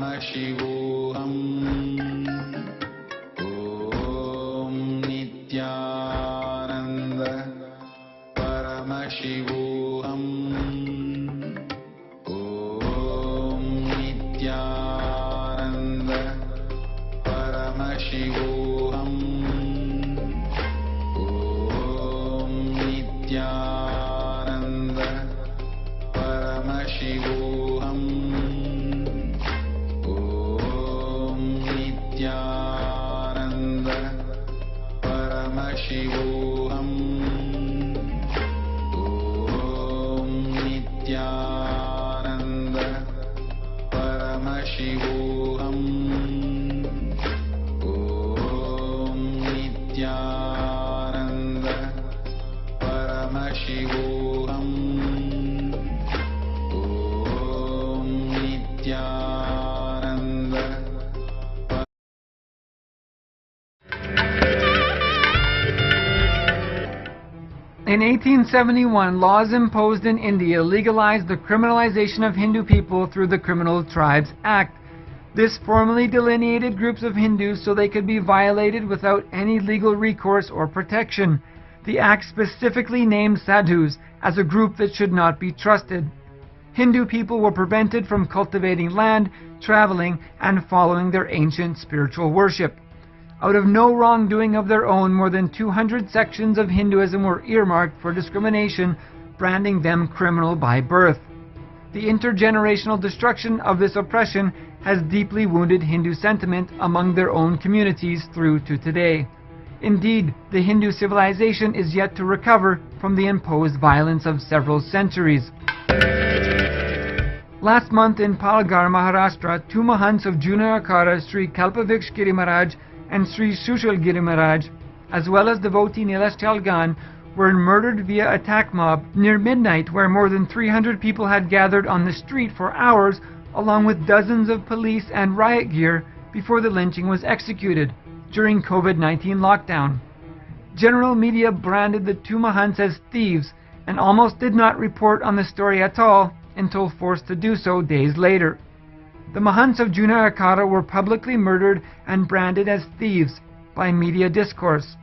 Paramashivam. Om Nithyananda Paramashivam. Om Nithyananda Paramashivam. Om Nithyananda Paramashivam. Om Nithyananda Paramashivam. Om Nithyananda Paramashivam. Om Nithyananda Paramashivam. Om Nithyananda. In 1871, laws imposed in India legalized the criminalization of Hindu people through the Criminal Tribes Act. This formally delineated groups of Hindus so they could be violated without any legal recourse or protection. The act specifically named sadhus as a group that should not be trusted. Hindu people were prevented from cultivating land, traveling, and following their ancient spiritual worship. Out of no wrongdoing of their own, more than 200 sections of Hinduism were earmarked for discrimination, branding them criminal by birth. The intergenerational destruction of this oppression has deeply wounded Hindu sentiment among their own communities through to today. Indeed, the Hindu civilization is yet to recover from the imposed violence of several centuries. Last month in Palghar, Maharashtra, two Mahants of Juna Akara, Sri Kalpaviksh Giri Maharaj and Sri Sushil Giri Maharaj, as well as devotee Nilesh Chalgan, were murdered via attack mob near midnight, where more than 300 people had gathered on the street for hours, along with dozens of police and riot gear, before the lynching was executed during COVID-19 lockdown. General media branded the two Mahants as thieves and almost did not report on the story at all until forced to do so days later. The Mahants of Juna Akara were publicly murdered and branded as thieves by media discourse.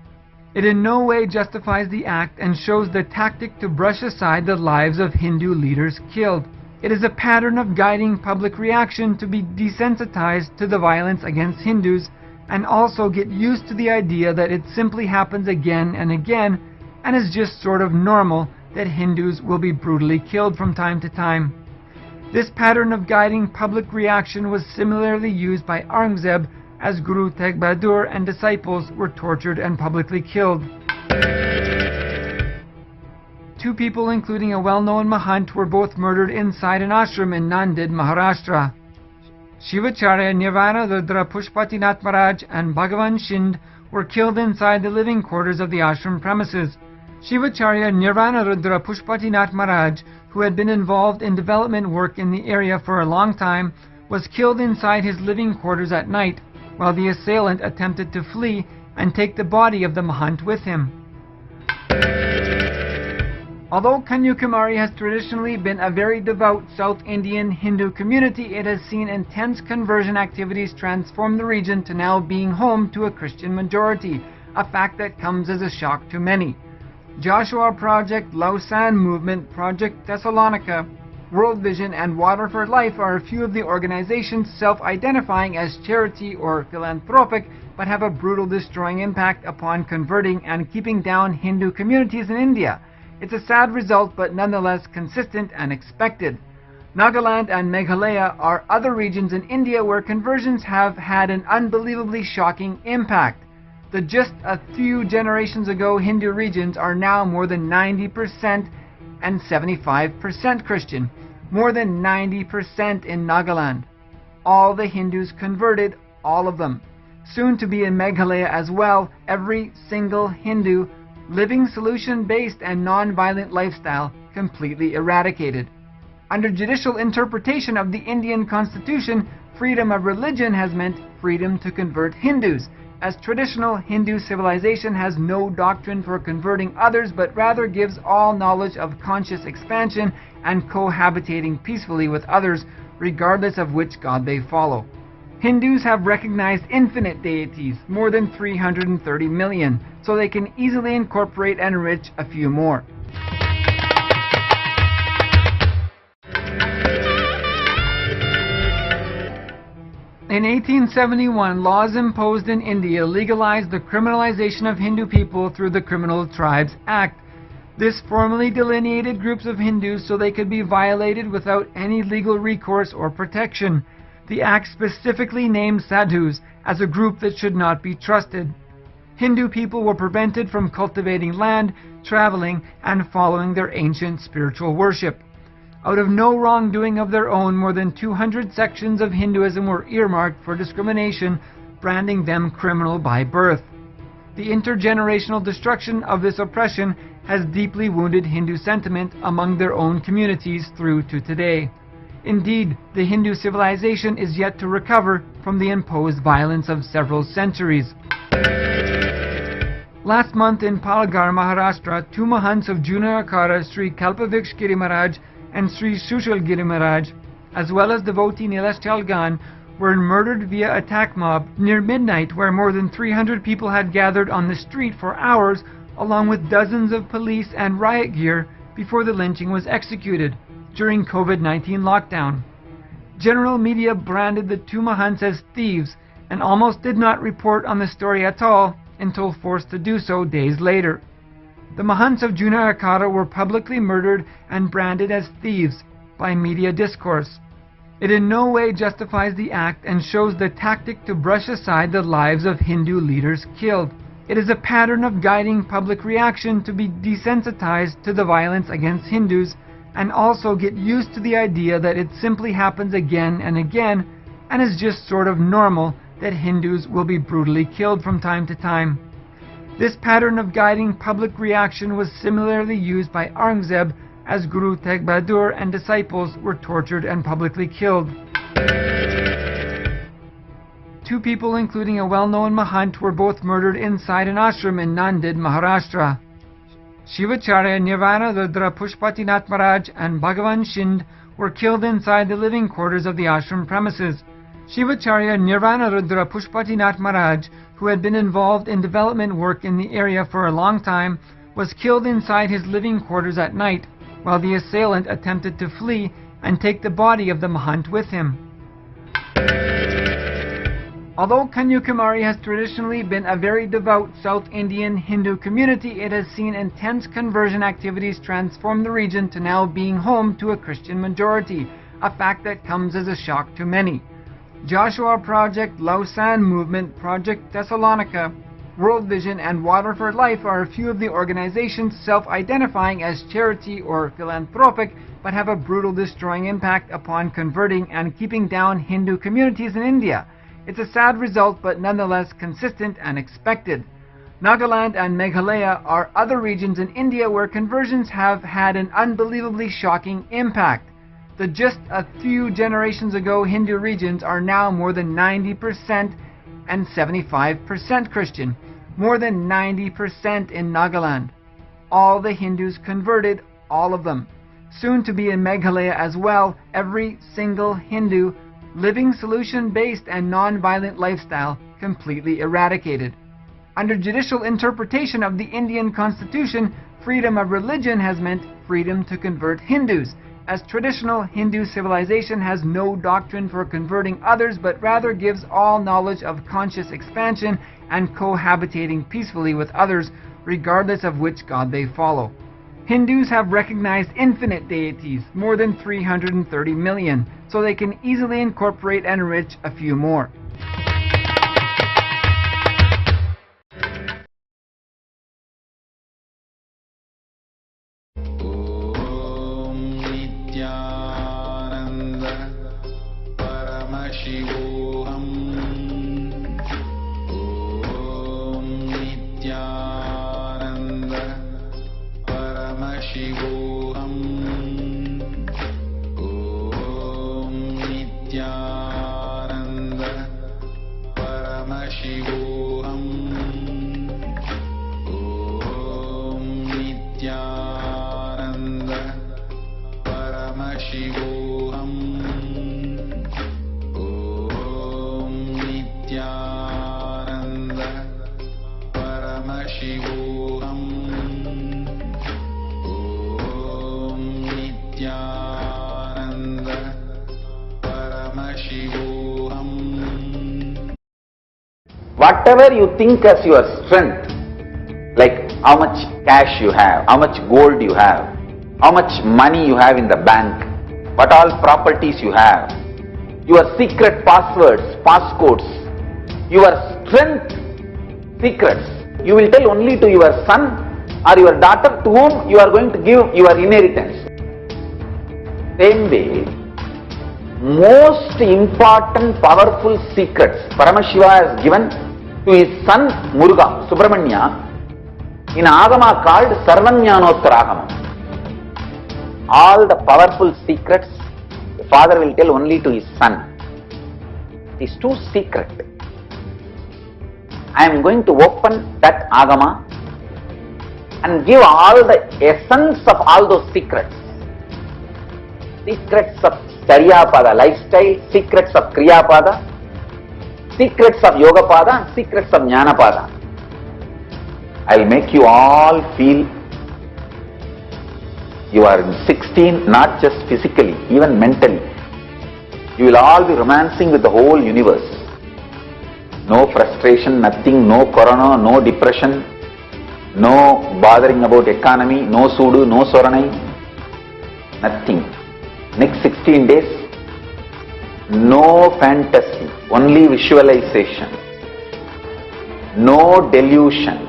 It in no way justifies the act and shows the tactic to brush aside the lives of Hindu leaders killed. It is a pattern of guiding public reaction to be desensitized to the violence against Hindus and also get used to the idea that it simply happens again and again and is just sort of normal that Hindus will be brutally killed from time to time. This pattern of guiding public reaction was similarly used by Aurangzeb as Guru Tegh Bahadur and disciples were tortured and publicly killed. Two people, including a well-known Mahant, were both murdered inside an ashram in Nanded, Maharashtra. Shivacharya Nirvana Rudra Pushpatinath Maharaj and Bhagavan Shind were killed inside the living quarters of the ashram premises. Shivacharya Nirvana Rudra Pushpatinath Maharaj, who had been involved in development work in the area for a long time, was killed inside his living quarters at night, while the assailant attempted to flee and take the body of the Mahant with him. Although Kanyakumari has traditionally been a very devout South Indian Hindu community, it has seen intense conversion activities transform the region to now being home to a Christian majority, a fact that comes as a shock to many. Joshua Project, Lausanne Movement, Project Thessalonica, World Vision, and Water for Life are a few of the organizations self-identifying as charity or philanthropic, but have a brutal destroying impact upon converting and keeping down Hindu communities in India. It's a sad result, but nonetheless consistent and expected. Nagaland and Meghalaya are other regions in India where conversions have had an unbelievably shocking impact. The just a few generations ago Hindu regions are now more than 90% and 75% Christian. More than 90% in Nagaland. All the Hindus converted, all of them. Soon to be in Meghalaya as well, every single Hindu living solution-based and non-violent lifestyle completely eradicated. Under judicial interpretation of the Indian Constitution, freedom of religion has meant freedom to convert Hindus, as traditional Hindu civilization has no doctrine for converting others, but rather gives all knowledge of conscious expansion and cohabitating peacefully with others, regardless of which god they follow. Hindus have recognized infinite deities, more than 330 million, so they can easily incorporate and enrich a few more. In 1871, laws imposed in India legalized the criminalization of Hindu people through the Criminal Tribes Act. This formally delineated groups of Hindus so they could be violated without any legal recourse or protection. The act specifically named sadhus as a group that should not be trusted. Hindu people were prevented from cultivating land, traveling, and following their ancient spiritual worship. Out of no wrongdoing of their own, more than 200 sections of Hinduism were earmarked for discrimination, branding them criminal by birth. The intergenerational destruction of this oppression has deeply wounded Hindu sentiment among their own communities through to today. Indeed, the Hindu civilization is yet to recover from the imposed violence of several centuries. Last month in Palghar, Maharashtra, two Mahants of Juna Akara, Sri Kalpaviksh Giri Maharaj and Sri Sushil Giri Maharaj, as well as devotee Nilesh Chalgan, were murdered via attack mob near midnight, where more than 300 people had gathered on the street for hours, along with dozens of police and riot gear, before the lynching was executed during COVID-19 lockdown. General media branded the two Mahants as thieves and almost did not report on the story at all until forced to do so days later. The Mahants of Juna Akara were publicly murdered and branded as thieves by media discourse. It in no way justifies the act and shows the tactic to brush aside the lives of Hindu leaders killed. It is a pattern of guiding public reaction to be desensitized to the violence against Hindus and also get used to the idea that it simply happens again and again and is just sort of normal that Hindus will be brutally killed from time to time. This pattern of guiding public reaction was similarly used by Aurangzeb as Guru Tegh Bahadur and disciples were tortured and publicly killed. Two people, including a well-known Mahant, were both murdered inside an ashram in Nanded, Maharashtra. Shivacharya Nirvana Rudra Pushpatinath Maharaj and Bhagavan Shind were killed inside the living quarters of the ashram premises. Shivacharya Nirvana Rudra Pushpatinath Maharaj, who had been involved in development work in the area for a long time, was killed inside his living quarters at night, while the assailant attempted to flee and take the body of the Mahant with him. Although Kanyakumari has traditionally been a very devout South Indian Hindu community, it has seen intense conversion activities transform the region to now being home to a Christian majority, a fact that comes as a shock to many. Joshua Project, Lausanne Movement, Project Thessalonica, World Vision, and Water for Life are a few of the organizations self-identifying as charity or philanthropic, but have a brutal destroying impact upon converting and keeping down Hindu communities in India. It's a sad result, but nonetheless consistent and expected. Nagaland and Meghalaya are other regions in India where conversions have had an unbelievably shocking impact. The just a few generations ago Hindu regions are now more than 90% and 75% Christian, more than 90% in Nagaland. All the Hindus converted, all of them. Soon to be in Meghalaya as well, every single Hindu living solution-based and non-violent lifestyle completely eradicated. Under judicial interpretation of the Indian Constitution, freedom of religion has meant freedom to convert Hindus, as traditional Hindu civilization has no doctrine for converting others, but rather gives all knowledge of conscious expansion and cohabitating peacefully with others, regardless of which god they follow. Hindus have recognized infinite deities, more than 330 million, so they can easily incorporate and enrich a few more. Nithyananda Paramashivam. Nithyananda Paramashivam. Nithyananda Paramashivam. Nithyananda Paramashivam. whatever you think as your strength, like how much cash you have, how much gold you have, how much money you have in the bank, what all properties you have, your secret passwords, passcodes, your strength secrets, you will tell only to your son or your daughter to whom you are going to give your inheritance. Same way, most important powerful secrets Paramashiva has given to his son Muruga, Subramanya, in Agama called Sarvanyanottara. All the powerful secrets the father will tell only to his son. It is too secret. I am going to open that Agama and give all the essence of all those secrets. Secrets of Charyapada lifestyle, secrets of Kriyapada, secrets of Yogapada, and secrets of Jnanapada. I will make you all feel you are 16, not just physically, even mentally. You will all be romancing with the whole universe. No frustration, nothing, no corona, no depression, no bothering about economy, no sudu, no soranai, nothing. Next 16 days, no fantasy, only visualization, no delusion,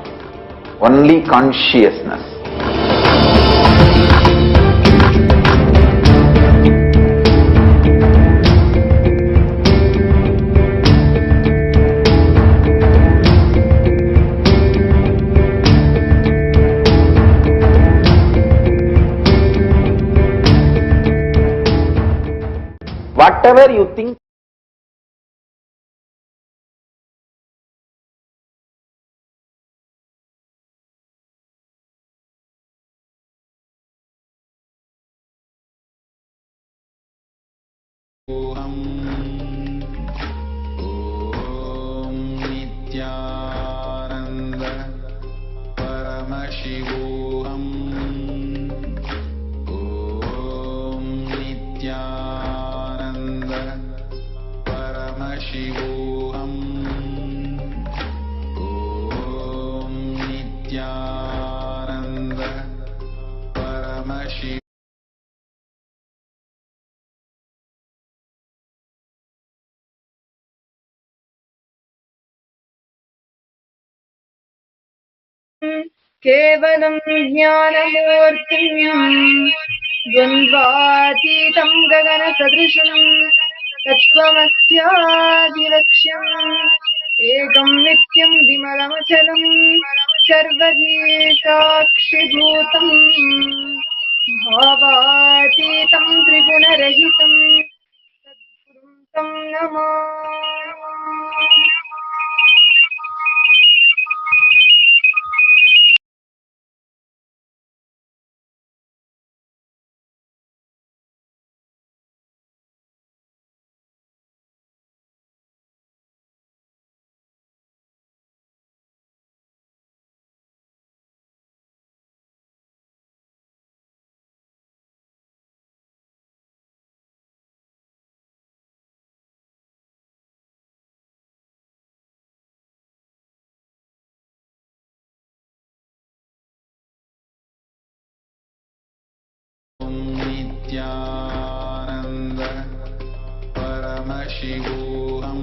only consciousness. Whatever you think, Om Nithyananda Paramashivam. Om Nithyananda Paramashivam. Om Nithyananda Paramashivam. केवलं ज्ञानमूर्तिम् द्वन्द्वातीतं गगनसदृशं तत्त्वमस्यादिलक्ष्यम् एकं नित्यं विमलमचलं सर्वधी साक्षिभूतम् भावातीतं त्रिगुणरहितं सद्गुरुं तं Namami. Nithyananda Paramashivam.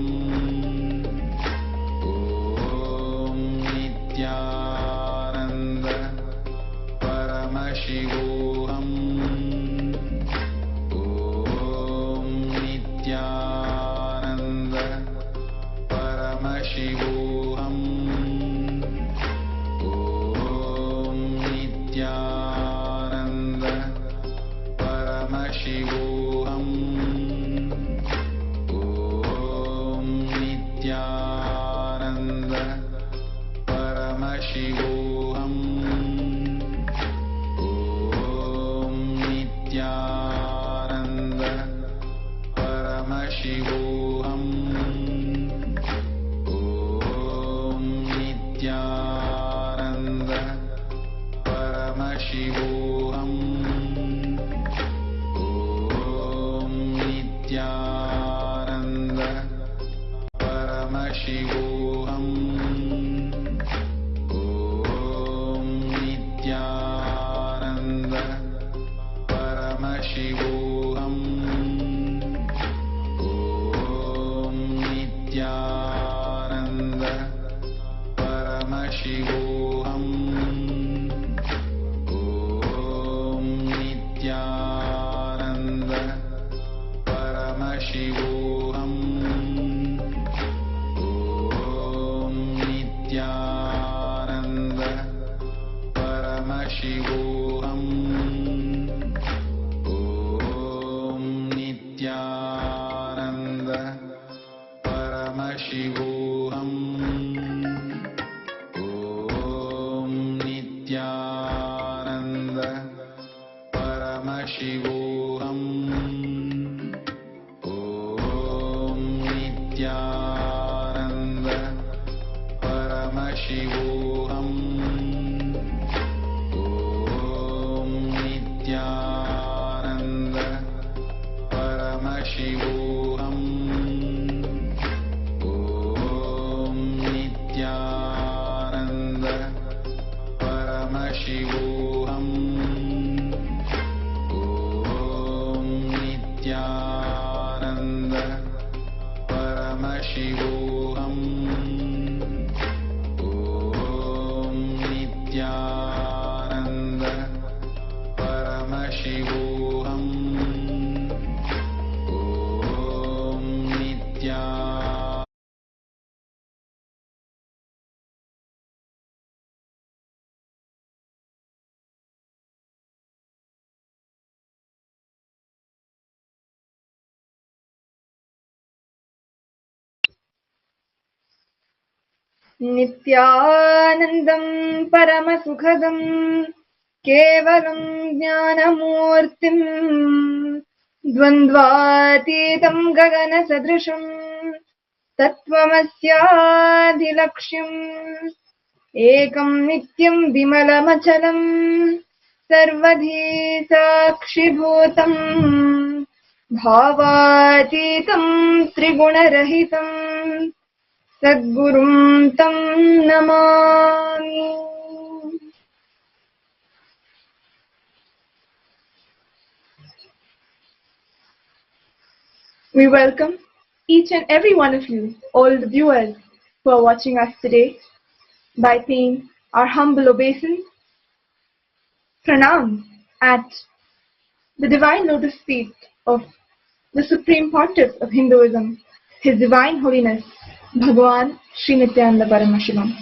Om Nithyananda Paramashivam. Om Nithyananda Paramashivam. Om Nithyananda Paramashivam. Om Nithyananda Paramashivam. Om Nithyananda Paramashivam. Om Nithyananda Paramashivam. Om Nithyananda Paramashivam. Paramashivam. Om Nithyananda Paramashivam. Om Nithyananda Paramashivam. Om Nithyananda Paramashivam. Om Nithyananda Paramashivam. Om Nithyananda Paramashivam. Om Nithyananda Paramashivam. Om Nithyananda. नित्यानन्दं परमसुखदं केवलं ज्ञानमूर्तिं द्वन्द्वातीतं गगनसदृशं तत्त्वमस्याधिलक्ष्यम् एकं नित्यं विमलमचलं सर्वधी साक्षिभूतं भावातीतं त्रिगुणरहितं सद्गुरुं तं Namami. We welcome each and every one of you, all the viewers who are watching us today, by paying our humble obeisance, pranam at the divine lotus feet of the Supreme Pontiff of Hinduism, His Divine Holiness, Bhagavan Sri Nithyananda Paramashivam.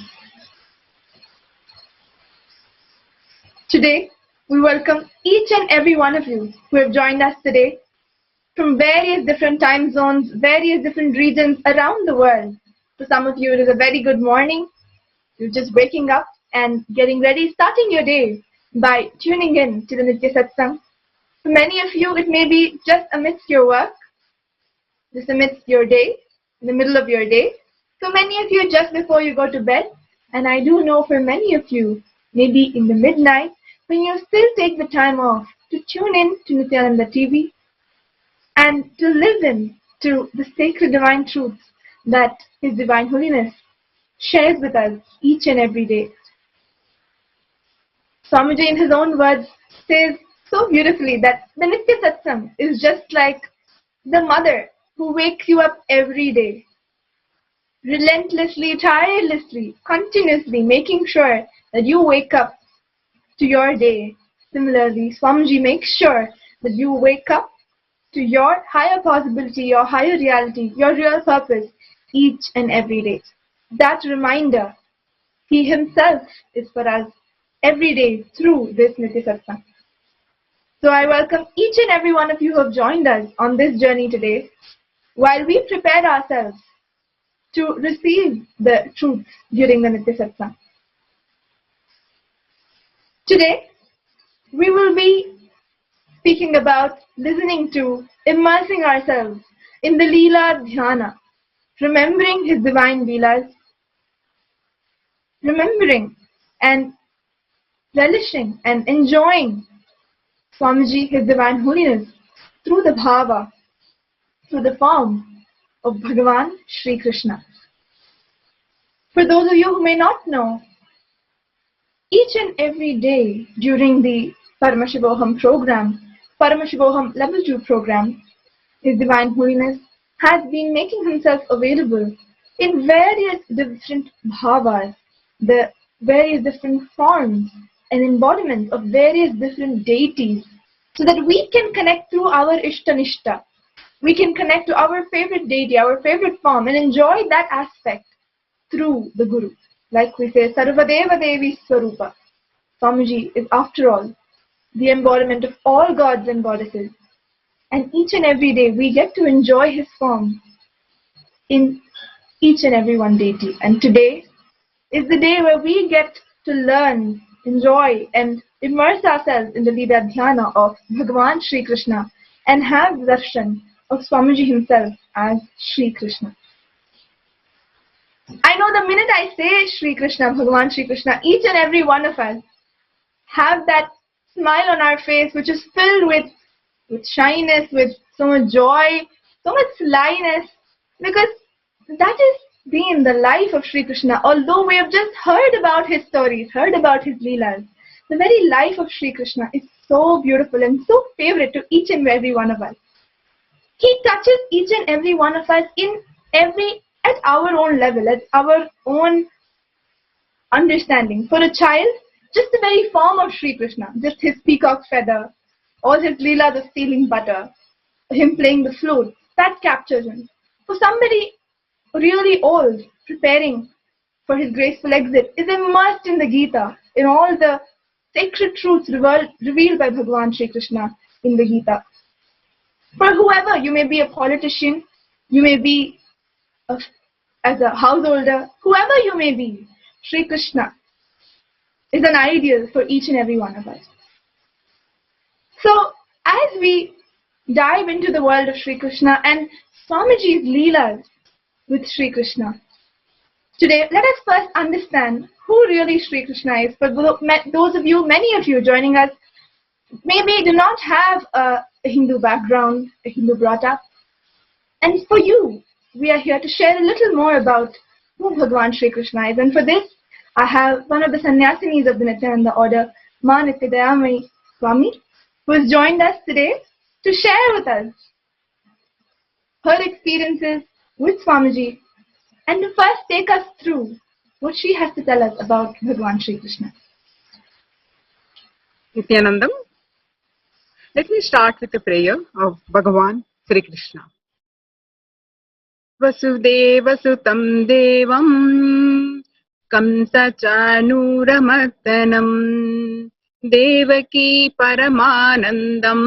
Today, we welcome each and every one of you who have joined us today from various different time zones, various different regions around the world. For some of you, it is a very good morning. You're just waking up and getting ready, starting your day by tuning in to the Nithya Satsang. For many of you, it may be just amidst your work, just amidst your day, in the middle of your day. For many of you, just before you go to bed. And I do know for many of you, maybe in the midnight, when you still take the time off to tune in to Nithyananda TV and to listen to the sacred divine truths that His Divine Holiness shares with us each and every day. Swamiji, in his own words, says so beautifully that the Nithya Satsang is just like the mother who wakes you up every day, relentlessly, tirelessly, continuously making sure that you wake up to your day. Similarly, Swamiji makes sure that you wake up to your higher possibility, your higher reality, your real purpose each and every day. That reminder, he himself is for us every day through this Nithya Satsang. So I welcome each and every one of you who have joined us on this journey today while we prepare ourselves to receive the truths during the Nithya Satsang. Today, we will be speaking about listening to, immersing ourselves in the Leela Dhyana, remembering His divine Leelas, remembering and relishing and enjoying Swamiji, His Divine Holiness, through the bhava, through the form of Bhagavan Shri Krishna. For those of you who may not know, each and every day during the Paramashivoham program, Paramashivoham Level 2 program, His Divine Holiness has been making himself available in various different bhavas, the various different forms and embodiments of various different deities, so that we can connect through our Ishtanishta. We can connect to our favorite deity, our favorite form, and enjoy that aspect through the Guru. Like we say, Sarvadeva Devi Swarupa. Swamiji is, after all, the embodiment of all gods and goddesses. And each and every day we get to enjoy his form in each and every one deity. And today is the day where we get to learn, enjoy, and immerse ourselves in the Leela Dhyana of Bhagavan Sri Krishna and have the darshan of Swamiji himself as Sri Krishna. I know the minute I say Sri Krishna, Bhagavan Sri Krishna, each and every one of us have that smile on our face which is filled with shyness, with so much joy, so much slyness, because that is been the life of Sri Krishna. Although we have just heard about his stories, heard about his leelas, the very life of Sri Krishna is so beautiful and so favorite to each and every one of us. He touches each and every one of us at our own level, at our own understanding. For a child, just the very form of Sri Krishna, just his peacock feather, all his leelas of stealing butter, him playing the flute, that captures him. For somebody really old, preparing for his graceful exit, is immersed in the Gita, in all the sacred truths revealed by Bhagavan Sri Krishna in the Gita. For whoever, you may be a politician, you may be as a householder, whoever you may be, Sri Krishna is an ideal for each and every one of us. So, as we dive into the world of Sri Krishna and Swamiji's Leelas with Sri Krishna, today let us first understand who really Sri Krishna is. For those of you, many of you joining us, maybe do not have a Hindu background, a Hindu brought up. And for you, we are here to share a little more about who Bhagavan Sri Krishna is. And for this, I have one of the sannyasinis of the Nithyananda order, Ma Nithyananda Swami, who has joined us today to share with us her experiences with Swamiji and to first take us through what she has to tell us about Bhagavan Sri Krishna. Nithyanandam, let me start with a prayer of Bhagavan Sri Krishna. Vasudeva Sutam Devam Kamsa Chanuramartanam Devaki Paramanandam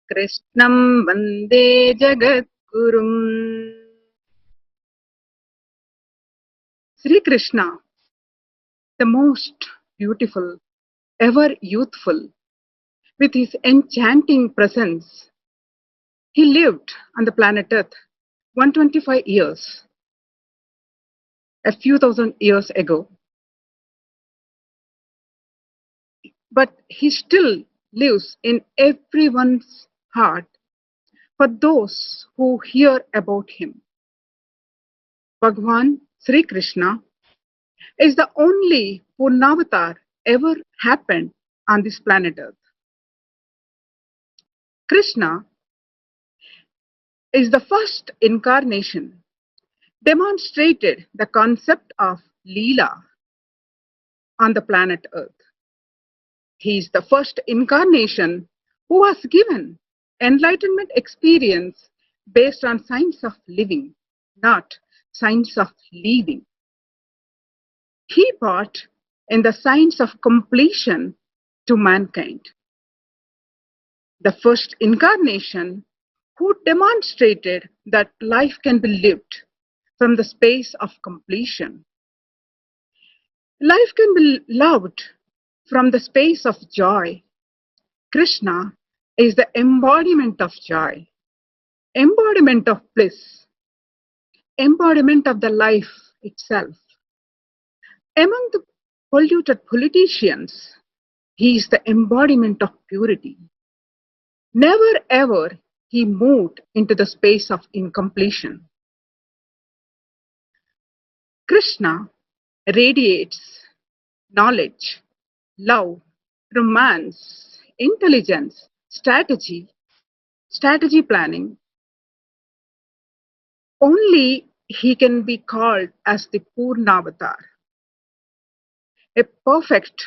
Krishnam Vande Jagatgurum. Sri Krishna, the most beautiful, ever youthful, with his enchanting presence, he lived on the planet Earth 125 years, a few thousand years ago. But he still lives in everyone's heart for those who hear about him. Bhagavan Sri Krishna is the only Purnavatar ever happened on this planet Earth. Krishna is the first incarnation demonstrated the concept of Leela on the planet Earth. He is the first incarnation who was given enlightenment experience based on science of living, not science of leaving. He brought in the science of completion to mankind. The first incarnation who demonstrated that life can be lived from the space of completion. Life can be loved from the space of joy. Krishna is the embodiment of joy, embodiment of bliss, embodiment of the life itself. Among the polluted politicians, he is the embodiment of purity. Never ever he moved into the space of incompletion. Krishna radiates knowledge, love, romance, intelligence, strategy planning. Only he can be called as the Purnavatar, a perfect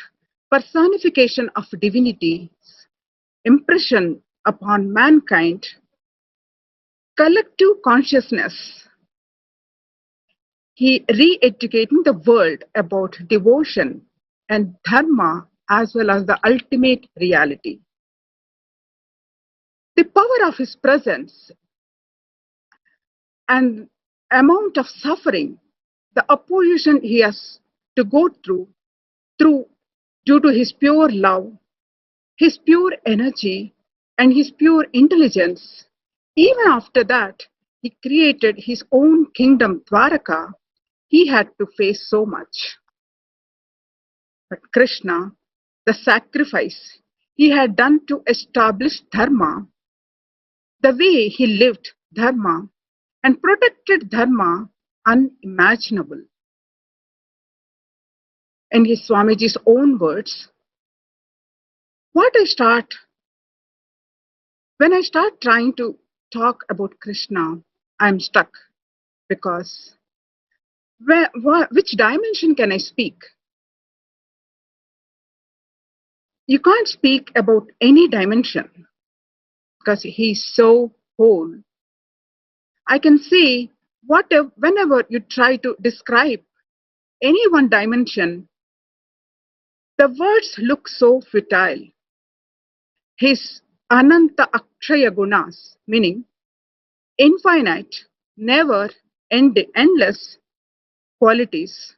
personification of divinity's impression upon mankind, collective consciousness. He re-educating the world about devotion and dharma as well as the ultimate reality. The power of his presence and amount of suffering, the opposition he has to go through due to his pure love, his pure energy, and his pure intelligence. Even after that, he created his own kingdom, Dwaraka. He had to face so much. But Krishna, the sacrifice he had done to establish Dharma, the way he lived Dharma and protected Dharma, unimaginable. In his Swamiji's own words, when I start trying to talk about Krishna, I'm stuck because which dimension can I speak? You can't speak about any dimension because he's so whole. I can see whenever you try to describe any one dimension, the words look so futile. His Ananta Akshaya Gunas, meaning infinite, never endless qualities.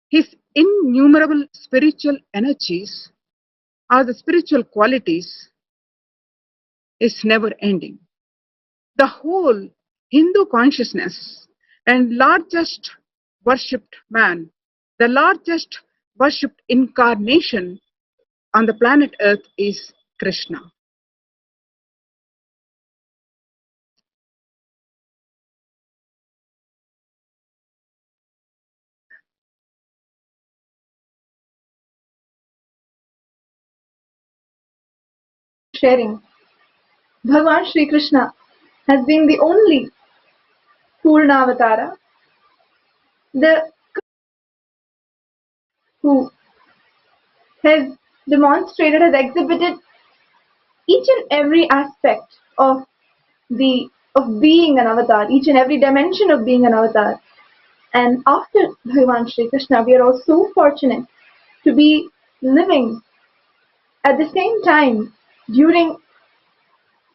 His innumerable spiritual energies or the spiritual qualities is never ending. The whole Hindu consciousness and largest worshipped man, the largest worshipped incarnation on the planet Earth is Krishna. Sharing. Bhagavan Sri Krishna has been the only Purna Avatara, who has demonstrated, has exhibited each and every aspect of being an avatar, each and every dimension of being an avatar. And after Bhagavan Sri Krishna, we are all so fortunate to be living at the same time during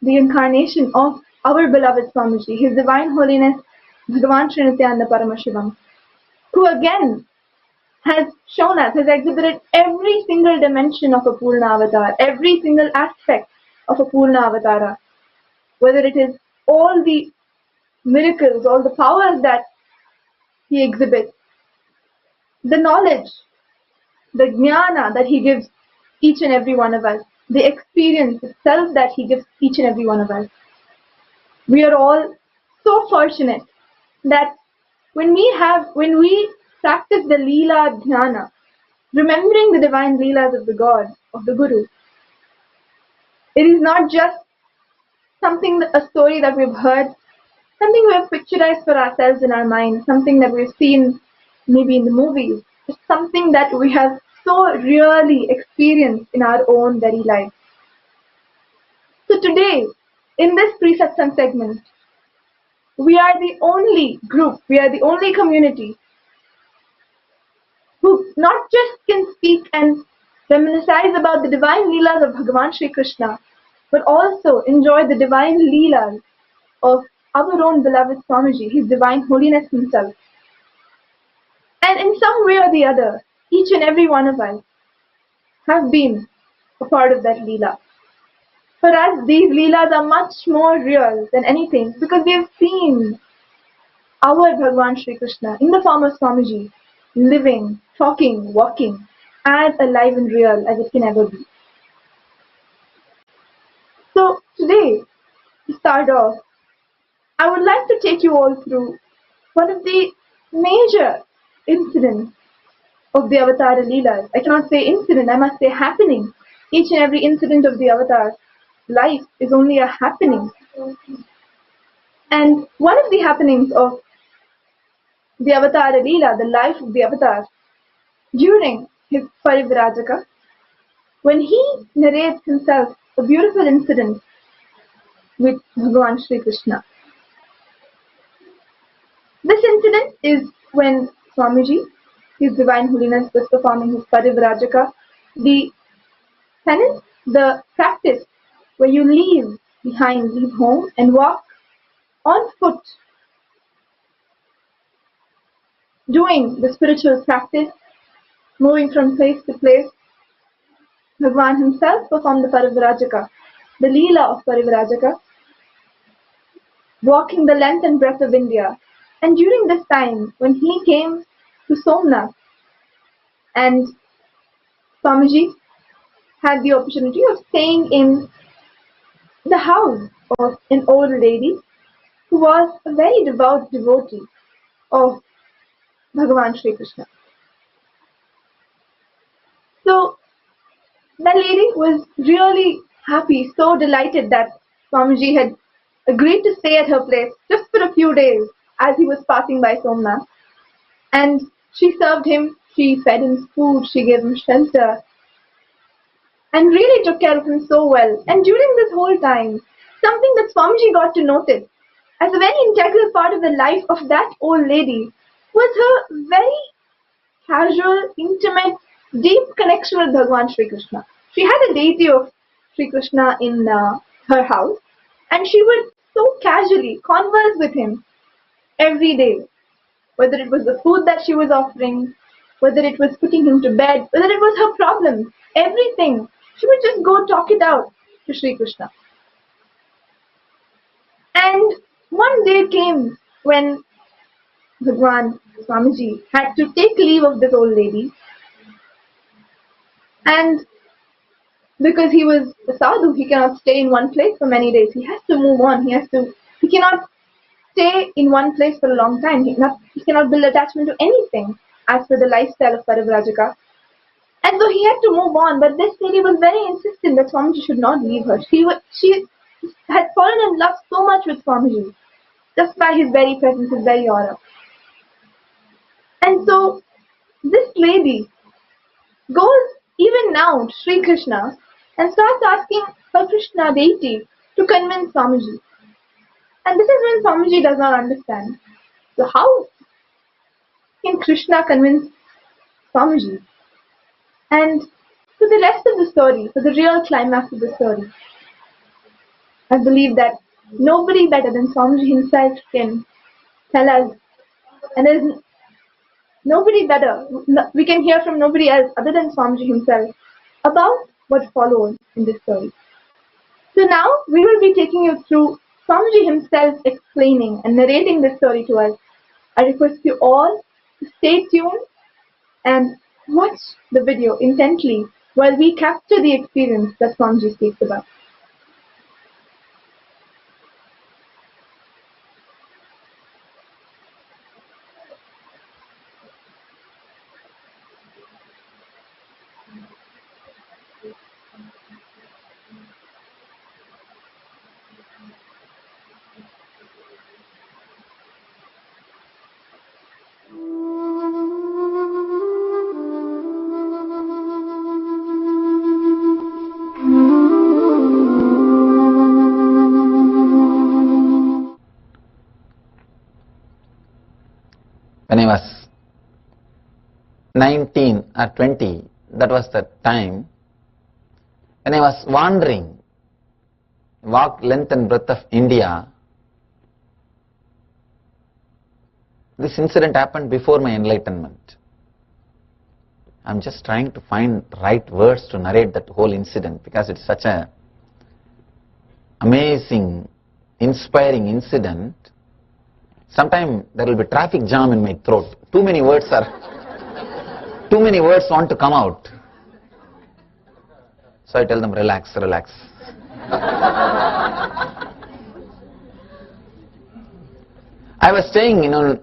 the incarnation of our beloved Swamiji, His Divine Holiness Bhagavan Sri Nithyananda Paramashivam, who again has shown us, has exhibited every single dimension of a Purna Avatar, every single aspect of a Purna Avatara, whether it is all the miracles, all the powers that he exhibits, the knowledge, the jnana that he gives each and every one of us, the experience itself that he gives each and every one of us. We are all so fortunate that when we practice the Leela Dhyana, remembering the divine Leelas of the God, of the Guru, it is not just a story that we've heard, something we have picturized for ourselves in our mind, something that we've seen maybe in the movies. It's something that we have so really experienced in our own very life. So today, in this pre-satsang segment, we are the only group, we are the only community who not just can speak and reminisce about the divine Leelas of Bhagavan Sri Krishna, but also enjoy the divine Leelas of our own beloved Swamiji, His Divine Holiness himself. And in some way or the other, each and every one of us have been a part of that Leela. For us, these Leelas are much more real than anything because we have seen our Bhagavan Sri Krishna in the form of Swamiji, living, talking, walking, as alive and real as it can ever be. So today, to start off, I would like to take you all through one of the major incidents of the Avatar Leelas. I cannot say incident, I must say happening. Each and every incident of the Avatar's life is only a happening. And one of the happenings of the Avatar Leela, the life of the Avatar, during his Parivrajaka, when he narrates himself a beautiful incident with Bhagavan Sri Krishna. This incident is when Swamiji, His Divine Holiness, was performing his Parivrajaka, the penance, the practice where you leave home and walk on foot doing the spiritual practice, moving from place to place, Bhagavan himself performed the Parivrajaka, the Leela of Parivrajaka, walking the length and breadth of India. And during this time, when he came to Somnath, and Swamiji had the opportunity of staying in the house of an old lady who was a very devout devotee of Bhagavan Sri Krishna. So that lady was really happy, so delighted that Swamiji had agreed to stay at her place just for a few days as he was passing by Somnath. And she served him, she fed him food, she gave him shelter, and really took care of him so well. And during this whole time, something that Swamiji got to notice as a very integral part of the life of that old lady was her very casual, intimate, deep connection with Bhagavan Sri Krishna. She had a deity of Sri Krishna in her house, and she would so casually converse with him every day, whether it was the food that she was offering, whether it was putting him to bed, whether it was her problems, everything. She would just go talk it out to Sri Krishna. And one day came when Bhagwan Swamiji had to take leave of this old lady, and because he was a sadhu, he cannot stay in one place for many days. He has to move on. He cannot stay in one place for a long time. He cannot build attachment to anything as per the lifestyle of Parivrajaka. And so he had to move on, but this lady was very insistent that Swamiji should not leave her. She had fallen in love so much with Swamiji, just by his very presence, his very aura. And so this lady goes even now to Sri Krishna and starts asking her Krishna deity to convince Swamiji. And this is when Swamiji does not understand. So how can Krishna convince Swamiji? And for the rest of the story, for the real climax of the story, I believe that nobody better than Swamiji himself can tell us, and there is nobody better, we can hear from nobody else other than Swamiji himself about what followed in this story. So now we will be taking you through Swamiji himself explaining and narrating this story to us. I request you all to stay tuned and watch the video intently while we capture the experience that Swamiji speaks about. When I was 19 or 20, that was the time when I was wandering, walked length and breadth of India. This incident happened before my enlightenment. I'm just trying to find right words to narrate that whole incident because it's such a amazing, inspiring incident. Sometimes there will be traffic jam in my throat. Too many words want to come out. So I tell them, relax, relax. I was staying in an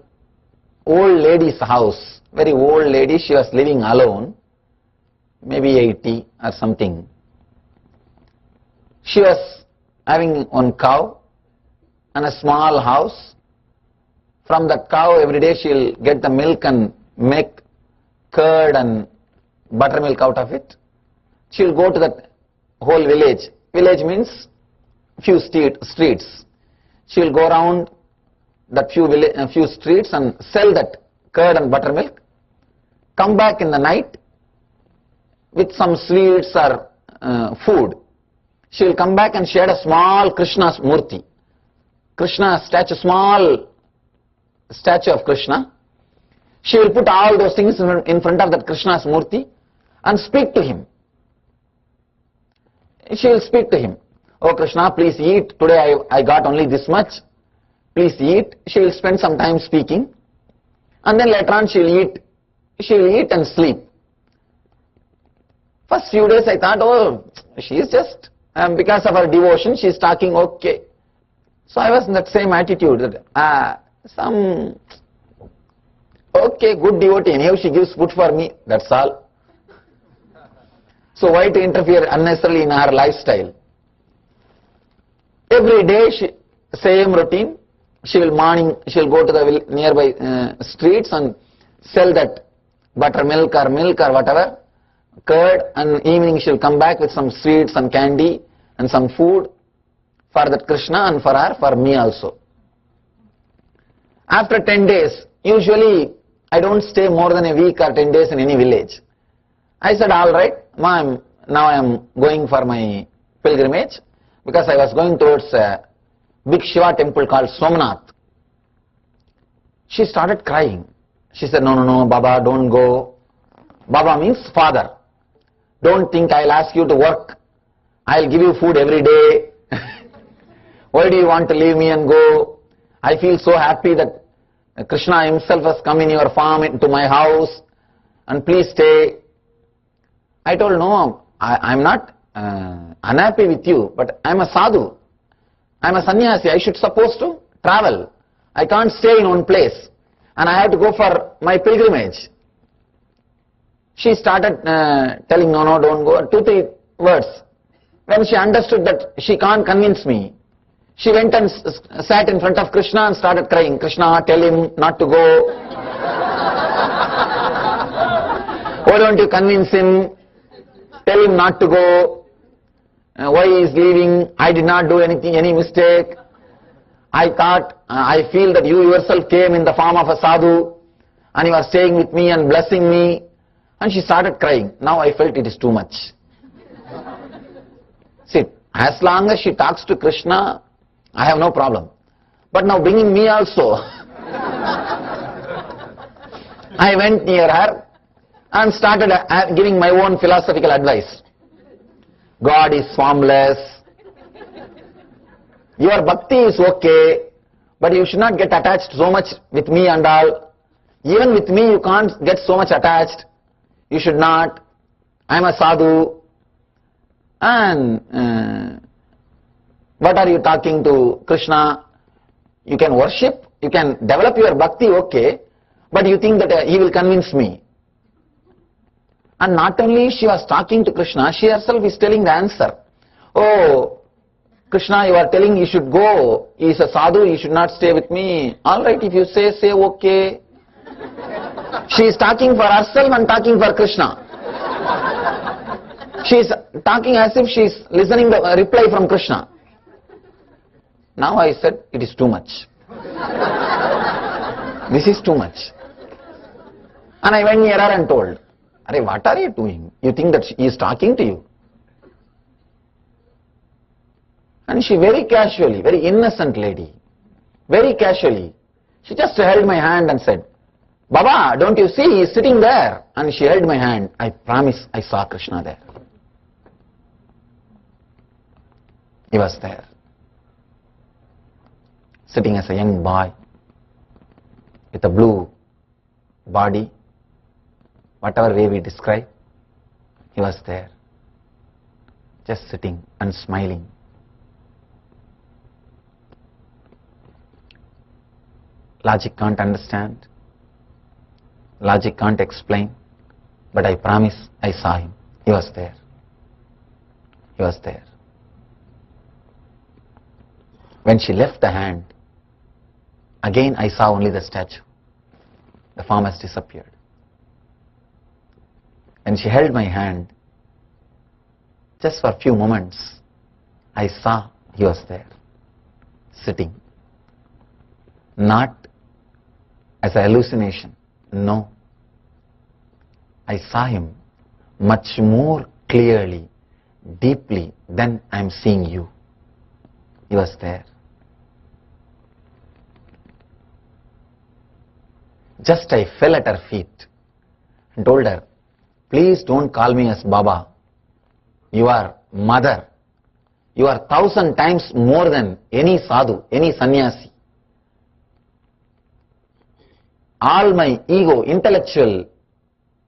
old lady's house, very old lady. She was living alone, maybe 80 or something. She was having one cow and a small house. From that cow, every day she'll get the milk and make curd and buttermilk out of it. She'll go to that whole village. Village means few streets. She'll go around that few streets and sell that curd and buttermilk. Come back in the night with some sweets or food. She'll come back and she had a small Krishna's murti. Krishna statue, small statue of Krishna. She will put all those things in front of that Krishna's Murti and speak to him. She will speak to him. Oh Krishna, please eat. Today I got only this much. Please eat. She will spend some time speaking. And then later on she will eat and sleep. First few days I thought, oh, she is just, because of her devotion, she is talking okay. So I was in that same attitude that, okay, good devotee, anyhow she gives food for me, that's all. So why to interfere unnecessarily in her lifestyle? Every day, same routine. She will go to the nearby streets and sell that buttermilk or milk or whatever, curd, and evening she will come back with some sweets and candy and some food for that Krishna and for her, for me also. After 10 days, usually I don't stay more than a week or 10 days in any village. I said, all right, now I am going for my pilgrimage, because I was going towards a big Shiva temple called Somnath. She started crying. She said, no, Baba, don't go. Baba means father. Don't think I'll ask you to work. I'll give you food every day. Why do you want to leave me and go? I feel so happy that Krishna himself has come in your farm into my house, and please stay. I told, no, I'm not unhappy with you, but I'm a sadhu. I'm a sannyasi. I should supposed to travel. I can't stay in one place, and I have to go for my pilgrimage. She started telling, no, don't go, 2-3 words. When she understood that she can't convince me, she went and sat in front of Krishna and started crying. Krishna, tell him not to go. Why don't you convince him? Tell him not to go. Why he is leaving? I did not do any mistake. I feel that you yourself came in the form of a sadhu and you are staying with me and blessing me. And she started crying. Now I felt it is too much. See, as long as she talks to Krishna, I have no problem. But now bringing me also. I went near her and started giving my own philosophical advice. God is formless. Your bhakti is okay, but you should not get attached so much with me and all. Even with me you can't get so much attached. You should not. I am a sadhu. And what are you talking to Krishna? You can worship, you can develop your bhakti, okay, but you think that he will convince me. And not only she was talking to Krishna, she herself is telling the answer. Oh, Krishna, you are telling you should go. He is a sadhu, you should not stay with me. All right, if you say okay. She is talking for herself and talking for Krishna. She is talking as if she is listening the reply from Krishna. Now I said, it is too much. This is too much. And I went near her and told, Arey, what are you doing? You think that he is talking to you? And she very casually, very innocent lady, very casually, she just held my hand and said, Baba, don't you see, he is sitting there. And she held my hand. I promise I saw Krishna there. He was there, sitting as a young boy with a blue body, whatever way we describe, he was there, just sitting and smiling. Logic can't understand, logic can't explain, but I promise I saw him. He was there. He was there. When she left the hand, again I saw only the statue. The form has disappeared. When she held my hand, just for a few moments, I saw he was there, sitting. Not as a hallucination, no. I saw him much more clearly, deeply than I am seeing you. He was there. Just I fell at her feet and told her, please don't call me as Baba. You are mother. You are 1,000 times more than any sadhu, any sannyasi. All my ego, intellectual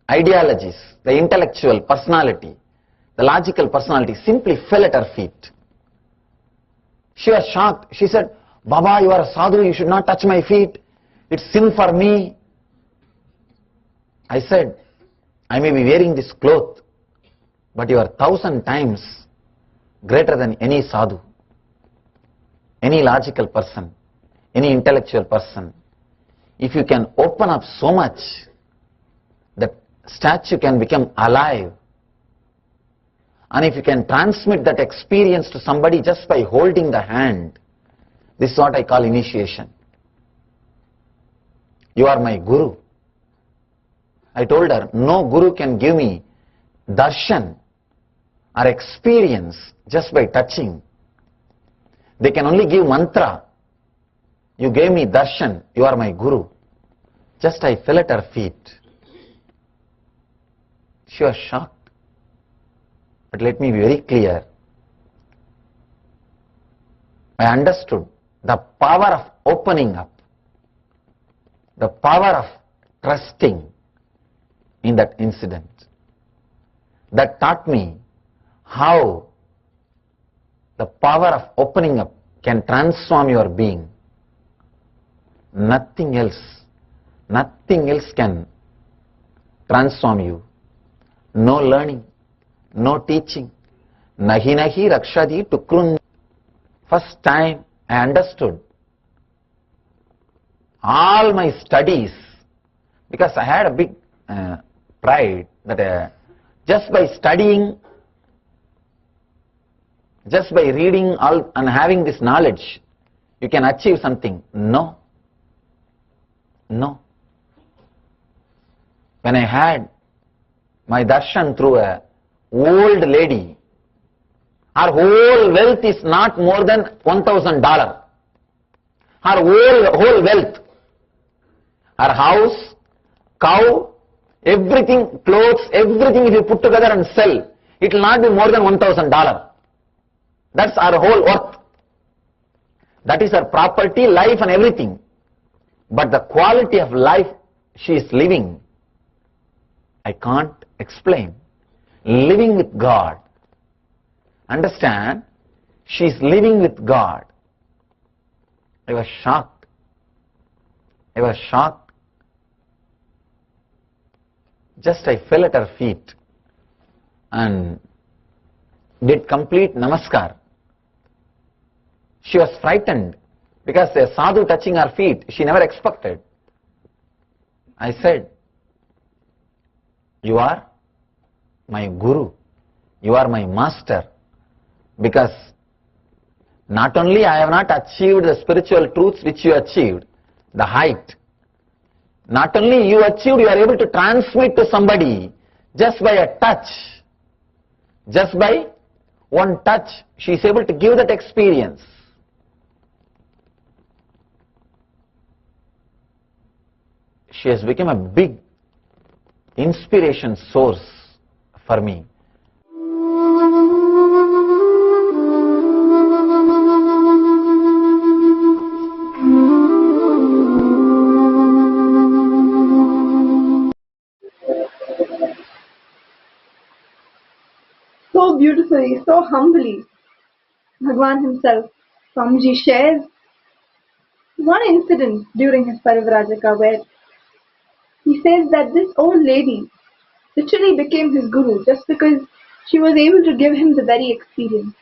ideologies, the intellectual personality, the logical personality simply fell at her feet. She was shocked. She said, Baba, you are a sadhu, you should not touch my feet. It's sin for me. I said, I may be wearing this cloth, but you are 1,000 times greater than any sadhu, any logical person, any intellectual person. If you can open up so much, the statue can become alive. And if you can transmit that experience to somebody just by holding the hand, this is what I call initiation. You are my guru. I told her, no guru can give me darshan or experience just by touching. They can only give mantra. You gave me darshan, you are my guru. Just I fell at her feet. She was shocked. But let me be very clear. I understood the power of opening up, the power of trusting in that incident. That taught me how the power of opening up can transform your being. Nothing else can transform you. No learning, no teaching. Nahi nahi rakshadi tukrun. First time I understood all my studies, because I had a big pride that just by studying, just by reading all and having this knowledge, you can achieve something. No. No. When I had my darshan through a old lady, her whole wealth is not more than $1,000. Her whole wealth, her house, cow, everything, clothes, everything if you put together and sell, it will not be more than $1,000. That's our whole worth. That is her property, life and everything. But the quality of life she is living, I can't explain. Living with God. Understand? She is living with God. I was shocked. I was shocked. Just I fell at her feet and did complete namaskar. She was frightened because a sadhu touching her feet, she never expected. I said, you are my guru, you are my master, because not only I have not achieved the spiritual truths which you achieved, the height, not only you achieved, you are able to transmit to somebody just by a touch, just by one touch, she is able to give that experience. She has become a big inspiration source for me. So beautifully, so humbly, Bhagwan himself, Swamiji shares one incident during his Parivrajaka where he says that this old lady literally became his guru just because she was able to give him the very experience.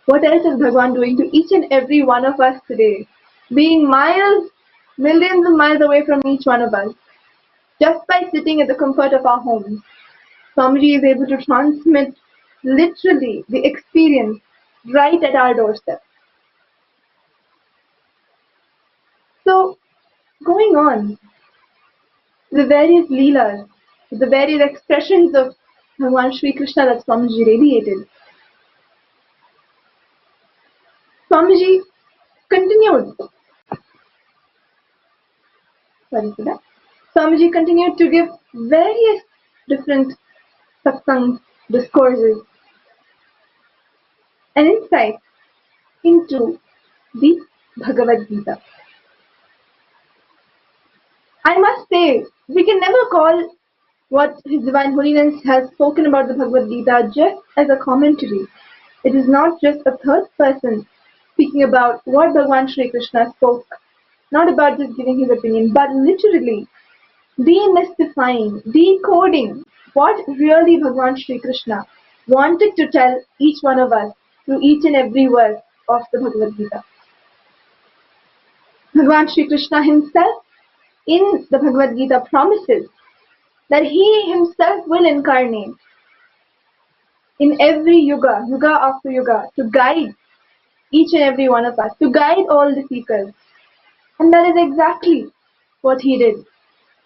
What else is Bhagwan doing to each and every one of us today? Being miles, millions of miles away from each one of us, just by sitting at the comfort of our homes, Swamiji is able to transmit literally the experience right at our doorstep. So, going on, the various leelas, the various expressions of Bhagwan Shri Krishna that Swamiji radiated. Swamiji continued sorry for that, Swamiji continued to give various different satsang discourses and insight into the Bhagavad Gita. I must say, we can never call what His Divine Holiness has spoken about the Bhagavad Gita just as a commentary. It is not just a third person speaking about what Bhagavan Sri Krishna spoke, not about just giving his opinion, but literally demystifying, decoding what really Bhagavan Sri Krishna wanted to tell each one of us through each and every verse of the Bhagavad Gita. Bhagavan Sri Krishna himself in the Bhagavad Gita promises that he himself will incarnate in every yuga, yuga after yuga, to guide each and every one of us, to guide all the seekers. And that is exactly what he did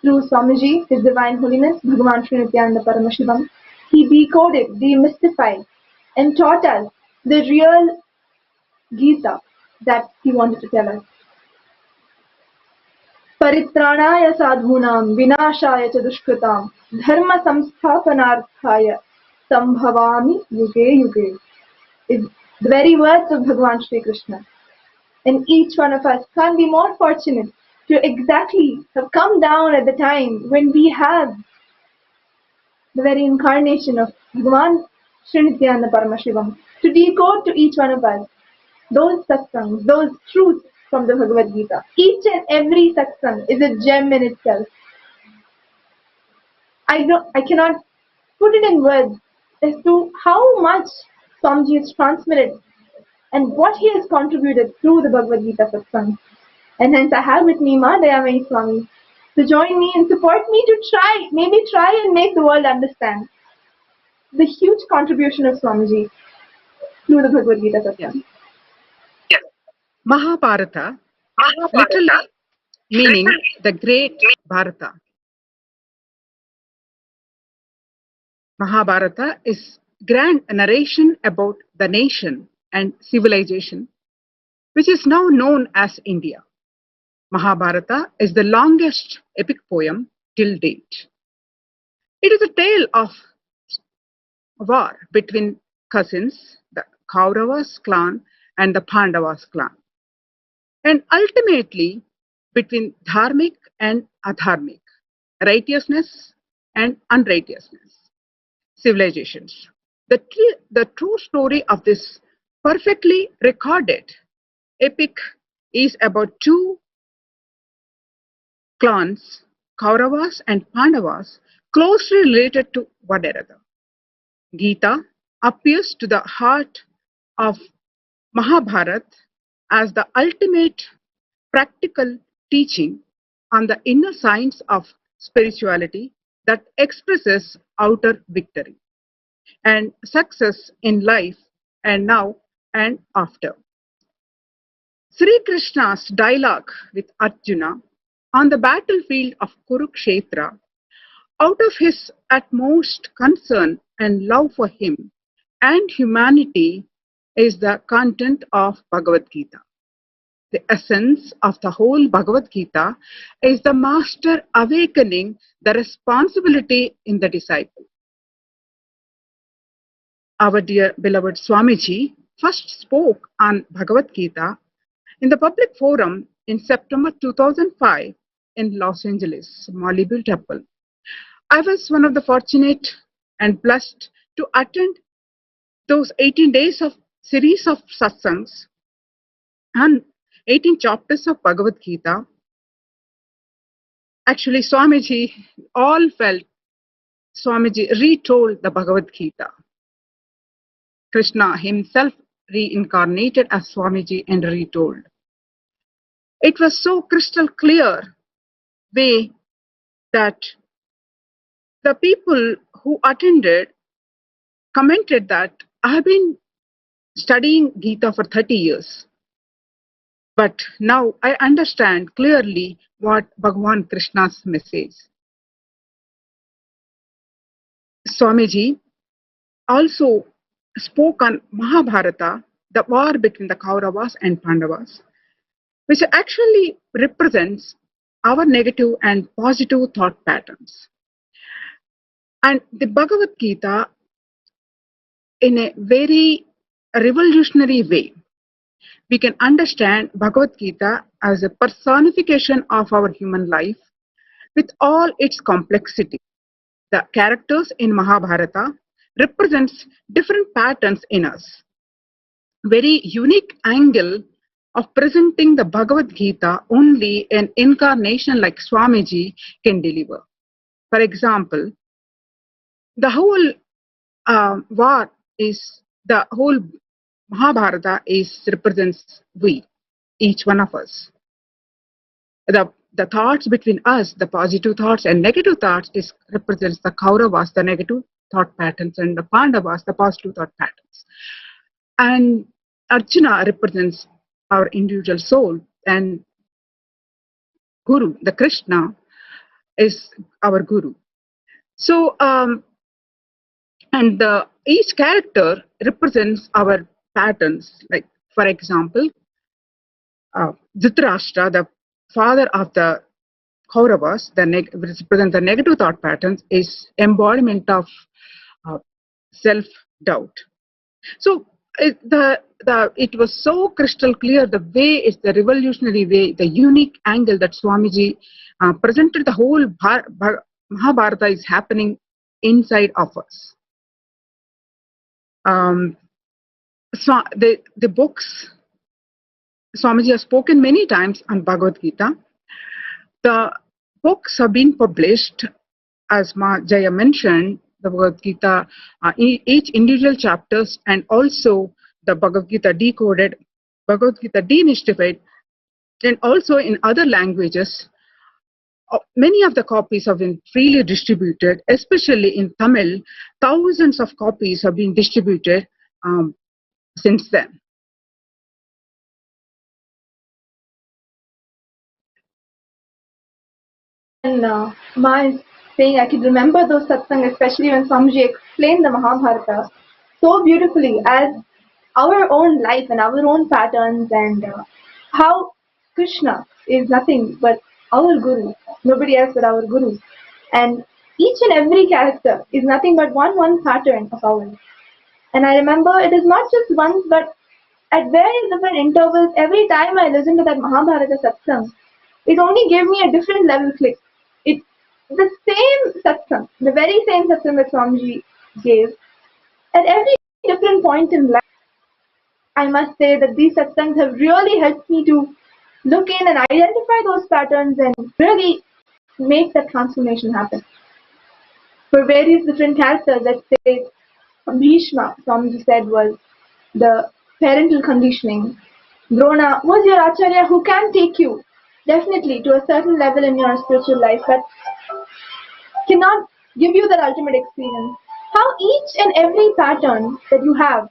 through Swamiji, His Divine Holiness, Bhagavan Sri Nithyananda Paramashivam. He decoded, demystified, and taught us the real Gita that he wanted to tell us. Paritranaya sadhunam vinashaya cha dushkritam dharma samsthapanarthaya sambhavami yuge yuge is the very words of Bhagavan Sri Krishna. And each one of us can't be more fortunate to exactly have come down at the time when we have the very incarnation of Bhagavan Sri Nithyananda Paramashivam to decode to each one of us those satsangs, those truths from the Bhagavad Gita. Each and every satsang is a gem in itself. I cannot put it in words as to how much Swamiji has transmitted and what he has contributed through the Bhagavad Gita satsang. And hence I have with me Ma Dayamai Swami to join me and support me to maybe try and make the world understand the huge contribution of Swamiji through the Bhagavad Gita satsang. Yes. Mahabharata, literally meaning the great Bharata. Mahabharata is grand narration about the nation and civilization, which is now known as India. Mahabharata is the longest epic poem till date. It is a tale of war between cousins, the Kauravas clan and the Pandavas clan, and ultimately between dharmic and adharmic, righteousness and unrighteousness, civilizations. The true story of this perfectly recorded epic is about two clans, Kauravas and Pandavas, closely related to one another. Gita appears to the heart of Mahabharata as the ultimate practical teaching on the inner science of spirituality that expresses outer victory and success in life and now and after. Sri Krishna's dialogue with Arjuna on the battlefield of Kurukshetra, out of his utmost concern and love for him and humanity, is the content of Bhagavad Gita. The essence of the whole Bhagavad Gita is the master awakening the responsibility in the disciple. Our dear beloved Swamiji first spoke on Bhagavad Gita in the public forum in September 2005 in Los Angeles, Malibu Temple. I was one of the fortunate and blessed to attend those 18 days of series of satsangs and 18 chapters of Bhagavad Gita. Actually, Swamiji, all felt Swamiji retold the Bhagavad Gita. Krishna himself reincarnated as Swamiji and retold. It was so crystal clear way that the people who attended commented that I have been studying Gita for 30 years. But now I understand clearly what Bhagavan Krishna's message. Swamiji also spoke on Mahabharata, the war between the Kauravas and Pandavas, which actually represents our negative and positive thought patterns. And the Bhagavad Gita, in a very revolutionary way, we can understand Bhagavad Gita as a personification of our human life with all its complexity. The characters in Mahabharata represents different patterns in us. Very unique angle of presenting the Bhagavad Gita only an incarnation like Swamiji can deliver. For example, the whole war is, the whole Mahabharata represents we, each one of us. The thoughts between us, the positive thoughts and negative thoughts, represents the Kauravas, the negative thought patterns, and the Pandavas, the positive thought patterns. And Arjuna represents our individual soul, and Guru, the Krishna, is our Guru. So, each character represents our patterns. Like, for example, Dhritarashtra, the father of the Kauravas, represents the negative thought patterns, is embodiment of self-doubt. So it was so crystal clear, the way is the revolutionary way, the unique angle that Swamiji presented. The whole Mahabharata is happening inside of us. So the books, Swamiji has spoken many times on Bhagavad Gita. The books have been published, as Jaya mentioned, the Bhagavad Gita, each individual chapters, and also the Bhagavad Gita decoded, Bhagavad Gita demystified, and also in other languages. Many of the copies have been freely distributed, especially in Tamil. Thousands of copies have been distributed since then. And Ma is saying I could remember those satsang, especially when Swamiji explained the Mahabharata so beautifully as our own life and our own patterns, and how Krishna is nothing but our Guru, nobody else but our Guru. And each and every character is nothing but one pattern of ours. And I remember it is not just once, but at various different intervals, every time I listened to that Mahabharata satsang, it only gave me a different level click. The same satsang, the very same satsang that Swamiji gave, at every different point in life, I must say that these satsangs have really helped me to look in and identify those patterns and really make that transformation happen. For various different characters, let's say Bhishma, Swamiji said, was the parental conditioning. Drona was your Acharya who can take you definitely to a certain level in your spiritual life, but cannot give you that ultimate experience. How each and every pattern that you have,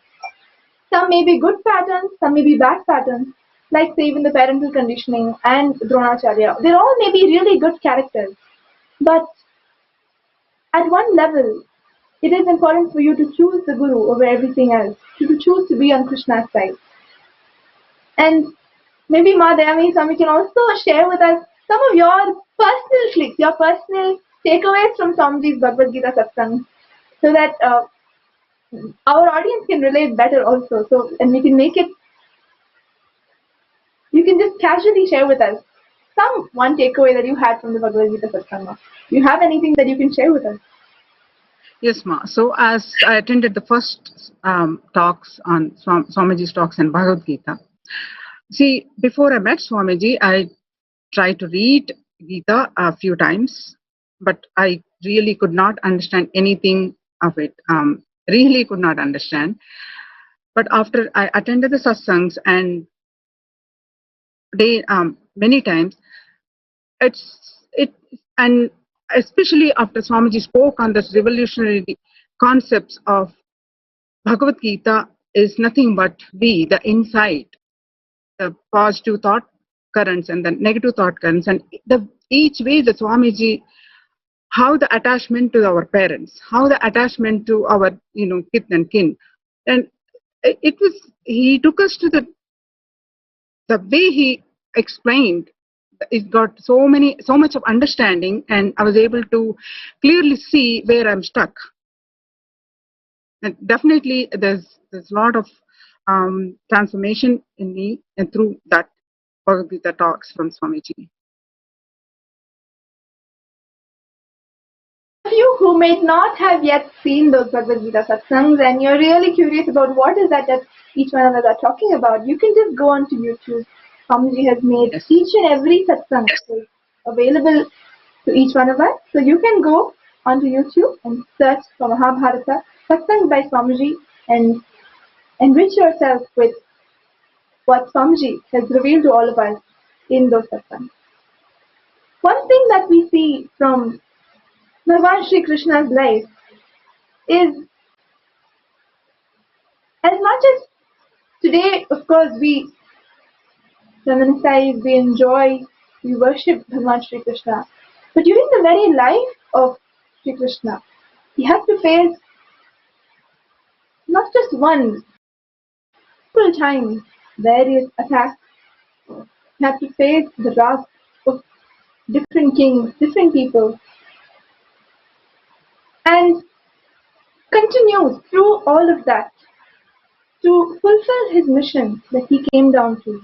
some may be good patterns, some may be bad patterns, like say even the parental conditioning and Dronacharya, they all may be really good characters. But at one level, it is important for you to choose the Guru over everything else, to choose to be on Krishna's side. And maybe Ma Dayami Swami can also share with us some of your personal clicks, your personal takeaways from Swamiji's Bhagavad Gita satsang, so that our audience can relate better also. So, and we can make it, you can just casually share with us one takeaway that you had from the Bhagavad Gita satsang. Do you have anything that you can share with us? Yes, Ma. So as I attended the first talks on Swamiji's talks in Bhagavad Gita, see, before I met Swamiji, I tried to read Gita a few times, but I really could not understand anything of it. Really could not understand. But after I attended the satsangs and many times, and especially after Swamiji spoke on this revolutionary concepts of Bhagavad Gita is nothing but we, the inside, the positive thought currents and the negative thought currents, and each way the Swamiji, how the attachment to our parents, how the attachment to our kith and kin, and he took us to the way he explained it got so much of understanding, and I was able to clearly see where I'm stuck. And definitely there's a lot of transformation in me and through that Bhagavad Gita talks from Swamiji. You who may not have yet seen those Bhagavad Gita satsangs and you're really curious about what is that each one of us are talking about, you can just go onto YouTube. Swamiji has made each and every satsang available to each one of us. So you can go onto YouTube and search for Mahabharata satsangs by Swamiji and enrich yourself with what Swamiji has revealed to all of us in those satsangs. One thing that we see from Bhagavan Shri Krishna's life is, as much as today, of course, we reminisce, we enjoy, we worship Bhagavan Shri Krishna, but during the very life of Shri Krishna, he had to face not just one, multiple times various attacks. He had to face the wrath of different kings, different people, and continues through all of that to fulfill his mission that he came down to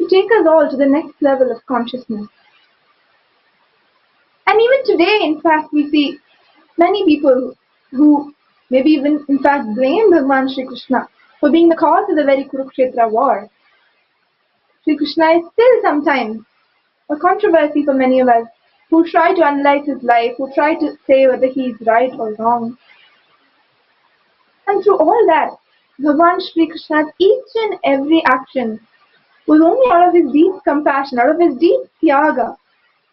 take us all to the next level of consciousness. And even today, in fact, we see many people who maybe even in fact blame Bhagavan Shri Krishna for being the cause of the very Kurukshetra war. Shri Krishna is still sometimes a controversy for many of us who try to analyze his life, who try to say whether he is right or wrong. And through all that, Bhagavan Shri Krishna's each and every action was only out of his deep compassion, out of his deep tyaga,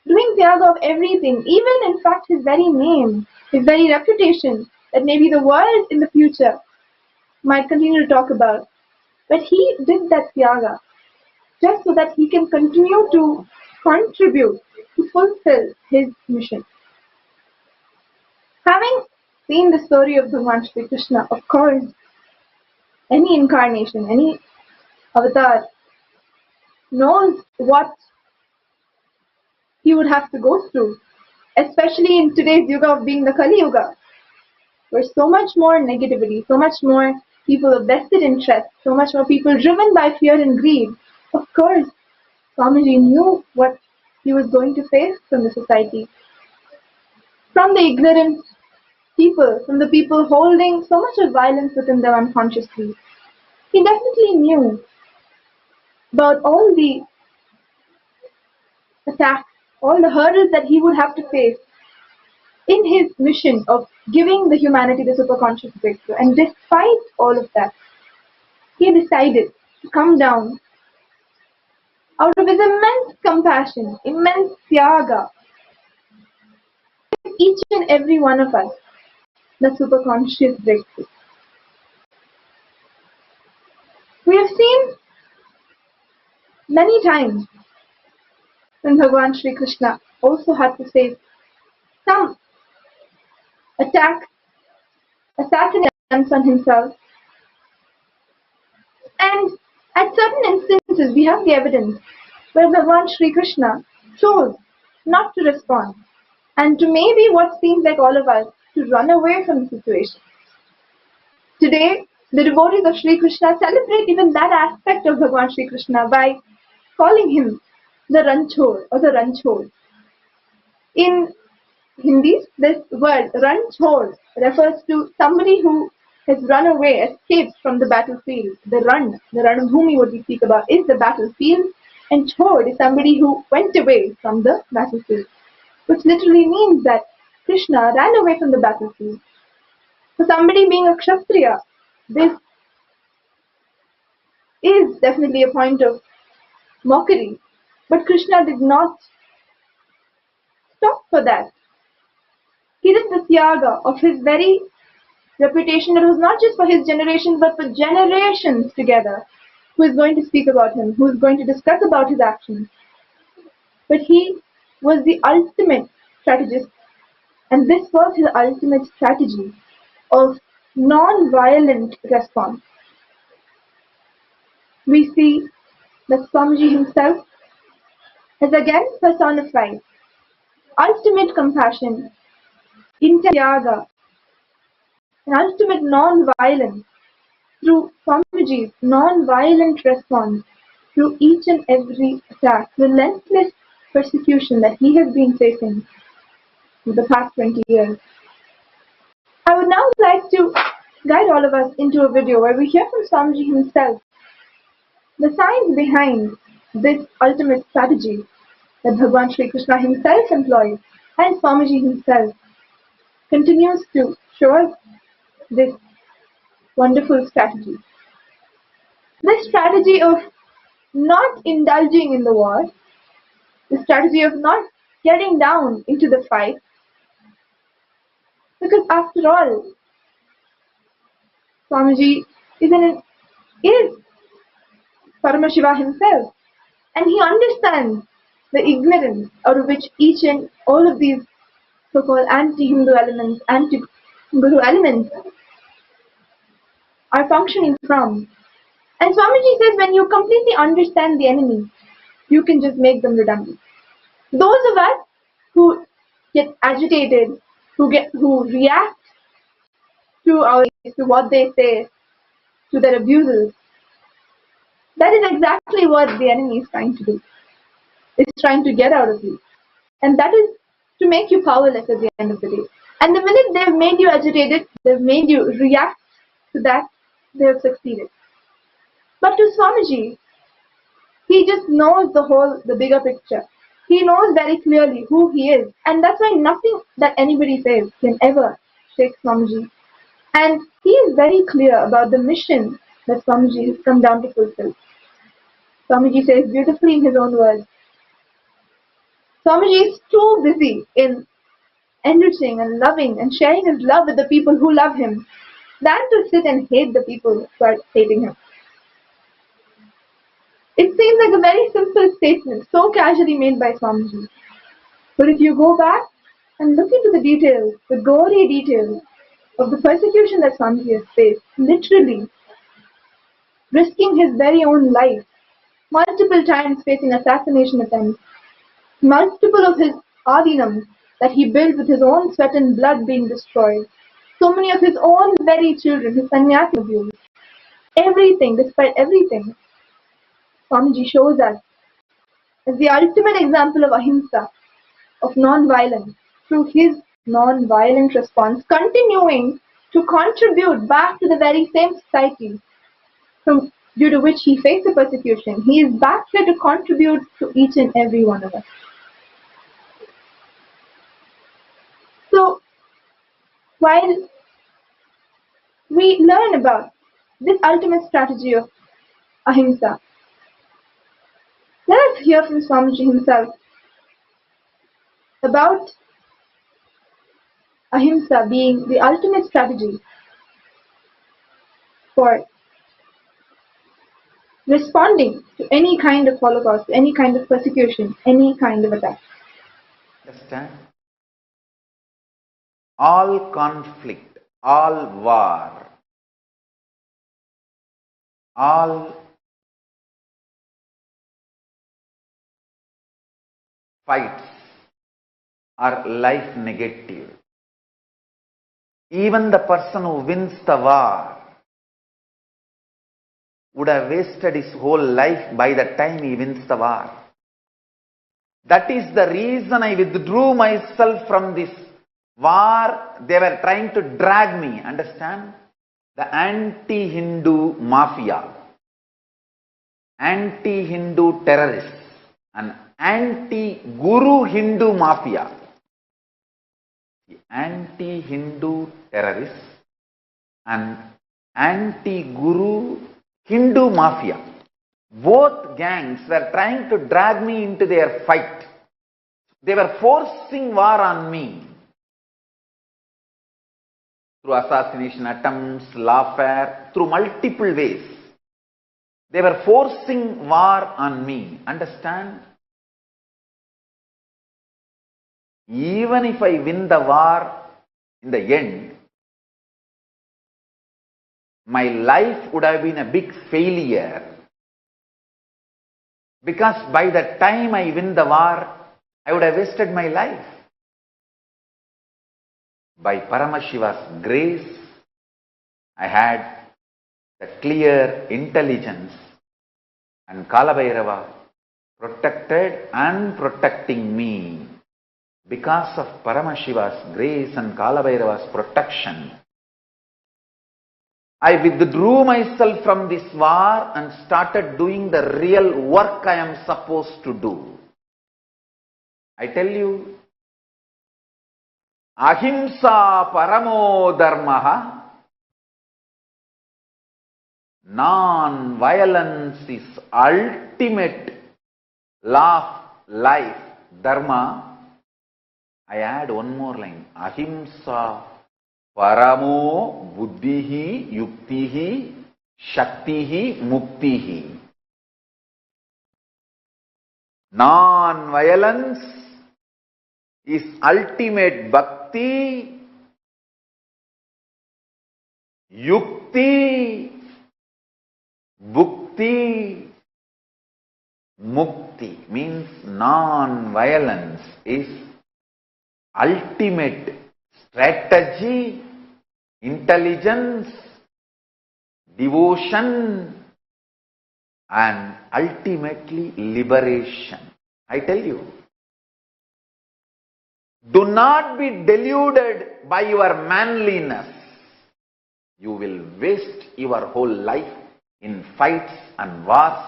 doing tyaga of everything, even in fact his very name, his very reputation, that maybe the world in the future might continue to talk about. But he did that tyaga just so that he can continue to contribute to fulfill his mission. Having seen the story of Bhagavan Shri Krishna, of course, any incarnation, any avatar knows what he would have to go through, especially in today's yuga of being the Kali Yuga, where so much more negativity, so much more people of vested interest, so much more people driven by fear and greed. Of course, Swamiji knew what he was going to face from the society, from the ignorant people, from the people holding so much of violence within them unconsciously. He definitely knew about all the attacks, all the hurdles that he would have to face in his mission of giving the humanity the superconscious breakthrough. And despite all of that, he decided to come down out of his immense compassion, immense tyaga, each and every one of us the superconscious breakthrough. We have seen many times when Bhagavan Shri Krishna also had to face some attack, assassinations on himself. And at certain instances, we have the evidence where Bhagavan Shri Krishna chose not to respond and to maybe what seems like all of us to run away from the situation. Today, the devotees of Shri Krishna celebrate even that aspect of Bhagavan Shri Krishna by calling him the Ranchhod or the Ranchhod. In Hindi, this word Ranchhod refers to somebody who has run away, escaped from the battlefield. The Ran of Bhumi, what we speak about, is the battlefield, and Chod is somebody who went away from the battlefield, which literally means that Krishna ran away from the battlefield. For somebody being a Kshatriya, this is definitely a point of mockery. But Krishna did not stop for that. He did the tyaga of his very reputation that was not just for his generation but for generations together, who is going to speak about him, who is going to discuss about his actions. But he was the ultimate strategist, and this was his ultimate strategy of non-violent response. We see that Swamiji himself has again personified ultimate compassion, intyaga, and ultimate non-violence through Swamiji's non-violent response to each and every attack, relentless persecution that he has been facing for the past 20 years. I would now like to guide all of us into a video where we hear from Swamiji himself the science behind this ultimate strategy that Bhagwan Sri Krishna himself employs, and Swamiji himself continues to show us this wonderful strategy. This strategy of not indulging in the war, the strategy of not getting down into the fight, because after all, Swamiji is Paramashiva himself, and he understands the ignorance out of which each and all of these so-called anti-Hindu elements, anti-Guru elements are functioning from. And Swamiji says when you completely understand the enemy, you can just make them redundant. Those of us who get agitated, who react to what they say, to their abuses, that is exactly what the enemy is trying to do. It's trying to get out of you. And that is to make you powerless at the end of the day. And the minute they've made you agitated, they've made you react to that, they have succeeded. But to Swamiji, he just knows the bigger picture. He knows very clearly who he is. And that's why nothing that anybody says can ever shake Swamiji. And he is very clear about the mission that Swamiji has come down to fulfill. Swamiji says beautifully in his own words, Swamiji is too busy in enriching and loving and sharing his love with the people who love him than to sit and hate the people who are hating him. It seems like a very simple statement, so casually made by Swamiji. But if you go back and look into the details, the gory details of the persecution that Swamiji has faced, literally risking his very own life, multiple times facing assassination attempts, multiple of his adinams that he built with his own sweat and blood being destroyed, so many of his own very children, his sannyasi abuse, everything, despite everything, Swamiji shows us as the ultimate example of Ahimsa, of non-violence, through his non-violent response, continuing to contribute back to the very same society due to which he faced the persecution. He is back here to contribute to each and every one of us. So, while we learn about this ultimate strategy of Ahimsa, let us hear from Swamiji himself about Ahimsa being the ultimate strategy for responding to any kind of holocaust, any kind of persecution, any kind of attack. Understand? All conflict, all war, all fights are life negative. Even the person who wins the war would have wasted his whole life by the time he wins the war. That is the reason I withdrew myself from this war. They were trying to drag me, understand? The anti-Hindu mafia, anti-Hindu terrorists, and anti-Guru Hindu mafia. The anti-Hindu terrorists and anti-Guru Hindu mafia. Both gangs were trying to drag me into their fight. They were forcing war on me through assassination attempts, lawfare, through multiple ways. They were forcing war on me. Understand? Even if I win the war in the end, my life would have been a big failure. Because by the time I win the war, I would have wasted my life. By Paramashiva's grace, I had the clear intelligence, and Kalabhairava protected and protecting me. Because of Paramashiva's grace and Kalabhairava's protection, I withdrew myself from this war and started doing the real work I am supposed to do. I tell you, Ahimsa paramo dharmaha, non-violence is ultimate law of life, dharma. I add one more line, Ahimsa paramo buddhihi yuktihi shaktihi muktihi. Non-violence is ultimate bhakti, yukti, bhukti, mukti means non-violence is ultimate strategy, intelligence, devotion, and ultimately liberation. I tell you, do not be deluded by your manliness. You will waste your whole life in fights and wars,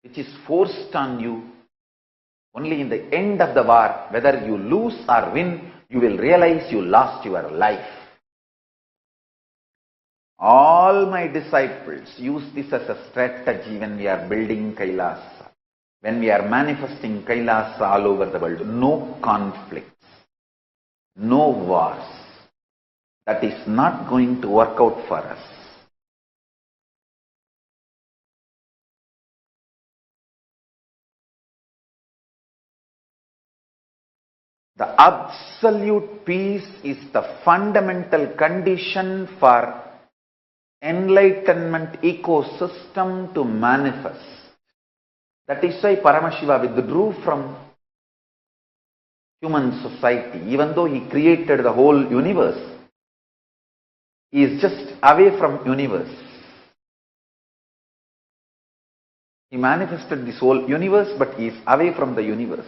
which is forced on you. Only in the end of the war, whether you lose or win, you will realize you lost your life. All my disciples use this as a strategy when we are building Kailasa, when we are manifesting Kailasa all over the world. No conflicts, no wars. That is not going to work out for us. The absolute peace is the fundamental condition for enlightenment ecosystem to manifest. That is why Paramashiva withdrew from human society. Even though he created the whole universe, he is just away from universe. He manifested this whole universe, but he is away from the universe.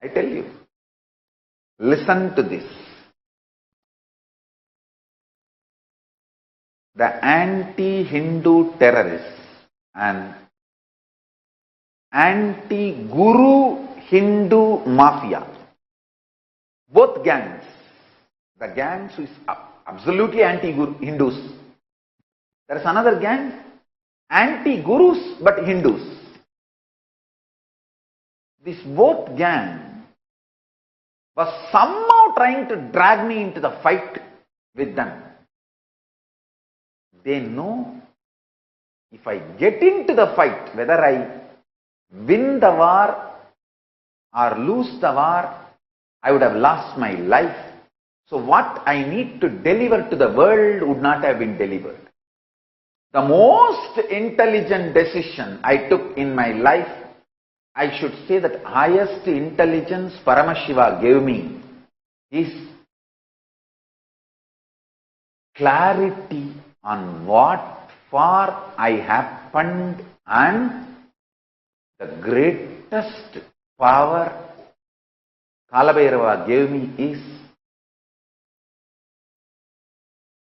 I tell you. Listen to this. The anti-Hindu terrorists and anti-Guru Hindu mafia, both gangs, the gangs who is absolutely anti-Hindus. There is another gang, anti-Gurus but Hindus. This both gang was somehow trying to drag me into the fight with them. They know if I get into the fight, whether I win the war or lose the war, I would have lost my life. So what I need to deliver to the world would not have been delivered. The most intelligent decision I took in my life, I should say that highest intelligence Paramashiva gave me is clarity on what for I happened, and the greatest power Kalabhairava gave me is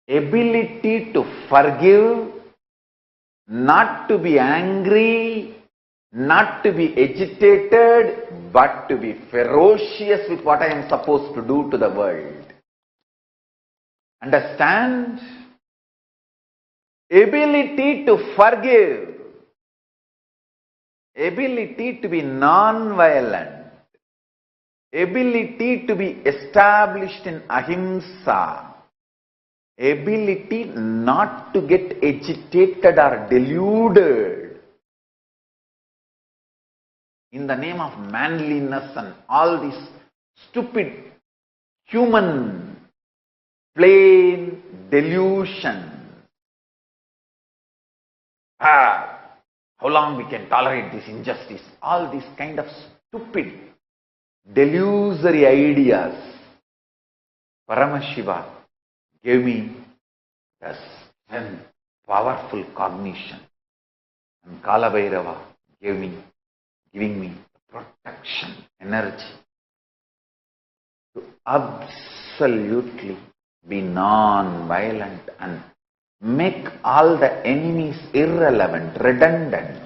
ability to forgive, not to be angry, not to be agitated, but to be ferocious with what I am supposed to do to the world. Understand? Ability to forgive, ability to be non-violent, ability to be established in Ahimsa, ability not to get agitated or deluded in the name of manliness and all this stupid human plain delusion. How long we can tolerate this injustice? All these kind of stupid, delusory ideas. Paramashiva gave me the strength, powerful cognition. And Kalabhairava giving me protection, energy to absolutely be non-violent and make all the enemies irrelevant, redundant.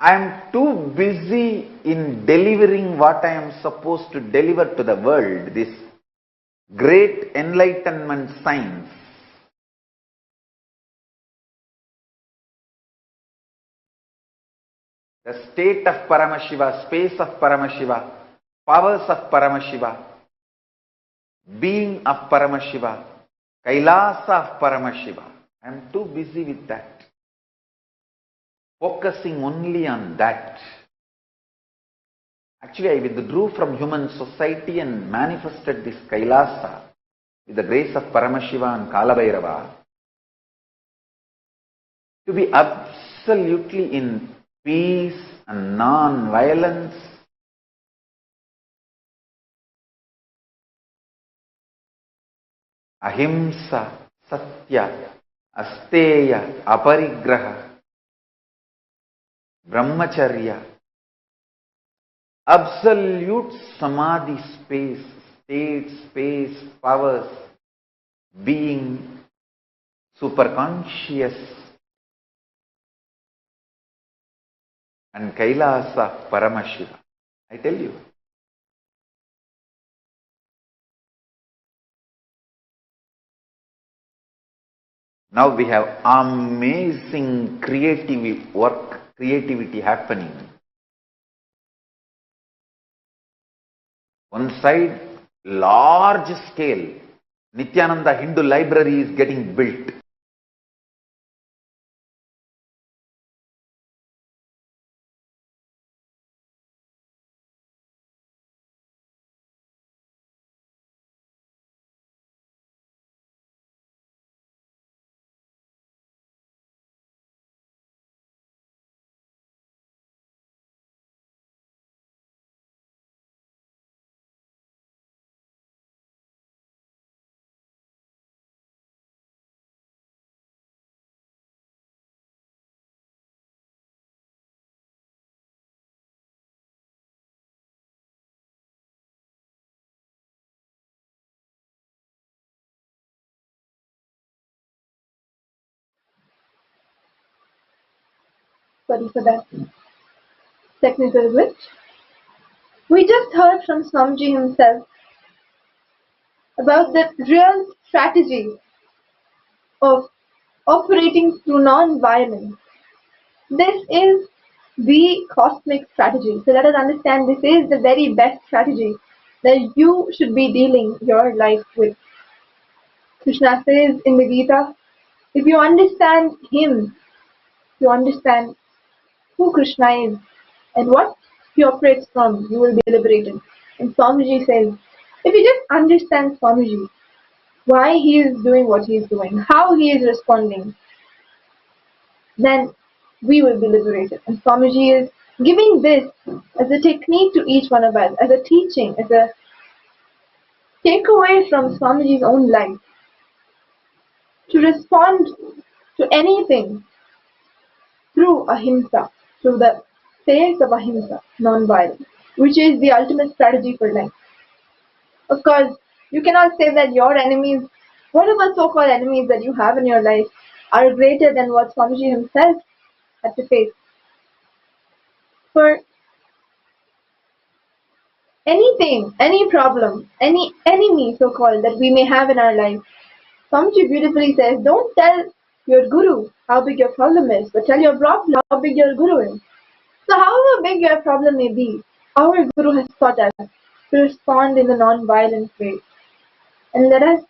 I am too busy in delivering what I am supposed to deliver to the world, this great enlightenment science. The state of Paramashiva, space of Paramashiva, powers of Paramashiva, being of Paramashiva, Kailasa of Paramashiva. I am too busy with that. Focusing only on that. Actually, I withdrew from human society and manifested this Kailasa with the grace of Paramashiva and Kalabhairava to be absolutely in peace and non-violence. Ahimsa, Satya, Asteya, Aparigraha, Brahmacharya, absolute Samadhi space, state, space, powers, being, superconscious, and Kailasa Paramashiva. I tell you. Now we have amazing creativity happening. One side, large scale, Nithyananda Hindu library is getting built. Sorry for that technical glitch. We just heard from Swamiji himself about the real strategy of operating through non-violence. This is the cosmic strategy. So let us understand this is the very best strategy that you should be dealing your life with. Krishna says in the Gita, if you understand him, you understand who Krishna is and what he operates from, you will be liberated. And Swamiji says, if you just understand Swamiji, why he is doing what he is doing, how he is responding, then we will be liberated. And Swamiji is giving this as a technique to each one of us, as a teaching, as a takeaway from Swamiji's own life, to respond to anything through Ahimsa, through the phase of Ahimsa, non-violence, which is the ultimate strategy for life. Of course, you cannot say that your enemies, whatever so-called enemies that you have in your life, are greater than what Swamiji himself had to face. For anything, any problem, any enemy so-called that we may have in our life, Swamiji beautifully says, don't tell your guru how big your problem is, but tell your problem how big your guru is. So however big your problem may be, our guru has taught us to respond in the non-violent way. And let us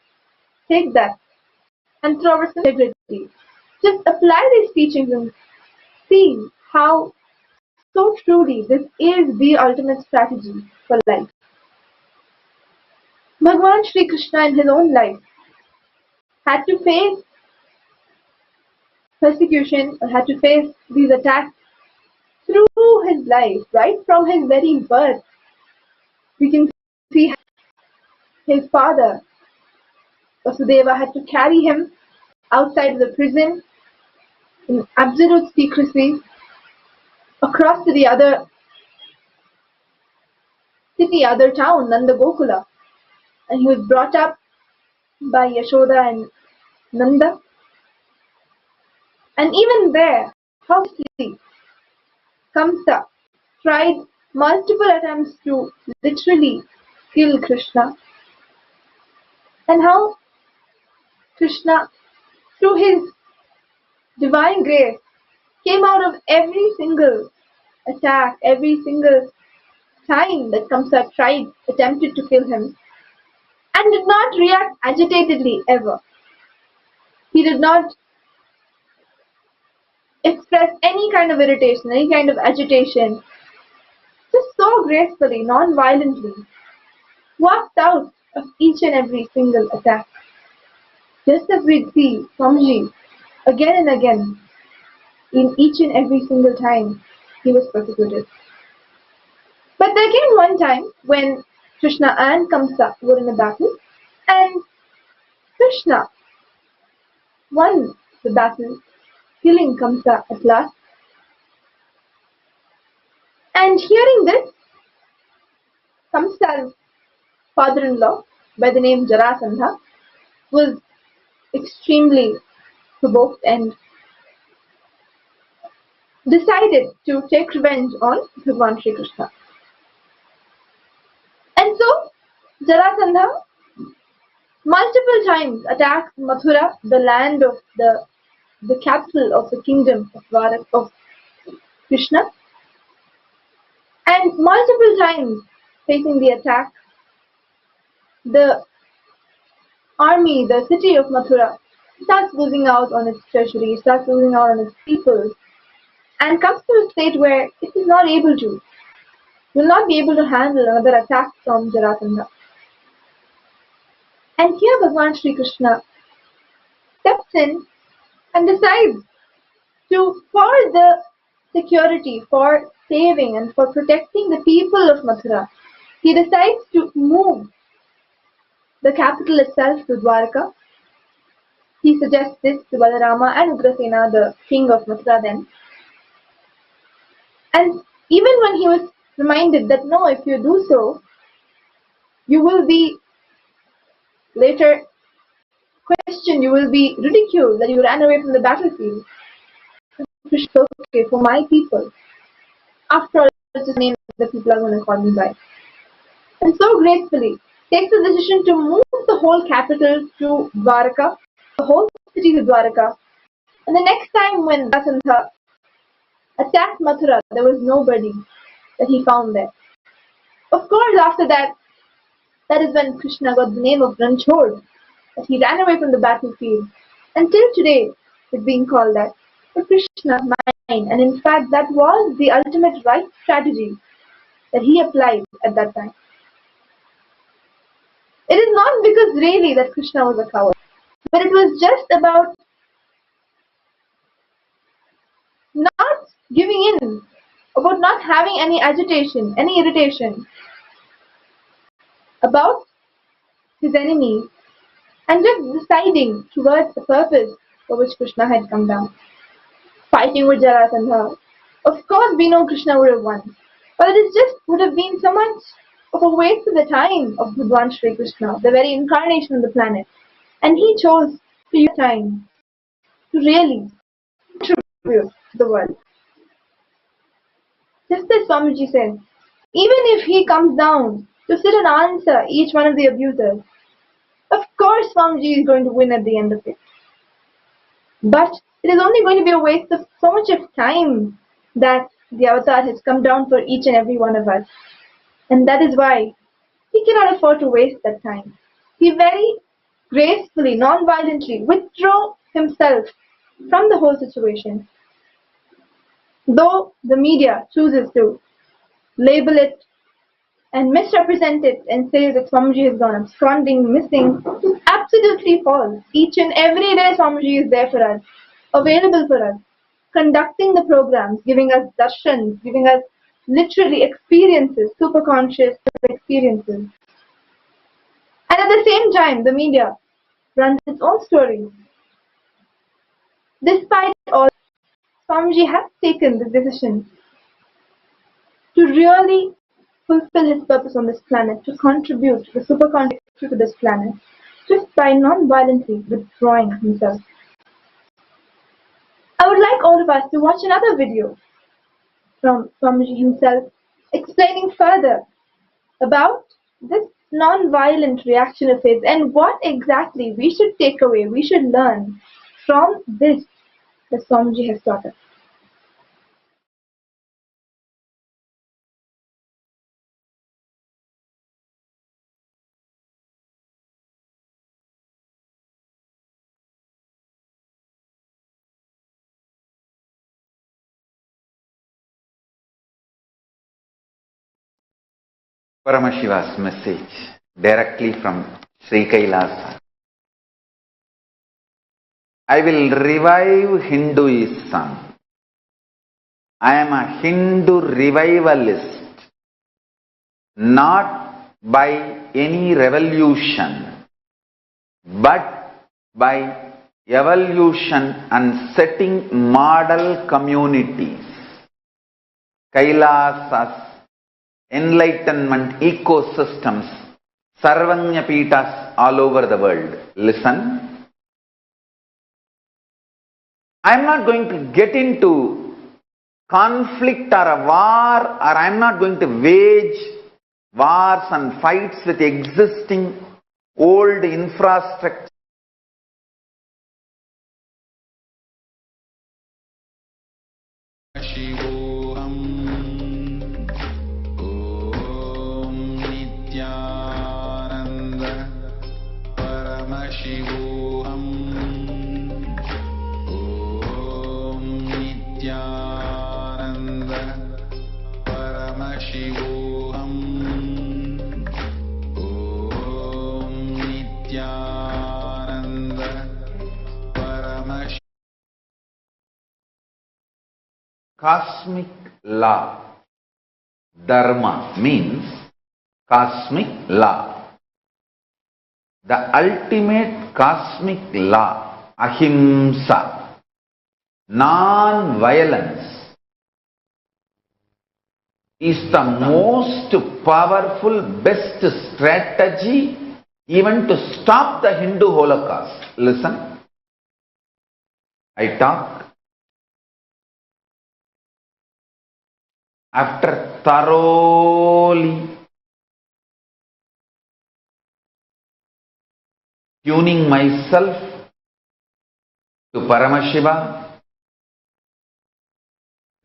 take that and through our integrity, just apply these teachings and see how so truly this is the ultimate strategy for life. Bhagavan Sri Krishna in his own life had to face persecution, or had to face these attacks through his life, right from his very birth. We can see his father, Vasudeva, had to carry him outside the prison in absolute secrecy across to the other city, other town, Nanda Gokula. And he was brought up by Yashoda and Nanda. And even there, how Kamsa tried multiple attempts to literally kill Krishna. And how Krishna, through his divine grace, came out of every single attack, every single time that Kamsa attempted to kill him, and did not react agitatedly ever. He did not express any kind of irritation, any kind of agitation. Just so gracefully, non-violently, walked out of each and every single attack. Just as we see Swamiji again and again, in each and every single time he was persecuted. But there came one time when Krishna and Kamsa were in a battle, and Krishna won the battle, killing Kamsa at last. And hearing this, Kamsa's father-in-law, by the name Jarasandha, was extremely provoked and decided to take revenge on Bhagwan Sri Krishna. And so, Jarasandha multiple times attacked Mathura, the land of the capital of the kingdom of Krishna, and multiple times facing the attack, the army, the city of Mathura, starts losing out on its treasury, starts losing out on its people, and comes to a state where it is not able to, will not be able to handle another attack from Jarasandha. And here Bhagwan Sri Krishna steps in and decides to, for the security, for saving and for protecting the people of Mathura, he decides to move the capital itself to Dwarka. He suggests this to Balarama and Ugrasena, the king of Mathura then. And even when he was reminded that no, if you do so, you will be later questioned, you will be ridiculed that you ran away from the battlefield. Krishna, okay, for my people. After all, it's just a name that people are going to call me by. And so gracefully takes the decision to move the whole capital to Dwarka, the whole city to Dwarka. And the next time when Vasantha attacked Mathura, there was nobody that he found there. Of course, after that, that is when Krishna got the name of Ranchod, that he ran away from the battlefield. Until today, it's being called that. But Krishna, mine. And in fact, that was the ultimate right strategy that he applied at that time. It is not because really that Krishna was a coward, but it was just about not giving in, about not having any agitation, any irritation about his enemies, and just deciding towards the purpose for which Krishna had come down. Fighting with Jarasandha. Of course, we know Krishna would have won, but it just would have been so much of a waste of the time of Bhagwan Sri Krishna, the very incarnation of the planet. And he chose to use time to really contribute to the world. Just as Swamiji says, even if he comes down to sit and answer each one of the abusers, of course Swamiji is going to win at the end of it. But it is only going to be a waste of so much of time that the avatar has come down for each and every one of us. And that is why he cannot afford to waste that time. He very gracefully, non-violently withdrew himself from the whole situation. Though the media chooses to label it and misrepresent it and say that Swamiji has gone absconding, missing. Absolutely false. Each and every day Swamiji is there for us, available for us, conducting the programs, giving us darshans, giving us literally experiences, super conscious experiences. And at the same time, the media runs its own stories. Despite all, Swamiji has taken the decision to really fulfill his purpose on this planet, to contribute the superconscious to this planet, just by non-violently withdrawing himself. I would like all of us to watch another video from Swamiji himself, explaining further about this non-violent reaction of his and what exactly we should take away, we should learn from this that Swamiji has taught us. Paramashiva's message directly from Sri Kailasa. I will revive Hinduism. I am a Hindu revivalist, not by any revolution, but by evolution and setting model communities. Kailasas, enlightenment ecosystems, Sarvanya Pitas all over the world. Listen, I am not going to get into conflict or a war, or I am not going to wage wars and fights with existing old infrastructure. Om Nithyananda Paramashivam. Om Nithyananda Paramashivam. Om Nithyananda Paramashivam. Cosmic law. Dharma means cosmic law. The ultimate cosmic law, Ahimsa, non-violence, is the most powerful, best strategy even to stop the Hindu Holocaust. Listen, I talk after thoroughly tuning myself to Paramashiva.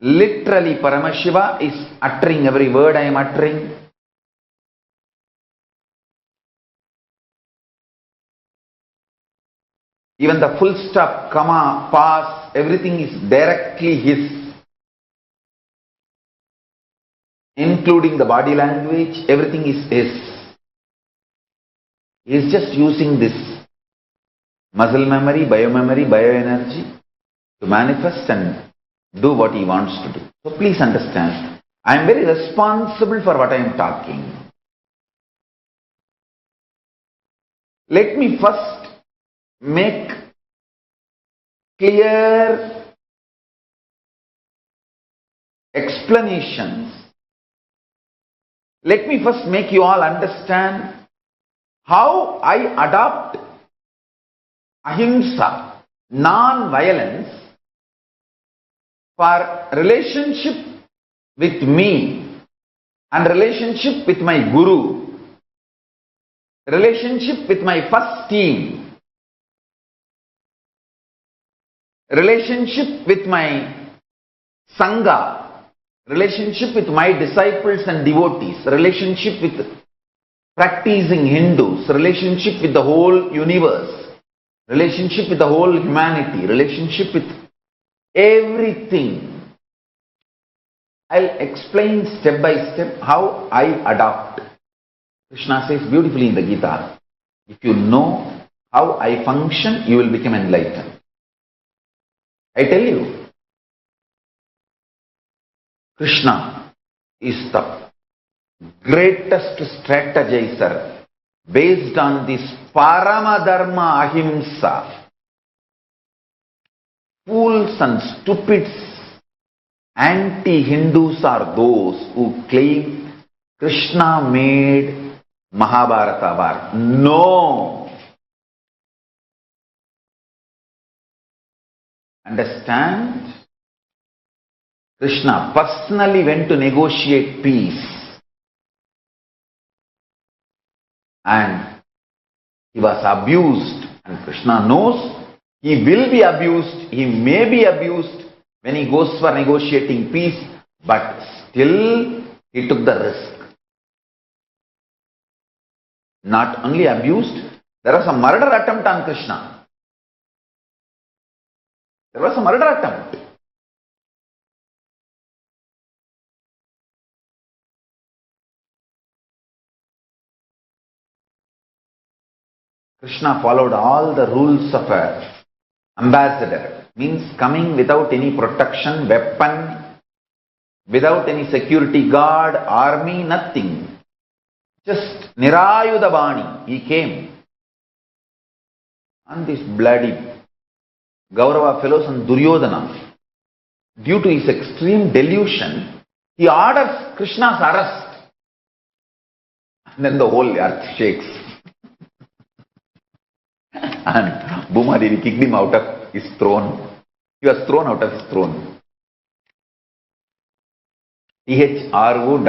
Literally, Paramashiva is uttering every word I am uttering. Even the full stop, comma, pause, everything is directly his, including the body language, everything is his. He is just using this muscle memory, bioenergy to manifest and do what he wants to do. So please understand, I am very responsible for what I am talking. Let me first make clear explanations. Let me first make you all understand how I adopt Ahimsa, non-violence, for relationship with me and relationship with my Guru, relationship with my first team, relationship with my Sangha, relationship with my disciples and devotees, relationship with practicing Hindus, relationship with the whole universe, relationship with the whole humanity, relationship with everything. I'll explain step by step how I adopt. Krishna says beautifully in the Gita, if you know how I function, you will become enlightened. I tell you, Krishna is the greatest strategizer based on this Paramadharma Ahimsa. Fools and stupids, anti-Hindus are those who claim Krishna made Mahabharata war. No! Understand? Krishna personally went to negotiate peace. And he was abused. And Krishna knows he will be abused, he may be abused when he goes for negotiating peace, but still he took the risk. Not only abused, there was a murder attempt on Krishna. There was a murder attempt. Krishna followed all the rules of a ambassador, means coming without any protection, weapon, without any security guard, army, nothing. Just Nirayudhabani, he came. And this bloody Gaurava fellows and Duryodhana, due to his extreme delusion, he orders Krishna's arrest. And then the whole earth shakes. And Bhuma Devi kicked him out of his throne. He was thrown out of his throne. THROWN.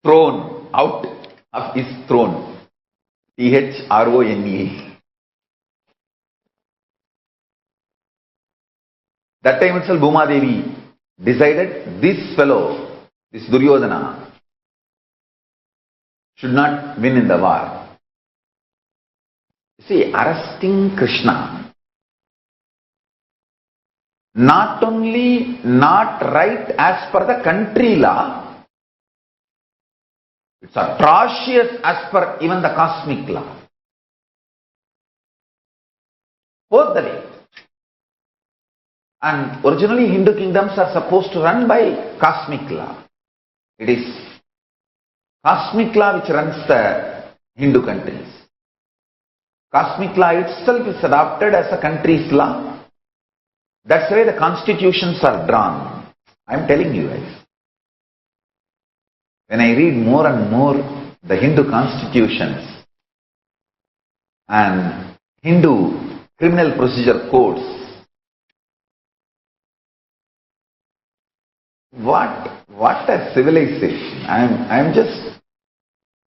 Thrown out of his throne. THRONE. That time itself Bhuma Devi decided this fellow, this Duryodhana, should not win in the war. See, arresting Krishna, not only not right as per the country law, it's atrocious as per even the cosmic law. Both the way. And originally Hindu kingdoms are supposed to run by cosmic law. It is cosmic law which runs the Hindu countries. Cosmic law itself is adopted as a country's law. That's why the constitutions are drawn. I am telling you guys. When I read more and more the Hindu constitutions and Hindu criminal procedure codes, what a civilization. I am just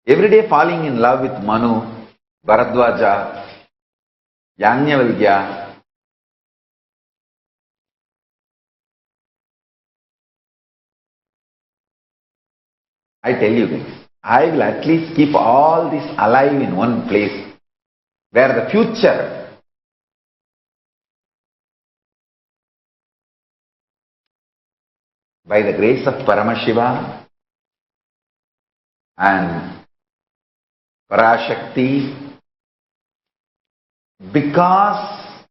every day falling in love with Manu, Bharadwaja, Yajnavalkya. I tell you this, I will at least keep all this alive in one place where the future by the grace of Paramashiva and Parashakti, because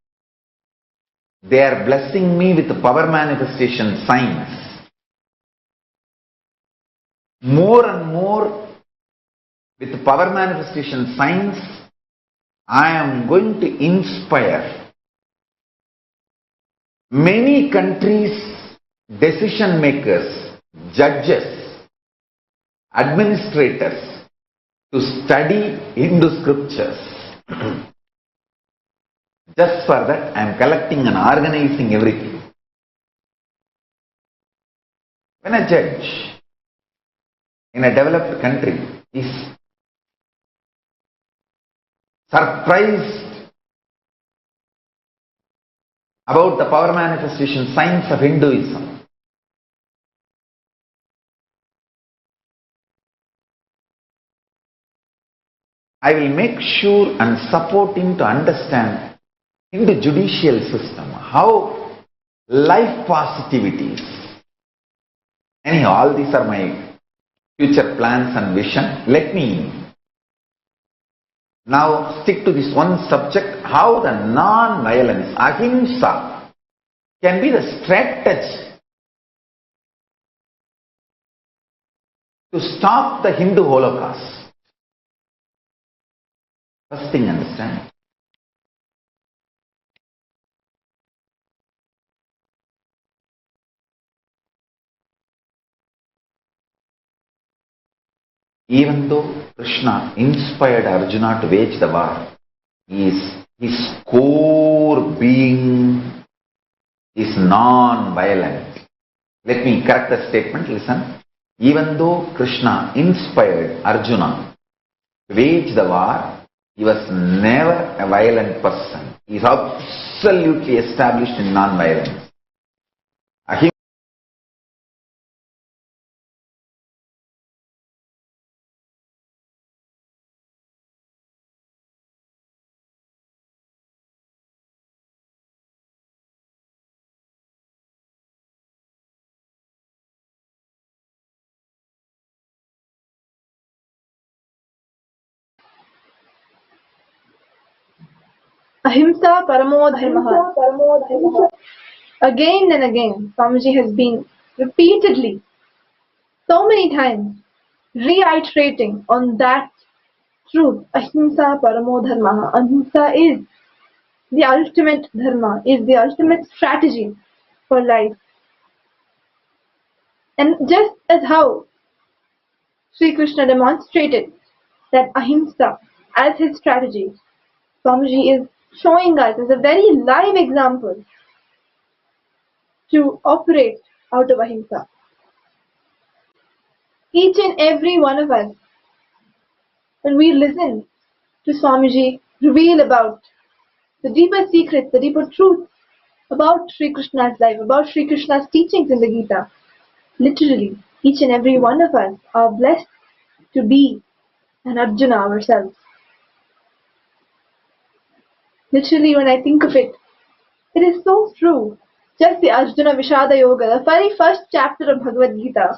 they are blessing me with power manifestation signs. More and more with power manifestation signs, I am going to inspire many countries' decision makers, judges, administrators to study Hindu scriptures. Just for that, I am collecting and organizing everything. When a judge in a developed country is surprised about the power manifestation signs of Hinduism, I will make sure and support him to understand Hindu judicial system, how life positivity is. Anyhow, all these are my future plans and vision. Let me now stick to this one subject, how the non-violence, Ahimsa, can be the strategy to stop the Hindu Holocaust. First thing, understand. Even though Krishna inspired Arjuna to wage the war, his core being is non-violent. Let me correct the statement, listen. Even though Krishna inspired Arjuna to wage the war, he was never a violent person. He is absolutely established in non-violence. Ahimsa Paramo Dharmaha. Again and again, Swamiji has been repeatedly, so many times, reiterating on that truth. Ahimsa Paramo Dharmaha. Ahimsa is the ultimate dharma, is the ultimate strategy for life. And just as how Sri Krishna demonstrated that Ahimsa as his strategy, Swamiji is showing us as a very live example to operate out of Ahimsa. Each and every one of us, when we listen to Swamiji reveal about the deeper secrets, the deeper truths about Sri Krishna's life, about Sri Krishna's teachings in the Gita, literally, each and every one of us are blessed to be an Arjuna ourselves. Literally, when I think of it, it is so true. Just the Arjuna Vishada Yoga, the very first chapter of Bhagavad Gita,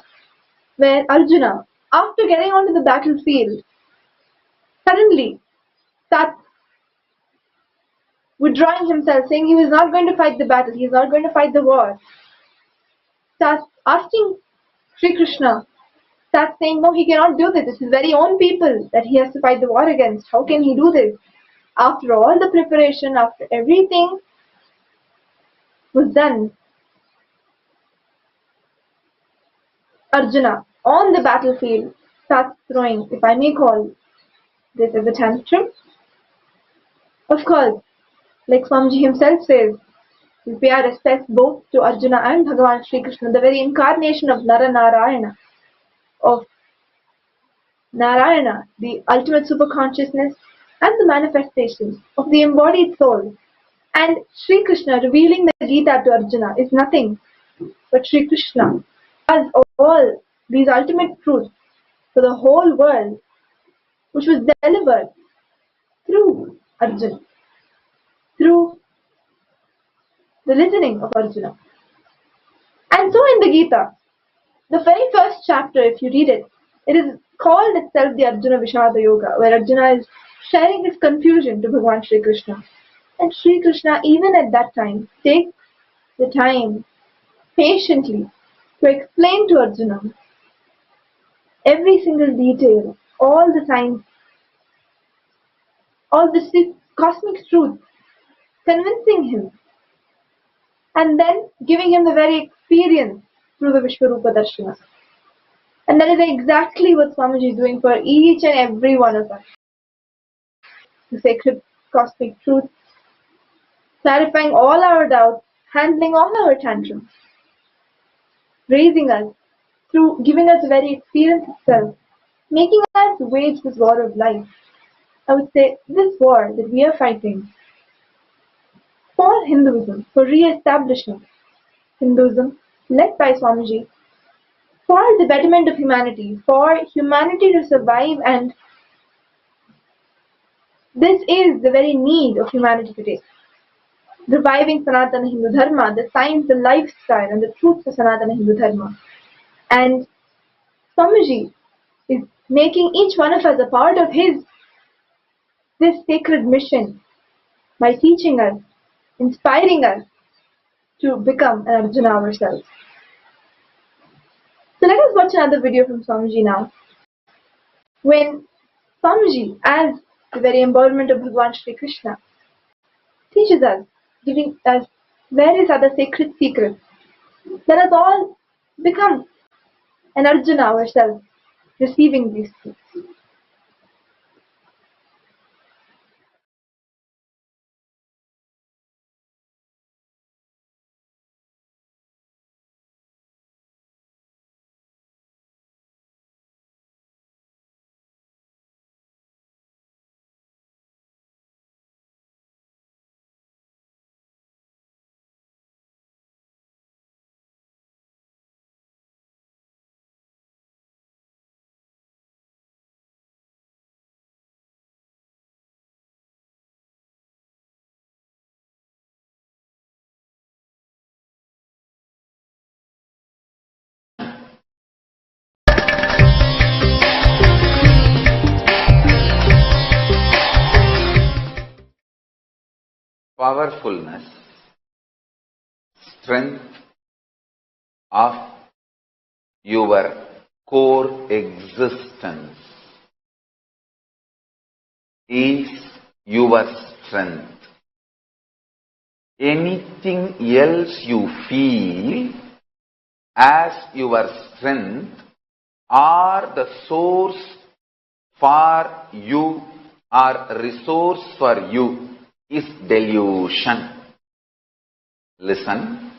where Arjuna, after getting onto the battlefield, suddenly starts withdrawing himself, saying he was not going to fight the battle, he is not going to fight the war. Starts asking Sri Krishna, starts saying, no, he cannot do this. It's his very own people that he has to fight the war against. How can he do this? After all the preparation, after everything was done, Arjuna, on the battlefield, starts throwing, if I may call this as a tantrum. Of course, like Swamiji himself says, we pay our respects both to Arjuna and Bhagavan Sri Krishna, the very incarnation of Narayana, of Narayana, the ultimate superconsciousness and the manifestation of the embodied soul. And Sri Krishna revealing the Gita to Arjuna is nothing but Sri Krishna has all these ultimate truths for the whole world, which was delivered through Arjuna, through the listening of Arjuna. And so in the Gita, the very first chapter, if you read it, it is called itself the Arjuna Vishada Yoga, where Arjuna is sharing his confusion to Bhagavan Sri Krishna. And Sri Krishna, even at that time, takes the time patiently to explain to Arjuna every single detail, all the signs, all the cosmic truth, convincing him, and then giving him the very experience through the Vishwarupa Darshana. And that is exactly what Swamiji is doing for each and every one of us. The sacred cosmic truth, clarifying all our doubts, handling all our tantrums, raising us through giving us the very experience itself, making us wage this war of life. I would say this war that we are fighting for Hinduism, for re-establishing Hinduism led by Swamiji, for the betterment of humanity, for humanity to survive, and this is the very need of humanity today. Reviving Sanatana Hindu Dharma, the science, the lifestyle and the truths of Sanatana Hindu Dharma. And Swamiji is making each one of us a part of this sacred mission by teaching us, inspiring us to become an Arjuna ourselves. So let us watch another video from Swamiji now. When Swamiji, as the very embodiment of Bhagavan Shri Krishna, teaches us, giving us various other sacred secrets, let us all become an Arjuna ourselves, receiving these truths. Powerfulness, strength of your core existence is your strength. Anything else you feel as your strength or the source for you or resource for you is delusion. Listen.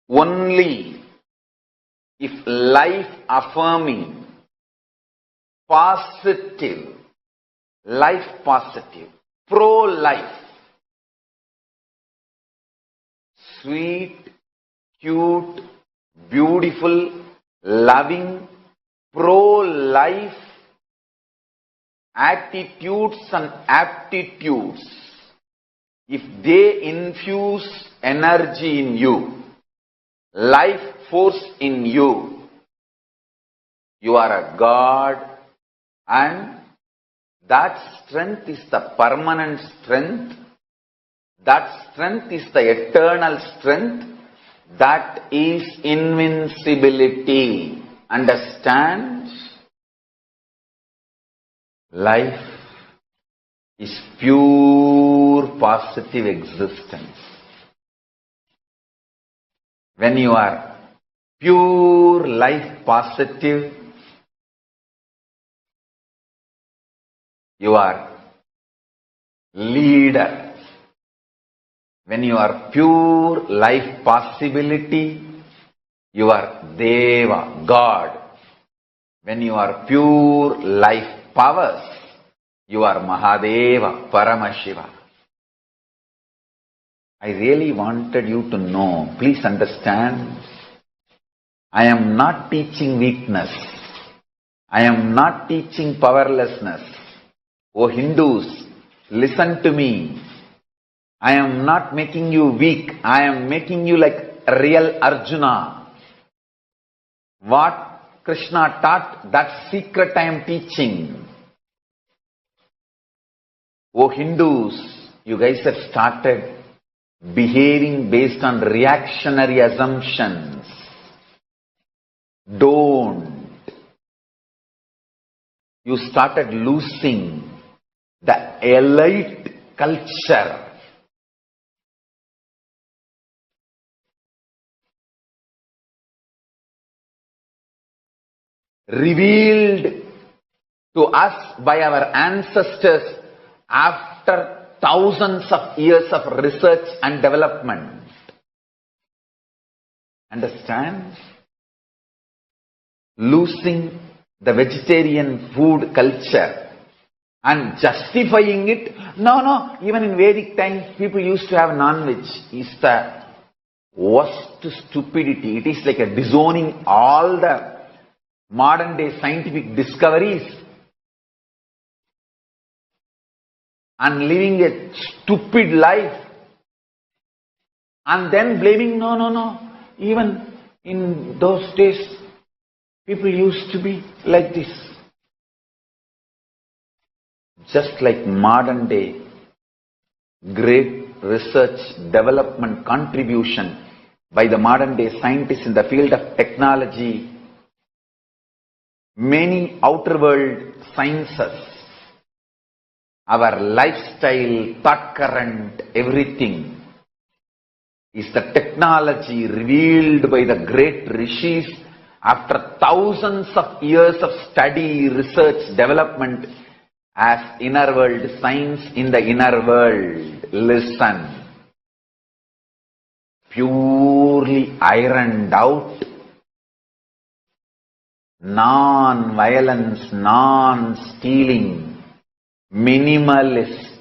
Only if life affirming, positive, life positive, pro-life, sweet, cute, beautiful, loving, pro-life attitudes and aptitudes, if they infuse energy in you, life force in you, you are a God, and that strength is the permanent strength, that strength is the eternal strength, that is invincibility. Understand? Life is pure positive existence. When you are pure life positive, you are leader. When you are pure life possibility, you are Deva, God. When you are pure life powers, you are Mahadeva, Paramashiva. I really wanted you to know, please understand, I am not teaching weakness. I am not teaching powerlessness. Oh Hindus, listen to me. I am not making you weak. I am making you like a real Arjuna. What Krishna taught, that secret I am teaching. Oh Hindus, you guys have started behaving based on reactionary assumptions. Don't. You started losing the elite culture. Revealed to us by our ancestors after thousands of years of research and development. Understand? Losing the vegetarian food culture and justifying it. No, even in Vedic times people used to have non-veg. Is the worst stupidity. It is like a disowning all the modern day scientific discoveries and living a stupid life and then blaming, no. Even in those days, people used to be like this. Just like modern day, great research, development, contribution by the modern day scientists in the field of technology, many outer world sciences, our lifestyle, thought current, everything is the technology revealed by the great rishis after thousands of years of study, research, development as inner world science in the inner world. Listen. Purely ironed out, non-violence, non-stealing, minimalist,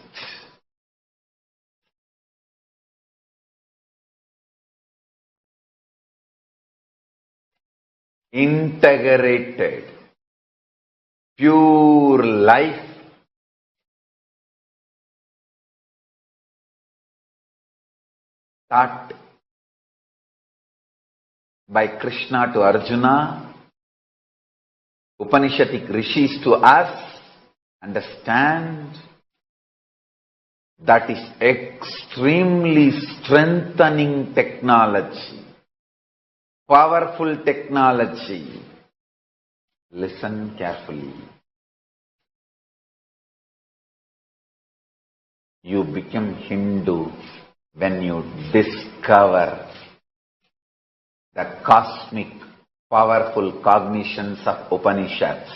integrated, pure life, taught by Krishna to Arjuna, Upanishadic rishis to us, understand that is extremely strengthening technology, powerful technology. Listen carefully. You become Hindu when you discover the cosmic, powerful cognitions of Upanishads.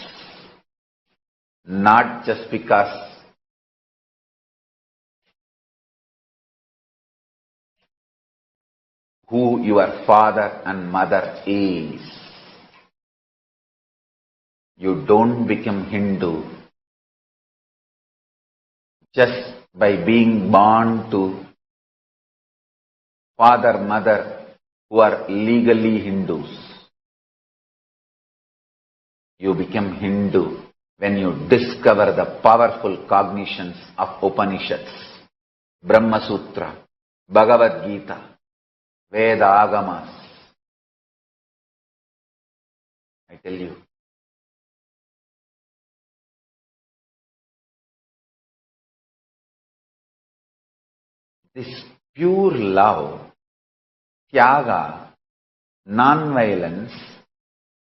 Not just because who your father and mother is. You don't become Hindu just by being born to father, mother who are legally Hindus. You become Hindu when you discover the powerful cognitions of Upanishads, Brahma Sutra, Bhagavad Gita, Veda Agamas. I tell you, this pure love, tyaga, non-violence,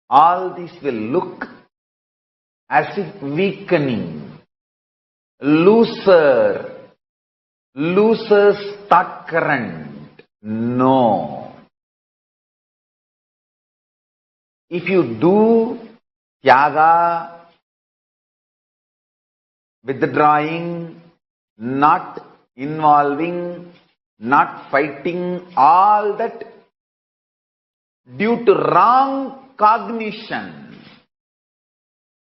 all this will look as if weakening, looser's thought current. No. If you do tyaga, withdrawing, not involving, not fighting, all that due to wrong cognition,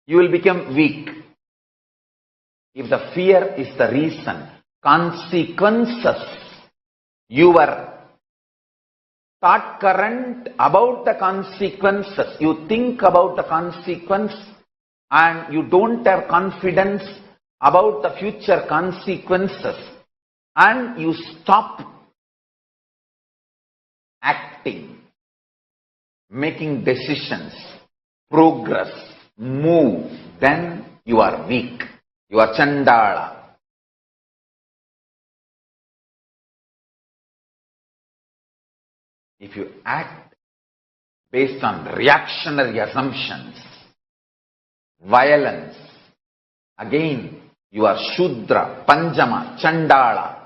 you will become weak. If the fear is the reason, consequences, your thought current about the consequences, you think about the consequence and you don't have confidence about the future consequences and you stop acting, making decisions, progress, move, then you are weak, you are Chandala. If you act based on reactionary assumptions, violence, again you are Shudra, Panjama, Chandala.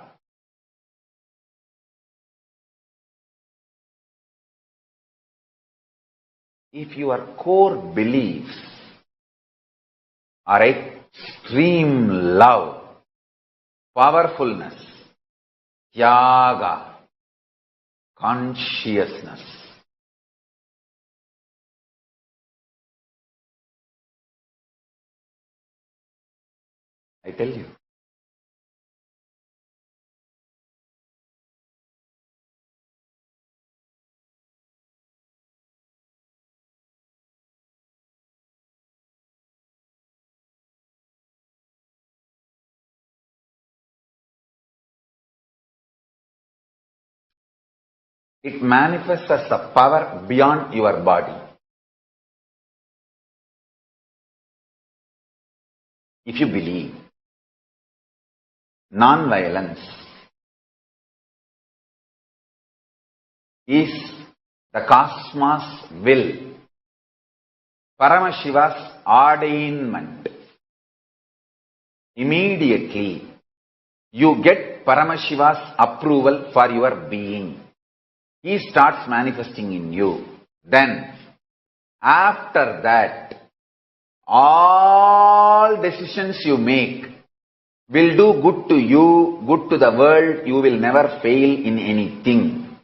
If your core beliefs are extreme love, powerfulness, tyaga, consciousness, I tell you, It manifests as a power beyond your body. If you believe non-violence is the cosmos will, Paramashiva's ordainment, immediately you get Paramashiva's approval for your being. He starts manifesting in you. Then, after that, all decisions you make will do good to you, good to the world. You will never fail in anything.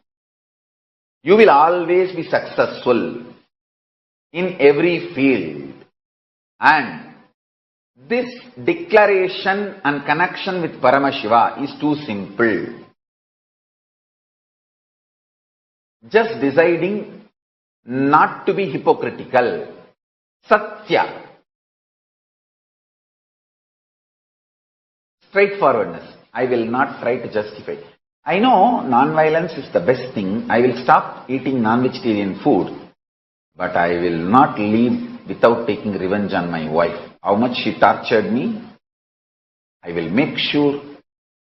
You will always be successful in every field. And this declaration and connection with Paramashiva is too simple. Just deciding not to be hypocritical. Satya. Straightforwardness. I will not try to justify. I know non-violence is the best thing. I will stop eating non-vegetarian food. But I will not leave without taking revenge on my wife. How much she tortured me, I will make sure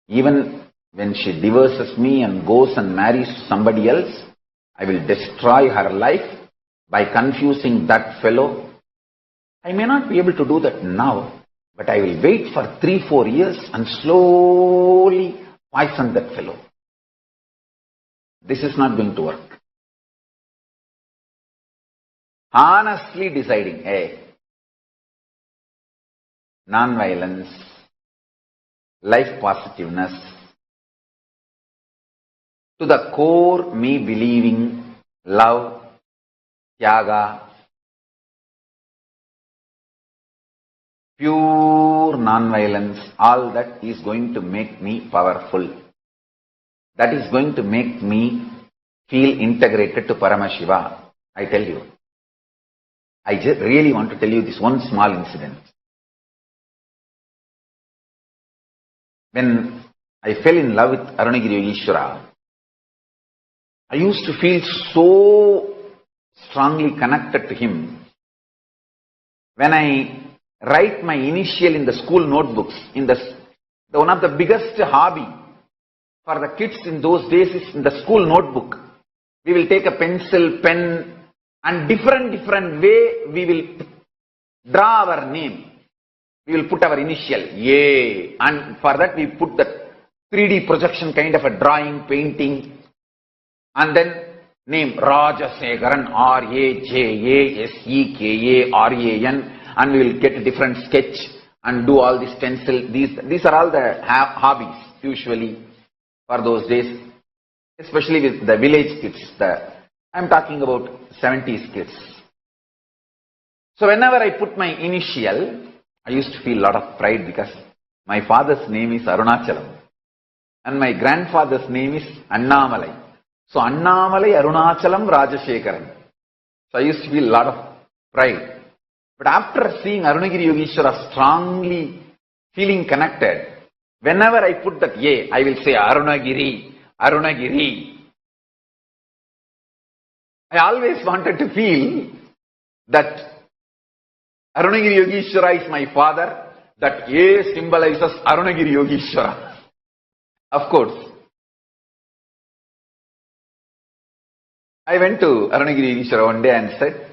even when she divorces me and goes and marries somebody else, I will destroy her life by confusing that fellow. I may not be able to do that now, but I will wait for 3-4 years and slowly poison that fellow. This is not going to work. Honestly deciding, non-violence, life positiveness, to the core me believing love, tyaga, pure non-violence, all that is going to make me powerful. That is going to make me feel integrated to Paramashiva. I tell you. I just really want to tell you this one small incident. When I fell in love with Arunagiri Yogeshwara, I used to feel so strongly connected to him. When I write my initial in the school notebooks, in the one of the biggest hobby for the kids in those days is in the school notebook. We will take a pencil, pen, and different way we will draw our name. We will put our initial, A, and for that we put the 3D projection kind of a drawing, painting, and then name Rajasekaran, Rajasekeran, and we will get a different sketch and do all this stencil. These are all the hobbies usually for those days, especially with the village kids. I'm talking about 70s kids. So whenever I put my initial, I used to feel a lot of pride because my father's name is Arunachalam and my grandfather's name is Annamalai. So Annamalai, Arunachalam, Rajasekaran. So I used to feel a lot of pride. But after seeing Arunagiri Yogeshwara strongly feeling connected, whenever I put that A, I will say Arunagiri, Arunagiri. I always wanted to feel that Arunagiri Yogeshwara is my father, that A symbolizes Arunagiri Yogeshwara. Of course, I went to Arunagiri Yogeshwara one day and said,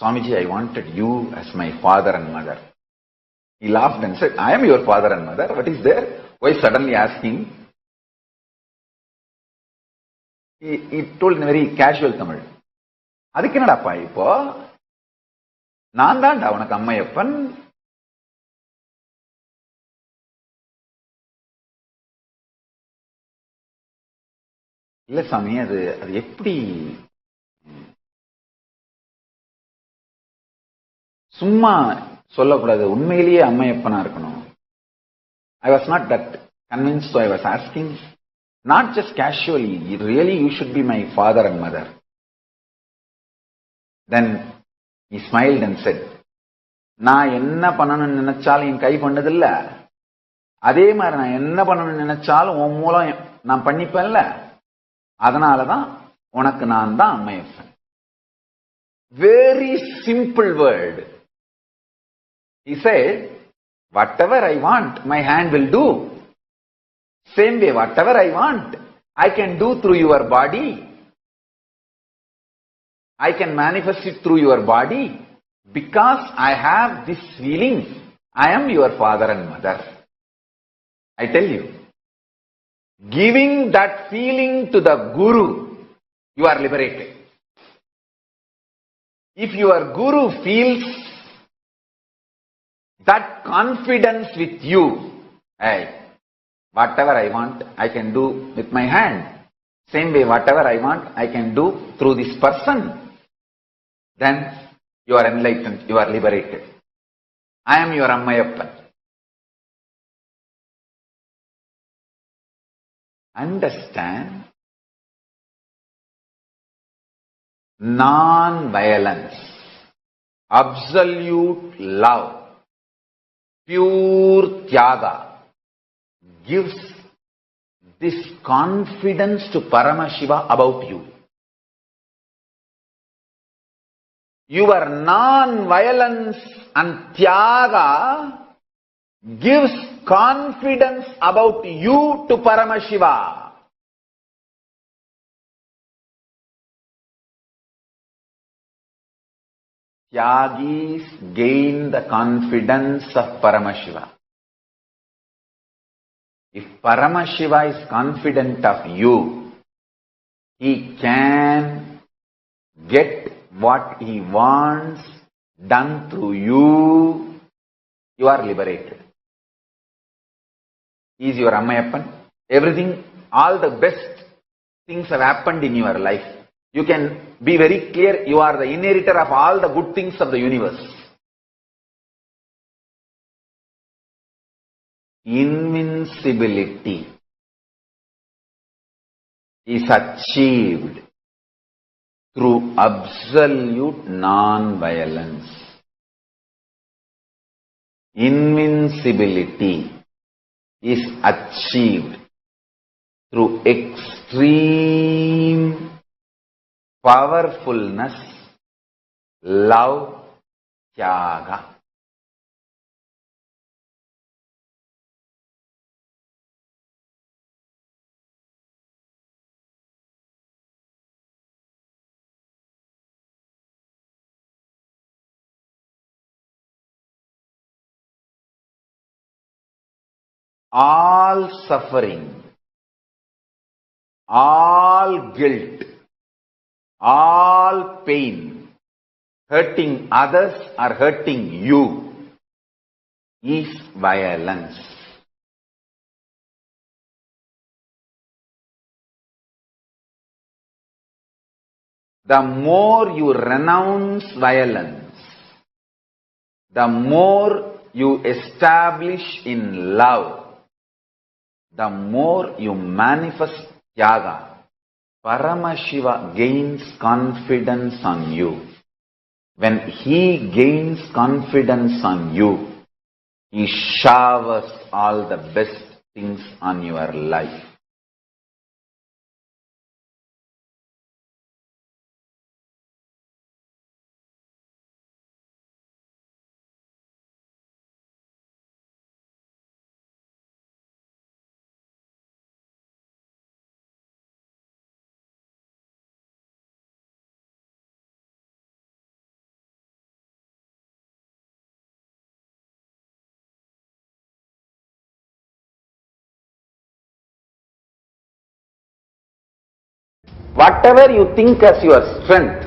Swamiji, I wanted you as my father and mother. He laughed and said, I am your father and mother. What is there? Why suddenly asking? He told in a very casual Tamil. Adhukku enadappa ipo? Naan daanda unakku ammayappan. Illa Sami, adu eppadi சும்மா சொல்லக்கூடாது, உண்மையிலேயே அம்மையப்பனா இருக்கணும். I was not that convinced, so I was asking, not just casually, really you should be my father and mother. Then he smiled and said, நான் என்ன பண்ணணும்னு நினைச்சாலும் என் கை பண்ணதில்ல, அதே மாதிரி நான் என்ன பண்ணணும்னு நினைச்சாலும் உன் மூலம் நான் பண்ணிப்பேன்ல. அதனாலதான் உனக்கு நான் தான் Ammaiyappan. Very simple word. He said, whatever I want, my hand will do. Same way, whatever I want, I can do through your body. I can manifest it through your body. Because I have this feeling, I am your father and mother. I tell you, giving that feeling to the Guru, you are liberated. If your Guru feels that confidence with you, hey, whatever I want, I can do with my hand. Same way, whatever I want, I can do through this person. Then you are enlightened, you are liberated. I am your Ammayappan. Understand? Non-violence, absolute love, pure Tyaga gives this confidence to Paramashiva about you. Your non-violence and Tyaga gives confidence about you to Paramashiva. Tyagis gain the confidence of Paramashiva. If Paramashiva is confident of you, he can get what he wants done through you. You are liberated. He is your Ammayappan. Everything, all the best things have happened in your life. You can be very clear, you are the inheritor of all the good things of the universe. Invincibility is achieved through absolute non-violence. Invincibility is achieved through extreme powerfulness, love, Tyaga. All suffering, all guilt, all pain, hurting others or hurting you, is violence. The more you renounce violence, the more you establish in love, the more you manifest Tyaga. Paramashiva gains confidence on you. When he gains confidence on you, he showers all the best things on your life. Whatever you think as your strength,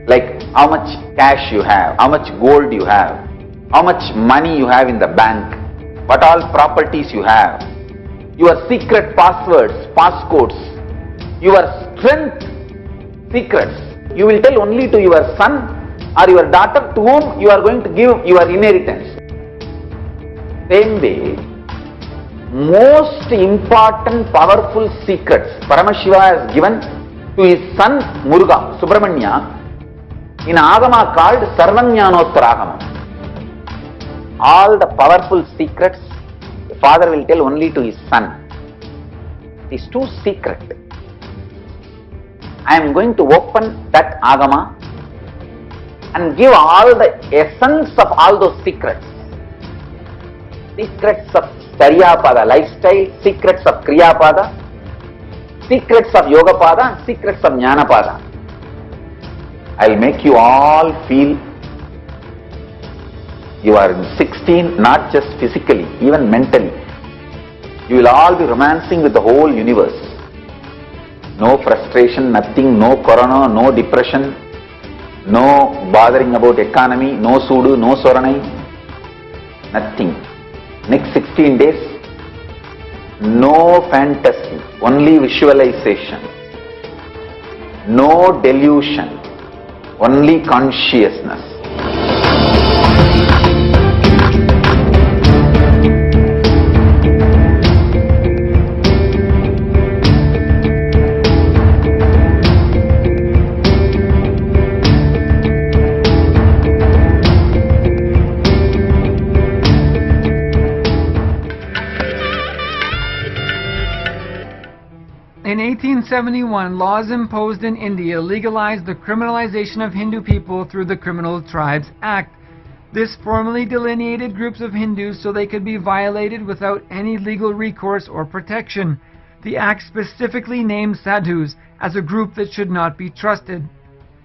like how much cash you have, how much gold you have, how much money you have in the bank, what all properties you have, your secret passwords, passcodes, your strength secrets, you will tell only to your son or your daughter to whom you are going to give your inheritance. Same way, most important powerful secrets Paramashiva has given to his son Muruga, Subramanya, in Agama called Sarvanyanottaragamam. All the powerful secrets the father will tell only to his son. It is too secret. I am going to open that agama and give all the essence of all those secrets. Secrets of Charyapada lifestyle, secrets of Kriyapada, secrets of Yogapada, and secrets of Jnanapada. I will make you all feel you are 16, not just physically, even mentally. You will all be romancing with the whole universe. No frustration, nothing, no corona, no depression, no bothering about economy, no sudu, no soranai, nothing. Next 16 days, no fantasy, only visualization, no delusion, only consciousness. In 1871, laws imposed in India legalized the criminalization of Hindu people through the Criminal Tribes Act. This formally delineated groups of Hindus so they could be violated without any legal recourse or protection. The act specifically named sadhus as a group that should not be trusted.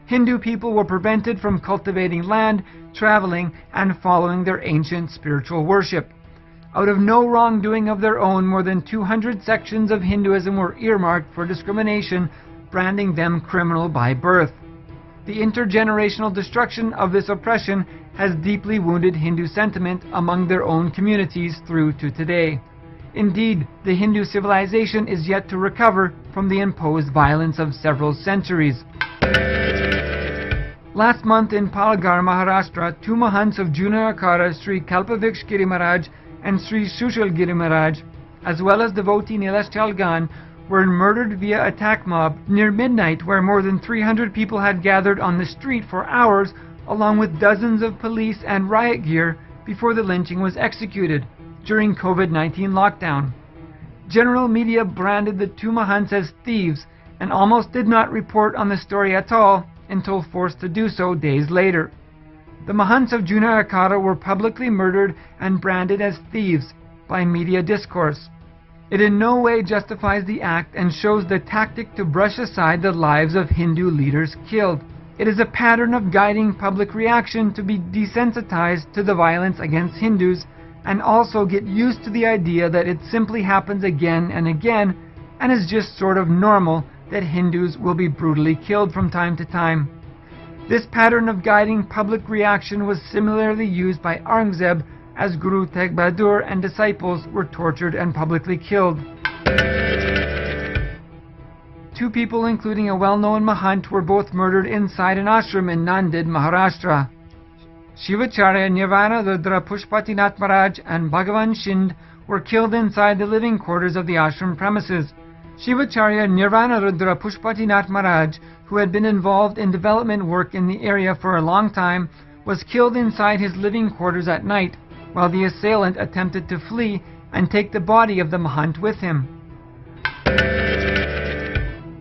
Hindu people were prevented from cultivating land, traveling, and following their ancient spiritual worship. Out of no wrongdoing of their own, more than 200 sections of Hinduism were earmarked for discrimination, branding them criminal by birth. The intergenerational destruction of this oppression has deeply wounded Hindu sentiment among their own communities through to today. Indeed, the Hindu civilization is yet to recover from the imposed violence of several centuries. Last month in Palghar, Maharashtra, two Mahants of Juna Akara, Sri Kalpaviksh Giri Maharaj and Sri Sushil Giri Maharaj, as well as devotee Nilesh Chalgan, were murdered via attack mob near midnight, where more than 300 people had gathered on the street for hours, along with dozens of police and riot gear, before the lynching was executed during COVID-19 lockdown. General media branded the two Mahants as thieves and almost did not report on the story at all until forced to do so days later. The Mahants of Juna Akara were publicly murdered and branded as thieves by media discourse. It in no way justifies the act and shows the tactic to brush aside the lives of Hindu leaders killed. It is a pattern of guiding public reaction to be desensitized to the violence against Hindus and also get used to the idea that it simply happens again and again and is just sort of normal that Hindus will be brutally killed from time to time. This pattern of guiding public reaction was similarly used by Aurangzeb as Guru Tegh Bahadur and disciples were tortured and publicly killed. Two people, including a well-known Mahant, were both murdered inside an ashram in Nanded, Maharashtra. Shivacharya Nirvana Rudra Pushpatinath Maharaj and Bhagavan Shind were killed inside the living quarters of the ashram premises. Shivacharya Nirvana Rudra Pushpatinath Maharaj, who had been involved in development work in the area for a long time, was killed inside his living quarters at night, while the assailant attempted to flee and take the body of the Mahant with him.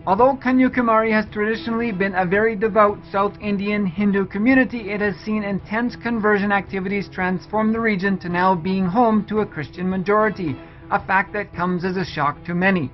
Although Kanyakumari has traditionally been a very devout South Indian Hindu community, it has seen intense conversion activities transform the region to now being home to a Christian majority, a fact that comes as a shock to many.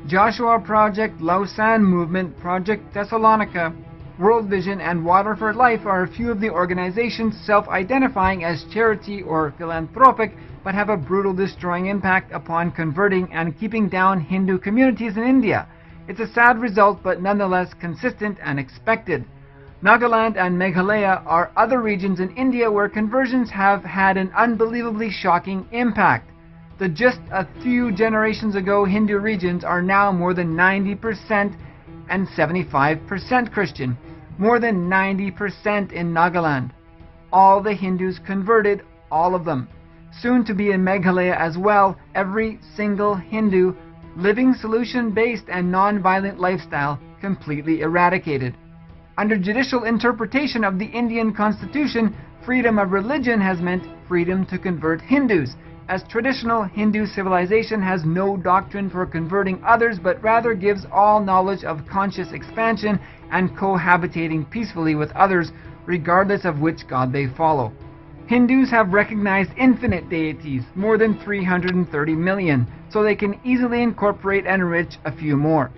Joshua Project, Lausanne Movement, Project Thessalonica, World Vision, and Water for Life are a few of the organizations self-identifying as charity or philanthropic, but have a brutal destroying impact upon converting and keeping down Hindu communities in India. It's a sad result, but nonetheless consistent and expected. Nagaland and Meghalaya are other regions in India where conversions have had an unbelievably shocking impact. The just a few generations ago Hindu regions are now more than 90% and 75% Christian, more than 90% in Nagaland. All the Hindus converted, all of them. Soon to be in Meghalaya as well, every single Hindu living solution-based and non-violent lifestyle completely eradicated. Under judicial interpretation of the Indian Constitution, freedom of religion has meant freedom to convert Hindus, as traditional Hindu civilization has no doctrine for converting others, but rather gives all knowledge of conscious expansion and cohabitating peacefully with others, regardless of which god they follow. Hindus have recognized infinite deities, more than 330 million, so they can easily incorporate and enrich a few more.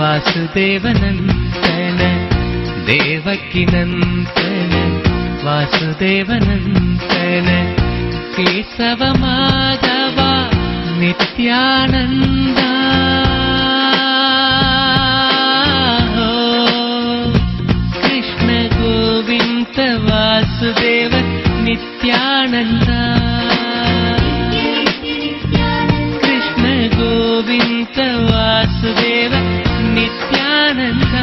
वासुदेवनन्दन Devkinandan वासुदेवनन्दन Keshav Madhav Nityanand Krishna Govind Vasudev Nityanand Krishna Govind Vasudev Nityanand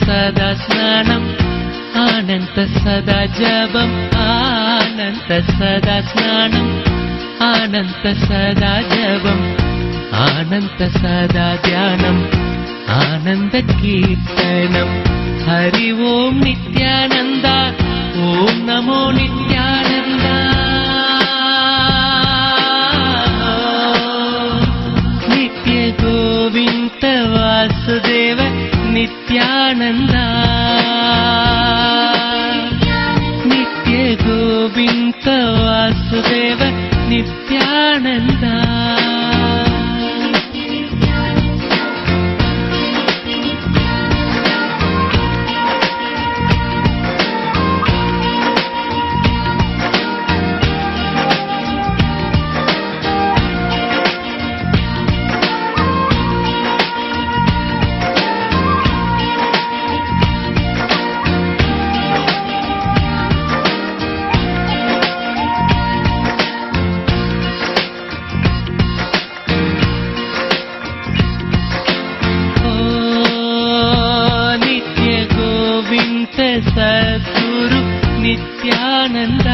सदा स्नानम् आनन्द सदा जपम् आनन्द सदा स्नानम् आनन्द सदा जपम् आनन्द सदा ध्यानम् आनन्द कीर्तनम् हरि ओम् नित्यानन्द ओम् नमो नित्यानन्द नित्य गोविन्द वासुदेव नित्यानन्द नित्य गोविन्द वासुदेव नित्यानन्द सद्गुरु नित्यानन्द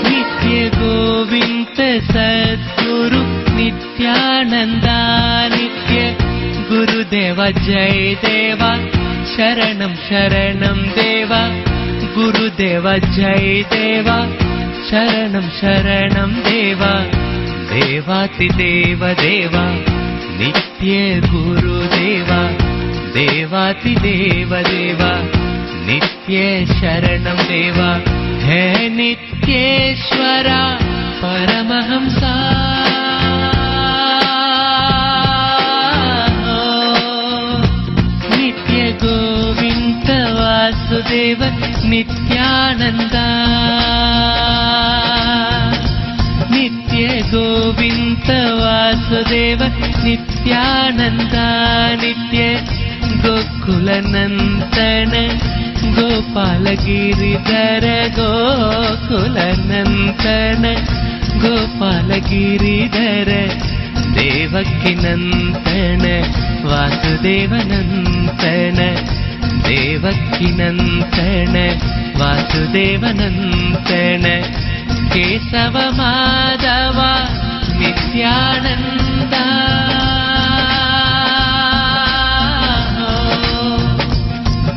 नित्य गोविन्द सद्गुरु नित्यानन्द नित्य गुरुदेव जय देव शरणं शरणं देव गुरुदेव जय देव शरणं शरणं देव देवातिदेव देवा नित्य गुरुदेवा देवातिदेव देवा नित्य शरणं देवा हे नित्येश्वरा परमहंसा नित्य गोविन्द वासुदेव नित्यानन्दा नित्य गोविन्द वासुदेव नित्यानन्दा नित्य गोकुलनन्दन गोपालगिरिधर गोकुलनन्दन गोपालगिरिधर देवकीनन्दन वासुदेवनन्दन देवकीनन्दन वासुदेवनन्दन केशव माधव नित्यानन्दा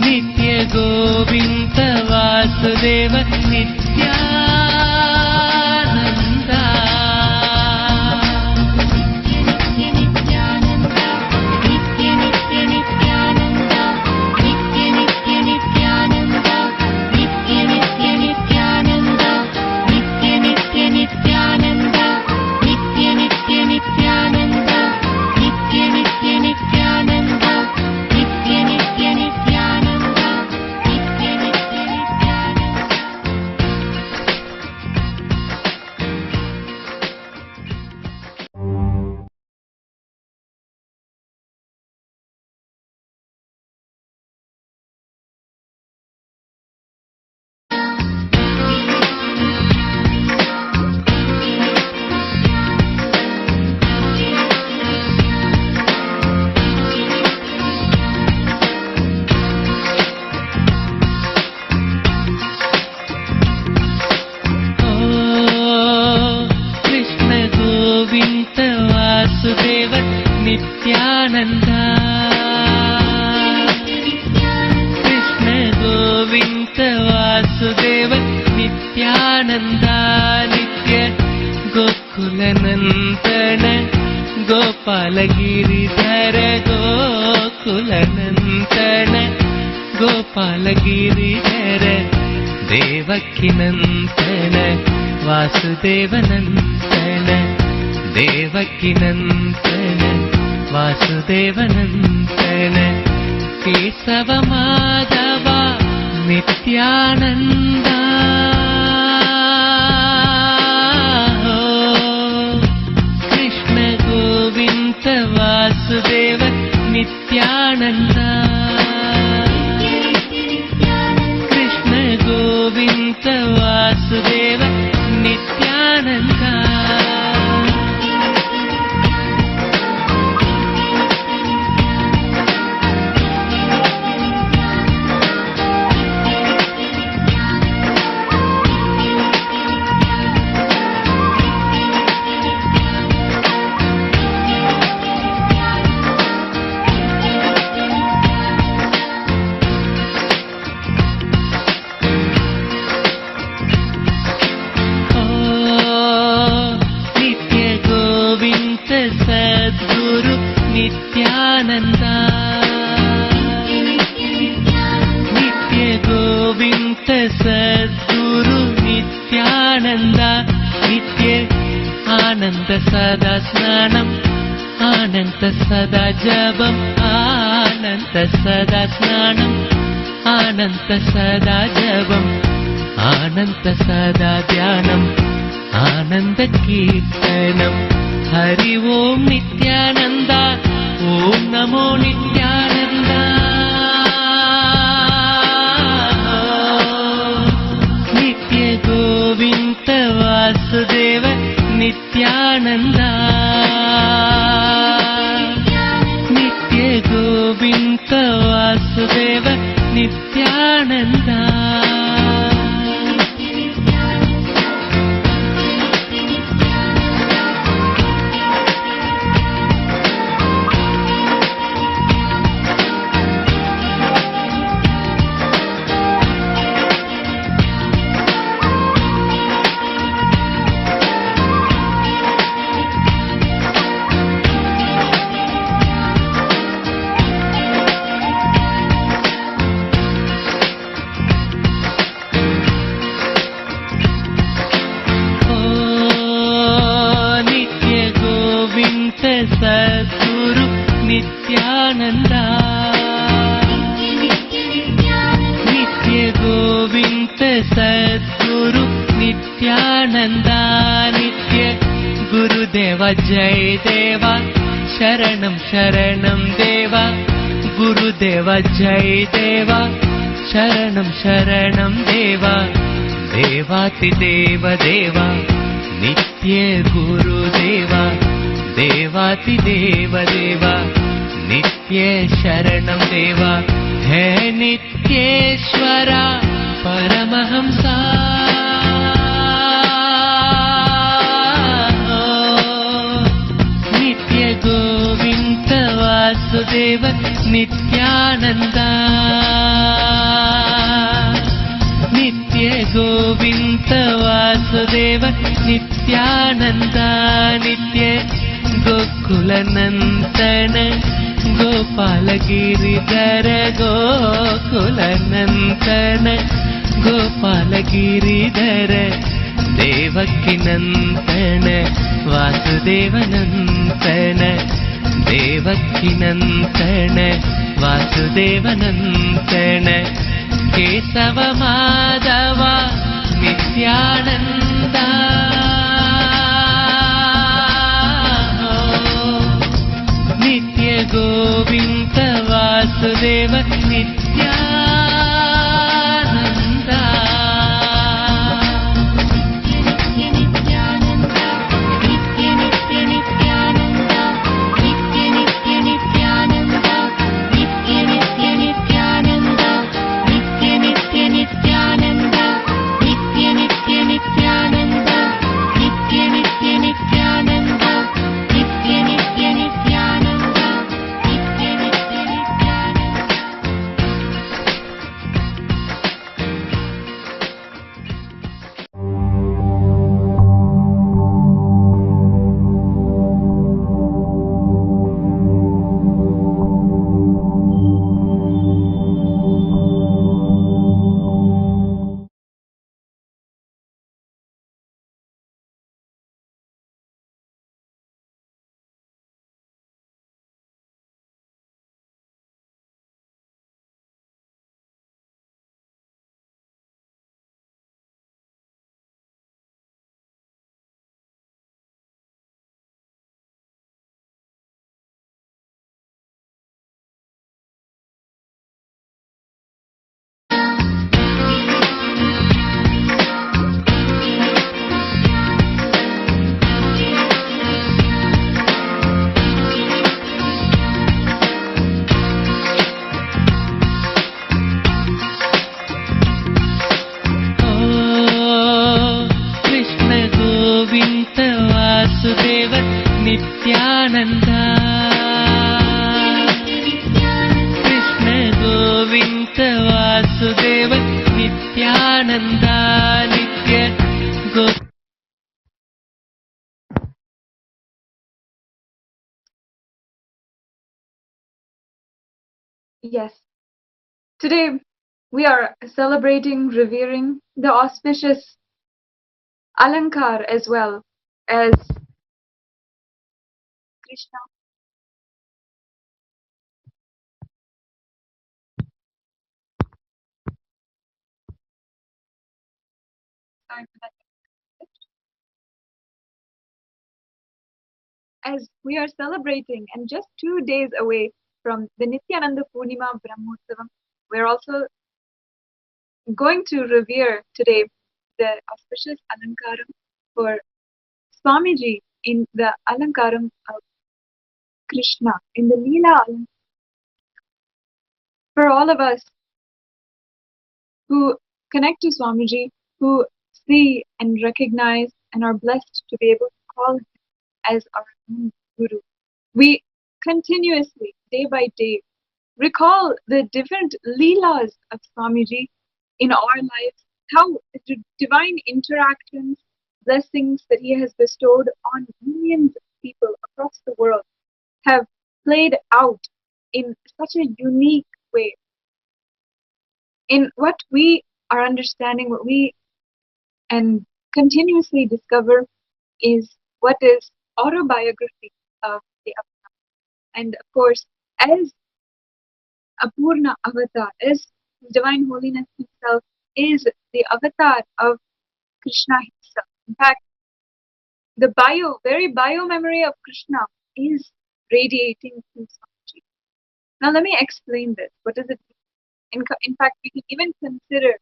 नित्य गोविन्द वासुदेव नित्यानन्दा नित्यानन्दा कृष्ण गोविन्द वासुदेव नित्यानन्दा नित्य गोकुलनन्दन गोपालगिरिधर गोकुलनन्दन गोपालगिरिधर देवकीनन्दन वासुदेवनन्दन देवकीनन्दन वासुदेवनन्दन केशव माधव नित्यानन्दा कृष्ण गोविन्द वासुदेव नित्यानन्दा कृष्ण गोविन्द वासुदेव नित्यानन्दा सद्गुरु नित्यानन्दा नित्य गोविन्द सद्गुरु नित्यानन्दा नित्य आनन्द सदा स्नानम् आनन्द सदा जपम् आनन्द सदा स्नानम् आनन्द सदा जपम् आनन्द सदा ध्यानम् आनन्द कीर्तनम् हरि ओम नित्यानन्दा ओम नमो Nityananda Nitya Govind Vasudev Nityananda Nitya Govind Vasudev Nityananda Gurudeva Jai Deva, Sharanam Sharanam Deva, Gurudeva Jai Deva, Sharanam Sharanam Deva, Devati Deva Deva, Nitya Gurudeva, Devati Deva Deva, Nitya Sharanam Deva, Hai Nityeshwara Paramahamsa. Govinda Vasudeva Nithyananda, Nitya Govinda Vasudeva Nithyananda, Nitya Gokulanandana Gopalagiridhara, Gokulanandana Gopalagiridhara, Devakinandana Vasudevanandana, Devakinandana Vasudevanandana, Kesava Madhava Nithyananda, Nitya Govinda Vasudeva Nithyananda. Nithyananda, Krishna Govinda Vasudeva Nithyananda, Nitya Govinda. Yes, today we are celebrating, revering the auspicious Alankar as well as Krishna. Sorry for that. As we are celebrating and just 2 days away from the Nithyananda Purnima Brahmotsavam, we're also going to revere today the auspicious Alankaram for Swamiji in the Alankaram of Krishna, in the Leela Alankaram. For all of us who connect to Swamiji, who see and recognize and are blessed to be able to call him as our own Guru, we continuously, day by day, recall the different Leelas of Swamiji in our lives, how the divine interactions, blessings that he has bestowed on millions of people across the world have played out in such a unique way. In what we are understanding, what we and continuously discover is what is autobiography of the avatar. And of course, as a Purna avatar, as Divine Holiness himself is the avatar of Krishna himself. In fact, the very bio memory of Krishna is radiating through Swamiji. Now let me explain this. What does it mean? In fact, we can even consider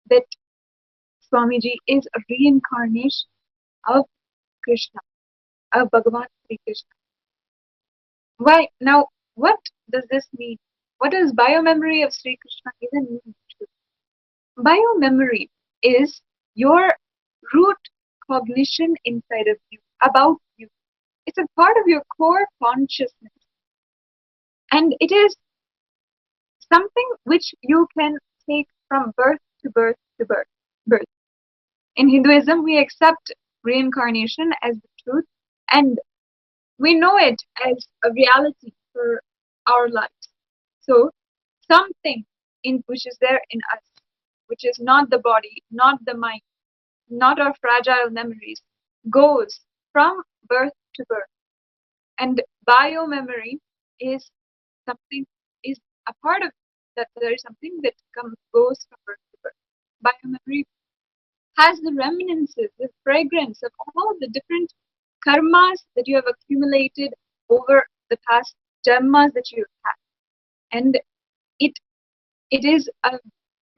that Swamiji is a reincarnation of Krishna, of Bhagavan Sri Krishna. Why? Now, what does this mean? What does bio-memory of Sri Krishna even mean? Bio-memory is your root cognition inside of you, about you. It's a part of your core consciousness. And it is something which you can take from birth to birth to birth. In Hinduism, we accept reincarnation as the truth, and we know it as a reality for our lives. So, something which is there in us, which is not the body, not the mind, not our fragile memories, goes from birth to birth. And bio-memory is something, is a part of that. There is something that goes from birth to birth. Bio-memory has the reminiscences, the fragrance of all the different karmas that you have accumulated over the past janmas that you have had. And it is a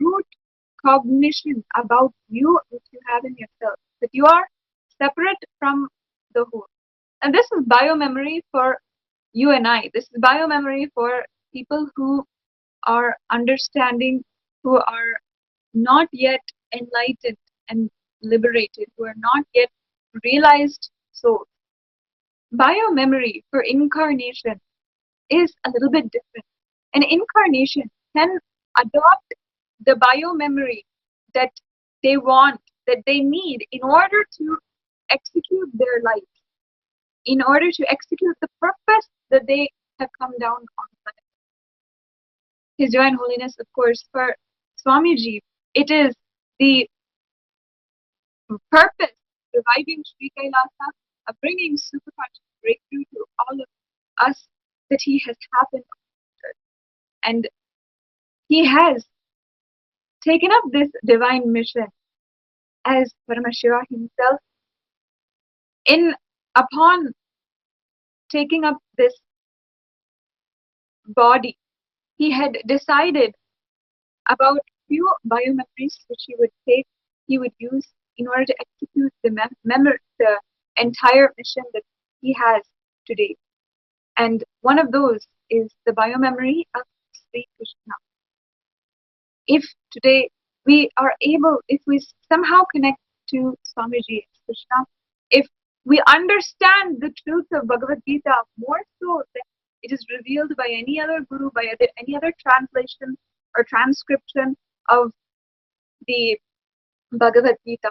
root cognition about you which you have in yourself, that you are separate from the whole. And this is bio-memory for you and I. This is bio-memory for people who are understanding, who are not yet enlightened and liberated, who are not yet realized souls. Bio-memory for incarnation is a little bit different. An incarnation can adopt the bio-memory that they want, that they need in order to execute their life, in order to execute the purpose that they have come down on planet. His Divine Holiness, of course, for Swamiji, it is the purpose of reviving Sri Kailasa, of bringing superconscious breakthrough to all of us that he has happened on earth. And he has taken up this divine mission as Paramashiva himself. Upon taking up this body, he had decided about few biomemories which he would use in order to execute the entire mission that he has today. And one of those is the biomemory of Sri Krishna. If today we are able, if we somehow connect to Swamiji Krishna, if we understand the truth of Bhagavad Gita more so than it is revealed by any other guru, by any other translation or transcription of the Bhagavad Gita,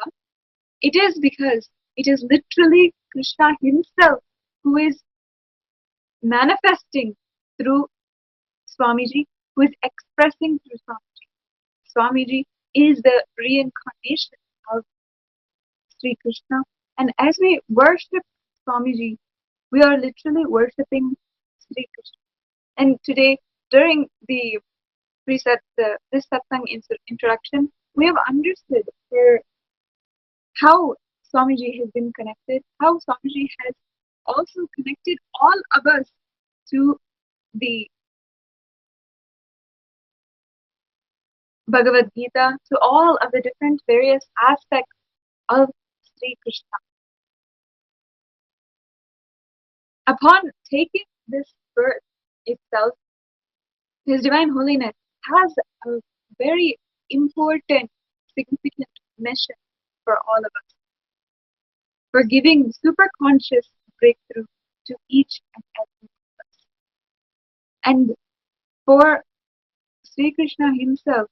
it is because it is literally Krishna himself who is manifesting through Swamiji, who is expressing through Swamiji. Swamiji is the reincarnation of Sri Krishna. And as we worship Swamiji, we are literally worshipping Sri Krishna. And today, during the this satsang introduction, we have understood how Swamiji has been connected, how Swamiji has also connected all of us to the Bhagavad Gita, to all of the different various aspects of Sri Krishna. Upon taking this birth itself, His Divine Holiness has a very important, significant mission for all of us, for giving super conscious breakthrough to each and every one of us. And for Sri Krishna himself,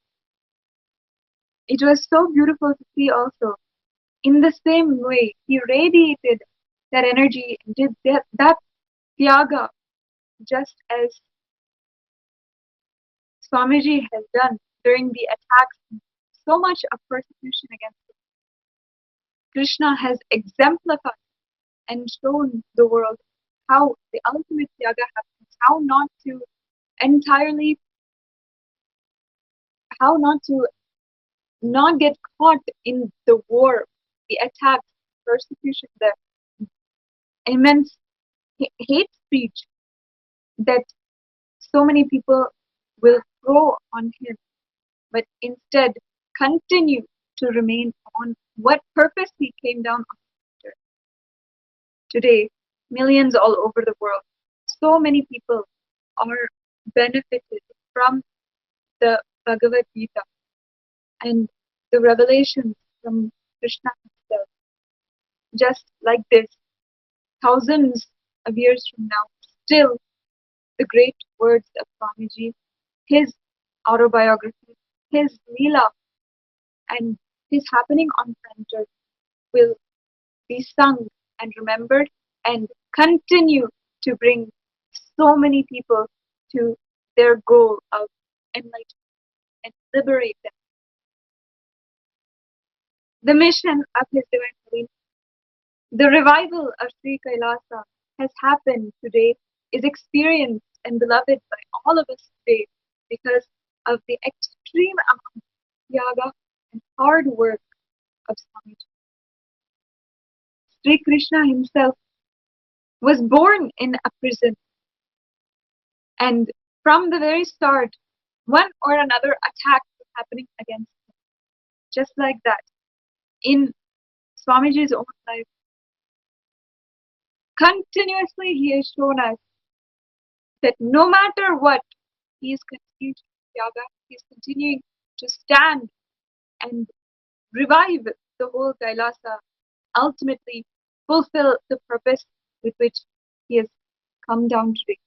it was so beautiful to see also, in the same way, he radiated that energy and did that tyaga just as Swamiji has done during the attacks, so much of persecution against him. Krishna has exemplified and shown the world how the ultimate tyaga happens, how not to not get caught in the war, the attacks, persecution, the immense hate speech that so many people will throw on him, but instead continue to remain on what purpose he came down after. Today, millions all over the world, so many people are benefited from the Bhagavad Gita and the revelations from Krishna himself. Just like this, thousands of years from now, still the great words of Swamiji, his autobiography, his Leela, and his happening on center will be sung and remembered and continue to bring so many people to their goal of enlightenment and liberate them. The mission of His Divine Holiness, the revival of Sri Kailasa has happened today, is experienced and beloved by all of us today because of the extreme amount of yaga and hard work of Swamiji. Sri Krishna himself was born in a prison, and from the very start, one or another attack was happening against him. Just like that, in Swamiji's own life, continuously he has shown us that no matter what, he is continuing to do yoga, he is continuing to stand and revive the whole Kailasa, ultimately fulfill the purpose with which he has come down today.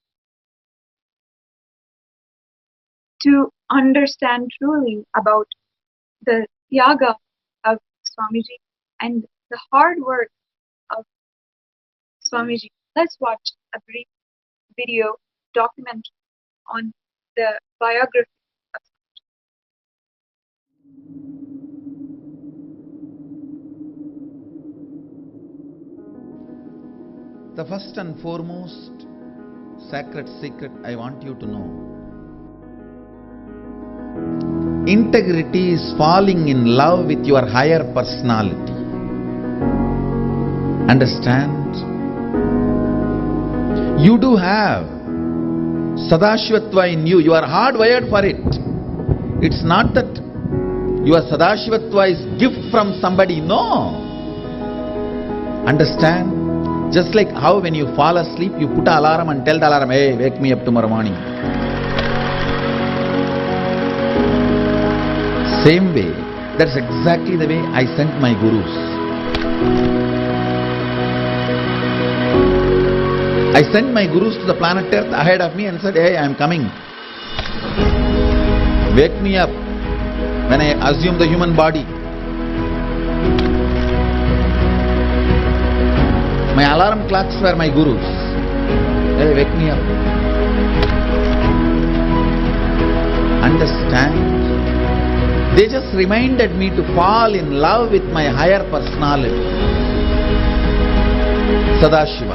To understand truly about the yaga of Swamiji and the hard work of Swamiji, let's watch a brief video documentary on the biography of Swamiji. The first and foremost sacred secret I want you to know. Integrity is falling in love with your higher personality. Understand? You do have Sadashivatva in you. You are hardwired for it. It's not that your Sadashivatva is gift from somebody. No. Understand? Just like how when you fall asleep, you put an alarm and tell the alarm, hey, wake me up tomorrow morning. Same way, that's exactly the way I sent my gurus. I sent my gurus to the planet Earth ahead of me and said, hey, I am coming. Wake me up when I assume the human body. My alarm clocks were my gurus. Hey, wake me up. Understand? They just reminded me to fall in love with my higher personality, Sadashiva.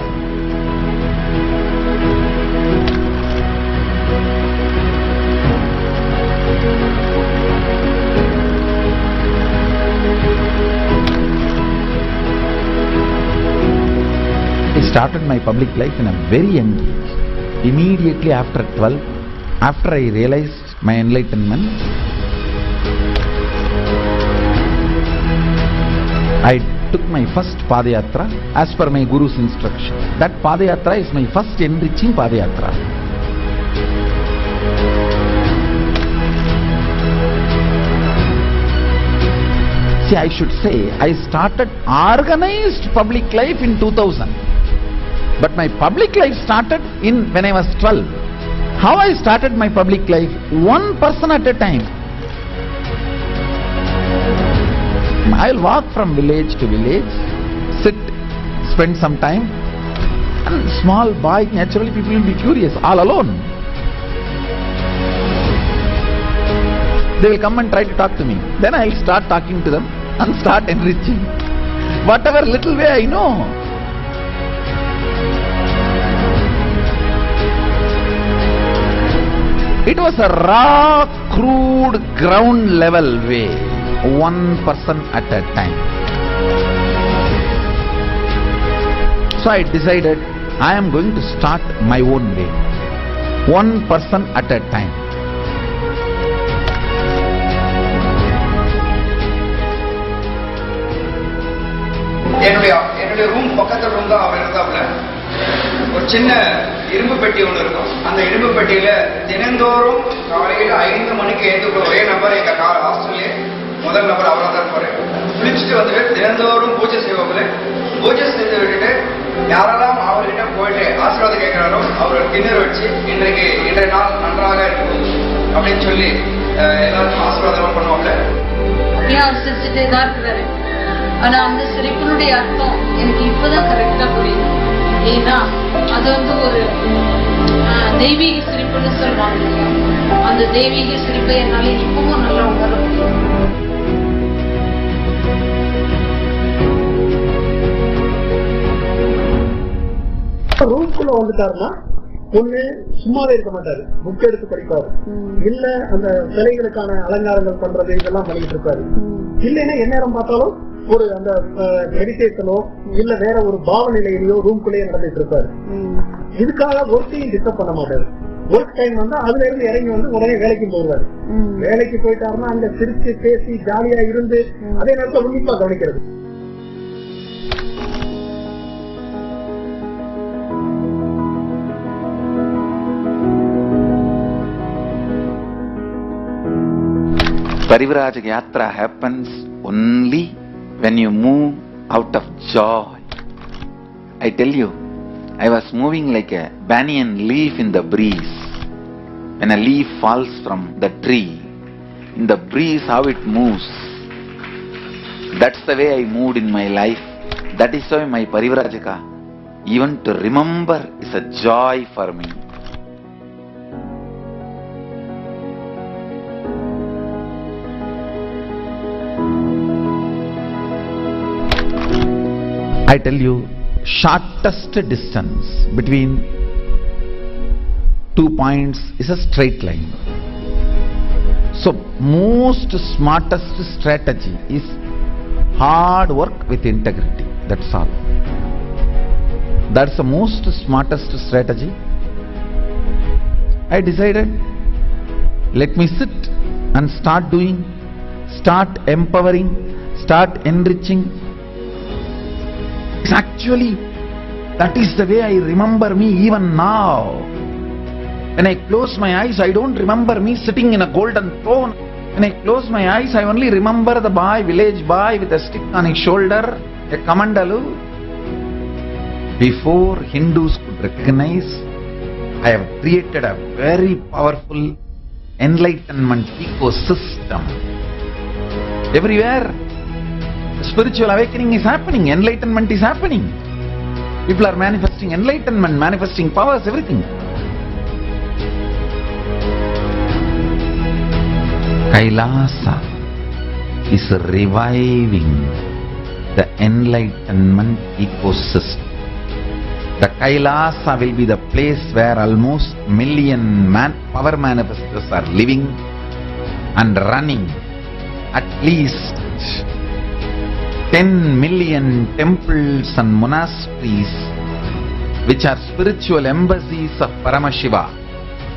I started my public life in a very young age. Immediately after 12, after I realized my enlightenment, I took my first Padayatra as per my Guru's instructions. That Padayatra is my first enriching Padayatra. See, I should say, I started organized public life in 2000. But my public life started when I was 12. How I started my public life? One person at a time. I'll walk from village to village, sit, spend some time, and small boy, naturally people will be curious, all alone. They will come and try to talk to me. Then I'll start talking to them and start enriching. Whatever little way I know. It was a raw, crude, ground level way. One person at a time. So I decided I am going to start my own way, one person at a time. என்னுடைய room பக்கத்துல room தான் அவர் இருந்தாப்புல. ஒரு சின்ன இரும்பு பெட்டி ஒன்று இருக்கும். அந்த இரும்பு பெட்டியில தினந்தோறும் காலையில் 5 மணிக்கு எழுந்து ஒரே நபர் எங்க ஹாஸ்டல்லே முதல் நபர் அவராக தான் இருப்பாரு. குளிச்சுட்டு வந்துட்டு தினந்தோறும் பூஜை செய்வாப்புல. பூஜை செய்து விட்டுட்டு யாரெல்லாம் அவர்கிட்ட போயிட்டு ஆசீர்வாதம் கேட்கிறாரோ அவர் டின்னர் வச்சு இன்றைய நாள் நன்றாக இருக்கும் அப்படின்னு சொல்லி எல்லாருக்கும் ஆசீர்வாதம் பண்ணுவாப்புல. அவர் சிரிச்சுட்டே தான் இருக்கிறாரு. ஆனா அந்த சிரிப்பினுடைய அர்த்தம் எனக்கு இப்பதான் கரெக்டா புரியுது. ஏன்னா அது ஒரு தெய்வீக சிரிப்புன்னு சொல்றாங்க. அந்த தெய்வீக சிரிப்பை என்னால இப்பவும் நல்லா உணர முடியும். ரூம்குள்ள வந்துட்டாருன்னா ஒண்ணு சும்மாவே இருக்க மாட்டாரு, புக் எடுத்து படிப்பாரு, இல்ல அந்த சிலைகளுக்கான அலங்காரங்கள் பண்றது இதெல்லாம் பண்ணிட்டு இருப்பாரு. இல்லைன்னா எந்நேரம் பார்த்தாலும் ஒரு அந்த மெடிடேஷனோ இல்ல வேற ஒரு பாவநிலையிலயோ ரூம்குள்ளேயே நடந்துட்டு இருப்பாரு. இதுக்காக ஒர்க்கையும் டிஸ்டர்ப் பண்ண மாட்டாரு. ஒர்க் டைம் வந்தா அதுல இருந்து இறங்கி வந்து உடனே வேலைக்கு போடுவாரு. வேலைக்கு போயிட்டாருன்னா அங்க சிரிச்சு பேசி ஜாலியா இருந்து அதே நேரத்தில் உன்னிப்பா கவனிக்கிறது. Parivrajaka Yatra happens only when you move out of joy. I tell you, I was moving like a banyan leaf in the breeze. When a leaf falls from the tree, in the breeze how it moves, that's the way I moved in my life. That is why my Parivrajaka, even to remember, is a joy for me. I tell you, shortest distance between 2 points is a straight line. So most smartest strategy is hard work with integrity. That's all. That's the most smartest strategy. I decided, let me sit and start doing, start empowering, start enriching. Actually, that is the way I remember me even now. When I close my eyes, I don't remember me sitting in a golden throne. When I close my eyes, I only remember the boy, village boy with a stick on his shoulder, a kamandalu. Before Hindus could recognize, I have created a very powerful enlightenment ecosystem. Everywhere, spiritual awakening is happening, enlightenment is happening. People are manifesting enlightenment, manifesting powers, everything. Kailasa is reviving the enlightenment ecosystem. The Kailasa will be the place where almost million power manifestors are living and running. At least 10 million temples and monasteries which are spiritual embassies of Paramashiva,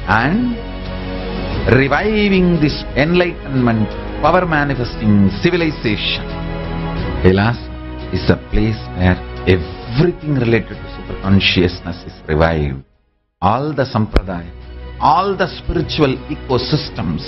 and reviving this enlightenment, power manifesting civilization. Kailasa is a place where everything related to superconsciousness is revived. All the sampradaya, all the spiritual ecosystems.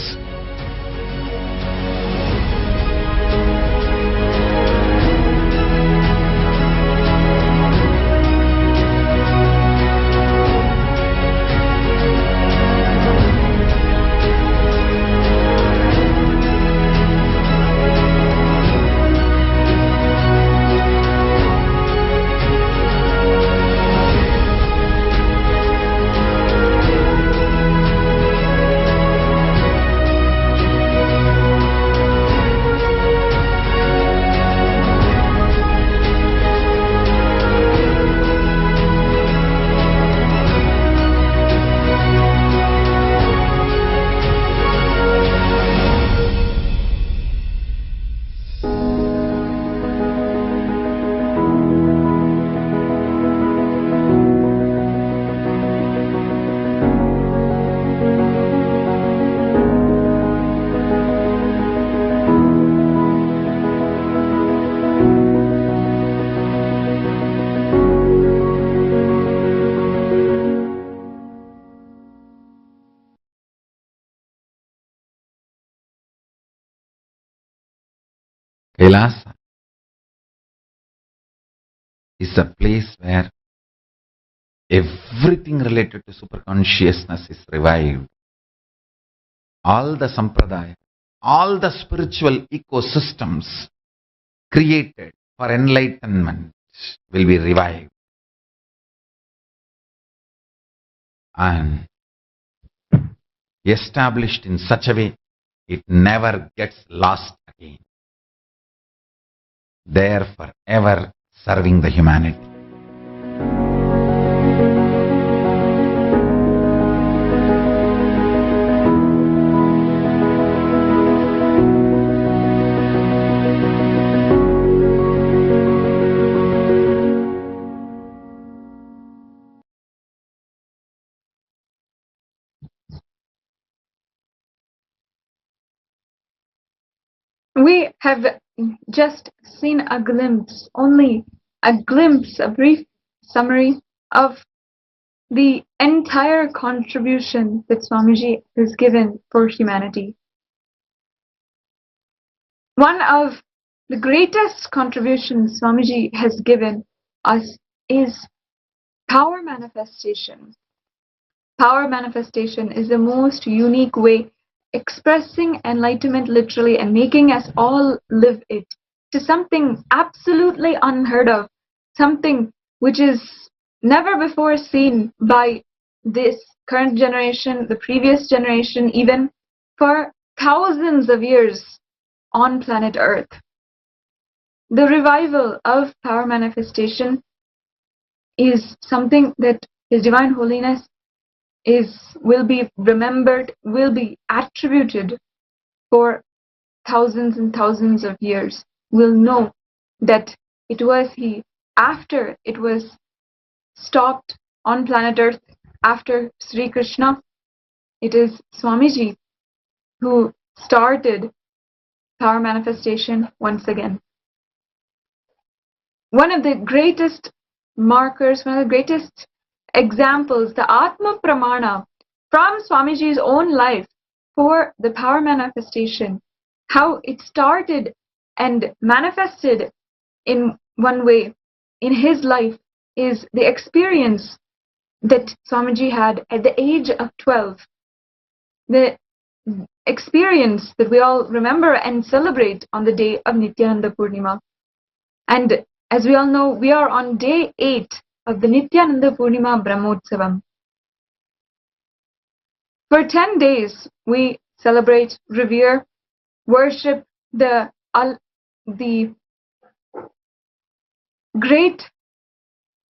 Kailasa is a place where everything related to superconsciousness is revived. All the sampradaya, all the spiritual ecosystems created for enlightenment will be revived. And established in such a way, it never gets lost again. There forever serving the humanity. We have just seen a glimpse, only a glimpse, a brief summary of the entire contribution that Swamiji has given for humanity. One of the greatest contributions Swamiji has given us is power manifestation. Power manifestation is the most unique way expressing enlightenment literally and making us all live it to something absolutely unheard of, something which is never before seen by this current generation, the previous generation, even for thousands of years on planet Earth. The revival of power manifestation is something that His Divine Holiness will be remembered, will be attributed for thousands and thousands of years. We'll know that it was He, after it was stopped on planet Earth, after Sri Krishna, it is Swamiji who started power manifestation once again. One of the greatest markers, one of the greatest examples, the Atma Pramana from Swamiji's own life for the power manifestation, how it started and manifested in one way in his life, is the experience that Swamiji had at the age of 12. The experience that we all remember and celebrate on the day of Nithyananda Purnima. And as we all know, we are on day 8 of the Nithyananda Purnima Brahmotsavam. For 10 days, we celebrate, revere, worship the great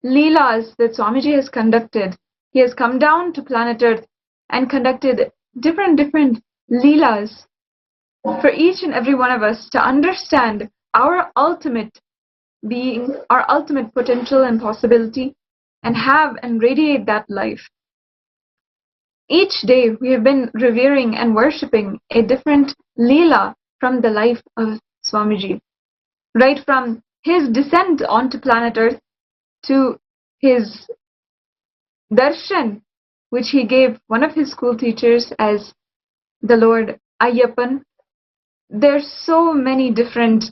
Leelas that Swamiji has conducted. He has come down to planet Earth and conducted different Leelas for each and every one of us to understand our ultimate being, our ultimate potential and possibility, and have and radiate that life. Each day we have been revering and worshipping a different Leela from the life of Swamiji. Right from his descent onto planet Earth to his darshan, which he gave one of his school teachers as the Lord Ayyappan. There's so many different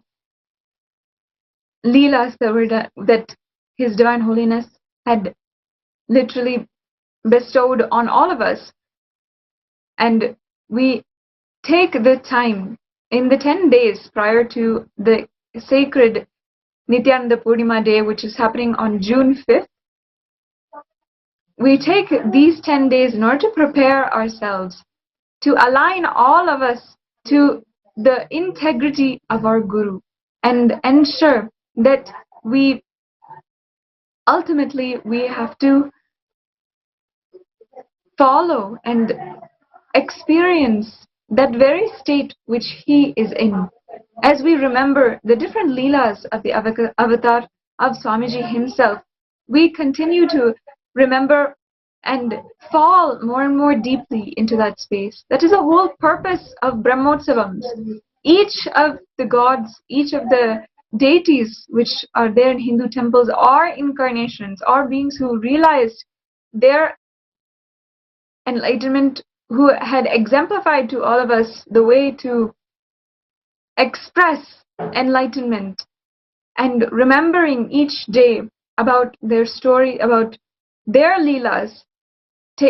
Leelas that His Divine Holiness had literally bestowed on all of us. And we take the time in the 10 days prior to the sacred Nithyananda Purnima day, which is happening on June 5th. We take these 10 days in order to prepare ourselves, to align all of us to the integrity of our Guru and ensure that we ultimately have to follow and experience that very state which he is in. As we remember the different Leelas of the avatar of Swamiji himself, we continue to remember and fall more and more deeply into that space. That is the whole purpose of Brahmotsavams. Each of the gods, each of the deities which are there in Hindu temples are incarnations, are beings who realized their enlightenment, who had exemplified to all of us the way to express enlightenment, and remembering each day about their story, about their leelas,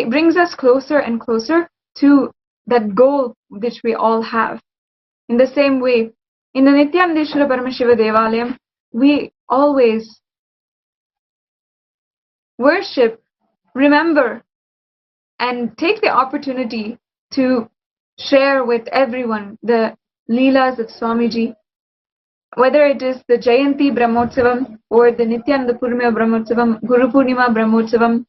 brings us closer and closer to that goal which we all have. In the same way, in the Nithyananda Paramashiva Devalayam, we always worship, remember, and take the opportunity to share with everyone the leelas of Swamiji, whether it is the Jayanti Brahmotsavam or the Nithyananda Purnima Brahmotsavam, Guru Purnima Brahmotsavam.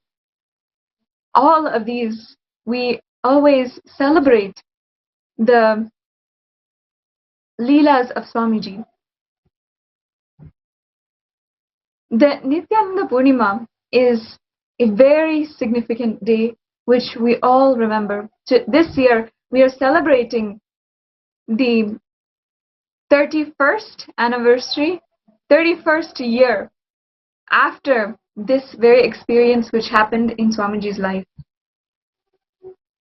All of these, we always celebrate the leelas of Swamiji. The Nithyananda Purnima is a very significant day which we all remember. This year, we are celebrating the 31st anniversary, 31st year after this very experience which happened in Swamiji's life.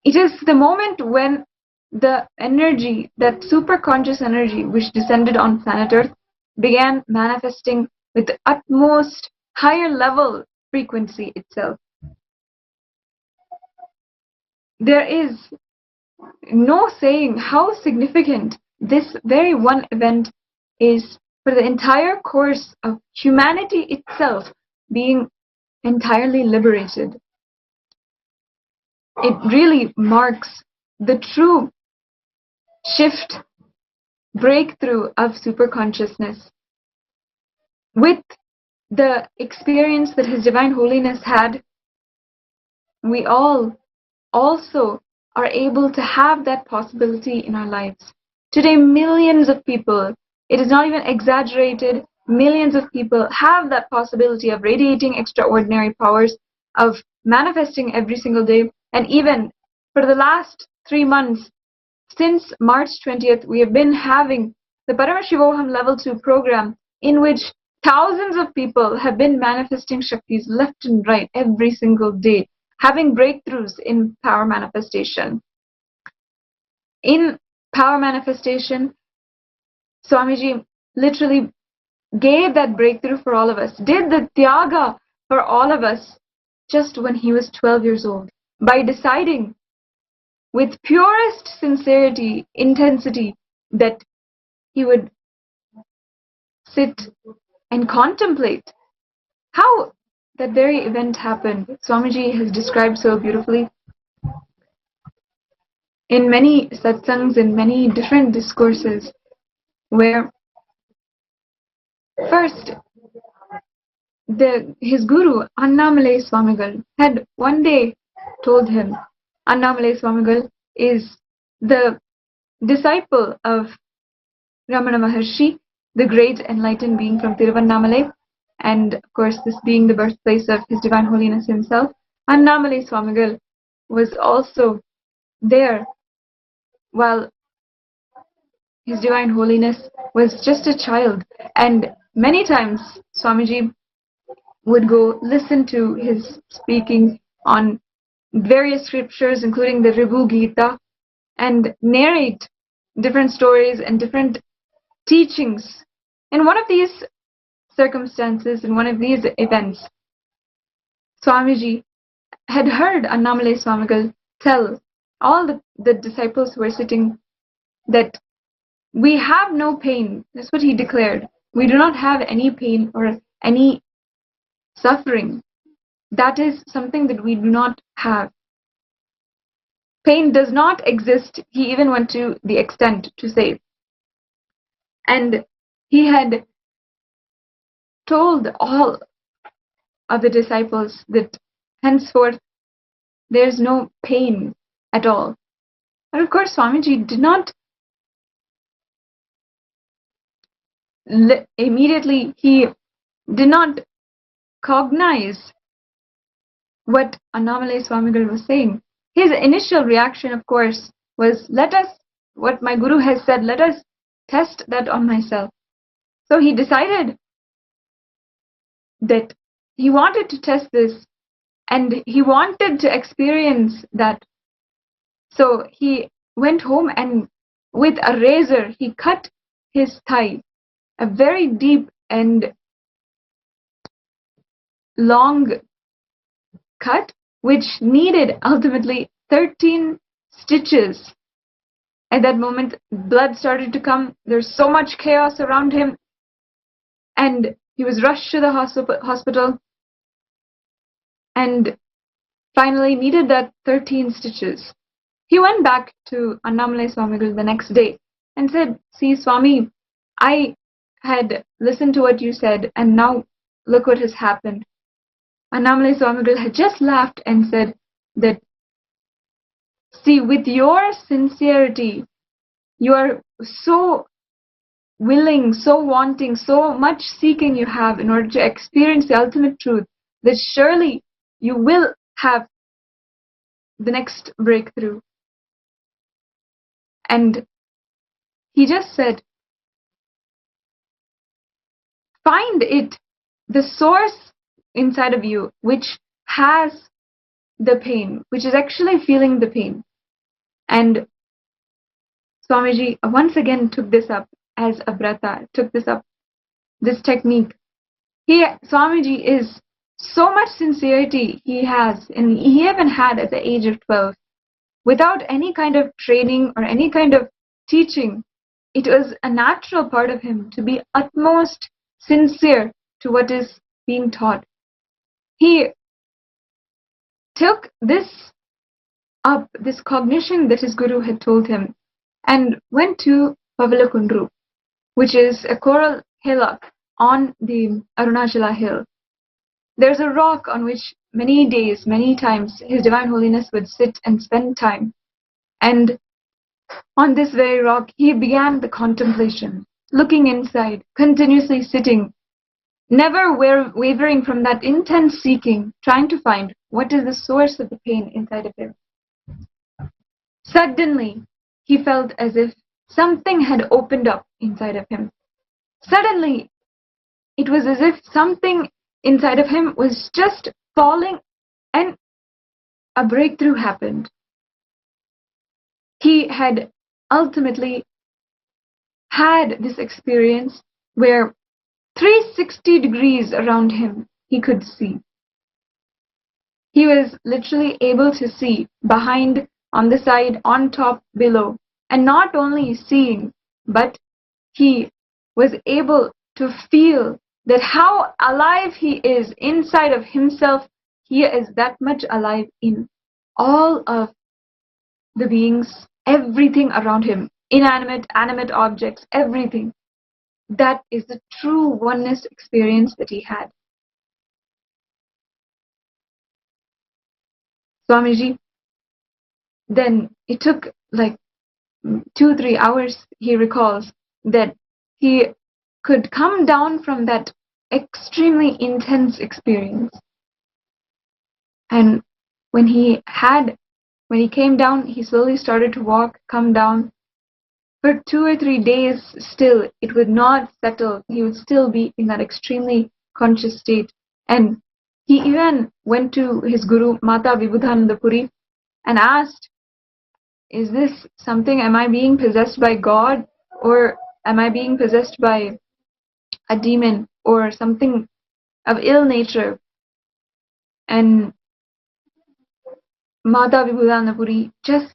It is the moment when the energy, that super conscious energy which descended on planet Earth, began manifesting with the utmost higher level frequency itself. There is no saying how significant this very one event is for the entire course of humanity itself being entirely liberated. It really marks the true shift, breakthrough of superconsciousness. With the experience that His Divine Holiness had, we all also are able to have that possibility in our lives. Today, millions of people, it is not even exaggerated, millions of people have that possibility of radiating extraordinary powers, of manifesting every single day. And even for the last 3 months, since March 20th, we have been having the Paramashivoham Level 2 program, in which thousands of people have been manifesting Shaktis left and right every single day, having breakthroughs in power manifestation. In power manifestation, Swamiji literally gave that breakthrough for all of us, did the Tyaga for all of us just when he was 12 years old, by deciding with purest sincerity, intensity, that he would sit and contemplate how that very event happened. Swamiji has described so beautifully in many satsangs, in many different discourses, where first his guru Annamalai Swamigal had one day told him, Annamalai Swamigal is the disciple of Ramana Maharshi, the great enlightened being from Tiruvannamalai, and of course this being the birthplace of His Divine Holiness himself. Annamalai Swamigal was also there while His Divine Holiness was just a child, and many times Swamiji would go listen to his speaking on various scriptures, including the Ribu Gita, and narrate different stories and different teachings. In one of these circumstances, in one of these events, Swamiji had heard Annamalai Swamigal tell all the disciples who were sitting that we have no pain. That's what he declared. We do not have any pain or any suffering. That is something that we do not have. Pain does not exist. He even went to the extent to say. And he had told all of the disciples that henceforth there's no pain at all. But of course, Swamiji did not immediately, he did not cognize what Annamalai Swamigal was saying. His initial reaction, of course, was, what my guru has said, let us test that on myself. So he decided that he wanted to test this and he wanted to experience that. So he went home and with a razor, he cut his thigh a very deep and long cut, which needed ultimately 13 stitches. At that moment, blood started to come. There's so much chaos around him, and he was rushed to the hospital and finally needed that 13 stitches. He went back to Annamalai Swamigal the next day and said, "See, Swami, I had listened to what you said, and now look what has happened." Annamalai Swamigal had just laughed and said that, "See, with your sincerity, you are so willing, so wanting, so much seeking you have in order to experience the ultimate truth, that surely you will have the next breakthrough." And he just said, find it, the source inside of you which has the pain, which is actually feeling the pain. And Swamiji once again took this up as a brata, took this up, this technique. Swamiji is so much sincerity he has, and he even had at the age of 12, without any kind of training or any kind of teaching. It was a natural part of him to be utmost sincere to what is being taught. He took this up, this cognition that his guru had told him, and went to Pavalakundru, which is a coral hillock on the Arunachala hill. There's a rock on which many days, many times, His Divine Holiness would sit and spend time. And on this very rock, he began the contemplation, looking inside, continuously sitting, never wavering from that intense seeking, trying to find what is the source of the pain inside of him. Suddenly, he felt as if something had opened up inside of him. Suddenly, it was as if something inside of him was just falling, and a breakthrough happened. He had ultimately had this experience where 360 degrees around him he could see. He was literally able to see behind, on the side, on top, below. And not only seeing, but he was able to feel that how alive he is inside of himself. He is that much alive in all of the beings, everything around him, inanimate, animate objects, everything. That is the true oneness experience that he had. Swamiji, then it took like 2-3 hours, he recalls, that he could come down from that extremely intense experience. And when he came down, he slowly started to walk, come down. For 2 or 3 days still, it would not settle. He would still be in that extremely conscious state. And he even went to his guru, Mata Vibhudananda Puri, and asked, "Is this something, am I being possessed by God, or am I being possessed by a demon or something of ill nature?" And Mata Vibhudananda Puri just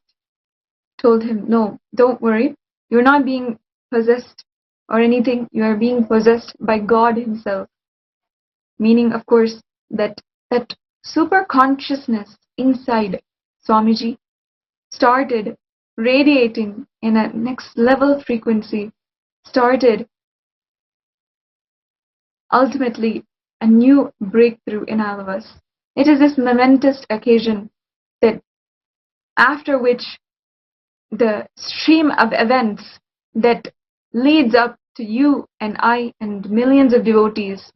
told him, "No, don't worry. You're not being possessed or anything. You are being possessed by God Himself." Meaning, of course, that super consciousness inside Swamiji started radiating in a next level frequency, started ultimately a new breakthrough in all of us. It is this momentous occasion that after which the stream of events that leads up to you and I and millions of devotees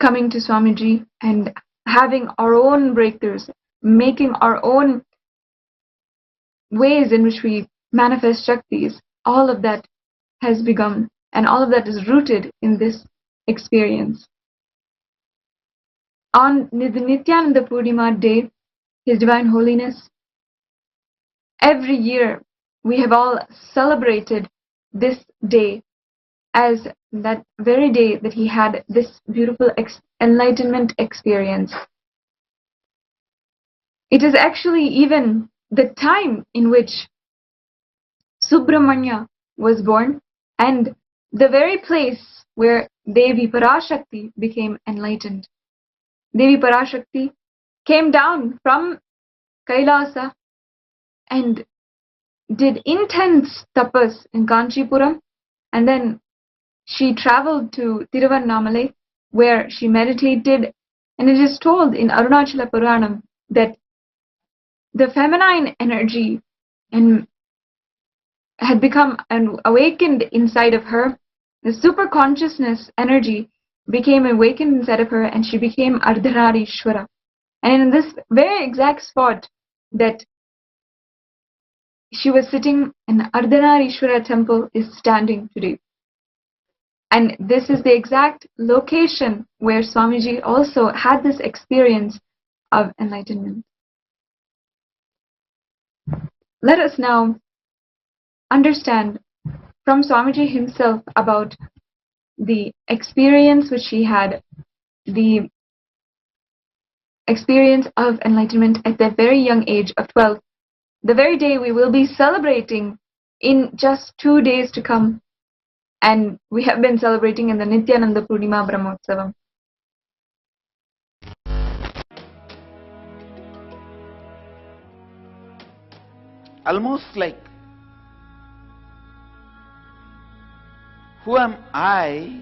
coming to Swamiji and having our own breakthroughs, making our own ways in which we manifest Shaktis, all of that has begun, and all of that is rooted in this experience. On the Nithyananda Purnima day, His Divine Holiness, every year we have all celebrated this day as that very day that he had this beautiful enlightenment experience. It is actually even the time in which Subramanya was born and the very place where Devi Parashakti became enlightened. Devi Parashakti came down from Kailasa and did intense tapas in Kanchipuram, and then she traveled to Tiruvannamalai where she meditated, and it is told in Arunachala Puranam that the feminine energy had become awakened inside of her. The super consciousness energy became awakened inside of her, and she became Ardhanarishwara. And in this very exact spot that she was sitting, an Ardhanarishwara temple is standing today. And this is the exact location where Swamiji also had this experience of enlightenment. Let us now understand from Swamiji himself about the experience which he had, the experience of enlightenment at the very young age of 12. The very day we will be celebrating in just 2 days to come, and we have been celebrating in the Nithyananda Purnima Brahmotsavam. Almost like, who am I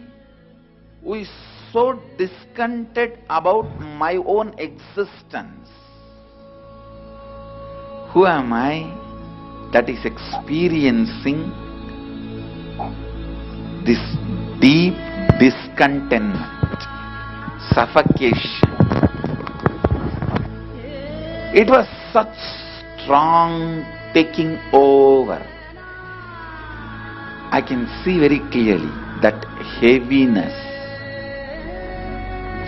who is so discontented about my own existence? Who am I that is experiencing this deep discontentment, suffocation? It was such strong taking over. I can see very clearly that heaviness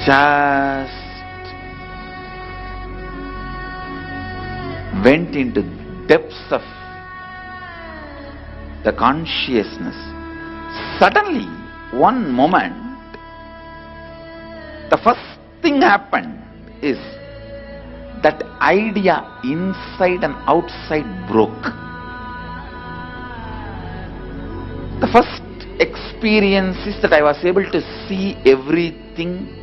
just went into depths of the consciousness. Suddenly, one moment, the first thing happened is that idea inside and outside broke. The first experience is that I was able to see everything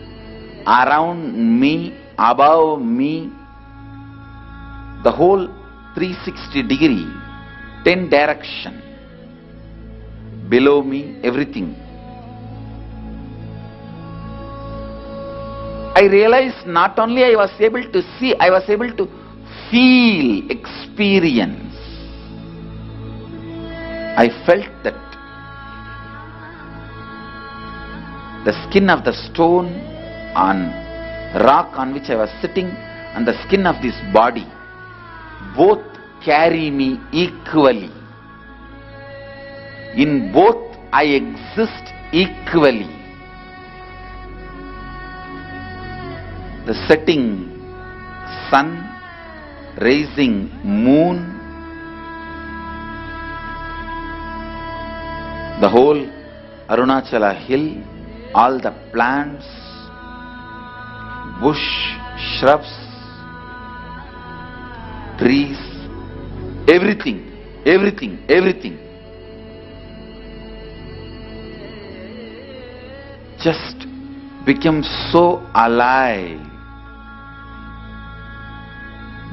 around me, above me, the whole 360 degree, 10 direction, below me, everything. I realized not only I was able to see, I was able to feel, experience. I felt that the skin of the stone on rock on which I was sitting and the skin of this body both carry me equally. In both I exist equally. The setting sun, rising moon, the whole Arunachala hill, all the plants, bush, shrubs, trees, everything, everything, everything. Just became so alive.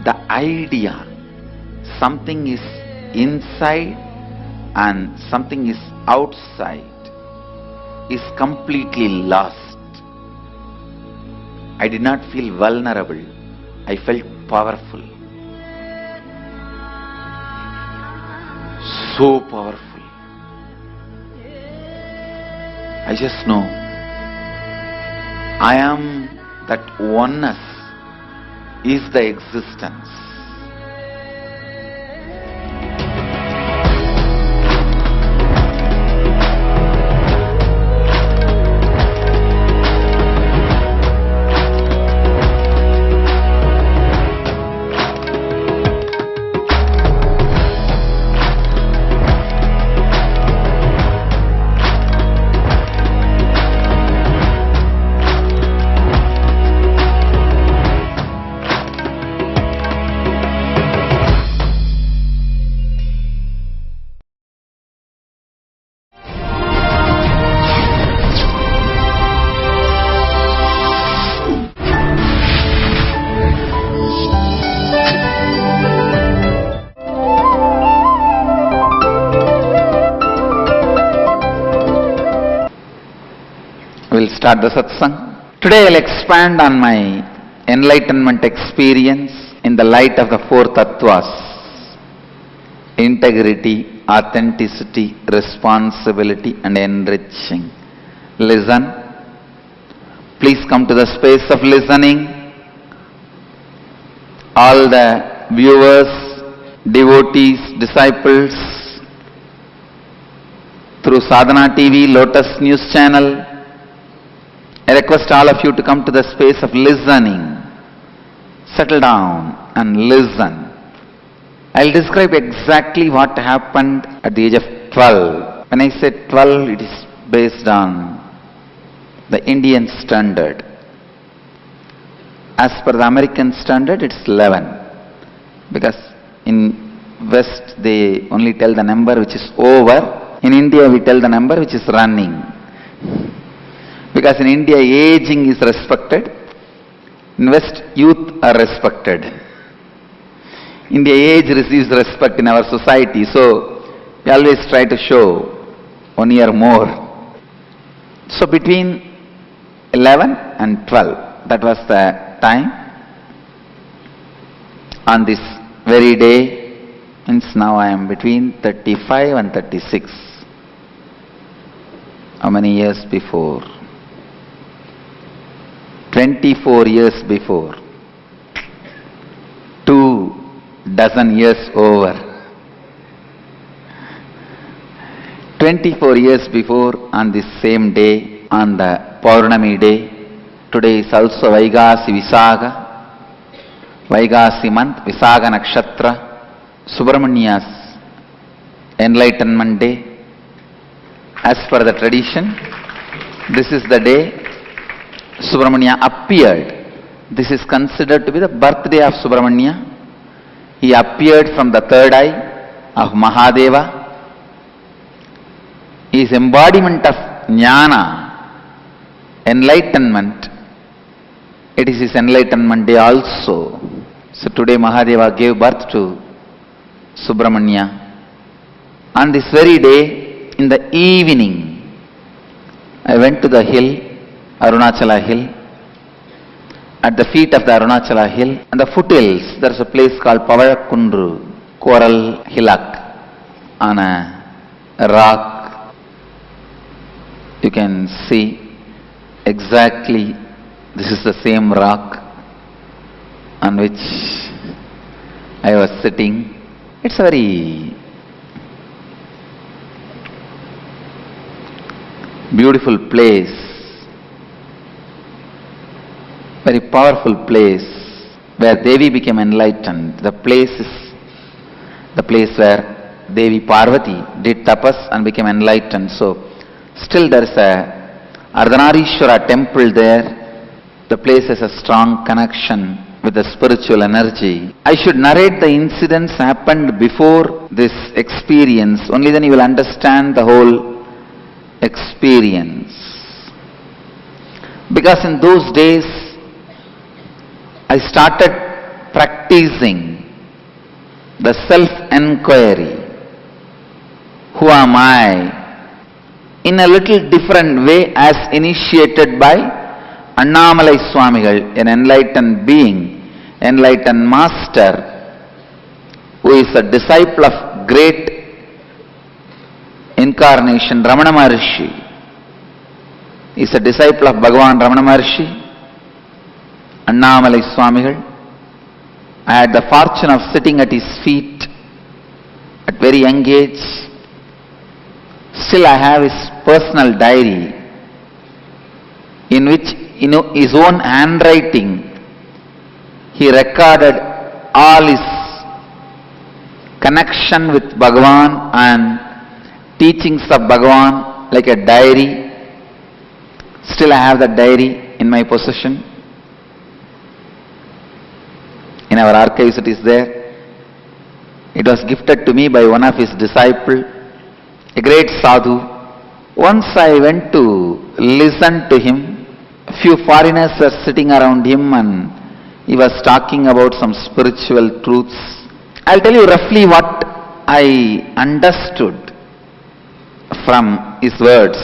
The idea, something is inside and something is outside, is completely lost. I did not feel vulnerable. I felt powerful. So powerful. I just know I am that oneness is the existence. start the satsang. Today I'll expand on my enlightenment experience in the light of the four tattvas: integrity, authenticity, responsibility and enriching. Listen. Please come to the space of listening. All the viewers, devotees, disciples, through Sadhana TV, Lotus News Channel, I request all of you to come to the space of listening. Settle down and listen. I'll describe exactly what happened at the age of 12. When I say 12, it is based on the Indian standard. As per the American standard, it's 11. Because in West, they only tell the number which is over. In India, we tell the number which is running. Because in India, aging is respected. In West, youth are respected. India, age receives respect in our society. So, we always try to show 1 year more. So, between 11 and 12, that was the time. On this very day, means now I am between 35 and 36. How many years before? 24 years before. 24 years over. 24 years before, on this same day, on the Paurnami day, today is also Vaigasi Visaga, Vaigasi month, Visaga Nakshatra, Subramania's Enlightenment Day. As per the tradition, this is the day Subramania appeared. This is considered to be the birthday of Subramania. He appeared from the third eye of Mahadeva. He is embodiment of jnana, enlightenment. It is his enlightenment day also. So today Mahadeva gave birth to Subramania. On this very day, in the evening, I went to the hill, Arunachala hill. At the feet of the Arunachala hill, and the foothills, there is a place called Pavayakundru, Coral Hillock, on a rock. You can see exactly this is the same rock on which I was sitting. It's a very beautiful place, very powerful place where Devi became enlightened. The place is the place where Devi Parvati did tapas and became enlightened. So still there is a Ardhanarishwara temple there. The place has a strong connection with the spiritual energy. I should narrate the incidents happened before this experience. Only then you will understand the whole experience. Because in those days, I started practicing the self-enquiry. Who am I? In a little different way as initiated by Annamalai Swamigal, an enlightened being, enlightened master, who is a disciple of great incarnation, Ramana Maharshi. He is a disciple of Bhagavan Ramana Maharshi, Annamalai Swamigal. I had the fortune of sitting at his feet at very young age. Still I have his personal diary in which, in his own handwriting, he recorded all his connection with Bhagavan and teachings of Bhagavan like a diary. Still I have that diary in my possession. In our archives it is there. It was gifted to me by one of his disciples, a great sadhu. Once I went to listen to him. A few foreigners were sitting around him and he was talking about some spiritual truths. I'll tell you roughly what I understood from his words.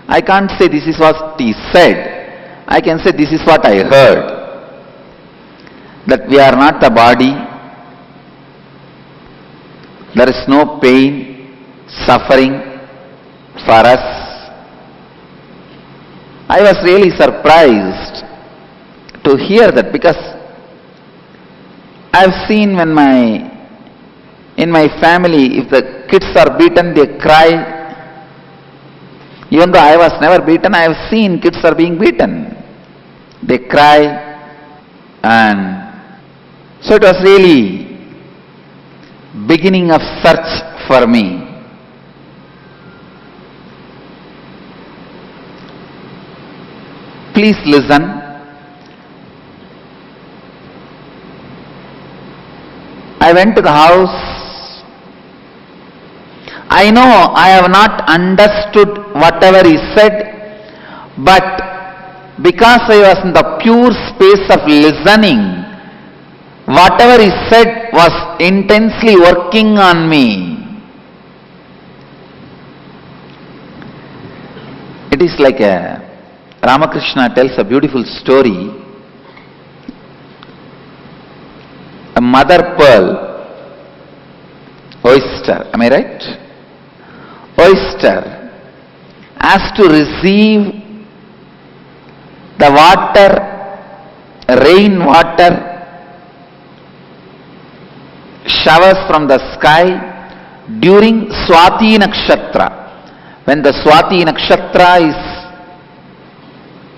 I can't say this is what he said. I can say this is what I heard. That we are not the body. There is no pain, suffering for us. I was really surprised to hear that, because I've seen when in my family, if the kids are beaten, they cry. Even though I was never beaten, I have seen kids are being beaten. They cry, and so it was really beginning of search for me. Please listen. I went to the house. I know I have not understood whatever he said, but because I was in the pure space of listening, whatever he said was intensely working on me. It is like Ramakrishna tells a beautiful story. A mother pearl, oyster, am I right? Oyster has to receive the water, rain water, showers from the sky during Swati Nakshatra. When the Swati Nakshatra is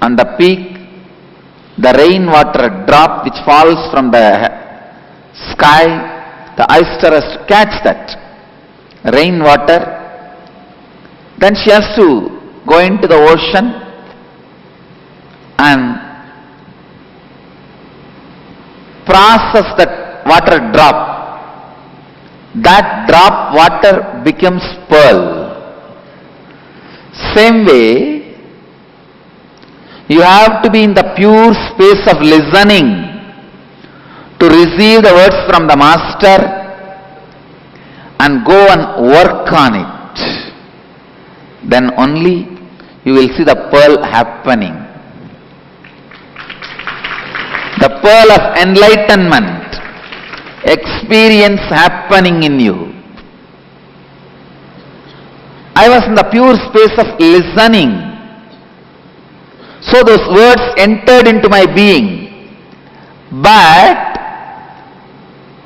on the peak, the rainwater drop which falls from the sky, the oyster has to catch that rainwater. Then she has to go into the ocean and process that water drop. That drop water becomes pearl. Same way, you have to be in the pure space of listening to receive the words from the Master and go and work on it. Then only you will see the pearl happening. The pearl of enlightenment, experience happening in you. I was in the pure space of listening. So those words entered into my being, but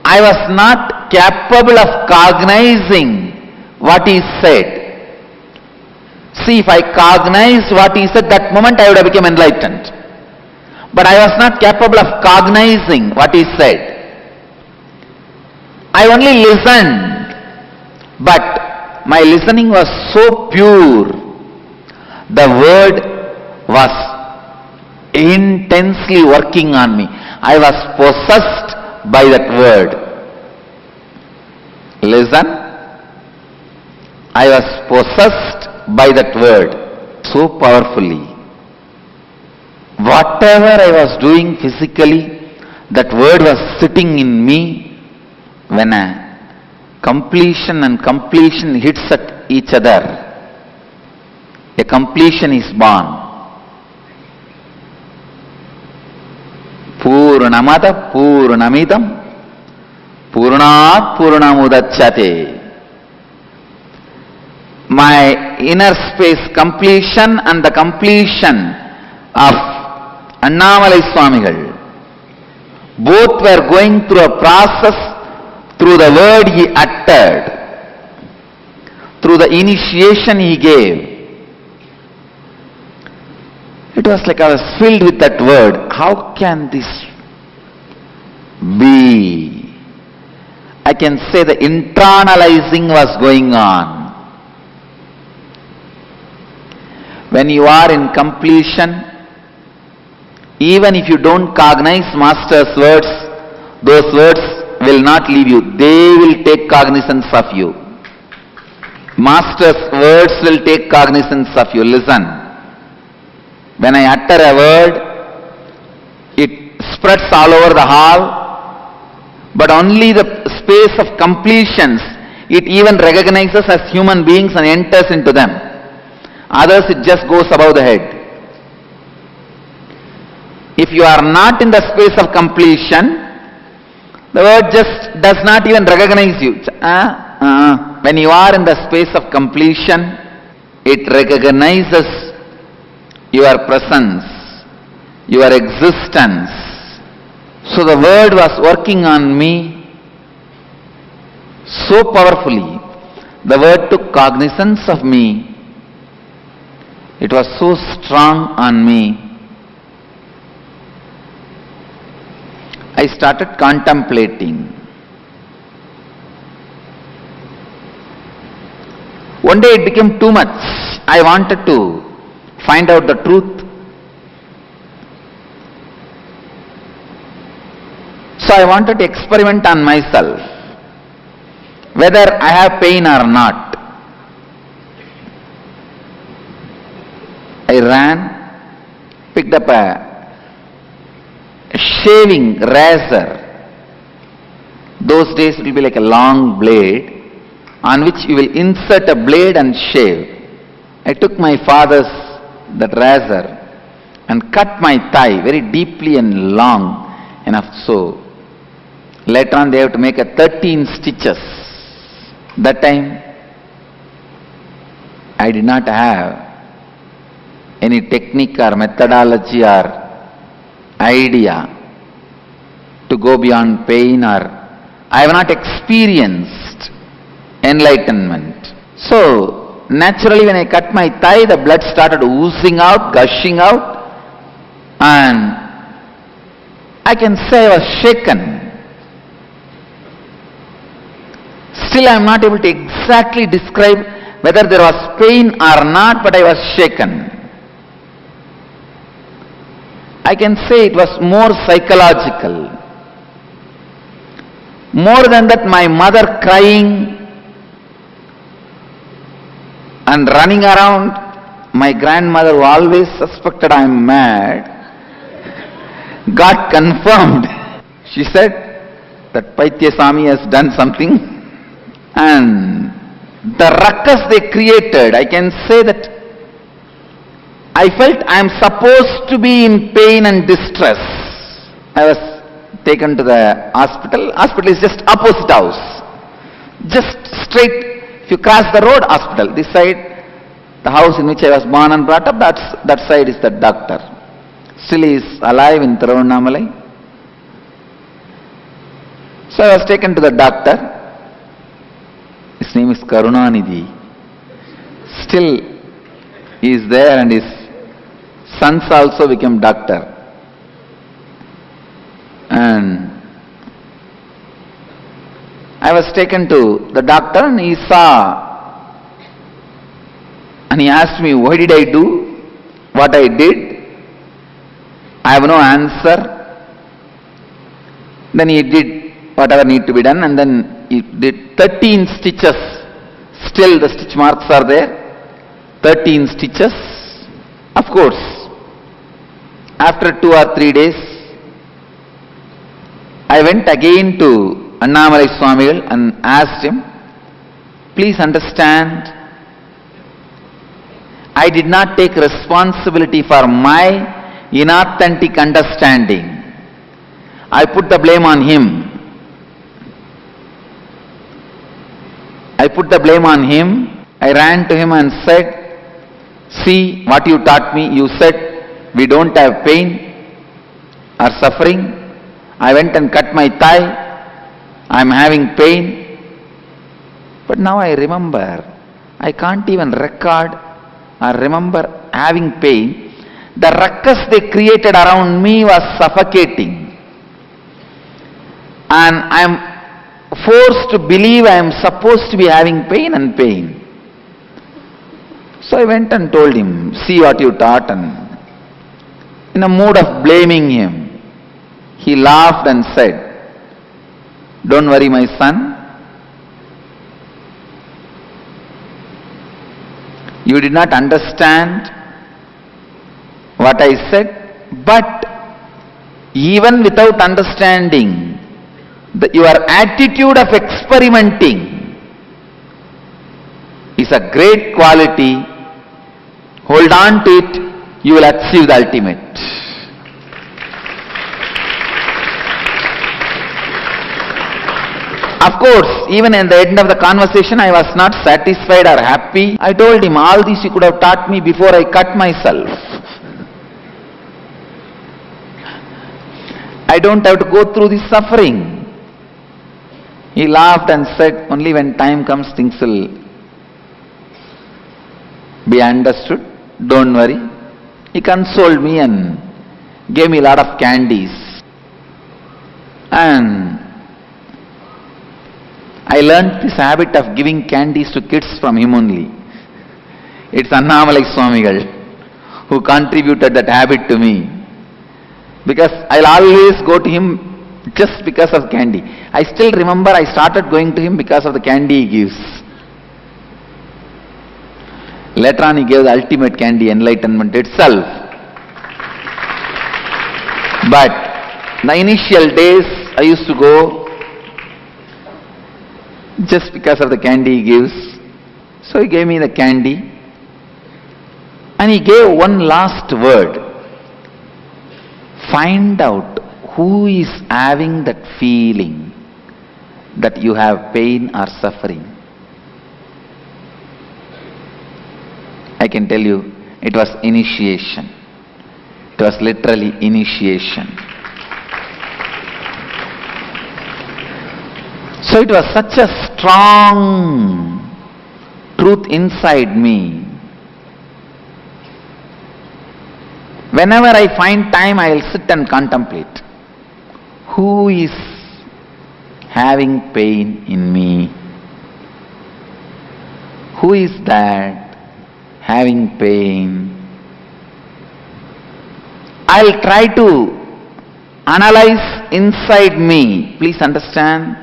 I was not capable of cognizing what he said. See, if I cognized what he said, that moment I would have become enlightened. But I was not capable of cognizing what he said. I only listened, but my listening was so pure. The word was intensely working on me. I was possessed by that word. Listen. I was possessed by that word so powerfully. Whatever I was doing physically, that word was sitting in me. When a completion and completion hits at each other, a completion is born. Purnamada Purnamidam Purnat Purnamudachyate. My inner space completion and the completion of Annamalai Swamigal, both were going through a process through the word he uttered, through the initiation he gave. It was like I was filled with that word. How can this be? I can say the internalizing was going on. When you are in completion, even if you don't cognize Master's words, those words will not leave you. They will take cognizance of you. Master's words will take cognizance of you. Listen. When I utter a word, it spreads all over the hall, but only the space of completions, it even recognizes as human beings and enters into them. Others it just goes above the head. If you are not in the space of completion, the word just does not even recognize you. When you are in the space of completion, it recognizes your presence, your existence. So the word was working on me so powerfully. The word took cognizance of me. It was so strong on me. I started contemplating. One day it became too much. I wanted to find out the truth. So I wanted to experiment on myself, whether I have pain or not. I ran, picked up a shaving razor. Those days it will be like a long blade on which you will insert a blade and shave. I took my father's that razor and cut my thigh very deeply and long enough so later on they have to make a 13 stitches. That time I did not have any technique or methodology or idea to go beyond pain, or I have not experienced enlightenment. So naturally when I cut my thigh, the blood started oozing out, gushing out, and I can say I was shaken. Still I am not able to exactly describe whether there was pain or not, but I was shaken. I can say it was more psychological. More than that, my mother crying and running around, my grandmother who always suspected I am mad, got confirmed. She said that Paitya Swami has done something, and the ruckus they created, I can say that I felt I am supposed to be in pain and distress. I was taken to the hospital. Hospital is just opposite house. Just straight, if you cross the road, hospital. This side, the house in which I was born and brought up, that side is the doctor. Still he is alive in Tiruvannamalai. So I was taken to the doctor. His name is Karunanidhi. Still he is there, and his sons also became doctor. And I was taken to the doctor, and he saw, and he asked me, why did I do what I did? I have no answer. Then he did whatever need to be done, and then he did 13 stitches. Still the stitch marks are there. 13 stitches. Of course, after 2 or 3 days, I went again to Annamalai Swamigal and asked him, please understand, I did not take responsibility for my inauthentic understanding. I put the blame on him. I ran to him and said, see what you taught me. You said we don't have pain or suffering. I went and cut my thigh. I am having pain. But now I remember, I can't even record or remember having pain. The ruckus they created around me was suffocating. And I am forced to believe I am supposed to be having pain and pain. So I went and told him, see what you taught, and in a mood of blaming him, he laughed and said, don't worry my son, you did not understand what I said, but even without understanding, your attitude of experimenting is a great quality Hold on to it, you will achieve the ultimate. Of course, even at the end of the conversation, I was not satisfied or happy. I told him, all this you could have taught me before I cut myself. I don't have to go through this suffering. He laughed and said, only when time comes things will be understood. Don't worry. He consoled me and gave me a lot of candies. And I learnt this habit of giving candies to kids from him only. It's Annamalai Swamigal who contributed that habit to me. Because I'll always go to him just because of candy. I still remember I started going to him because of the candy he gives. Later on he gave the ultimate candy, enlightenment itself. But the initial days I used to go just because of the candy he gives. So he gave me the candy. And he gave one last word. Find out who is having that feeling that you have pain or suffering. I can tell you, it was initiation. It was literally initiation. So it was such a strong truth inside me. Whenever I find time, I will sit and contemplate. Who is having pain in me? Who is that having pain? I'll try to analyze inside me. Please understand,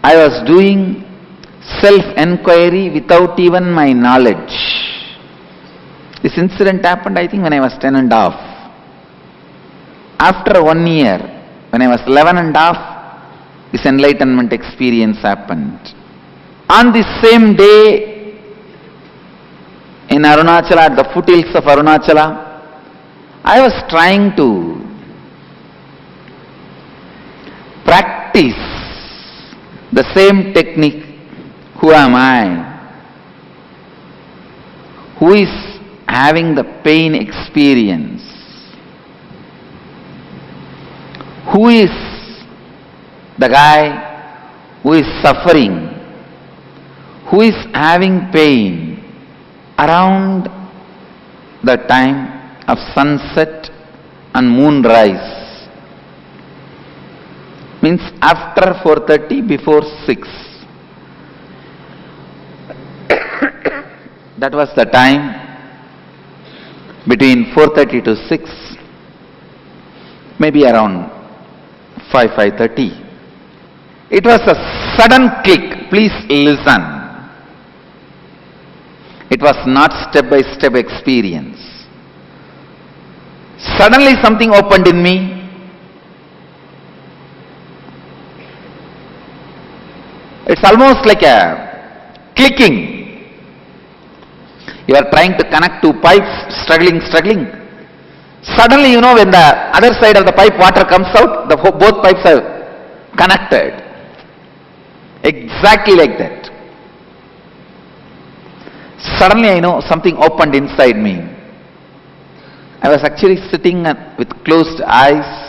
I was doing self-enquiry without even my knowledge. This incident happened, I think, when I was 10 and a half. After 1 year, when I was 11 and a half, this enlightenment experience happened. On this same day, in Arunachala, at the foothills of Arunachala, I was trying to practice the same technique. Who am I? Who is having the pain experience? Who is the guy who is suffering? Who is having pain around the time of sunset and moonrise? Means after 4:30, before 6. That was the time between 4:30 to 6, maybe around 5:30. It was a sudden click. Please listen. It was not step-by-step experience. Suddenly something opened in me. It's almost like a clicking. You are trying to connect two pipes, struggling. Suddenly, when the other side of the pipe water comes out, both pipes are connected. Exactly like that. Suddenly I know something opened inside me. I was actually sitting with closed eyes.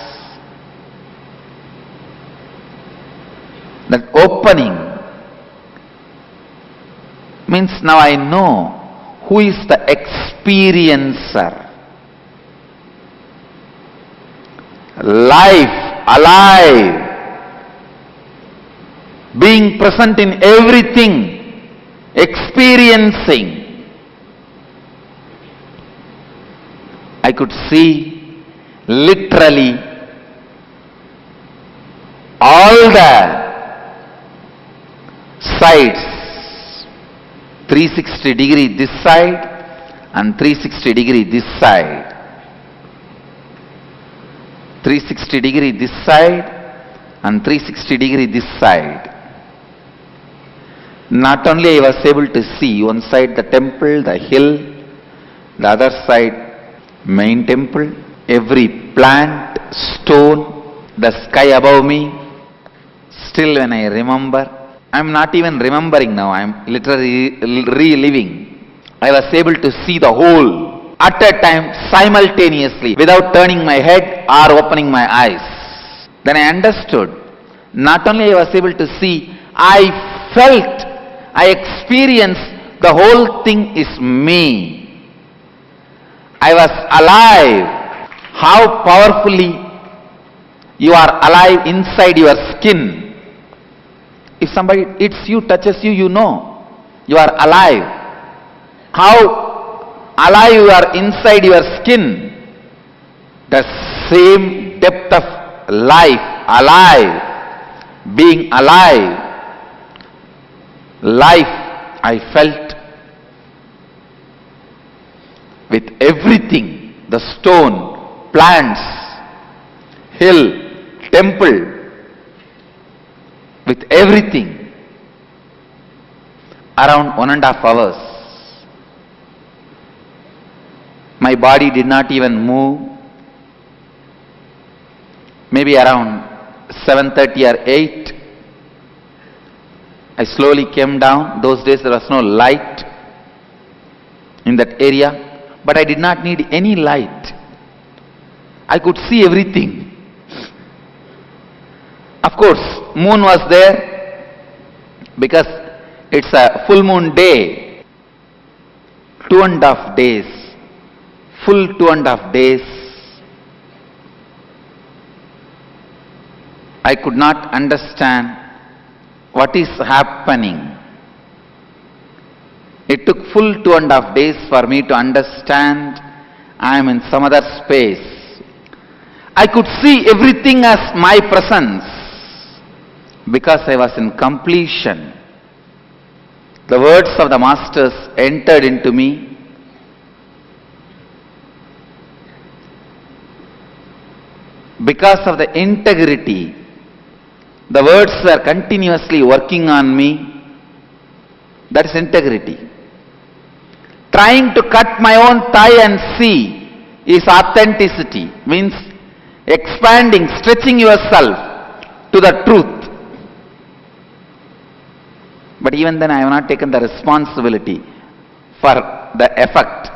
That opening means now I know who is the experiencer. Life, alive, being present in everything, experiencing. I could see literally all the sides, 360 degree this side and 360 degree this side. 360 degree this side and 360 degree this side. Not only I was able to see one side the temple, the hill, The other side, main temple, every plant, stone, the sky above me. Still when I remember, I'm not even remembering now, I'm literally reliving. I was able to see the whole at a time simultaneously without turning my head or opening my eyes. Then I understood. Not only I was able to see, I felt, I experienced the whole thing is me. I was alive. How powerfully you are alive inside your skin. If somebody hits you, touches you, you know you are alive. How alive you are inside your skin. The same depth of life, alive, being alive, life I felt with everything, the stone, plants, hill, temple, with everything, around 1.5 hours. My body did not even move. Maybe around 7:30 or 8, I slowly came down. Those days there was no light in that area, but I did not need any light. I could see everything. Of course, moon was there because it's a full moon day. 2.5 days, full 2.5 days. I could not understand what is happening. It took full 2.5 days for me to understand I am in some other space. I could see everything as my presence because I was in completion. The words of the masters entered into me. Because of the integrity, the words were continuously working on me. That is integrity. Trying to cut my own tie and see is authenticity. Means expanding, stretching yourself to the truth. But even then I have not taken the responsibility for the effect.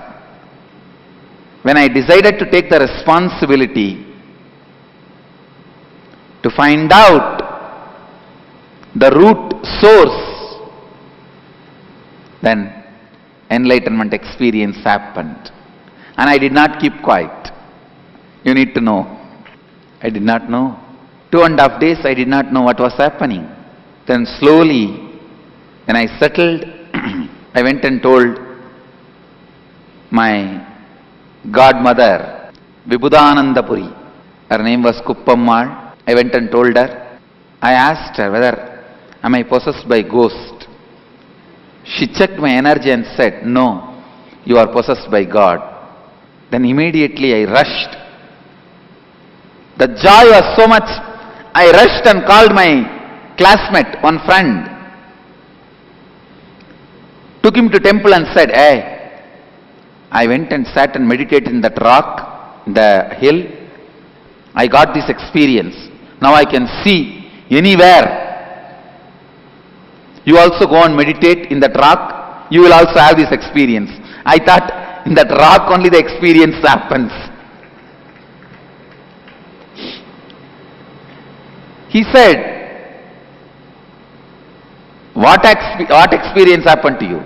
When I decided to take the responsibility to find out the root source, then enlightenment experience happened. And I did not keep quiet. You need to know. I did not know. 2.5 days I did not know what was happening. Then slowly, when I settled, I went and told my godmother, Vibhudanandapuri. Her name was Kuppammal. I went and told her. I asked her whether am I possessed by ghost. She checked my energy and said, no, you are possessed by God. Then immediately I rushed. The joy was so much, I rushed and called my classmate, one friend. Took him to temple and said, hey, I went and sat and meditated in that rock, the hill. I got this experience. Now I can see anywhere. You also go and meditate in that rock, you will also have this experience. I thought in that rock only the experience happens. He said, what experience happened to you?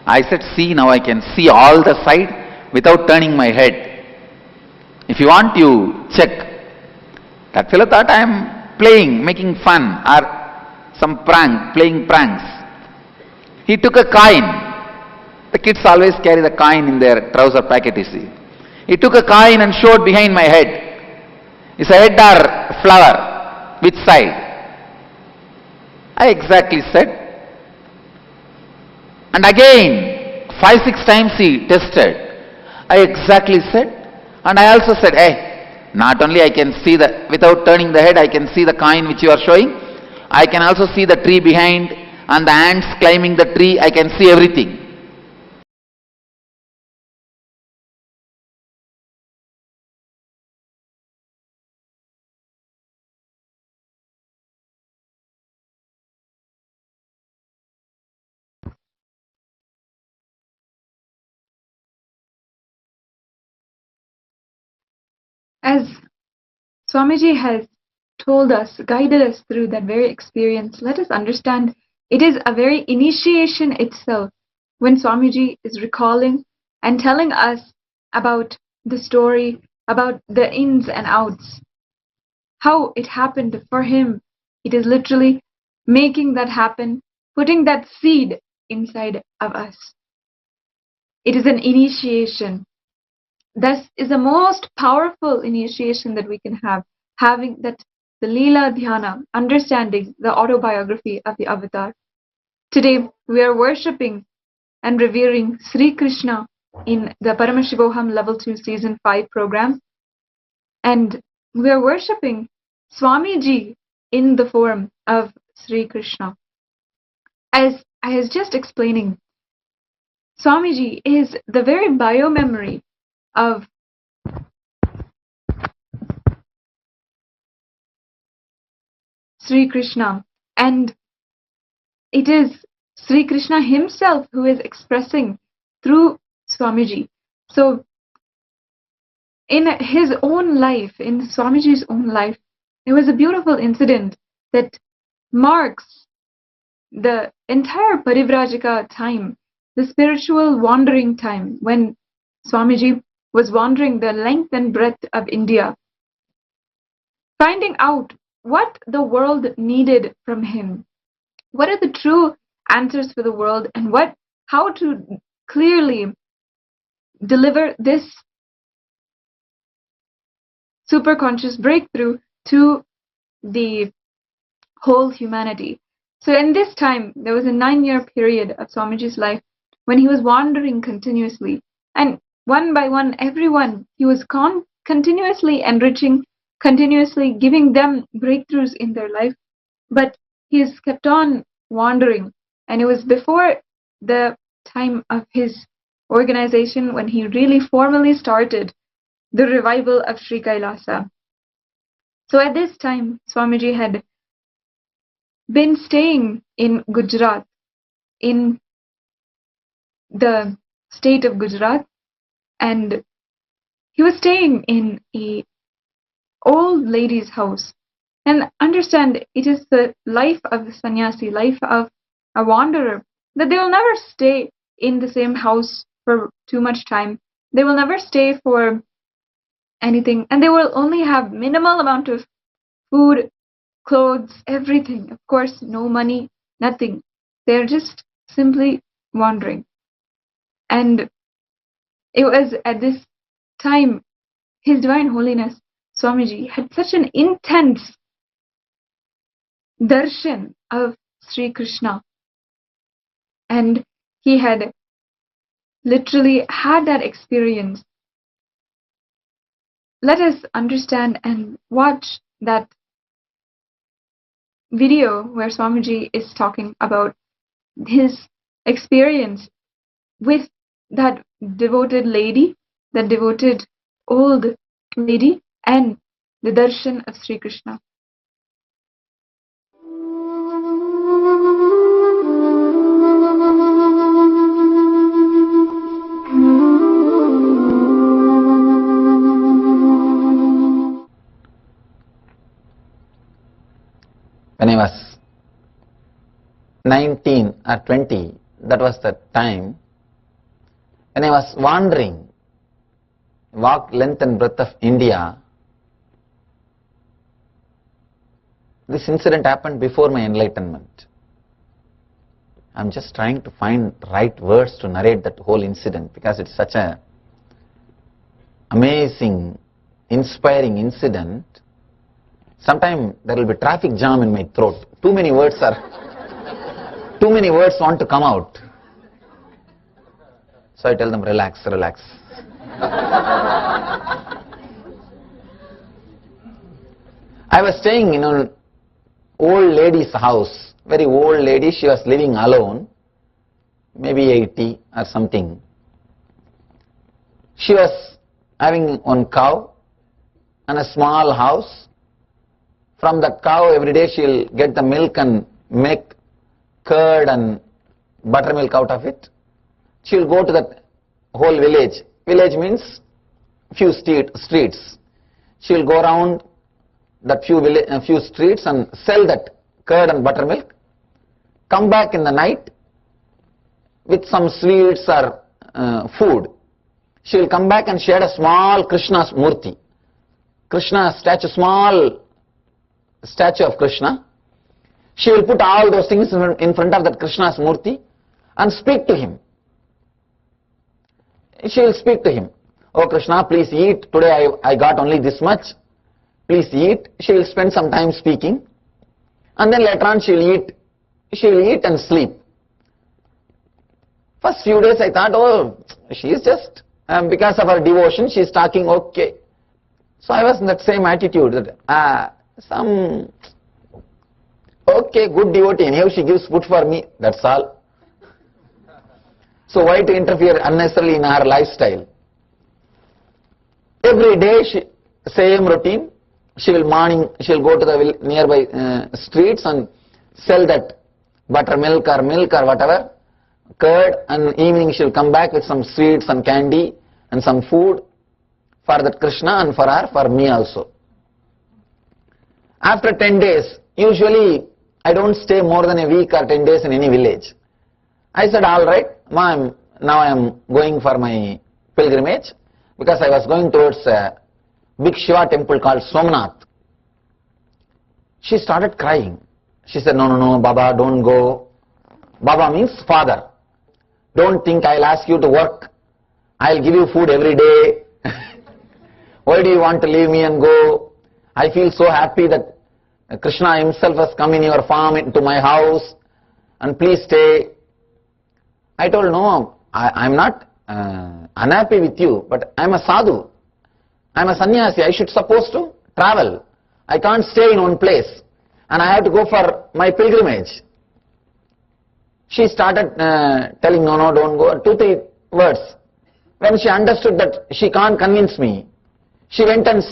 I said, see, now I can see all the side without turning my head. If you want, you check. That fellow thought I am playing, making fun, or some prank, playing pranks. He took a coin. The kids always carry the coin in their trouser pocket, you see. He took a coin and showed behind my head. Is a head or flower? Which side? I exactly said. And again, 5-6 times he tested. I exactly said. And I also said, hey, not only I can see the, without turning the head, I can see the coin which you are showing. I can also see the tree behind and the ants climbing the tree. I can see everything. As Swamiji has told us, guided us through that very experience, let us understand it is a very initiation itself when Swamiji is recalling and telling us about the story, about the ins and outs, how it happened for him. It is literally making that happen, putting that seed inside of us. It is an initiation. This is the most powerful initiation that we can have, having that the Leela Dhyana, understanding the autobiography of the Avatar. Today, we are worshipping and revering Sri Krishna in the Paramashivoham Level 2 Season 5 program. And we are worshipping Swamiji in the form of Sri Krishna. As I was just explaining, Swamiji is the very biomemory of Sri Krishna, and it is Sri Krishna himself who is expressing through Swamiji. So in his own life, in Swamiji's own life, there was a beautiful incident that marks the entire Parivrajika time, the spiritual wandering time, when Swamiji was wandering the length and breadth of India, finding out what the world needed from him, what are the true answers for the world, and how to clearly deliver this superconscious breakthrough to the whole humanity. So in this time, there was a 9-year period of Swamiji's life when he was wandering continuously, and one by one, everyone, he was continuously enriching, continuously giving them breakthroughs in their life, but he has kept on wandering. And it was before the time of his organization when he really formally started the revival of Sri Kailasa. So at this time, Swamiji had been staying in Gujarat, in the state of Gujarat, and he was staying in a old lady's house. And understand, it is the life of the sannyasi, life of a wanderer, that they will never stay in the same house for too much time. They will never stay for anything, and they will only have minimal amount of food, clothes, everything. Of course, no money, nothing. They're just simply wandering. And it was at this time, His Divine Holiness Swamiji had such an intense darshan of Sri Krishna, and he had literally had that experience. Let us understand and watch that video where Swamiji is talking about his experience with that devoted lady, that devoted old lady, and the darshan of Sri Krishna. When I was 19 or 20, that was the time when I was wandering, walked length and breadth of India. This incident happened before my enlightenment. I'm just trying to find right words to narrate that whole incident because it's such a amazing, inspiring incident. Sometimes there will be traffic jam in my throat. Too many words want to come out. So I tell them, relax, relax. I was staying in an old lady's house, very old lady. She was living alone, maybe 80 or something. She was having one cow and a small house. From that cow, every day she'll get the milk and make curd and buttermilk out of it. She'll go to that whole village. Village means few streets. She will go around that few streets and sell that curd and buttermilk, come back in the night with some sweets or food. She will come back and she had a small Krishna's murti. Krishna statue, small statue of Krishna. She will put all those things in front of that Krishna's murti and speak to him. She will speak to him. Oh Krishna, please eat. Today I got only this much. Please eat. She will spend some time speaking. And then later on she will eat and sleep. First few days I thought, oh, she is just, because of her devotion, she is talking okay. So I was in that same attitude that, okay, good devotee, anyhow she gives food for me, that's all. So why to interfere unnecessarily in her lifestyle? Every day, same routine. She will go to the nearby streets and sell that buttermilk or milk or whatever, curd, and evening she will come back with some sweets and candy and some food for that Krishna and for her, for me also. After 10 days, usually I don't stay more than a week or 10 days in any village. I said, all right, now I am going for my pilgrimage, because I was going towards a big Shiva temple called Somnath. She started crying. She said, no, Baba, don't go. Baba means father. Don't think I'll ask you to work. I'll give you food every day. Why do you want to leave me and go? I feel so happy that Krishna himself has come in your farm into my house, and please stay. I told, no, I'm not unhappy with you, but I'm a sadhu. I'm a sannyasi. I should supposed to travel. I can't stay in one place, and I have to go for my pilgrimage. She started telling, no, don't go, 2-3 words. When she understood that she can't convince me, she went and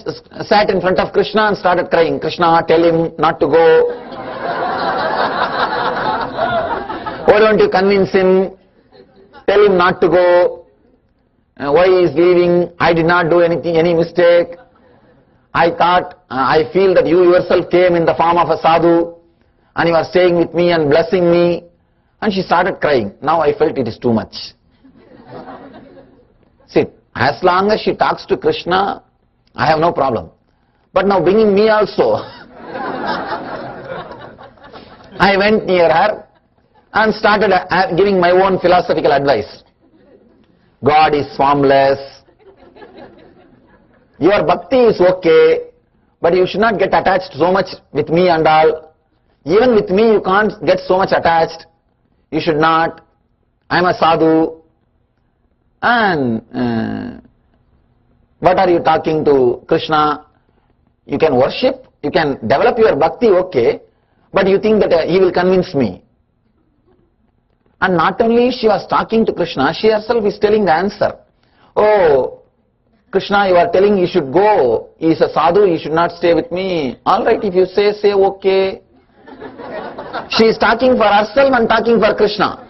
sat in front of Krishna and started crying. Krishna, tell him not to go. Why don't you convince him? Tell him not to go. Why he is leaving? I did not do any mistake. I feel that you yourself came in the form of a sadhu and you are staying with me and blessing me. And she started crying. Now I felt it is too much. See, as long as she talks to Krishna, I have no problem. But now bringing me also. I went near her and started giving my own philosophical advice. God is formless. Your bhakti is okay, but you should not get attached so much with me and all. Even with me you can't get so much attached. You should not. I am a sadhu. And what are you talking to Krishna? You can worship, you can develop your bhakti, okay, but you think that he will convince me. And not only she was talking to Krishna, she herself is telling the answer. Oh, Krishna, you are telling he should go. He is a sadhu, he should not stay with me. All right, if you say okay. She is talking for herself and talking for Krishna.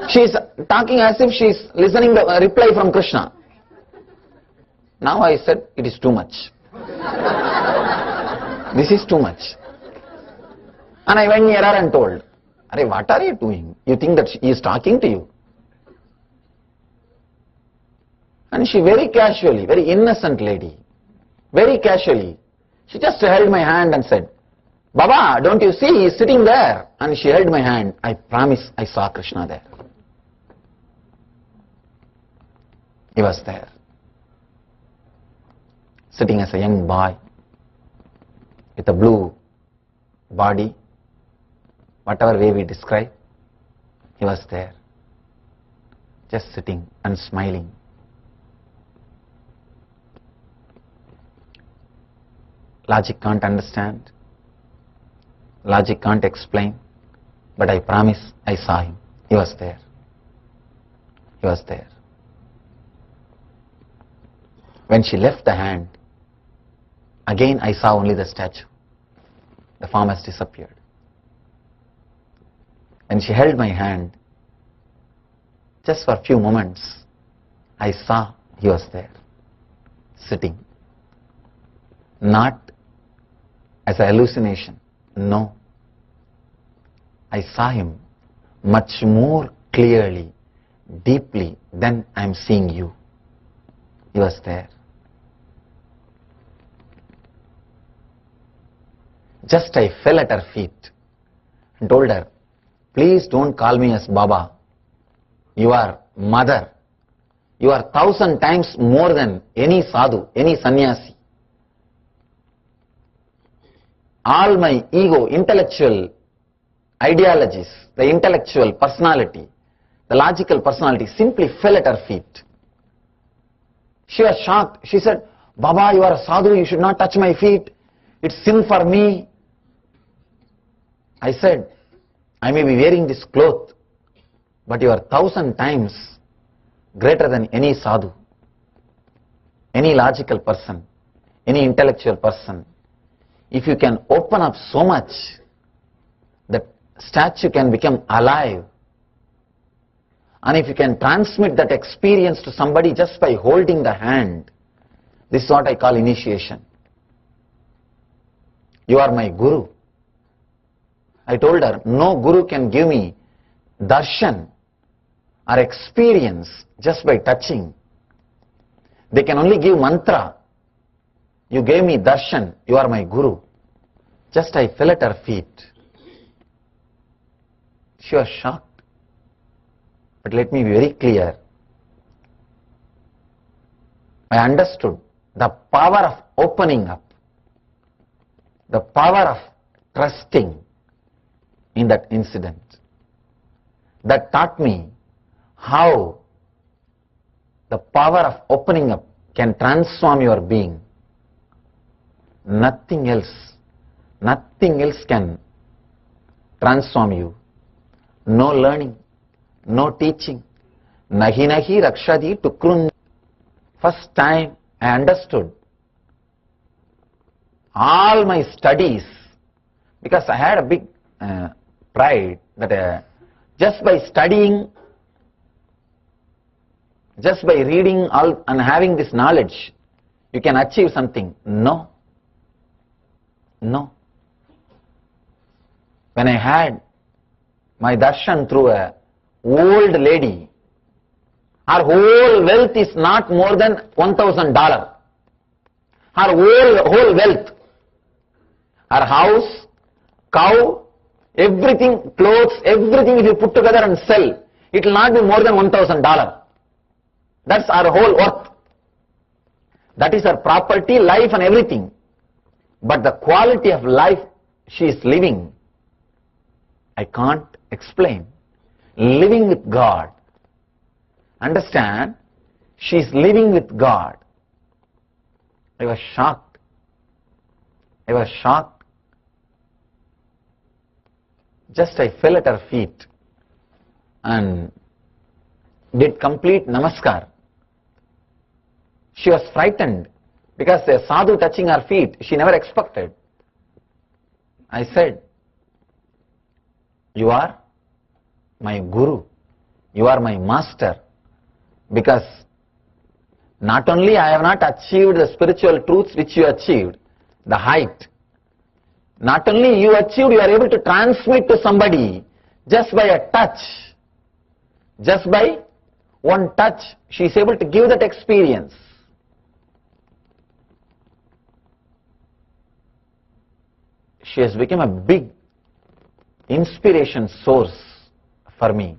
She is talking as if she is listening the reply from Krishna. Now I said, it is too much. This is too much. And I went near her and told, Arey, what are you doing? You think that he is talking to you? And she very casually, very innocent lady, very casually, she just held my hand and said, Baba, don't you see, he is sitting there. And she held my hand. I promise I saw Krishna there. He was there, sitting as a young boy, with a blue body, whatever way we describe, he was there, just sitting and smiling. Logic can't understand, logic can't explain, but I promise I saw him. He was there. He was there. When she left the hand, again I saw only the statue. The form has disappeared. When she held my hand, just for a few moments, I saw he was there, sitting not as a hallucination. No. I saw him much more clearly, deeply than I am seeing you. He was there. Just I fell at her feet and told her, please don't call me as Baba. You are mother. You are 1,000 times more than any sadhu, any sannyasi. All my ego, intellectual ideologies, the intellectual personality, the logical personality simply fell at her feet. She was shocked. She said, Baba, you are a sadhu, you should not touch my feet. It's sin for me. I said, I may be wearing this cloth, but you are 1,000 times greater than any sadhu, any logical person, any intellectual person. If you can open up so much, that statue can become alive. And if you can transmit that experience to somebody just by holding the hand, this is what I call initiation. You are my guru. I told her, no guru can give me darshan or experience just by touching. They can only give mantra. You gave me darshan, you are my guru. Just I fell at her feet. She was shocked. But let me be very clear. I understood the power of opening up, the power of trusting in that incident. That taught me how the power of opening up can transform your being. Nothing else can transform you. No learning, no teaching. Nahi nahi rakshadi tukrun. First time I understood all my studies, because I had a big pride that just by studying, just by reading all and having this knowledge, you can achieve something. No. No. When I had my darshan through a old lady, her whole wealth is not more than $1,000. Her whole wealth, her house, cow, everything, clothes, everything if you put together and sell, it will not be more than $1,000. That's our whole worth. That is her property, life and everything. But the quality of life she is living, I can't explain. Living with God. Understand? She is living with God. I was shocked. I was shocked. Just I fell at her feet and did complete namaskar. She was frightened because a sadhu touching her feet, she never expected. I said, you are my guru, you are my master, because not only I have not achieved the spiritual truths which you achieved, the height, not only you achieved, you are able to transmit to somebody just by a touch, just by one touch, she is able to give that experience. She has become a big inspiration source for me.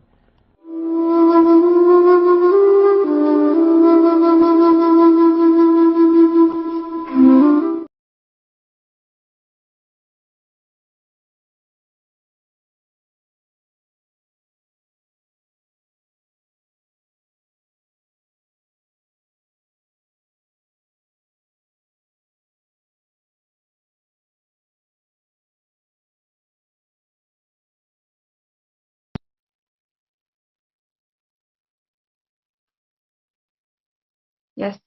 Yes,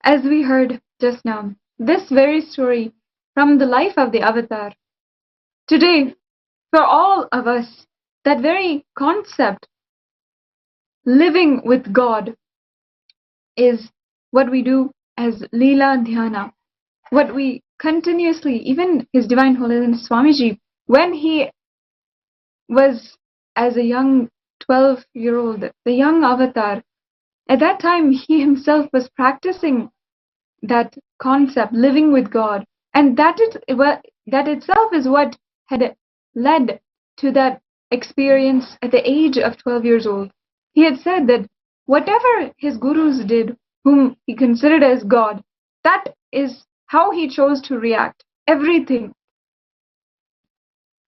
as we heard just now, this very story from the life of the Avatar. Today, for all of us, that very concept, living with God, is what we do as Leela Dhyana, what we continuously, even His Divine Holiness Swamiji, when he was as a young 12-year-old, the young avatar, at that time he himself was practicing that concept, living with God, and that itself is what had led to that experience at the age of 12 years old. He had said that whatever his gurus did, whom he considered as God, that is how he chose to react. Everything,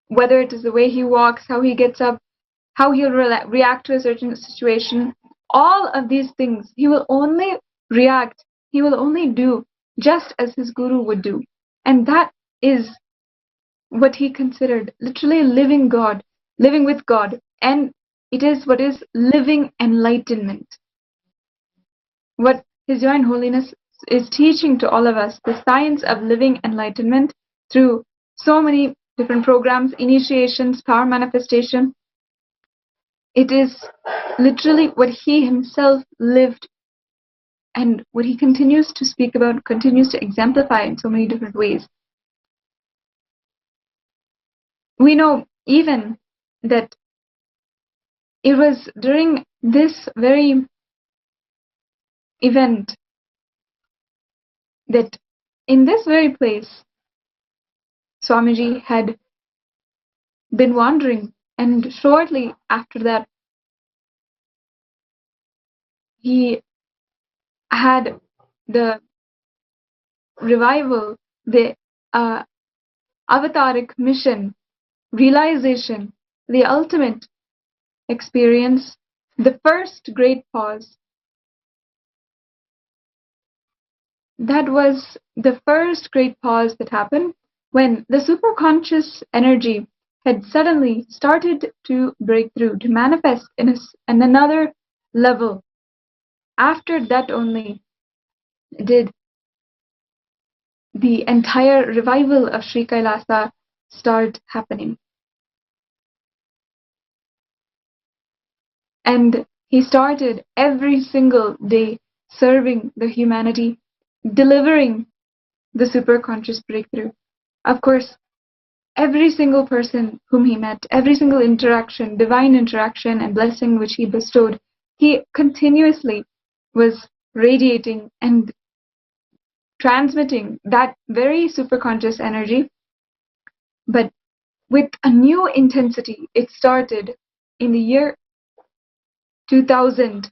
whether it is the way he walks, how he gets up, how he'll react to a certain situation, all of these things, he will only react, he will only do just as his guru would do. And that is what he considered literally living with God. And it is what is living enlightenment. What His Divine Holiness is teaching to all of us, the science of living enlightenment through so many different programs, initiations, power manifestation. It is literally what he himself lived and what he continues to speak about, continues to exemplify in so many different ways. We know even that it was during this very event that in this very place Swamiji had been wandering, and shortly after that he had the revival, the avataric mission, realization, the ultimate experience, the first great pause. That was the first great pause that happened when the superconscious energy had suddenly started to break through, to manifest in another level. After that only did the entire revival of Sri Kailasa start happening. And he started every single day serving the humanity, delivering the superconscious breakthrough. Of course, every single person whom he met, every single interaction, divine interaction and blessing which he bestowed, he continuously was radiating and transmitting that very superconscious energy, but with a new intensity. It started in the year 2000,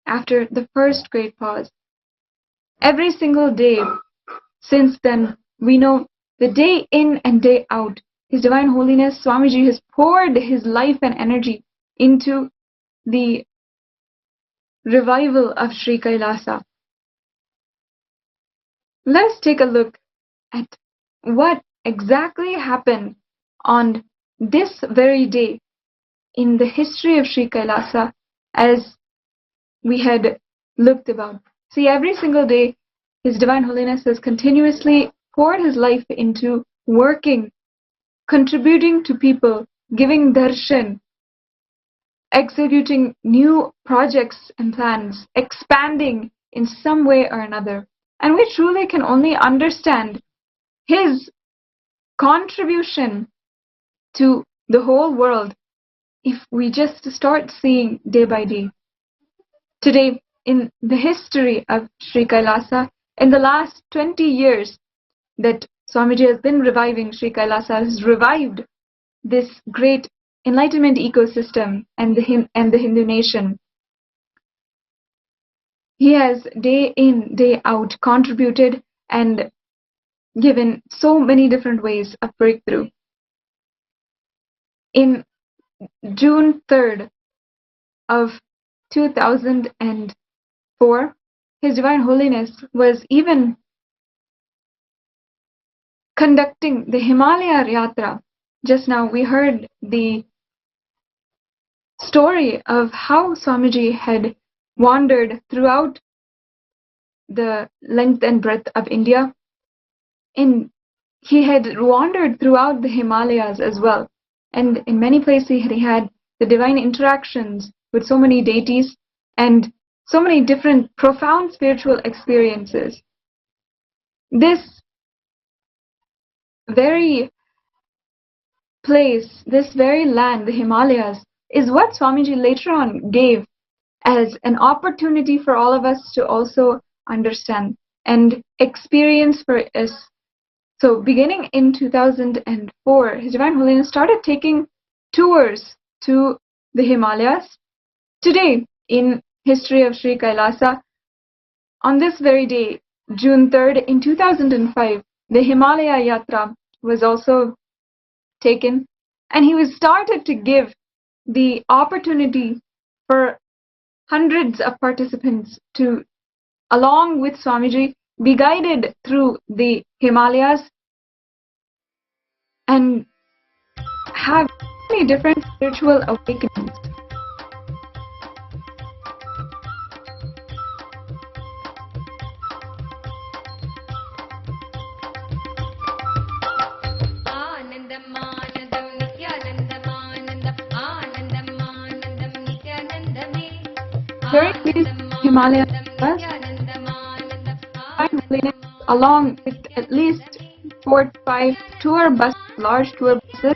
after the first great pause. Every single day since then, we know the day in and day out, His Divine Holiness Swamiji has poured his life and energy into the revival of Sri Kailasa. Let's take a look at what exactly happened on this very day in the history of Sri Kailasa, as we had looked about. See, every single day, His Divine Holiness has continuously poured his life into working, contributing to people, giving darshan, executing new projects and plans, expanding in some way or another. And we truly can only understand his contribution to the whole world if we just start seeing day by day. Today, in the history of Sri Kailasa, in the last 20 years that Swamiji has been reviving Sri Kailasa, has revived this great enlightenment ecosystem and the Hindu nation. He has day in, day out contributed and given so many different ways of breakthrough. In June 3rd of 2004, His Divine Holiness was even conducting the Himalaya Yatra. Just now we heard the story of how Swamiji had wandered throughout the length and breadth of India. He had wandered throughout the Himalayas as well. And in many places he had the divine interactions with so many deities and so many different profound spiritual experiences. This very place, this very land, the Himalayas, is what Swamiji later on gave as an opportunity for all of us to also understand and experience for us. So beginning in 2004, His Divine Holiness started taking tours to the Himalayas. Today, in history of Sri Kailasa, on this very day, June 3rd, in 2005, the Himalaya Yatra was also taken, and he was started to give the opportunity for hundreds of participants to, along with Swamiji, be guided through the Himalayas and have many different spiritual awakenings. During these Himalaya Yatras, along with at least 4 to 5 tour buses, large tour buses,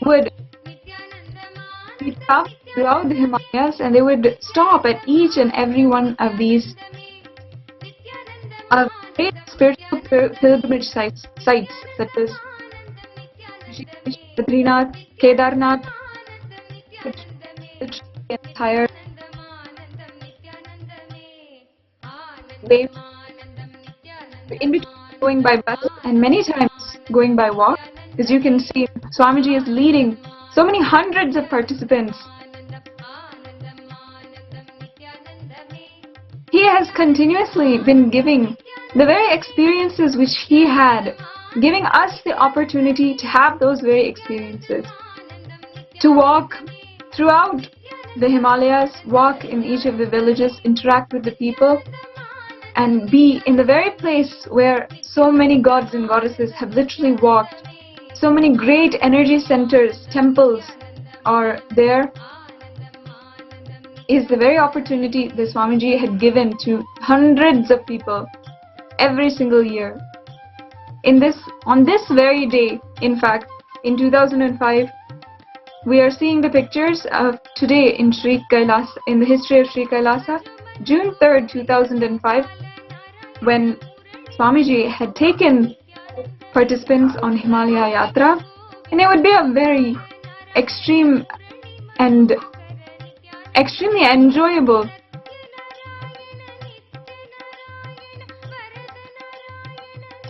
would travel throughout the Himalayas, and they would stop at each and every one of these great spiritual pilgrimage sites such as Badrinath, Kedarnath, the entire way, in between going by bus and many times going by walk. As you can see, Swamiji is leading so many hundreds of participants. He has continuously been giving the very experiences which he had, giving us the opportunity to have those very experiences, to walk throughout the Himalayas, walk in each of the villages, interact with the people, and be in the very place where so many gods and goddesses have literally walked. So many great energy centers, temples are there, is the very opportunity that Swamiji had given to hundreds of people every single year. On this very day, in fact, in 2005, we are seeing the pictures of today in Sri Kailasa, in the history of Sri Kailasa, June 3rd, 2005, when Swamiji had taken participants on Himalaya Yatra, and it would be a very extreme and extremely enjoyable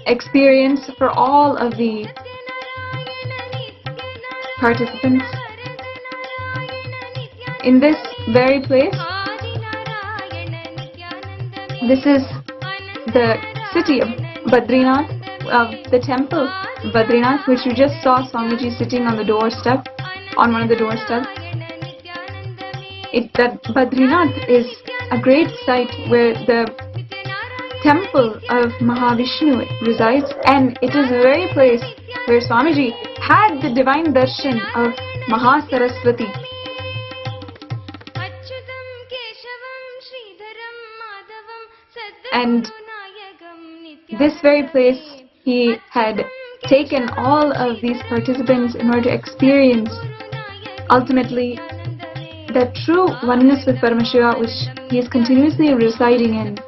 experience for all of the participants. In this very place, this is the city of Badrinath, of the temple Badrinath, which you just saw Swamiji sitting on the doorstep, on one of the doorsteps. That Badrinath is a great site where the temple of Mahavishnu resides, and it is the very place where Swamiji had the divine darshan of Mahasaraswati. And this very place, he had taken all of these participants in order to experience ultimately the true oneness with Paramashiva, which he is continuously residing in.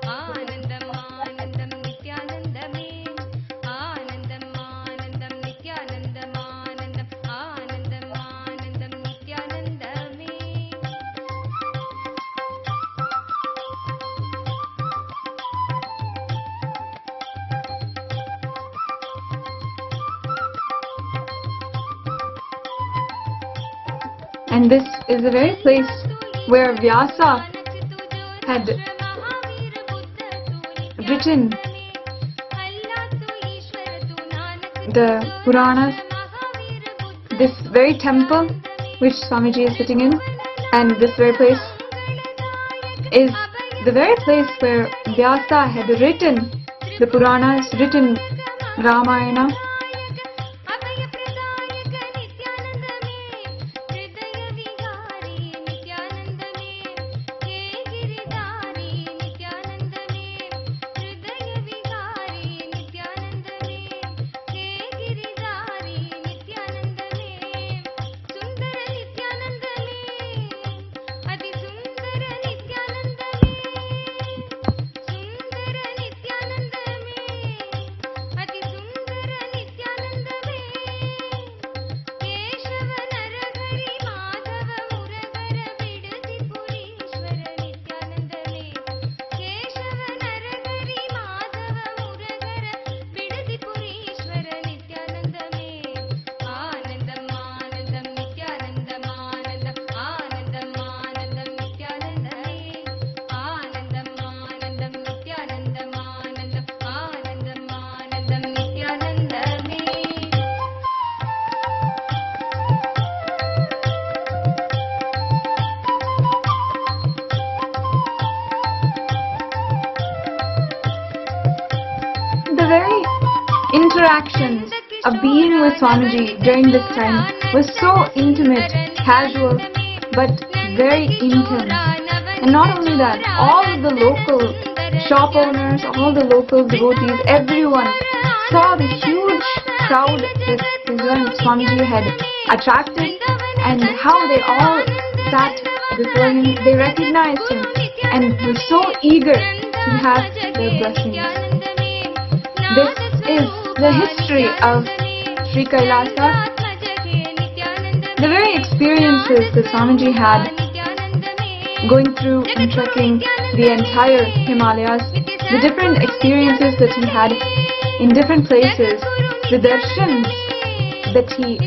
And this is the very place where Vyasa had written the Puranas. This very temple which Swamiji is sitting in, and this very place is the very place where Vyasa had written the Puranas, written Ramayana. interactions of being with Swamiji during this time was so intimate, casual, but very intense. And not only that, all of the local shop owners, all the local devotees, everyone saw the huge crowd that Swamiji had attracted and how they all sat before him. They recognized him and were so eager to have their blessings. This is the history of Sri Kailasa. The very experiences that Swamiji had going through and trekking the entire Himalayas, the different experiences that he had in different places, the darshans that he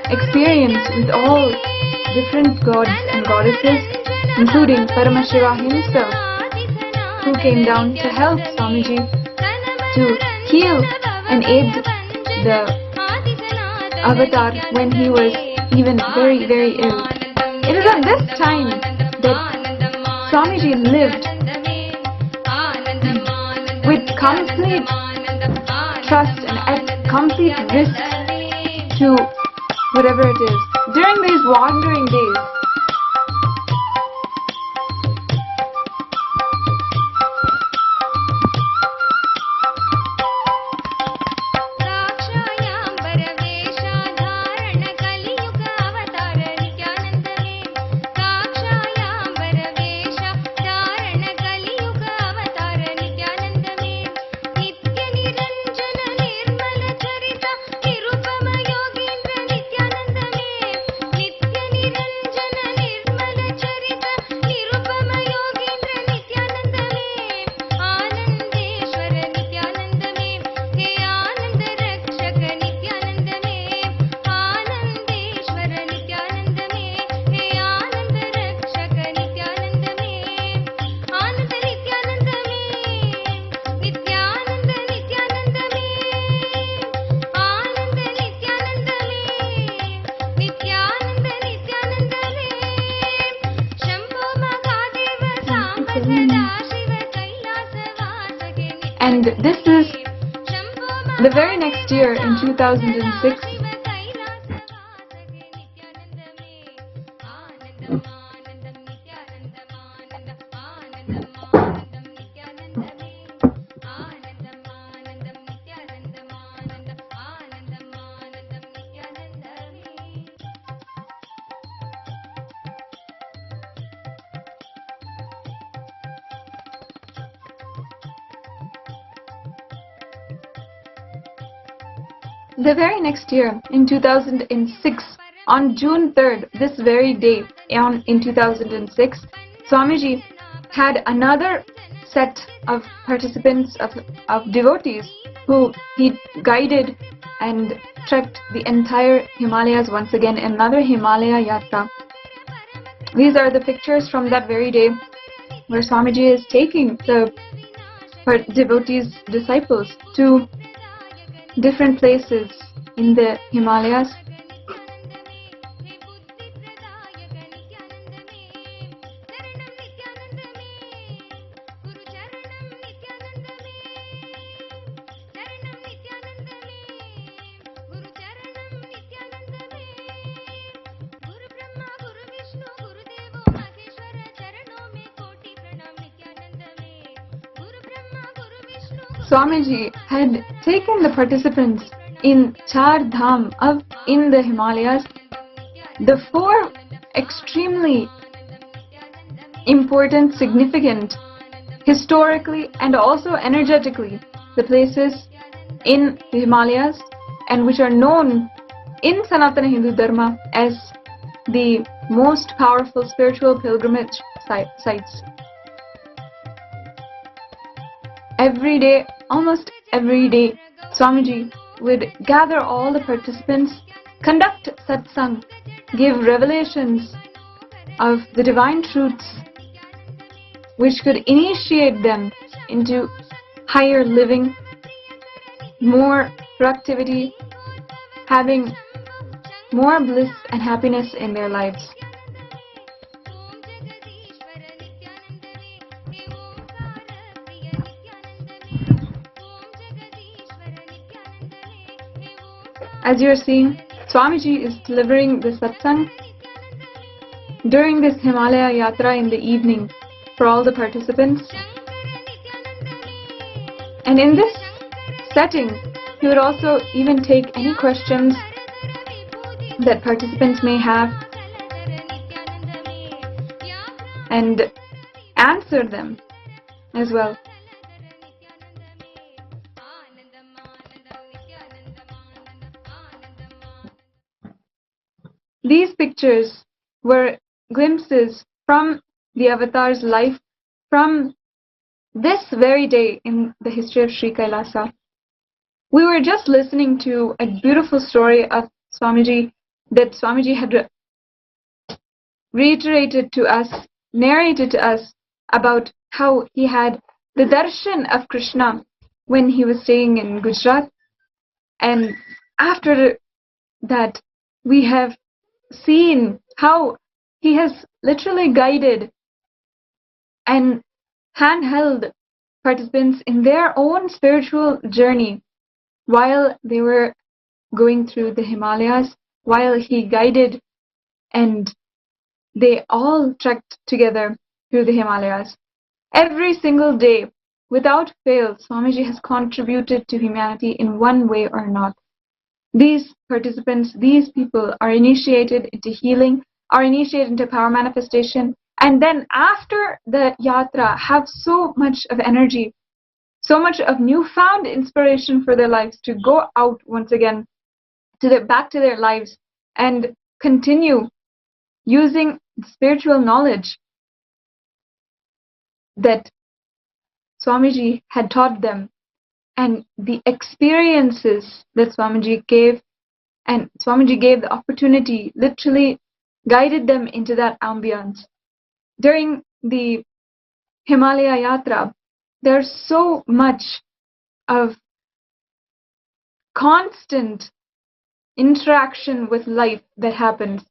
experienced with all different gods and goddesses, including Paramashiva himself, who came down to help Swamiji to heal and aid the avatar when he was even very, very ill. It is at this time that Swamiji lived with complete trust and at complete risk to whatever it is. During these wandering days, and this is the very next year in 2006. The very next year, in 2006, on June 3rd, this very day, in 2006, Swamiji had another set of participants, of devotees, who he guided and trekked the entire Himalayas once again, another Himalaya Yatra. These are the pictures from that very day where Swamiji is taking the devotees, disciples, to different places in the Himalayas. Swamiji had taken the participants in Char Dham in the Himalayas, the four extremely important, significant, historically and also energetically, the places in the Himalayas and which are known in Sanatana Hindu Dharma as the most powerful spiritual pilgrimage sites. Every day, almost every day, Swamiji would gather all the participants, conduct satsang, give revelations of the divine truths which could initiate them into higher living, more productivity, having more bliss and happiness in their lives. as you're seeing, Swamiji is delivering the satsang during this Himalaya Yatra in the evening for all the participants. And in this setting, he would also even take any questions that participants may have and answer them as well. These pictures were glimpses from the Avatar's life from this very day in the history of Sri Kailasa. We were just listening to a beautiful story of Swamiji that Swamiji had reiterated to us, narrated to us about how he had the darshan of Krishna when he was staying in Gujarat. And after that, we have seen how he has literally guided and handheld participants in their own spiritual journey while they were going through the Himalayas, while he guided and they all trekked together through the Himalayas. Every single day, without fail, Swamiji has contributed to humanity in one way or another. These participants, these people are initiated into healing, are initiated into power manifestation, and then after the yatra have so much of energy, so much of newfound inspiration for their lives to go out once again back to their lives and continue using spiritual knowledge that Swamiji had taught them, and the experiences that Swamiji gave, and Swamiji gave the opportunity, literally guided them into that ambience. During the Himalaya Yatra, there's so much of constant interaction with life that happens.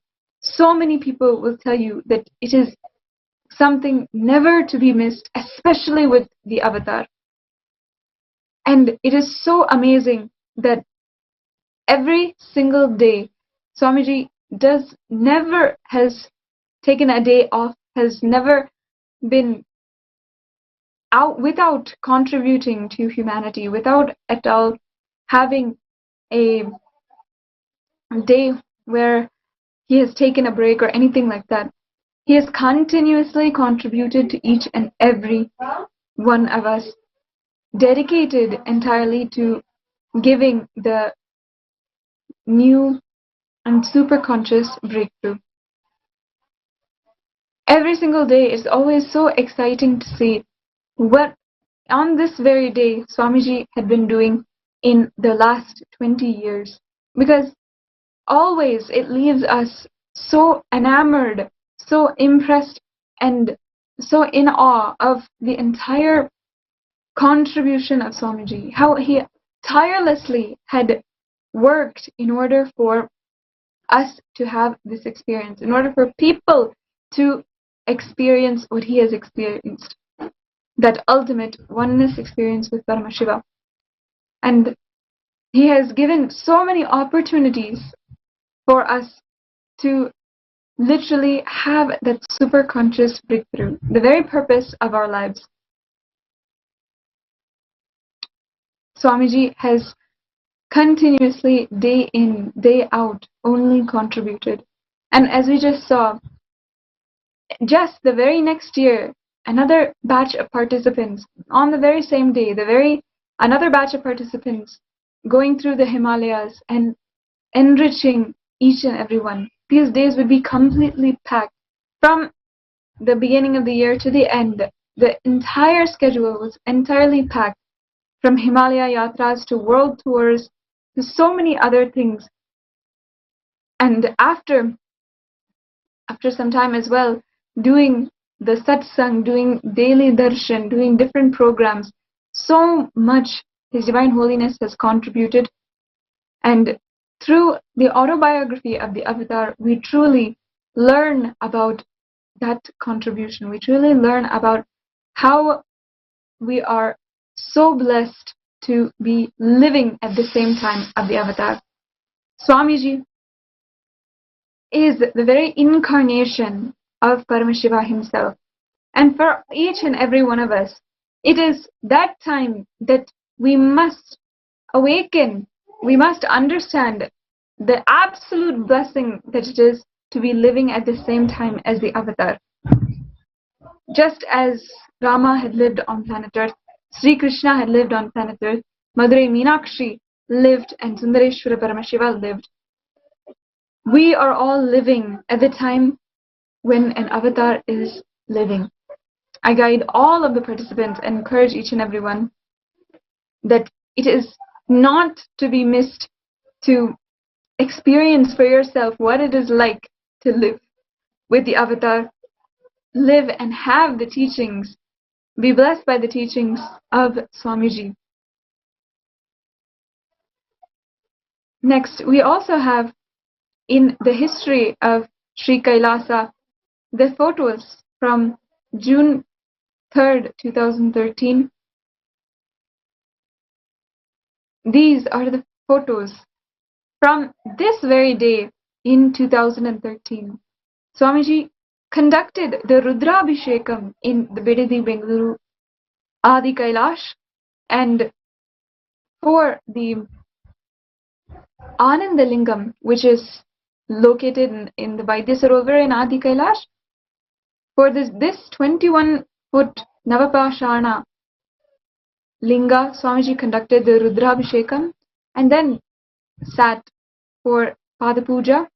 So many people will tell you that it is something never to be missed, especially with the Avatar. And it is so amazing that every single day, Swamiji never has taken a day off, has never been out without contributing to humanity, without at all having a day where he has taken a break or anything like that. He has continuously contributed to each and every one of us, dedicated entirely to giving the new and super conscious breakthrough. Every single day is always so exciting to see what on this very day Swamiji had been doing in the last 20 years. Because always it leaves us so enamored, so impressed, and so in awe of the entire contribution of Swamiji, how he tirelessly had worked in order for us to have this experience, in order for people to experience what he has experienced, that ultimate oneness experience with Paramashiva. And he has given so many opportunities for us to literally have that super conscious breakthrough, the very purpose of our lives. Swamiji has continuously, day in, day out, only contributed. And as we just saw, just the very next year, another batch of participants, on the very same day, another batch of participants going through the Himalayas and enriching each and every one. These days would be completely packed. From the beginning of the year to the end, the entire schedule was entirely packed. From Himalaya Yatras to world tours to so many other things. And after some time as well, doing the satsang, doing daily darshan, doing different programs, so much His Divine Holiness has contributed. And through the autobiography of the Avatar, we truly learn about that contribution. We truly learn about how we are so blessed to be living at the same time of the Avatar. Swamiji is the very incarnation of Paramashiva himself. And for each and every one of us, it is that time that we must awaken, we must understand the absolute blessing that it is to be living at the same time as the avatar. Just as Rama had lived on planet Earth, Sri Krishna had lived on planet Earth, Madurai Meenakshi lived, and Sundareshwara Paramashiva lived. We are all living at the time when an avatar is living. I guide all of the participants and encourage each and every one that it is not to be missed to experience for yourself what it is like to live with the avatar, live and have the teachings, be blessed by the teachings of Swamiji. Next, we also have in the history of Sri Kailasa the photos from June 3rd, 2013. These are the photos from this very day in 2013. Swamiji conducted the Rudrabhishekam in the Bidadi, Bengaluru, Adi Kailash, and for the Anandalingam, which is located in the Vaidya Sarovar in Adi Kailash, for this 21-foot Navapashana Linga, Swamiji conducted the Rudrabhishekam and then sat for Pada Puja.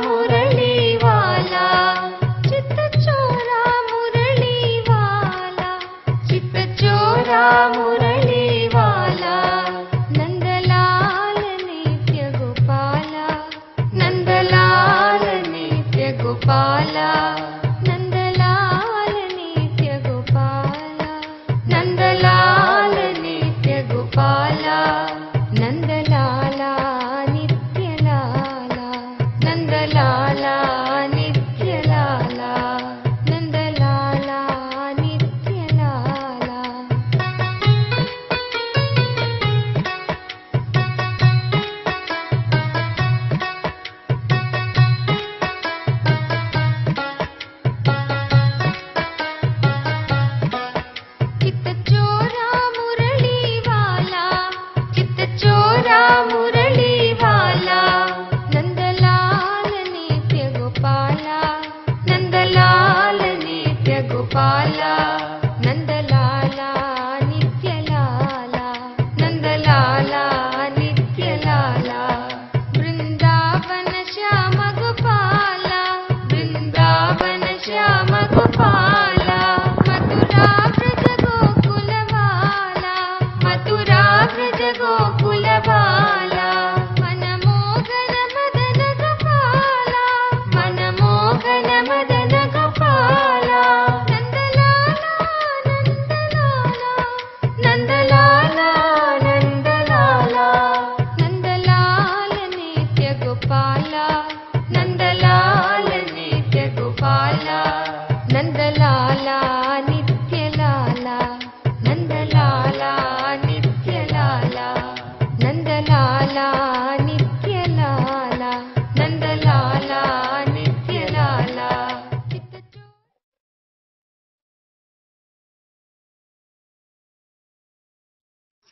Murali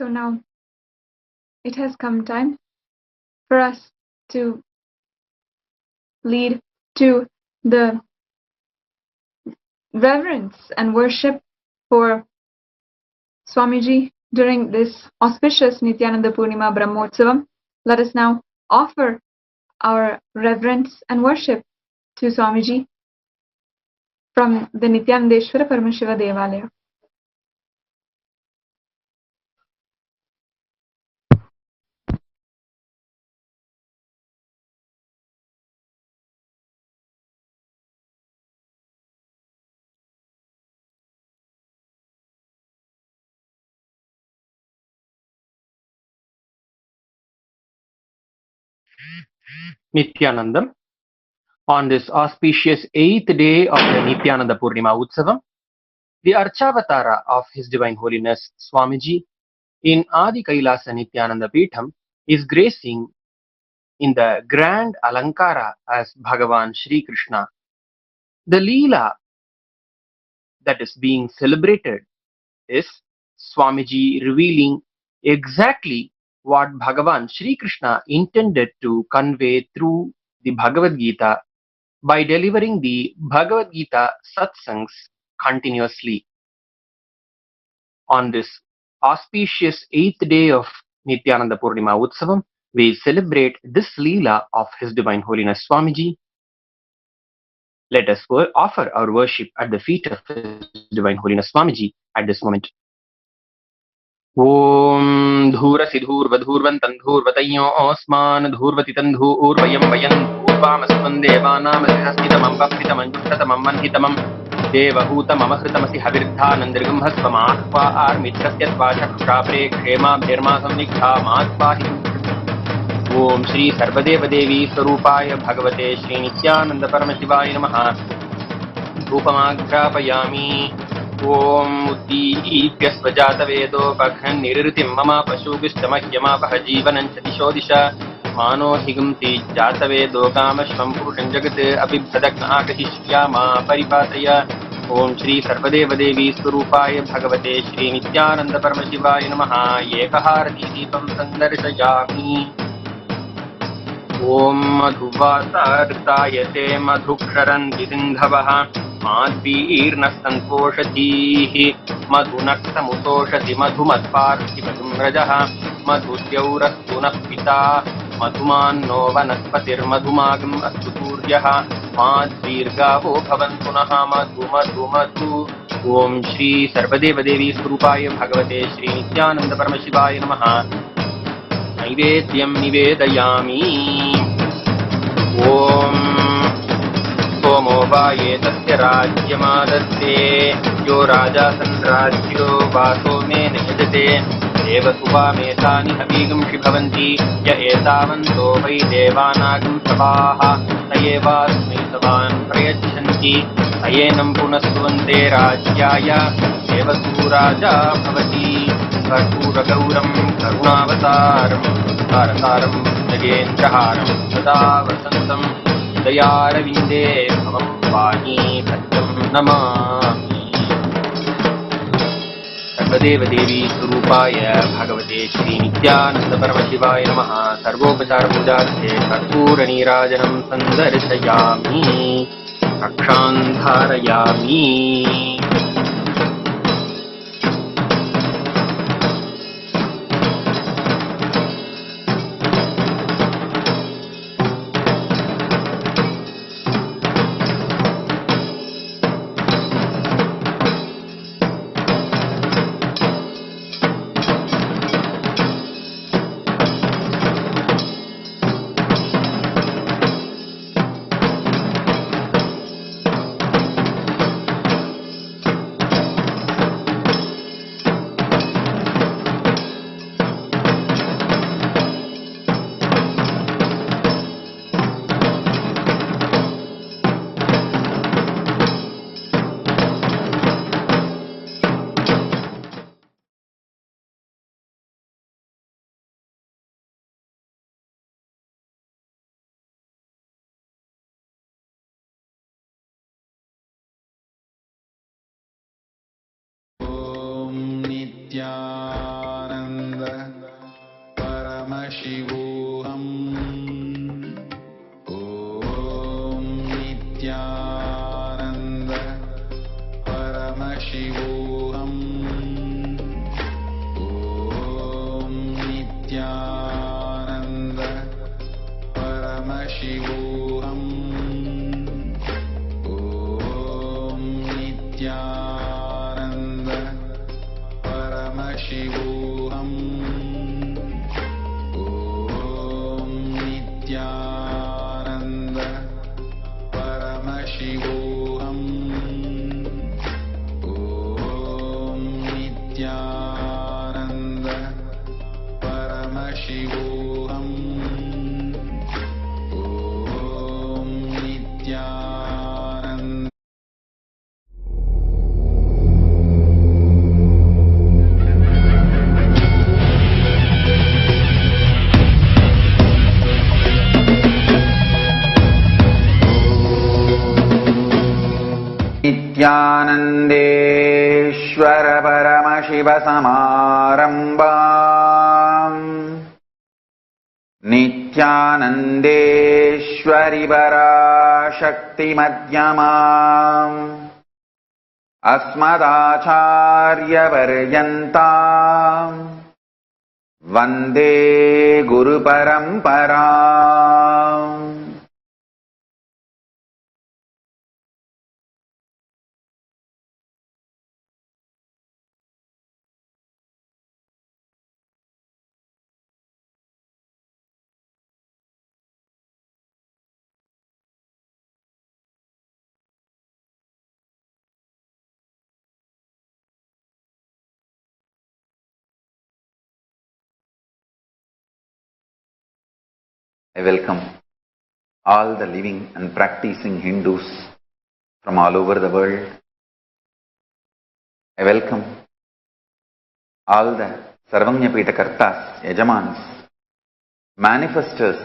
So now it has come time for us to lead to the reverence and worship for Swamiji during this auspicious Nithyananda Purnima Brahmotsavam. Let us now offer our reverence and worship to Swamiji from the Nithyanandeshwara Paramashiva Devalaya. Nithyanandam. On this auspicious 8th day of the Nithyananda Purnima Utsavam, the Archavatara of His Divine Holiness Swamiji in Adi Kailasa Nithyananda Peetham is gracing in the grand Alankara as Bhagavan Shri Krishna. The Leela that is being celebrated is Swamiji revealing exactly what Bhagavan Shri Krishna intended to convey through the Bhagavad Gita by delivering the Bhagavad Gita satsangs continuously. On this auspicious 8th day of Nithyananda Purnima Utsavam, we celebrate this Leela of His Divine Holiness Swamiji. Let us offer our worship at the feet of His Divine Holiness Swamiji at this moment. Om Dhura Sidhur Vadhurvan Tandhur Vatayo Osman Dhurvati Tandhu Urvayam Vayan Urvam Asman Devanam Sasnitamam Bhaktitamam Justatamam Manhitamam Devahutam Amahritamasi Havirtha Nandirgam Hasvamatva Armitrasyatva Shakshabre Kshema Bherma Samnikha Matvahi Om Shri Sarvadeva Devi Sarupaya Bhagavate Shri Nithyananda Paramashivaya Namaha Dhupamagrapayami Om Uddiyipya Svajata Vedo Pakhan Nirritim Mama Pashugishtamahiyama Pahajivanancha Dishodisha Mano Higumti Jata Vedo Kamashvam Purusham Jagate Abhibhadakna Akahishyama Paripataya Om Shri Sarvadeva Devi Surupaya Bhagavate Shri Nithyananda Paramashivaya Namaha Yekaharati Deepam Sandarshayami Om Madhuvatartayate Madhuksharanti Sindhavaha Madvirna Santoshatihi Madhunakta Mutoshati Madhumatparti Madhumrajaha Madhudyaurattunah Pita Madhumanno Vanaspatir Madhumagam Astuturyaha Madvirgavo Bhavantunaha Madhu Om Shri Sarvadeva Devi Surupaya Bhagavate Shri Nithyananda Paramashivaya Namaha Naivedyam Nivedayami Om Somo Vaye Tasya Rajyamadatte Yo Raja Sanrajyo Vaso Me Nijate एव सुवामेतानि हवीगंषि भवन्ति य एतावन्तो वै देवानागं सभाः स एवास्मै सभान् प्रयच्छन्ति स एनं पुनस्तुवन्ते राज्याय देवसूराजा भवति कर्पूरगौरं करुणावतारं तारतारं जगेन्द्रहारं सदा वसन्तं दयारविन्दे भवं वाणी सत्यं नमामि। सर्वदेवदेवी स्वरूपाय भगवते श्री नित्यानंद परमशिवाय नमः। सर्वोपचार पूजार्थे कर्पूरनीराजनं सन्दर्शयामि, कक्षां धारयामि। Nithyananda Paramashivam. Om Nithyananda Paramashivam. Om Nithyananda Paramashivam. Om Nithyananda Paramashivam. Om Nithyananda Paramashivam. Om Nithyananda Paramashivam. Om Nithyananda. नित्यानन्देश्वर Paramshiva समारम्भाम् नित्यानन्देश्वरि पराशक्ति मध्यमाम् अस्मदाचार्यपर्यन्ताम् वन्दे गुरुपरम्पराम्। I welcome all the living and practicing Hindus from all over the world. I welcome all the Sarvanyapita Kartas, Yajamans, manifestors,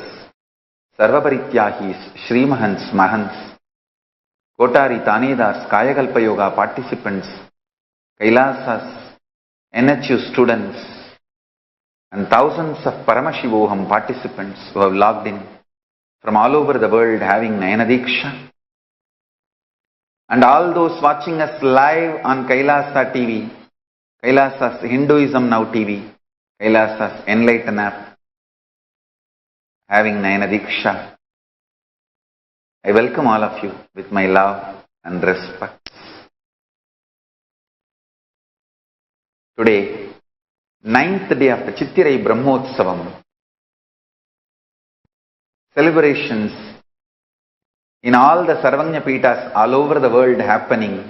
Sarvaparityahis, Shrimahans, Mahants, Kotari, Tanedars, Kayakalpa Yoga participants, Kailasas, NHU students, and thousands of Paramashivoham participants who have logged in from all over the world having Nayanadiksha, and all those watching us live on Kailasa TV, Kailasa's Hinduism Now TV, Kailasa's Enlightened app, having Nayanadiksha. I welcome all of you with my love and respect. Today, 9th day of the Chittirai Brahmotsavam, celebrations in all the Sarvanya Pitas all over the world happening.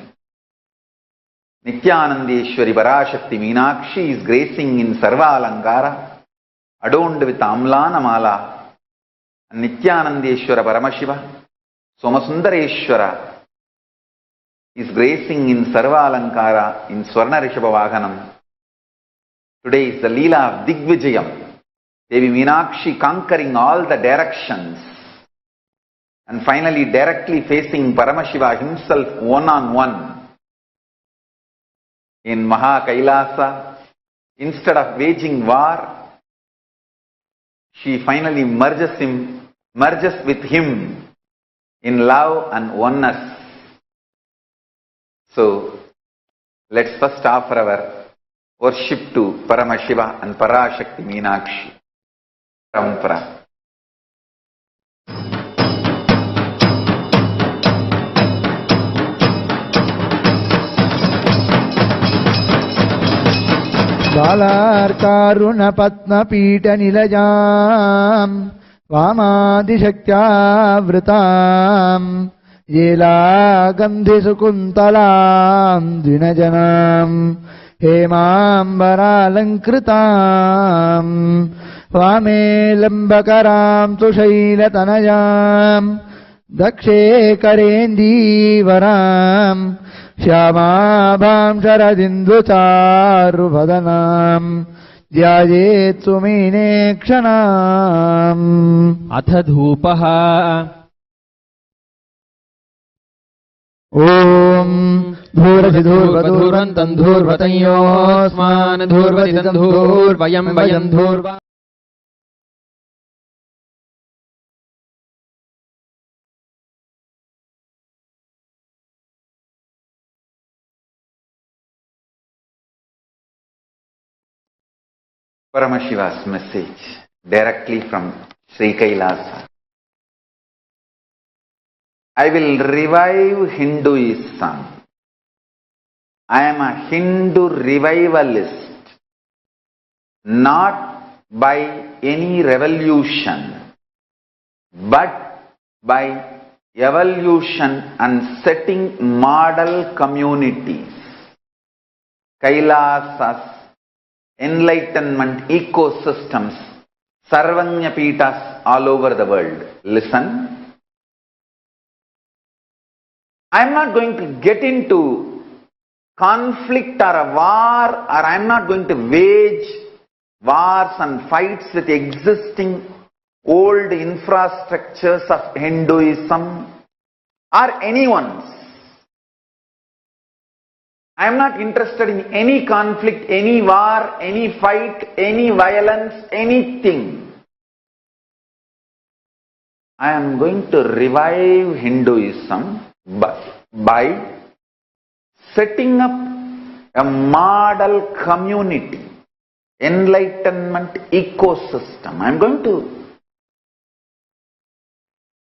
Nithyanandeshwari Parashakti Meenakshi is gracing in Sarva Alankara, adorned with Amlana Mala. And Nithyanandeshwara Paramashiva, Somasundareshwara, is gracing in Sarva Alankara in Swarna Rishabha Vahanam. Today is the Leela of Digvijayam. Devi Meenakshi conquering all the directions and finally directly facing Paramashiva himself one-on-one in Kailasa. Instead of waging war, she finally merges with him in love and oneness. So, let's first offer our worship to Paramashiva and Parashakti Meenakshi. Parampara. बालार्कारुणपत्नपीठनिलजाम् वामादिशक्त्यावृताम् येलागन्धिसुकुन्तलाम् द्विनजनाम् हेमाम्बरालङ्कृताम् वामे लम्बकराम् सुशैलतनयाम् दक्षे करेन्दीवराम् श्यामाभां शरदिन्दुचारुभदनाम् ध्यायेत् सुमीने क्षणाम् अथ धूपः ॐ धूर्वसिधूर्वधूर्वन्तम् धूर्वतयोऽस्मान् धूर्वसिदम् धूर्वयम् वयम् धूर्व Paramashiva's message directly from Sri Kailasa. I will revive Hinduism. I am a Hindu revivalist, not by any revolution, but by evolution and setting model communities. Kailasas, enlightenment ecosystems, Sarvanya Pitas all over the world. Listen. I am not going to get into conflict or a war, or I am not going to wage wars and fights with existing old infrastructures of Hinduism or anyone's. I am not interested in any conflict, any war, any fight, any violence, anything. I am going to revive Hinduism by setting up a model community, enlightenment ecosystem. I am going to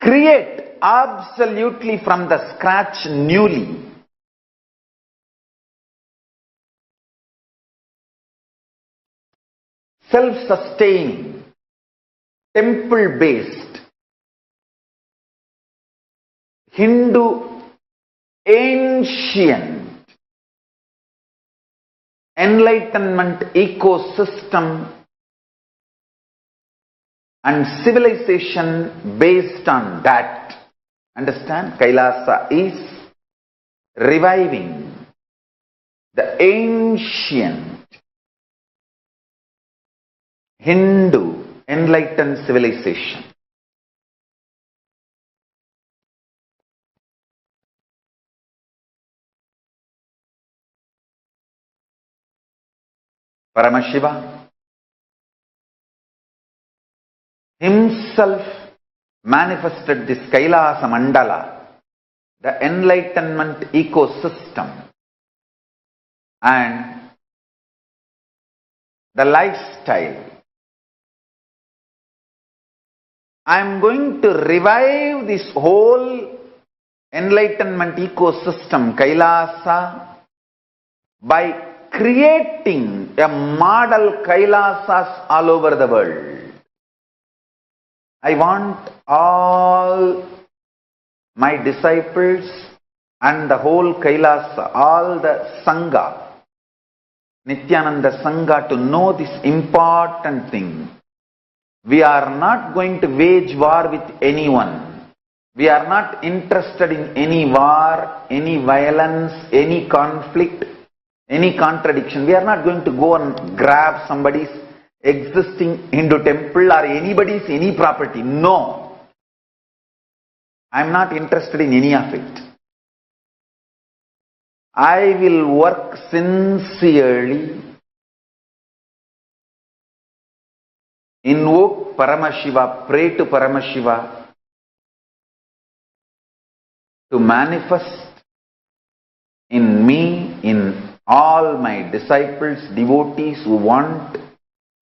create absolutely from the scratch newly. Self-sustaining, temple-based, Hindu ancient enlightenment ecosystem and civilization based on that. Understand? Kailasa is reviving the ancient Hindu enlightened civilization. Paramashiva himself manifested this Kailasa Mandala, the enlightenment ecosystem, and the lifestyle. I am going to revive this whole enlightenment ecosystem, Kailasa, by creating a model Kailasas all over the world. I want all my disciples and the whole Kailasa, all the Sangha, Nithyananda Sangha, to know this important thing. We are not going to wage war with anyone. We are not interested in any war, any violence, any conflict, any contradiction. We are not going to go and grab somebody's existing Hindu temple or anybody's any property. No. I am not interested in any of it. I will work sincerely, invoke Paramashiva, pray to Paramashiva to manifest in me, in all my disciples, devotees who want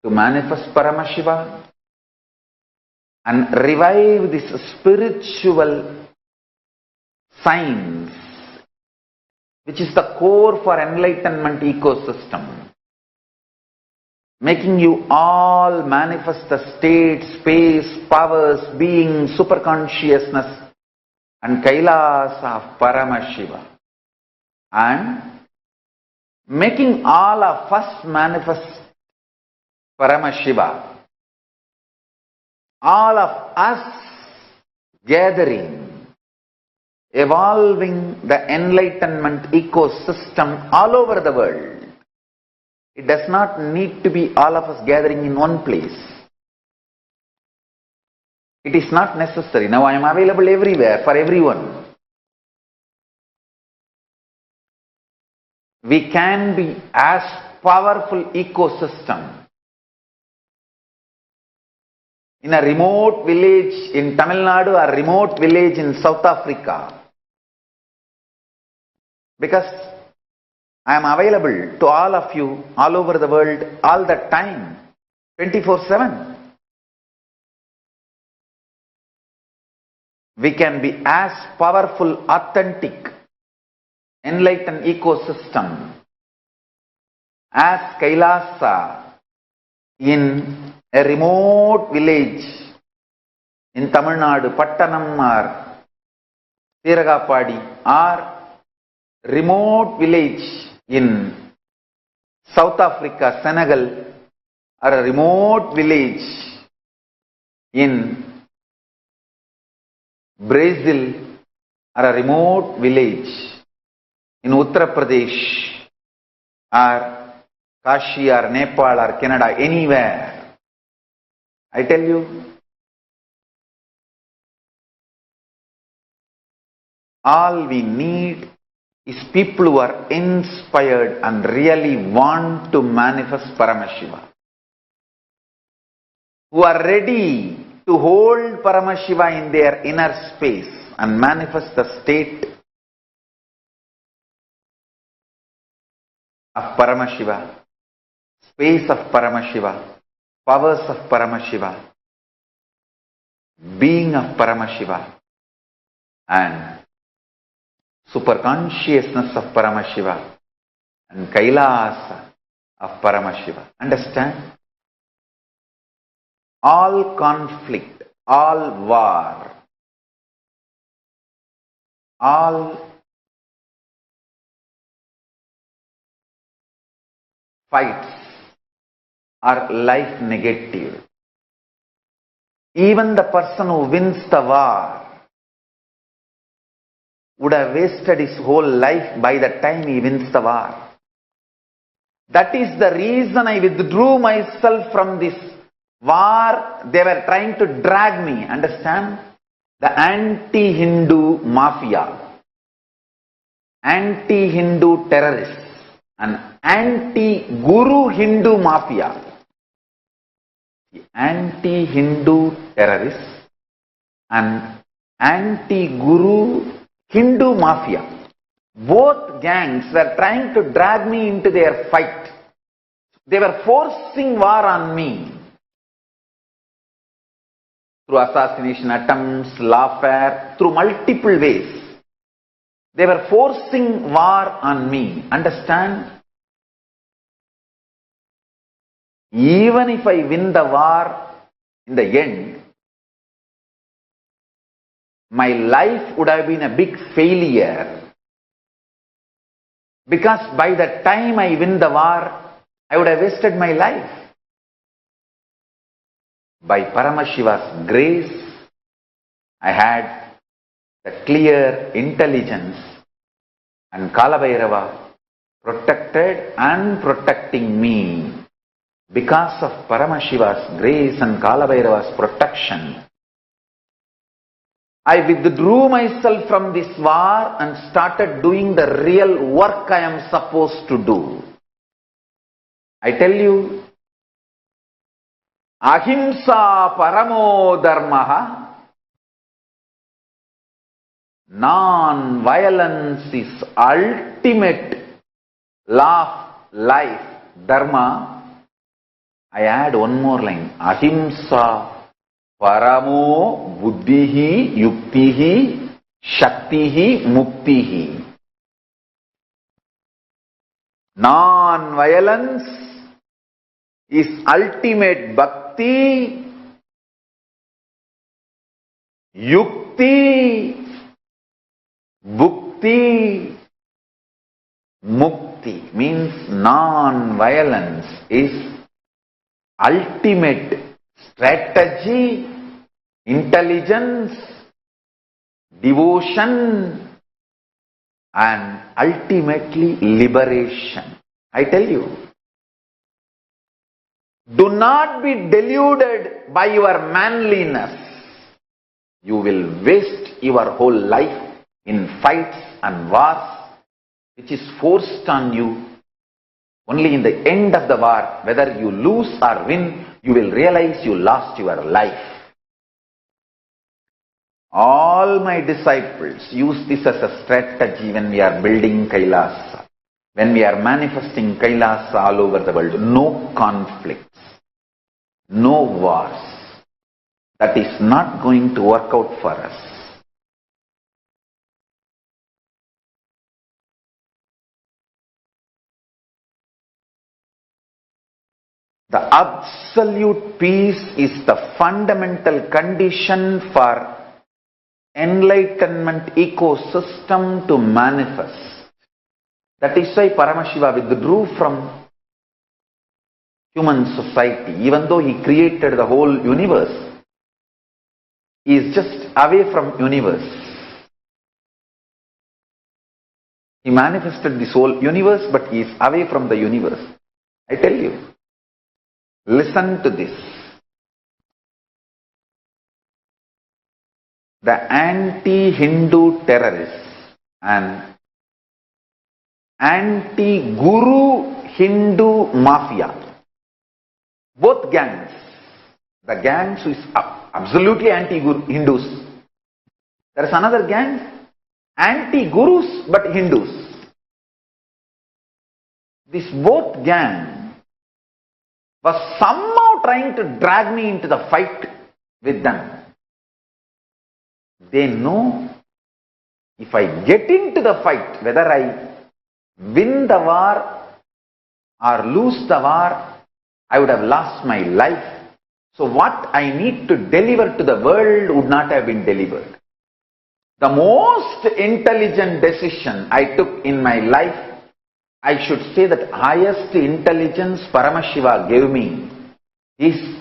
to manifest Paramashiva, and revive this spiritual science, which is the core for enlightenment ecosystem. Making you all manifest the state, space, powers, being, superconsciousness and Kailasa of Paramashiva. And making all of us manifest Paramashiva. All of us gathering, evolving the enlightenment ecosystem all over the world. It does not need to be all of us gathering in one place. It is not necessary. Now I am available everywhere for everyone. We can be as powerful ecosystem in a remote village in Tamil Nadu or remote village in South Africa. Because I am available to all of you all over the world all the time, 24/7. We can be as powerful, authentic, enlightened ecosystem as Kailasa in a remote village in Tamil Nadu, Pattanam or Tiragapadi, or remote village in South Africa, Senegal, or a remote village in Brazil, or a remote village in Uttar Pradesh, or Kashi, or Nepal, or Canada, anywhere. I tell you, all we need is people who are inspired and really want to manifest Paramashiva, who are ready to hold Paramashiva in their inner space and manifest the state of Paramashiva, space of Paramashiva, powers of Paramashiva, being of Paramashiva, and superconsciousness of Paramashiva, and Kailasa of Paramashiva. Understand? All conflict, all war, all fights are life negative. Even the person who wins the war would have wasted his whole life by the time he wins the war. That is the reason I withdrew myself from this war. They were trying to drag me, understand? The anti-Hindu mafia, anti-Hindu terrorists, and anti-Guru Hindu mafia. The anti-Hindu terrorists and anti-Guru Hindu mafia, both gangs were trying to drag me into their fight. They were forcing war on me through assassination attempts, lawfare, through multiple ways. They were forcing war on me. Understand? Even if I win the war in the end, my life would have been a big failure Because by the time I win the war, I would have wasted my life. By Paramashiva's grace, I had the clear intelligence, and Kalabhairava protected and protecting me. Because of Paramashiva's grace and Kalabhairava's protection, I withdrew myself from this war and started doing the real work I am supposed to do. I tell you, Ahimsa paramo dharmaha, non-violence is ultimate law of life, dharma. I add one more line, Ahimsa paramo buddhihi yuktihi shaktihi muktihi. Non-violence is ultimate bhakti, yukti, bhukti, mukti means non-violence is ultimate strategy, intelligence, devotion, and ultimately liberation. I tell you, do not be deluded by your manliness. You will waste your whole life in fights and wars, which is forced on you. Only in the end of the war, whether you lose or win, you will realize you lost your life. All my disciples use this as a strategy when we are building Kailasa, when we are manifesting Kailasa all over the world. No conflicts, no wars. That is not going to work out for us. The absolute peace is the fundamental condition for enlightenment ecosystem to manifest. That is why Paramashiva withdrew from human society. Even though he created the whole universe, he is just away from universe. He manifested this whole universe, but he is away from the universe. I tell you. Listen to this. The anti-Hindu terrorists and anti-Guru Hindu mafia, both gangs, the gangs who is absolutely anti-Guru Hindus. There is another gang, anti-Gurus but Hindus. This both gang was somehow trying to drag me into the fight with them. They know if I get into the fight, whether I win the war or lose the war, I would have lost my life. So what I need to deliver to the world would not have been delivered. The most intelligent decision I took in my life, I should say that highest intelligence Paramashiva gave me, is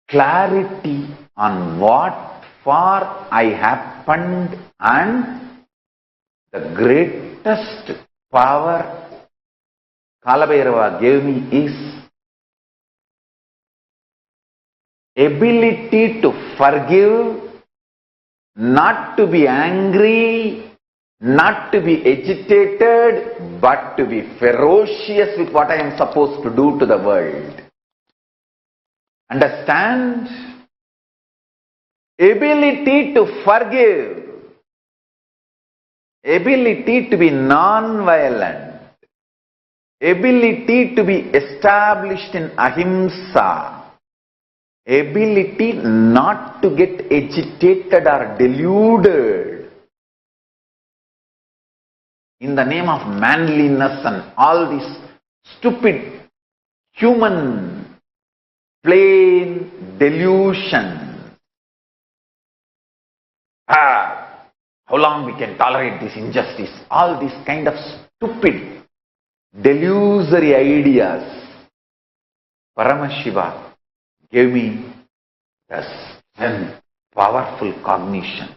clarity on what for I happened, and the greatest power Kalabhairava gave me is ability to forgive, not to be angry, not to be agitated, but to be ferocious with what I am supposed to do to the world. Understand? Ability to forgive, ability to be non-violent, ability to be established in Ahimsa, ability not to get agitated or deluded in the name of manliness and all this stupid human plain delusion. How long we can tolerate this injustice? All these kind of stupid, delusory ideas. Paramashiva gave me a strength, powerful cognition.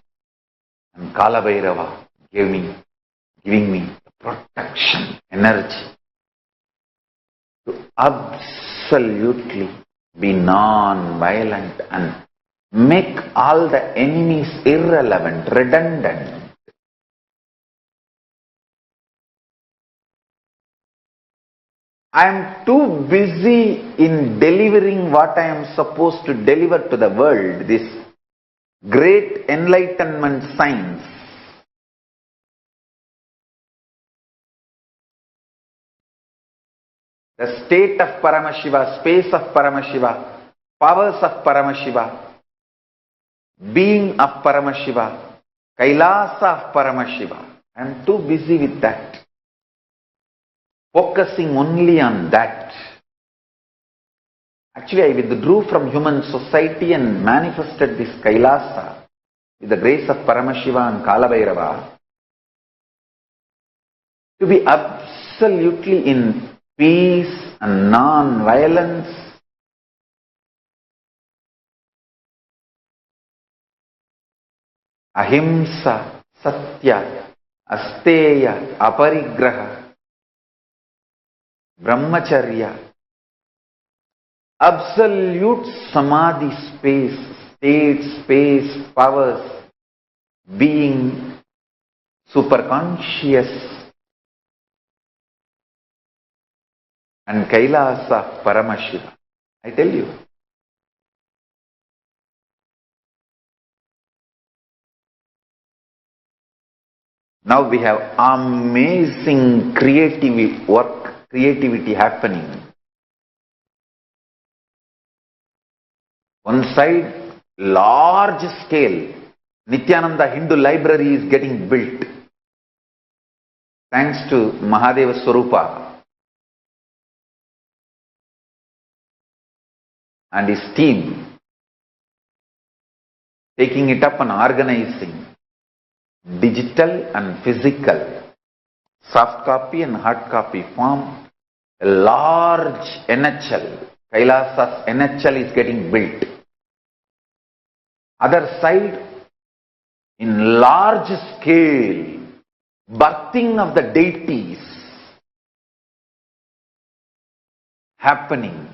And Kalabhairava giving me protection, energy to absolutely be non-violent and make all the enemies irrelevant, redundant. I am too busy in delivering what I am supposed to deliver to the world, this great enlightenment science. The state of Paramashiva, space of Paramashiva, powers of Paramashiva, being of Paramashiva, Kailasa of Paramashiva. I am too busy with that, focusing only on that. Actually, I withdrew from human society and manifested this Kailasa with the grace of Paramashiva and Kalabhairava to be absolutely in peace and non-violence. Ahimsa, Satya, Asteya, Aparigraha, Brahmacharya, absolute Samadhi space, state, space, powers, being, superconscious, and Kailasa Paramashiva. I tell you. Now we have amazing creativity happening. One side, large scale, Nithyananda Hindu library is getting built. Thanks to Mahadeva Swarupa and his team, taking it up and organizing digital and physical, soft copy and hard copy form, a large NHL, Kailasa's NHL is getting built. Other side, in large scale, birthing of the deities happening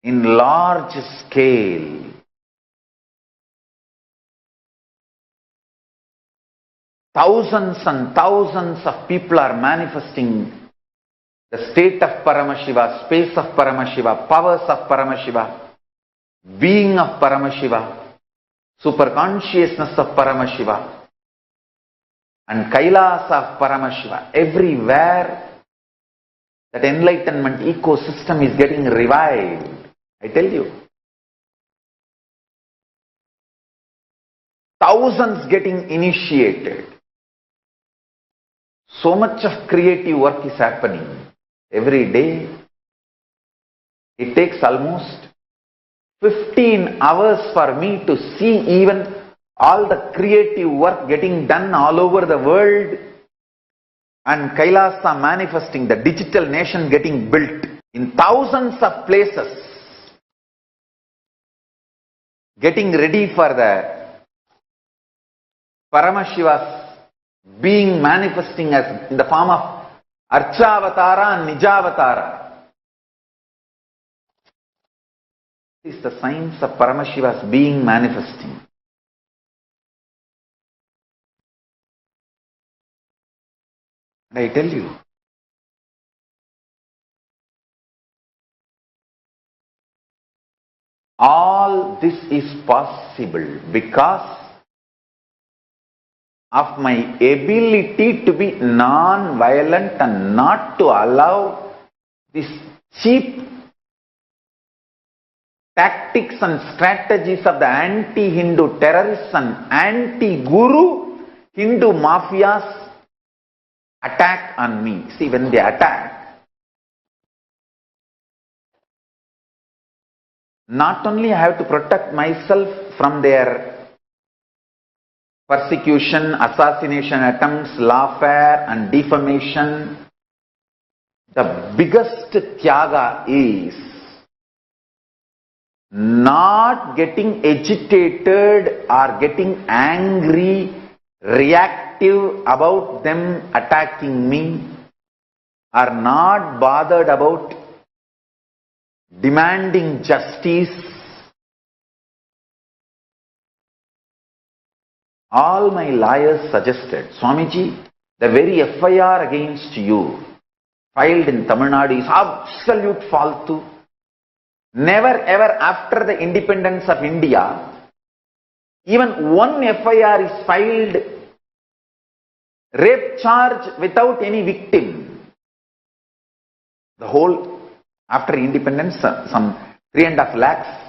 in large scale. Thousands and thousands of people are manifesting the state of Paramashiva, space of Paramashiva, powers of Paramashiva, being of Paramashiva, superconsciousness of Paramashiva, and Kailasa of Paramashiva. Everywhere that enlightenment ecosystem is getting revived. I tell you. Thousands getting initiated. So much of creative work is happening every day. It takes almost 15 hours for me to see even all the creative work getting done all over the world, and Kailasa manifesting, the digital nation getting built in thousands of places, getting ready for the Paramashiva's being manifesting as in the form of Archavatara and Nijavatara. This is the science of Paramashiva's being manifesting. And I tell you, all this is possible because of my ability to be non-violent and not to allow these cheap tactics and strategies of the anti-Hindu terrorists and anti-Guru Hindu mafias attack on me. See, when they attack, not only I have to protect myself from their persecution, assassination attempts, lawfare and defamation, the biggest tyaga is not getting agitated or getting angry, reactive about them attacking me, or not bothered about demanding justice. All my lawyers suggested, Swamiji, the very FIR against you filed in Tamil Nadu is absolute faltu. Never ever after the independence of India, even one FIR is filed, rape charge without any victim. The whole, after independence, some 3.5 lakhs.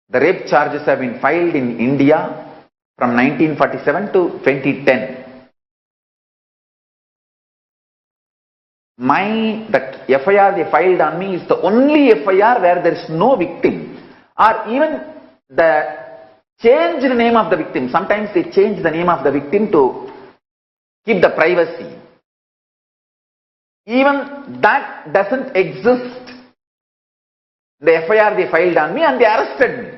The rape charges have been filed in India from 1947 to 2010. That FIR they filed on me is the only FIR where there is no victim, or even the changed name of the victim. Sometimes they change the name of the victim to keep the privacy. Even that doesn't exist. The FIR they filed on me and they arrested me.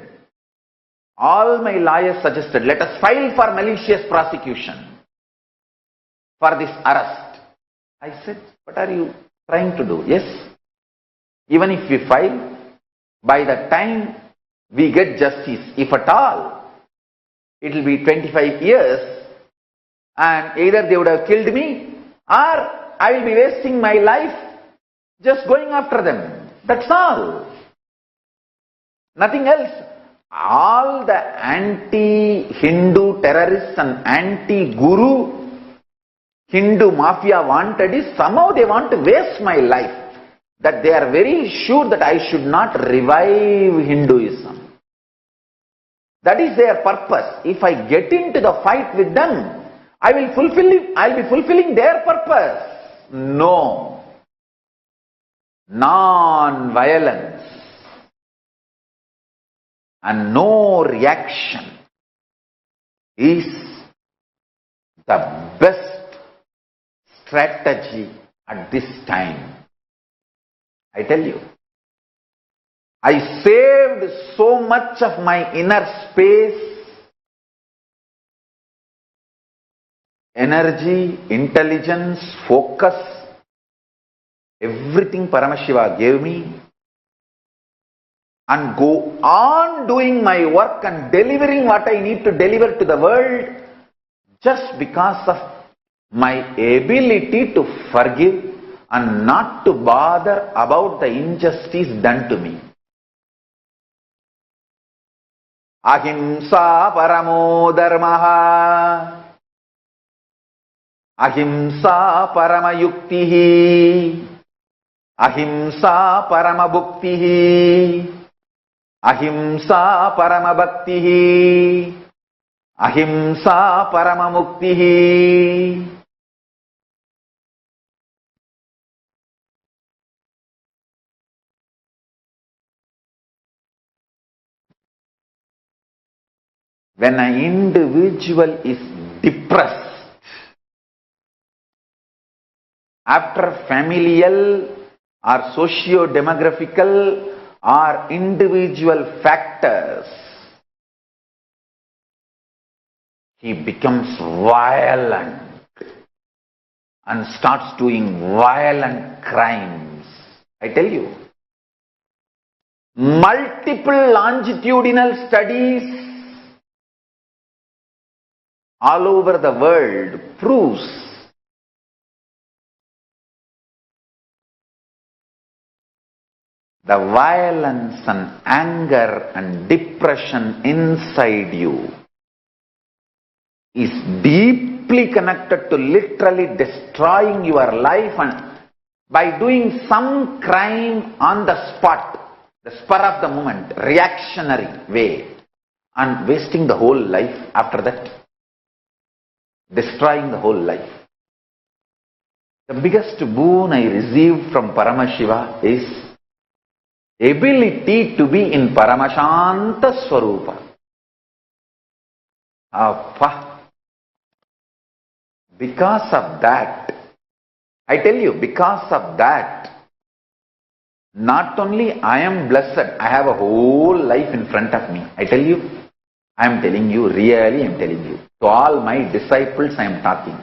All my lawyers suggested, let us file for malicious prosecution for this arrest. I said, what are you trying to do? Yes, even if we file, by the time we get justice, if at all, it will be 25 years, and either they would have killed me or I will be wasting my life just going after them. That's all. Nothing else. All the anti-Hindu terrorists and anti-Guru Hindu mafia wanted is somehow they want to waste my life. That they are very sure that I should not revive Hinduism. That is their purpose. If I get into the fight with them, I will be fulfilling their purpose. No. Non-violence and no reaction is the best strategy at this time. I tell you, I saved so much of my inner space, energy, intelligence, focus, everything Paramashiva gave me, and go on doing my work and delivering what I need to deliver to the world just because of my ability to forgive and not to bother about the injustice done to me. Ahimsa paramo dharmaha, ahimsa paramayuktihi, ahimsa paramabhuktihi, ahimsa paramabhaktihi, ahimsa paramamuktihi. When an individual is depressed, after familial or socio-demographical or individual factors, he becomes violent and starts doing violent crimes. I tell you, multiple longitudinal studies all over the world proves the violence and anger and depression inside you is deeply connected to literally destroying your life, and by doing some crime on the spot, the spur of the moment, reactionary way, and wasting the whole life after that. Destroying the whole life. The biggest boon I received from Paramashiva is ability to be in Paramashanta Swarupa. Appa. Because of that, I tell you, because of that, not only I am blessed, I have a whole life in front of me. I tell you, I am telling you, really I am telling you. To all my disciples I am talking.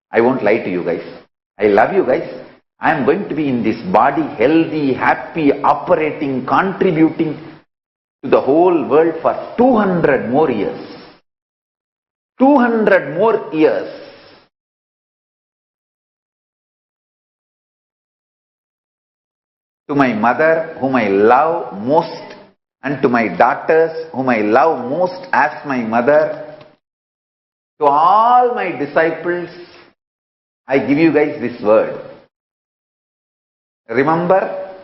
I won't lie to you guys. I love you guys. I am going to be in this body healthy, happy, operating, contributing to the whole world for 200 more years. 200 more years. To my mother, whom I love most, and to my daughters, whom I love most as my mother, to all my disciples, I give you guys this word. Remember,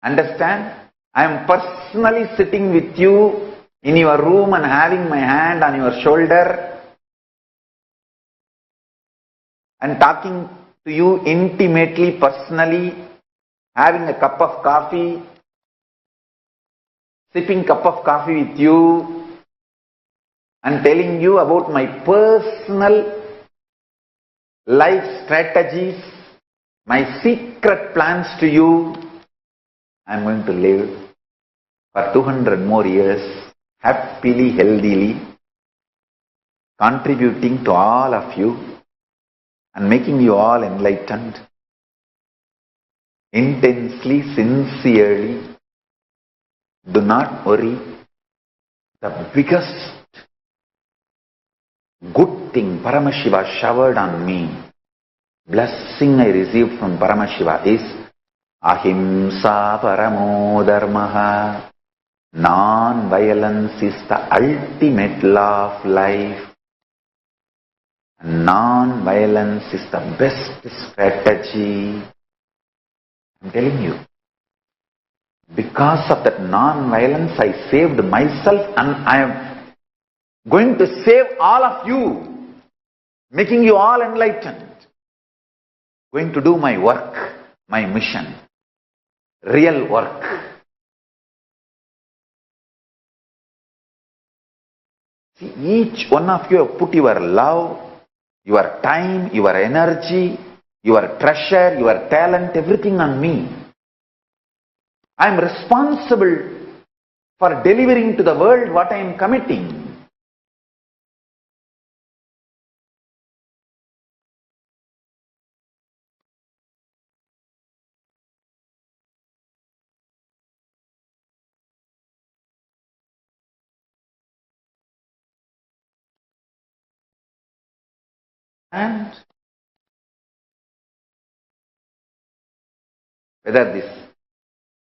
understand, I am personally sitting with you in your room and having my hand on your shoulder and talking to you intimately, personally, having a cup of coffee, sipping cup of coffee with you and telling you about my personal life strategies, my secret plans to you. I am going to live for 200 more years, happily, healthily, contributing to all of you and making you all enlightened, intensely, sincerely. Do not worry. The biggest good thing Paramashiva showered on me, blessing I received from Paramashiva is Ahimsa Paramo Dharmaha. Non-violence is the ultimate law of life. Non-violence is the best strategy. I'm telling you. Because of that non-violence, I saved myself and I am going to save all of you, making you all enlightened. Going to do my work, my mission, real work. See, each one of you have put your love, your time, your energy, your treasure, your talent, everything on me. I am responsible for delivering to the world what I am committing. And whether this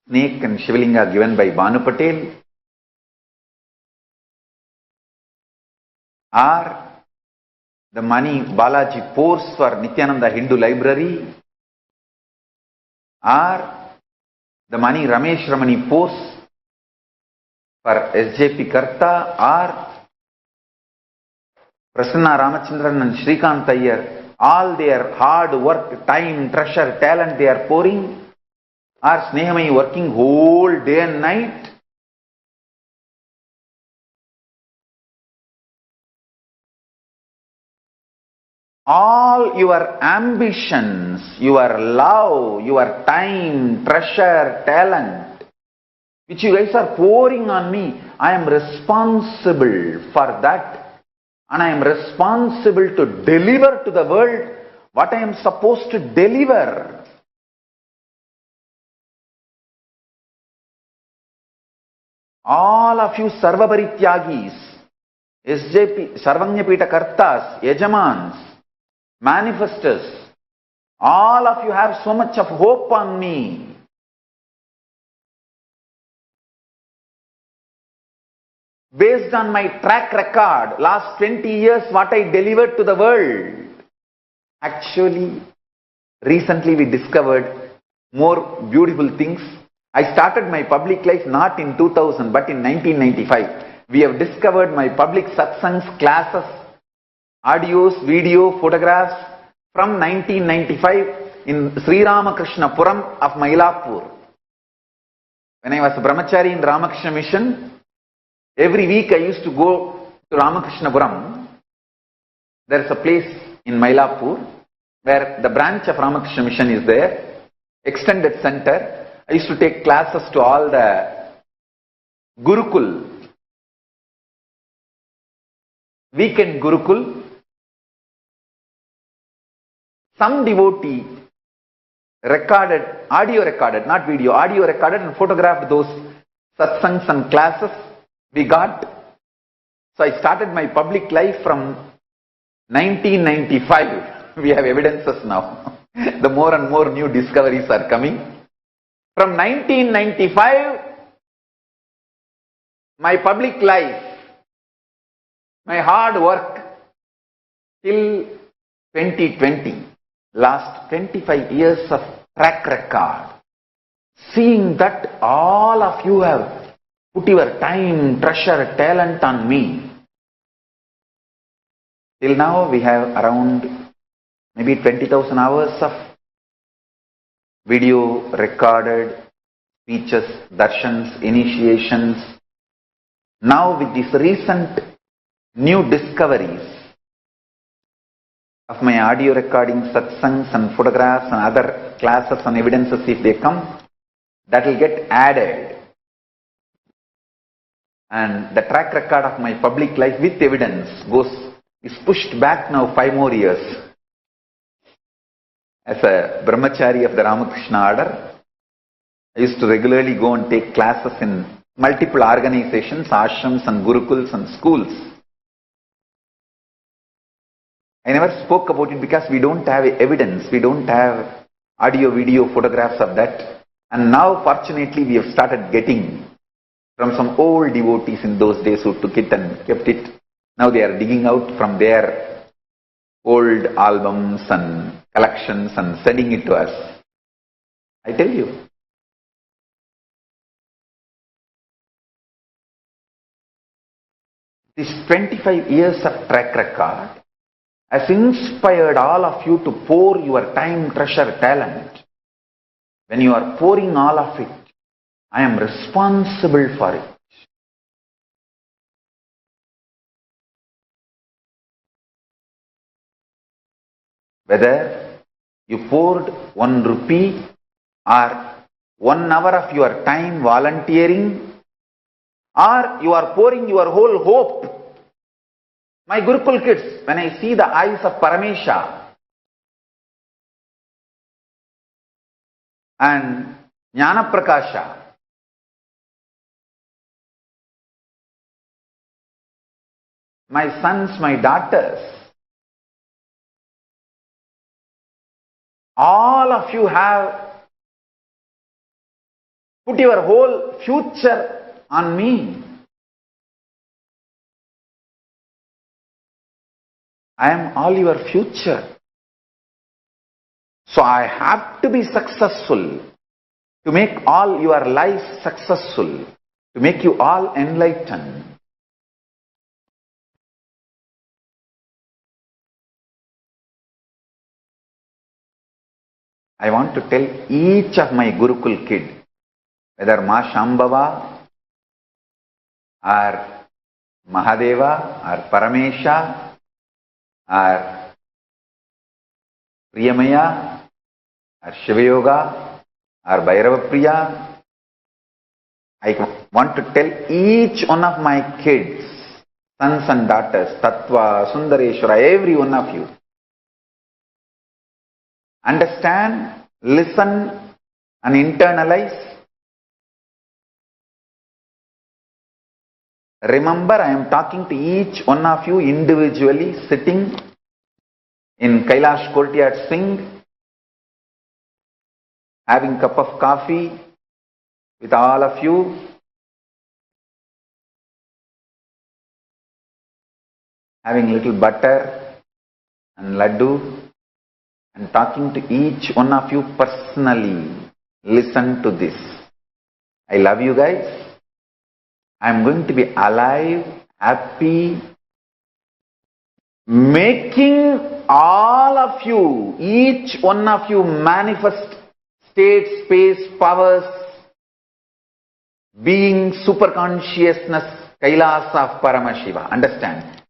snake and Shivalinga given by Bhanu Patel or the money Balaji pours for Nithyananda Hindu Library or the money Ramesh Ramani pours for SJP Karta or Prasanna Ramachandran and Shrikant Iyer, all their hard work, time, treasure, talent they are pouring, or Snehamai working whole day and night. All your ambitions, your love, your time, treasure, talent, which you guys are pouring on me, I am responsible for that. And I am responsible to deliver to the world what I am supposed to deliver. All of you Sarvaparityagis, SJP, Sarvanyapita Kartas, Yajamans, manifestors, all of you have so much of hope on me. Based on my track record, last 20 years, what I delivered to the world. Actually, recently we discovered more beautiful things. I started my public life not in 2000, but in 1995. We have discovered my public satsangs, classes, audios, video, photographs from 1995 in Sri Ramakrishna Puram of Mylapore. When I was brahmachari in Ramakrishna Mission, every week I used to go to Ramakrishnapura. There is a place in Mylapore where the branch of Ramakrishna Mission is there, extended center. I used to take classes to all the Gurukul, weekend Gurukul. Some devotee recorded, audio recorded, not video, audio recorded and photographed those satsangs and classes we got. So I started my public life from 1995. We have evidences now. The more and more new discoveries are coming. From 1995, my public life, my hard work till 2020, last 25 years of track record, seeing that all of you have put your time, treasure, talent on me. Till now we have around maybe 20,000 hours of video recorded, speeches, darshans, initiations. Now with these recent new discoveries of my audio recording, satsangs and photographs and other classes and evidences, if they come, that will get added. And the track record of my public life with evidence is pushed back now 5 more years. As a brahmachari of the Ramakrishna order, I used to regularly go and take classes in multiple organizations, ashrams and gurukuls and schools. I never spoke about it because we don't have evidence, we don't have audio, video, photographs of that. And now fortunately we have started getting from some old devotees in those days who took it and kept it. Now they are digging out from their old albums and collections and sending it to us. I tell you. This 25 years of track record has inspired all of you to pour your time, treasure, talent. When you are pouring all of it, I am responsible for it. Whether you poured 1 rupee or 1 hour of your time volunteering, or you are pouring your whole hope. My Gurukul kids, when I see the eyes of Paramashiva and Jnana Prakasha, my sons, my daughters, all of you have put your whole future on me. I am all your future. So I have to be successful to make all your lives successful, to make you all enlightened. I want to tell each of my Gurukul kid, whether Ma Shambhava or Mahadeva or Paramesha or Priyamaya or Shivayoga or Bhairava Priya, I want to tell each one of my kids, sons and daughters, Tattva, Sundareshwara, every one of you, understand, listen and internalize. Remember, I am talking to each one of you individually, sitting in Kailash courtyard Singh, having a cup of coffee with all of you. Having little butter and laddu and talking to each one of you personally. Listen to this. I love you guys. I am going to be alive, happy, making all of you, each one of you manifest state, space, powers being super consciousness, Kailasa of Paramashiva. Understand?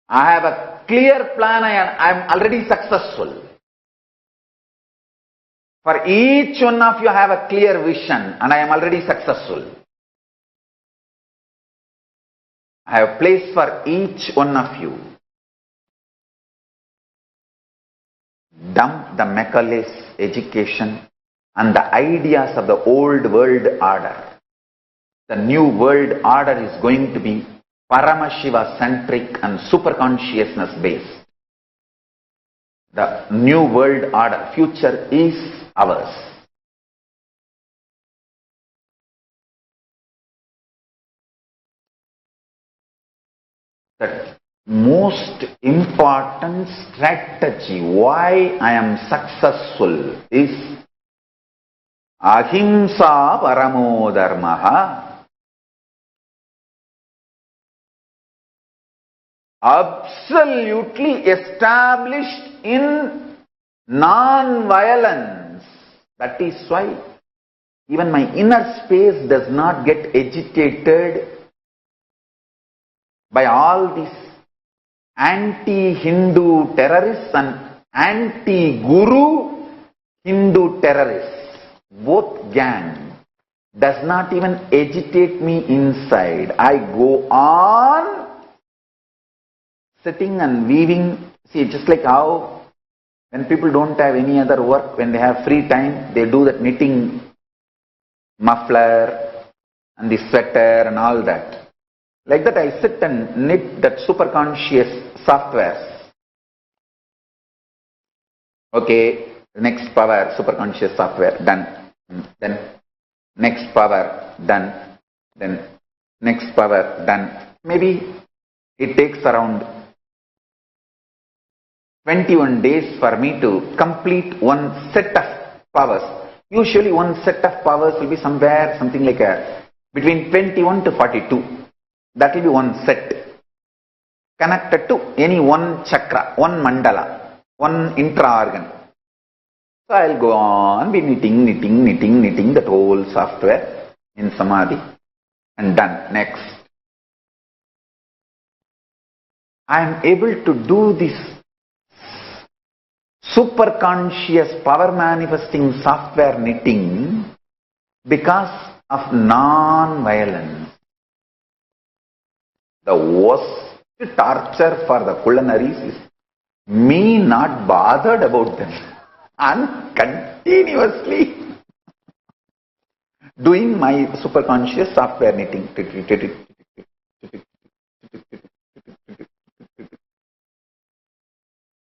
I have a clear plan, I am already successful. For each one of you I have a clear vision and I am already successful. I have place for each one of you. Dump the Macaulay's education and the ideas of the old world order. The new world order is going to be Paramashiva centric and super consciousness based. The new world order, future is ours. The most important strategy why I am successful is Ahimsa Paramo Dharmaha. Absolutely established in non-violence. That is why even my inner space does not get agitated by all these anti-Hindu terrorists and anti-Guru Hindu terrorists. Both gang does not even agitate me inside. I go on sitting and weaving. See, just like how when people don't have any other work, when they have free time, they do that knitting muffler and the sweater and all that. Like that I sit and knit that super conscious software. Okay, next power, super conscious software, done. Then next power, done. Then next power, done. Maybe it takes around 21 days for me to complete one set of powers. Usually one set of powers will be somewhere, something like between 21 to 42. That will be one set. Connected to any one chakra, one mandala, one intra-organ. So I will go on, be knitting that whole software in Samadhi and done. Next. I am able to do this super conscious power manifesting software knitting because of non-violence. The worst torture for the culinaries is me not bothered about them and continuously doing my super conscious software knitting.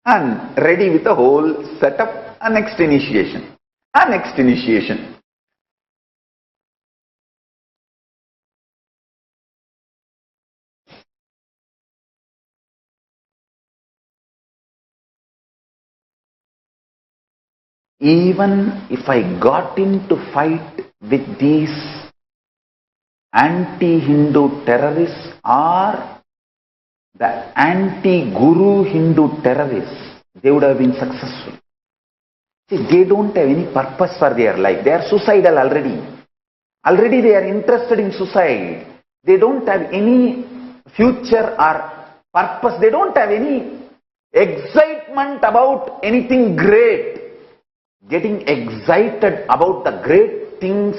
And ready with the whole setup, a next initiation, a next initiation. Even if I got into fight with these anti-Hindu terrorists or the anti-Guru Hindu terrorists, they would have been successful. See, they don't have any purpose for their life. They are suicidal already. Already they are interested in suicide. They don't have any future or purpose. They don't have any excitement about anything great. Getting excited about the great things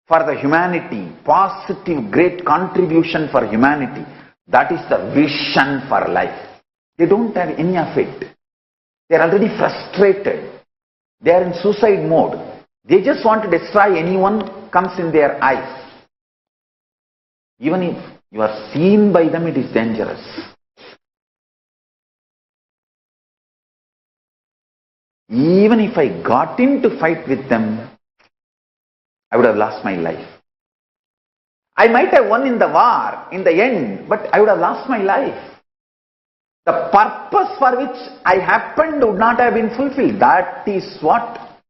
for the humanity, positive great contribution for humanity. That is the vision for life. They don't have any of it. They are already frustrated. They are in suicide mode. They just want to destroy anyone comes in their eyes. Even if you are seen by them, it is dangerous. Even if I got into fight with them, I would have lost my life. I might have won in the war, in the end, but I would have lost my life. The purpose for which I happened would not have been fulfilled. That is what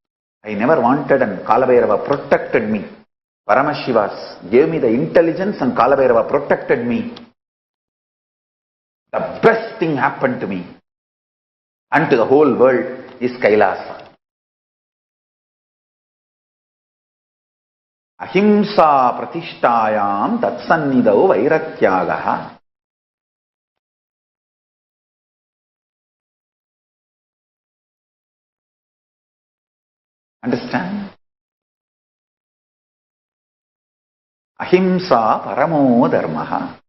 I never wanted, and Kalabhairava protected me. Paramashivas gave me the intelligence and Kalabhairava protected me. The best thing happened to me and to the whole world is Kailasa. Ahimsa pratishtayam tatsannidau vairatyagaha. Understand? Ahimsa paramo dharmaha.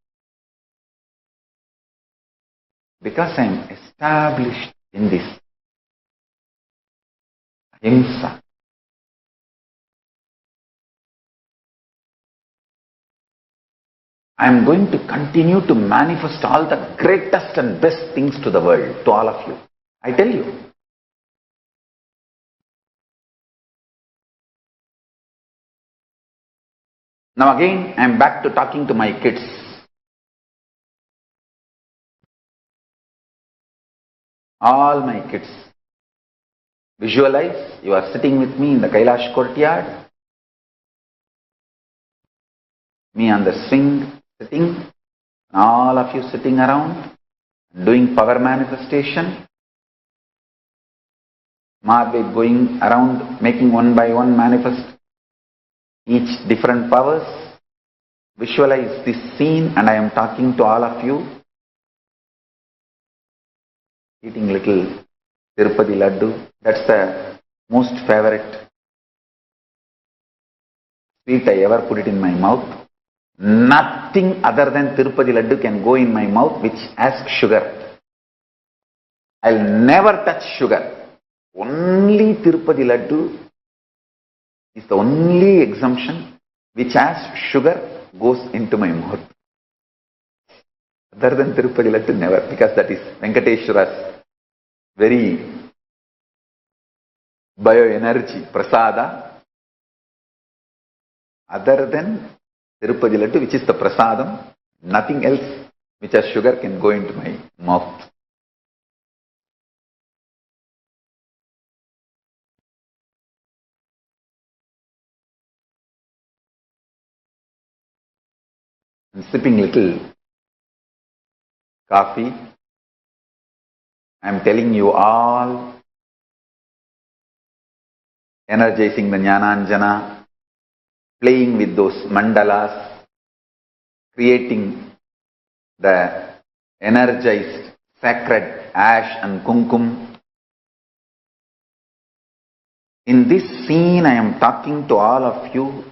Because I am established in this ahimsa, I am going to continue to manifest all the greatest and best things to the world, to all of you. I tell you. Now again, I am back to talking to my kids. All my kids. Visualize, you are sitting with me in the Kailash courtyard. Me on the swing, sitting. All of you sitting around, doing power manifestation. Mahavir going around, making one by one manifest each different powers. Visualize this scene, and I am talking to all of you. Eating little Tirupati laddu. That's the most favorite sweet I ever put it in my mouth. Nothing other than Tirupati laddu can go in my mouth which has sugar. I'll never touch sugar. Only Tirupati laddu is the only exemption which has sugar goes into my mouth. Other than Tirupati laddu, never, because that is Venkateshwara's very bioenergy, prasada. Other than Tirupati laddu, which is the prasadam, nothing else which has sugar can go into my mouth. I'm sipping little coffee. I'm telling you all, energizing the Jnananjana, playing with those mandalas, creating the energized sacred ash and kumkum. In this scene, I am talking to all of you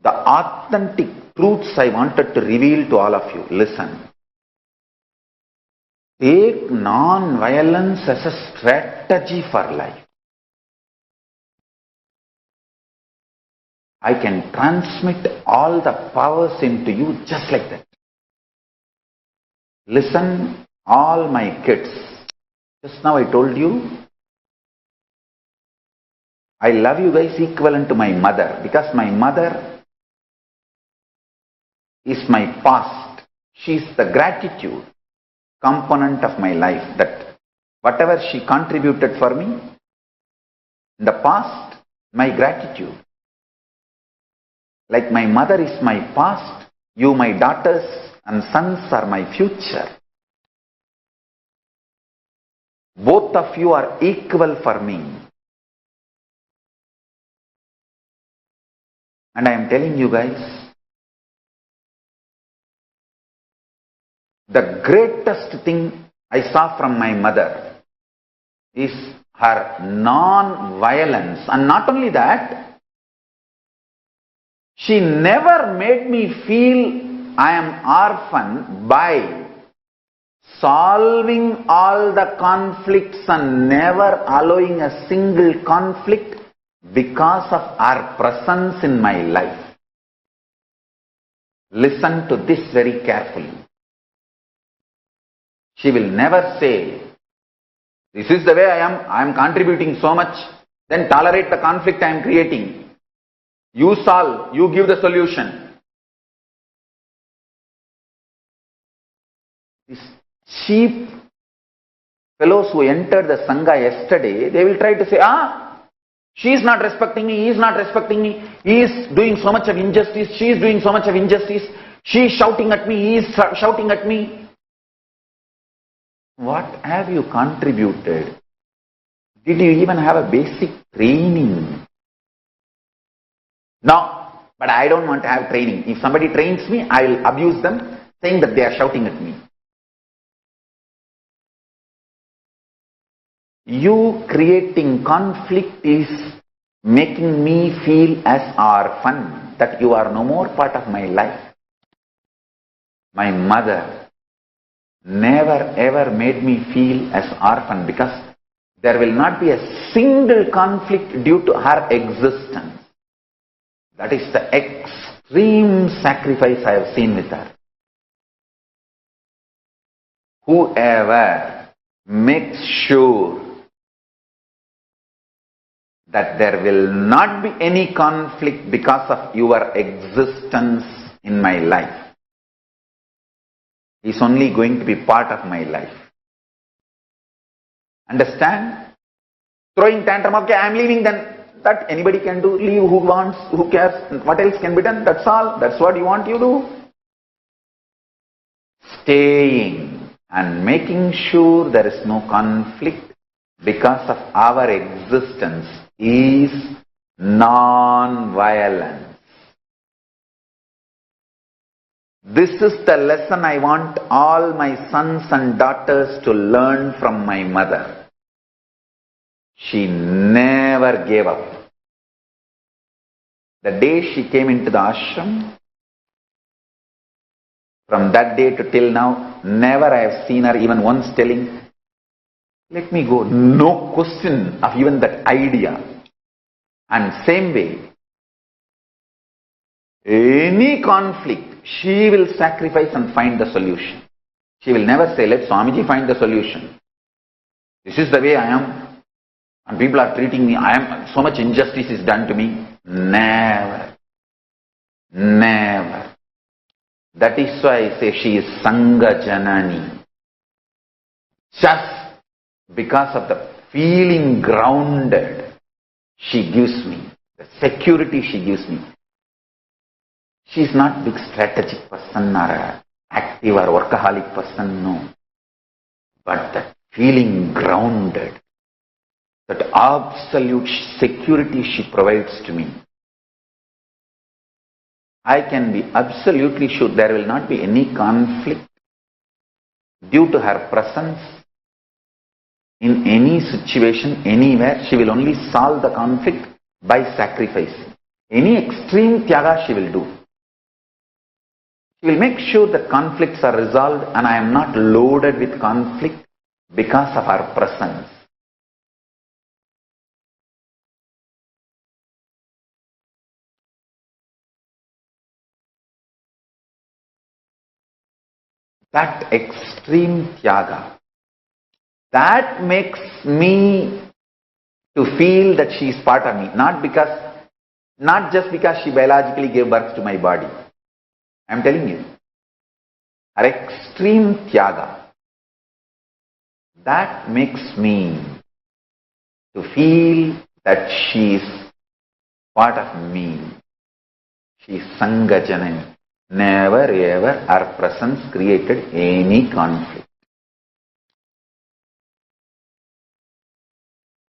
the authentic truths I wanted to reveal to all of you. Listen. Take non-violence as a strategy for life. I can transmit all the powers into you just like that. Listen, all my kids. Just now I told you, I love you guys equivalent to my mother, because my mother is my past. She is the gratitude component of my life, that whatever she contributed for me in the past, my gratitude. Like my mother is my past, you, my daughters and sons, are my future. Both of you are equal for me. And I am telling you guys, the greatest thing I saw from my mother is her non-violence. And not only that, she never made me feel I am orphan by solving all the conflicts and never allowing a single conflict because of her presence in my life. Listen to this very carefully. She will never say, this is the way I am contributing so much, then tolerate the conflict I am creating. You solve, you give the solution. These cheap fellows who entered the Sangha yesterday, they will try to say, she is not respecting me, he is not respecting me, he is doing so much of injustice, she is doing so much of injustice, she is shouting at me, he is shouting at me. What have you contributed? Did you even have a basic training? No, but I don't want to have training. If somebody trains me, I will abuse them, saying that they are shouting at me. You creating conflict is making me feel as orphan, that you are no more part of my life. My mother never ever made me feel as orphan, because there will not be a single conflict due to her existence. That is the extreme sacrifice I have seen with her. Whoever makes sure that there will not be any conflict because of your existence in my life is only going to be part of my life. Understand? Throwing tantrum, okay, I am leaving, then that anybody can do. Leave, who wants, who cares, what else can be done? That's all. That's what you want, you do. Staying and making sure there is no conflict because of our existence is non-violence. This is the lesson I want all my sons and daughters to learn from my mother. She never gave up. The day she came into the ashram, from that day to till now, never I have seen her even once telling, let me go. No question of even that idea. And same way, any conflict, she will sacrifice and find the solution. She will never say, let Swamiji find the solution. This is the way I am, and people are treating me, so much injustice is done to me. Never. Never. That is why I say she is Sangha Janani. Just because of the feeling grounded she gives me, the security she gives me. She is not big strategic person or a active or workaholic person, no. But that feeling grounded, that absolute security she provides to me, I can be absolutely sure there will not be any conflict due to her presence in any situation, anywhere. She will only solve the conflict by sacrificing. Any extreme tyaga she will do. She will make sure that conflicts are resolved and I am not loaded with conflict because of her presence. That extreme tyaga, that makes me to feel that she is part of me, not just because she biologically gave birth to my body. I am telling you, her extreme tyaga, that makes me to feel that she is part of me. She is Sangha Janani. Never ever her presence created any conflict.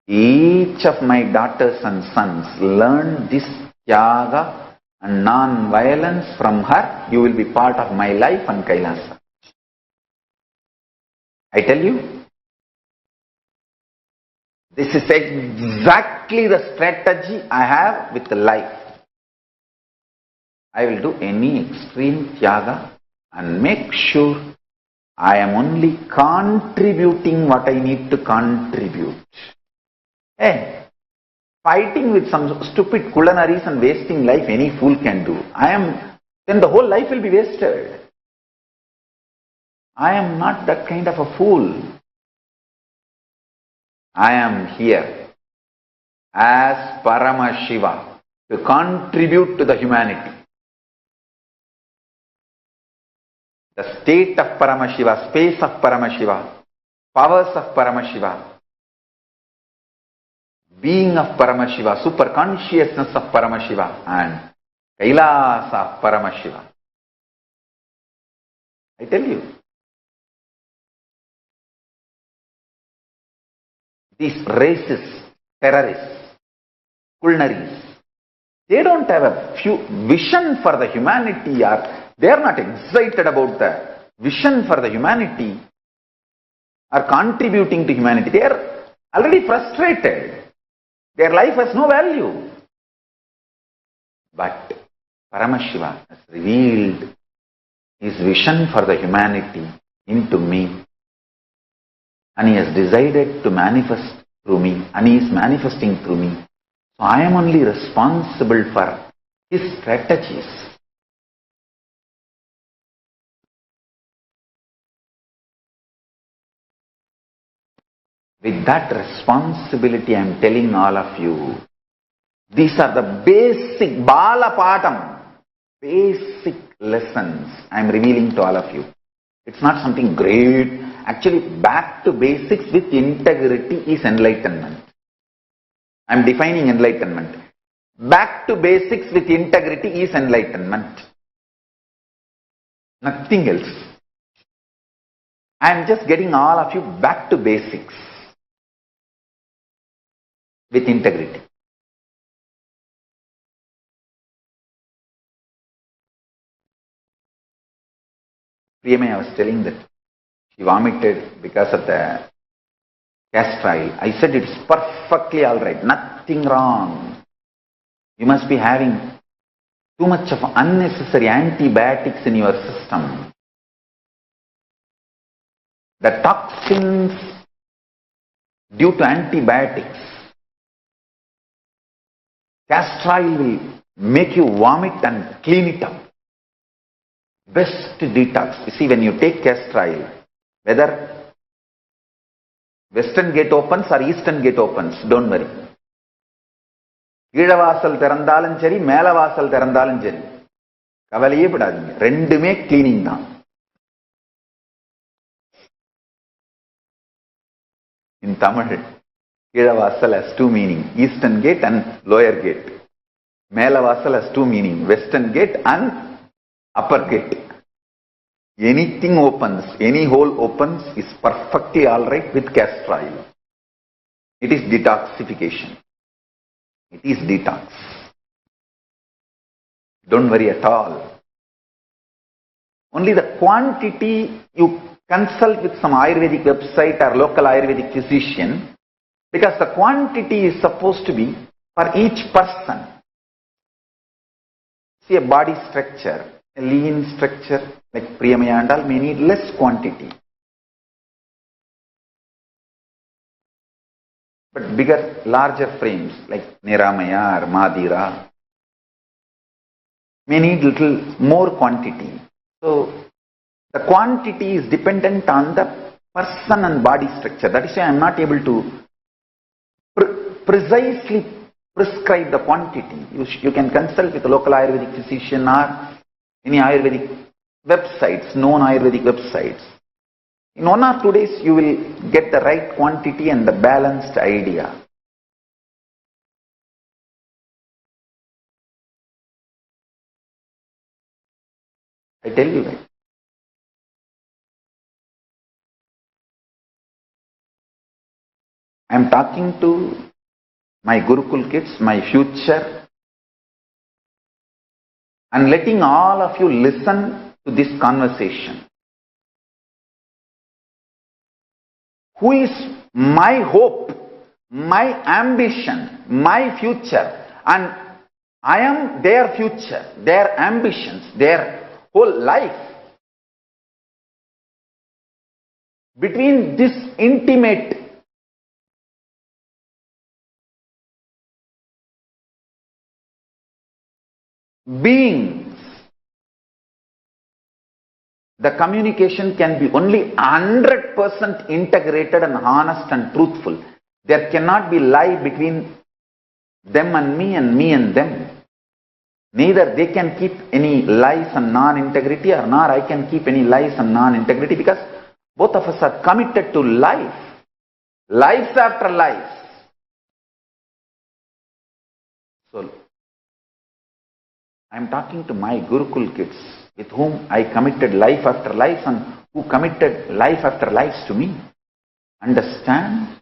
Each of my daughters and sons learn this tyaga and non-violence from her. You will be part of my life and Kailasa. I tell you, this is exactly the strategy I have with life. I will do any extreme tyaga and make sure I am only contributing what I need to contribute. Hey, fighting with some stupid culanaries and wasting life any fool can do. Then the whole life will be wasted. I am not that kind of a fool. I am here as Paramashiva to contribute to the humanity. The state of Paramashiva, space of Paramashiva, powers of Paramashiva, being of Paramashiva, super consciousness of Paramashiva, and Kailasa of Paramashiva. I tell you, these racists, terrorists, culinaries, They don't have a few vision for the humanity, or they are not excited about the vision for the humanity or contributing to humanity. They are already frustrated. Their life has no value. But Paramashiva has revealed his vision for the humanity into me, and he has decided to manifest through me, and he is manifesting through me. So I am only responsible for his strategies. With that responsibility, I am telling all of you, these are the basic Bala Patam, basic lessons I am revealing to all of you. It's not something great. Actually, back to basics with integrity is enlightenment. I am defining enlightenment. Back to basics with integrity is enlightenment. Nothing else. I am just getting all of you back to basics with integrity. Priyamaya was telling that she vomited because of the castor oil. I said it's perfectly alright, nothing wrong. You must be having too much of unnecessary antibiotics in your system. The toxins due to antibiotics, castor oil will make you vomit and clean it up. Best detox. You see, when you take castor oil, whether western gate opens or eastern gate opens, don't worry. Keezhavasal திறந்தாலும் சரி, மேலவாசல் திறந்தாலும் சரி, கவலையே படாதீங்க. ரெண்டுமே cleaning தான். In Tamil, Keezhavasal has two meaning, eastern gate and lower gate. Melavasal has two meaning, western gate and upper gate. Anything opens, any hole opens is perfectly alright with castor oil. It is detoxification. It is detox. Don't worry at all. Only the quantity, you consult with some Ayurvedic website or local Ayurvedic physician, because the quantity is supposed to be for each person. See, a body structure, a lean structure like Priyamaya and all may need less quantity. But bigger, larger frames like Niramaya or Madhira may need little more quantity. So, the quantity is dependent on the person and body structure. That is why I am not able to precisely prescribe the quantity. You can consult with a local Ayurvedic physician or any Ayurvedic websites, known Ayurvedic websites. In 1 or 2 days, you will get the right quantity and the balanced idea. I tell you that. I am talking to my Gurukul kids, my future, and letting all of you listen to this conversation. Who is my hope, my ambition, my future, and I am their future, their ambitions, their whole life. Between this intimate beings, the communication can be only 100% integrated and honest and truthful. There cannot be lie between them and me and them. Neither they can keep any lies and non-integrity, or nor I can keep any lies and non-integrity, because both of us are committed to life. Lives after lives. So, I am talking to my Gurukul kids, with whom I committed life after life and who committed life after lives to me. Understand?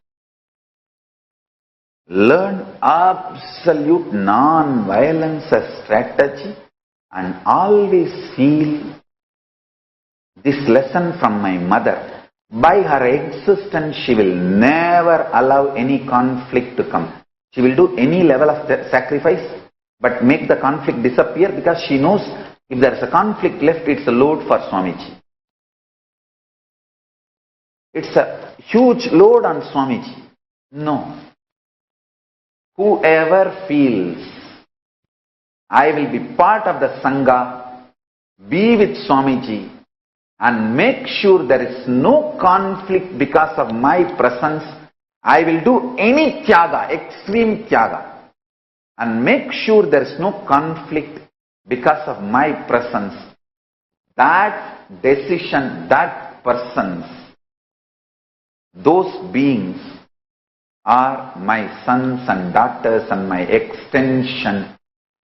learn absolute non-violence as strategy, and always feel this lesson from my mother. By her existence, she will never allow any conflict to come. She will do any level of sacrifice, but make the conflict disappear, because she knows if there is a conflict left, it's a load for Swamiji. It's a huge load on Swamiji. No. Whoever feels, I will be part of the Sangha, be with Swamiji, and make sure there is no conflict because of my presence, I will do any tyaga, extreme tyaga, and make sure there is no conflict because of my presence. That decision, that persons, those beings are my sons and daughters and my extension.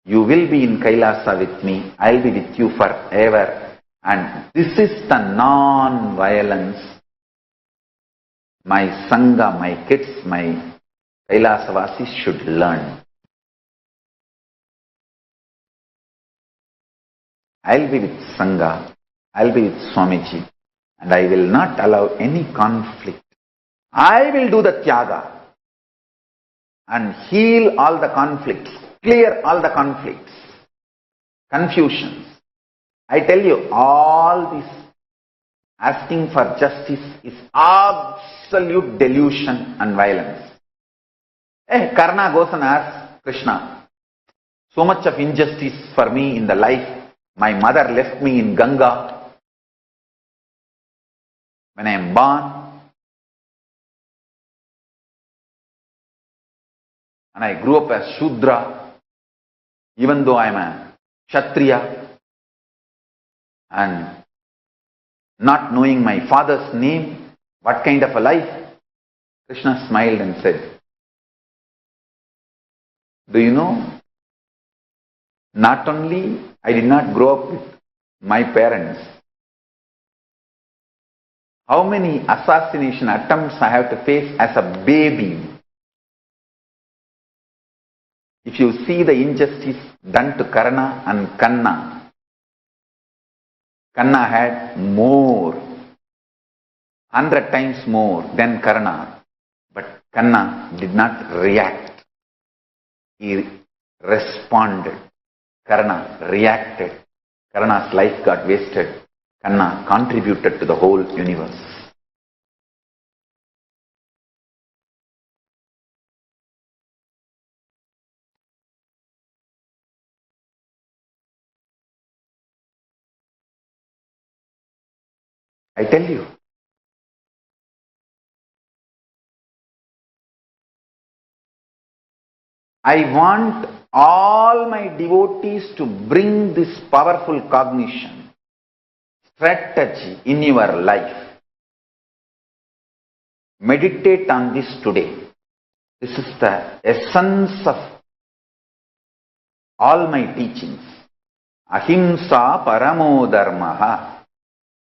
You will be in Kailasa with me, I will be with you forever. And this is the non-violence my Sangha, my kids, my Kailasavasis should learn. I'll be with Sangha, I'll be with Swamiji, and I will not allow any conflict. I will do the tyaga and heal all the conflicts, clear all the conflicts, confusions. I tell you, all this asking for justice is absolute delusion and violence. Karna goes and asks Krishna, so much of injustice for me in the life. My mother left me in Ganga when I am born, and I grew up as Shudra, even though I am a Kshatriya, and not knowing my father's name, what kind of a life? Krishna smiled and said, do you know, not only I did not grow up with my parents, how many assassination attempts I have to face as a baby. If you see the injustice done to Karna and Kanna, Kanna had more, 100 times more than Karna, but Kanna did not react. He responded. Karna reacted. Karna's life got wasted. Kanna contributed to the whole universe. I tell you, I want all my devotees to bring this powerful cognition, strategy in your life. Meditate on this today. This is the essence of all my teachings. Ahimsa paramo dharmaha.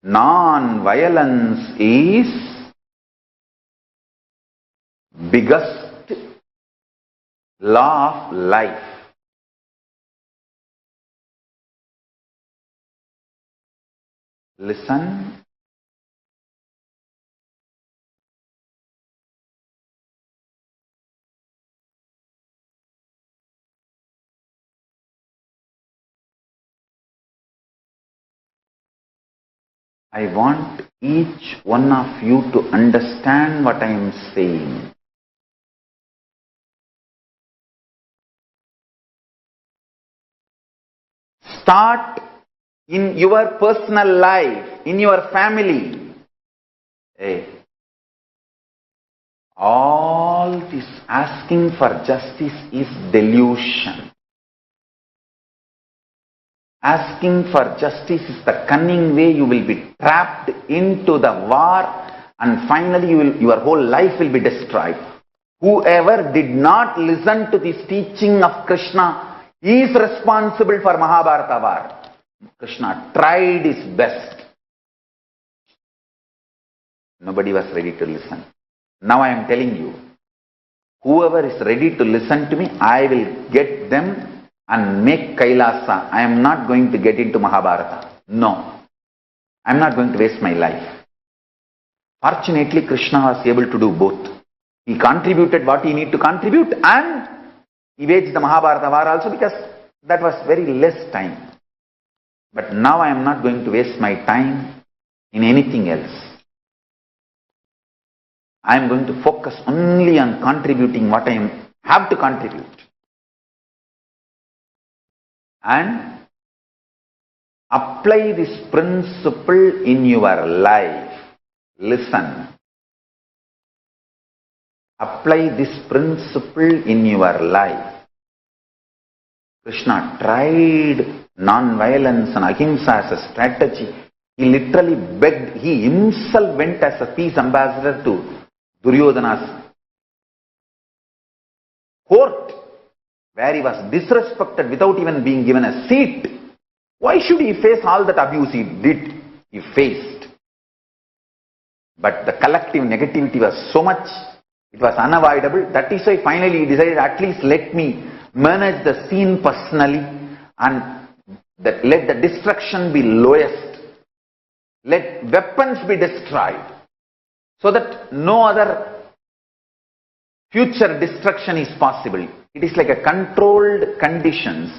Non-violence is biggest law of life. Listen. I want each one of you to understand what I am saying. Start in your personal life, in your family. All this asking for justice is delusion. Asking for justice is the cunning way you will be trapped into the war, and finally your whole life will be destroyed. Whoever did not listen to this teaching of Krishna is responsible for Mahabharata war. Krishna tried his best. Nobody was ready to listen. Now I am telling you, whoever is ready to listen to me, I will get them and make Kailasa. I am not going to get into Mahabharata. No. I am not going to waste my life. Fortunately, Krishna was able to do both. He contributed what he needed to contribute and he waged the Mahabharata war also, because that was very less time. But now I am not going to waste my time in anything else. I am going to focus only on contributing what I have to contribute. And apply this principle in your life. Listen. Apply this principle in your life. Krishna tried non-violence and Ahimsa as a strategy. He literally begged, he himself went as a peace ambassador to Duryodhana's court, where he was disrespected without even being given a seat. Why should he face all that abuse he did? He faced. But the collective negativity was so much, it was unavoidable. That is why finally he decided, at least let me manage the scene personally and let the destruction be lowest. Let weapons be destroyed so that no other future destruction is possible. It is like a controlled conditions,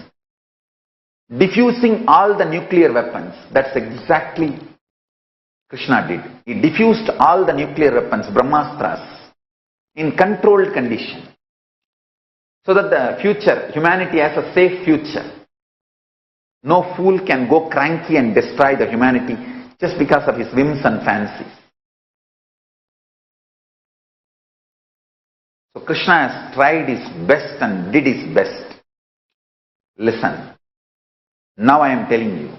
diffusing all the nuclear weapons. That's exactly Krishna did. He diffused all the nuclear weapons, Brahmastras, in controlled condition, so that the future, humanity has a safe future. No fool can go cranky and destroy the humanity just because of his whims and fancies. So Krishna has tried his best and did his best. Listen. Now I am telling you.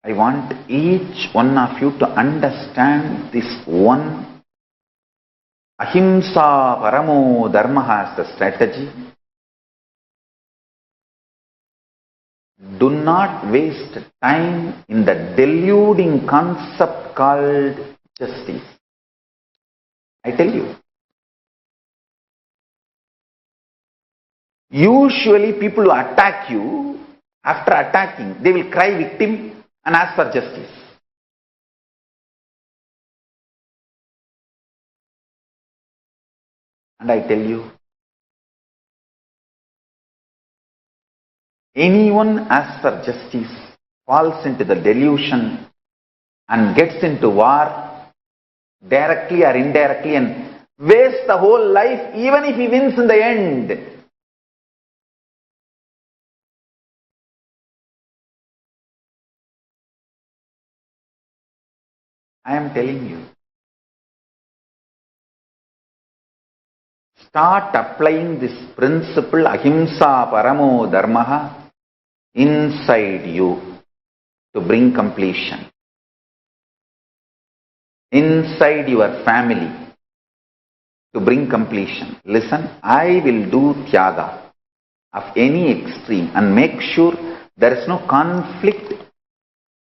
I want each one of you to understand this one. Ahimsa Paramo Dharma as the strategy. Do not waste time in the deluding concept called justice. I tell you. Usually people who attack you, after attacking, they will cry victim and ask for justice. And I tell you, anyone asks for justice falls into the delusion and gets into war directly or indirectly and wastes the whole life, even if he wins in the end. I am telling you. Start applying this principle, Ahimsa Paramo Dharma, inside you to bring completion. Inside your family to bring completion. Listen, I will do Tyaga of any extreme and make sure there is no conflict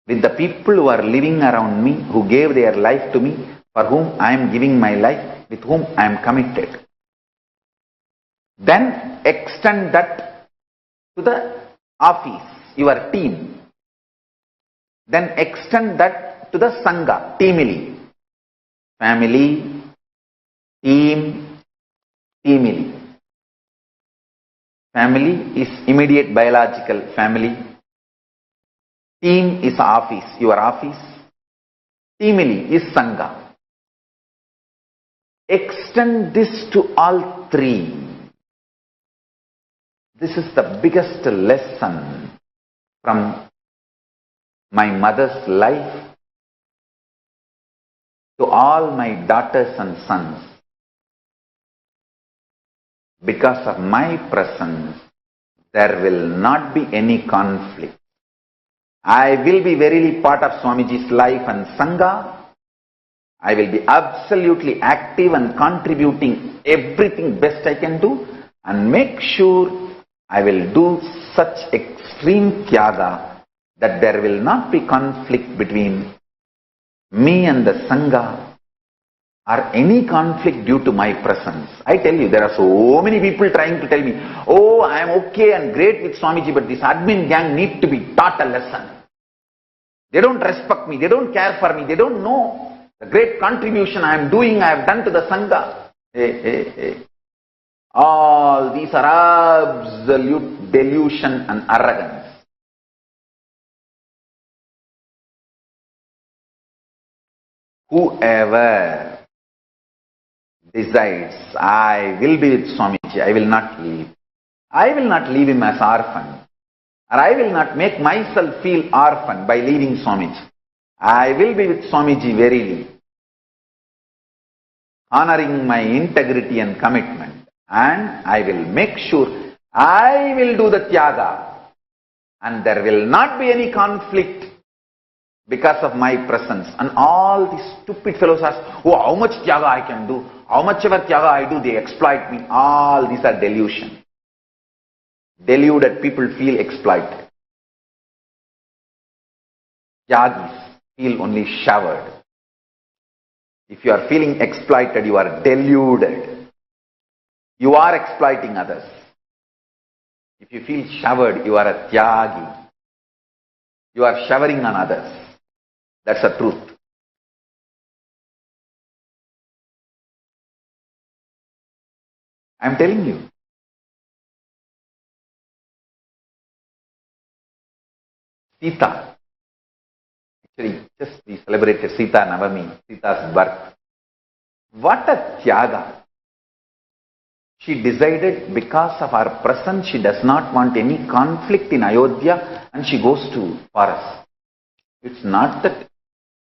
with the people who are living around me, who gave their life to me, for whom I am giving my life, with whom I am committed. Then extend that to the office, your team. Then extend that to the Sangha, teamily. Family, team, teamily. Family is immediate biological family. Team is office, your office. Teamily is Sangha. Extend this to all three. This is the biggest lesson from my mother's life to all my daughters and sons. Because of my presence, there will not be any conflict. I will be verily part of Swamiji's life and Sangha. I will be absolutely active and contributing everything best I can do and make sure I will do such extreme Tyaga that there will not be conflict between me and the Sangha or any conflict due to my presence. I tell you, there are so many people trying to tell me, oh, I am okay and great with Swamiji, but this admin gang need to be taught a lesson. They don't respect me, they don't care for me, they don't know the great contribution I am doing, I have done to the Sangha. Hey. All these are absolute delusion and arrogance. Whoever decides, I will be with Swamiji, I will not leave. I will not leave him as orphan. Or I will not make myself feel orphan by leaving Swamiji. I will be with Swamiji verily, honoring my integrity and commitment. And I will make sure I will do the Tyaga. And there will not be any conflict because of my presence. And all these stupid fellows ask, oh, how much Tyaga I can do? How much ever Tyaga I do, they exploit me. All these are delusion. Deluded people feel exploited. Tyagis feel only showered. If you are feeling exploited, you are deluded. You are exploiting others. If you feel showered, you are a Tyagi. You are showering on others. That's the truth. I am telling you. Sita. Actually, just we celebrated Sita Navami, Sita's birth. What a Tyaga. She decided because of her presence, she does not want any conflict in Ayodhya and she goes to forest. It's not that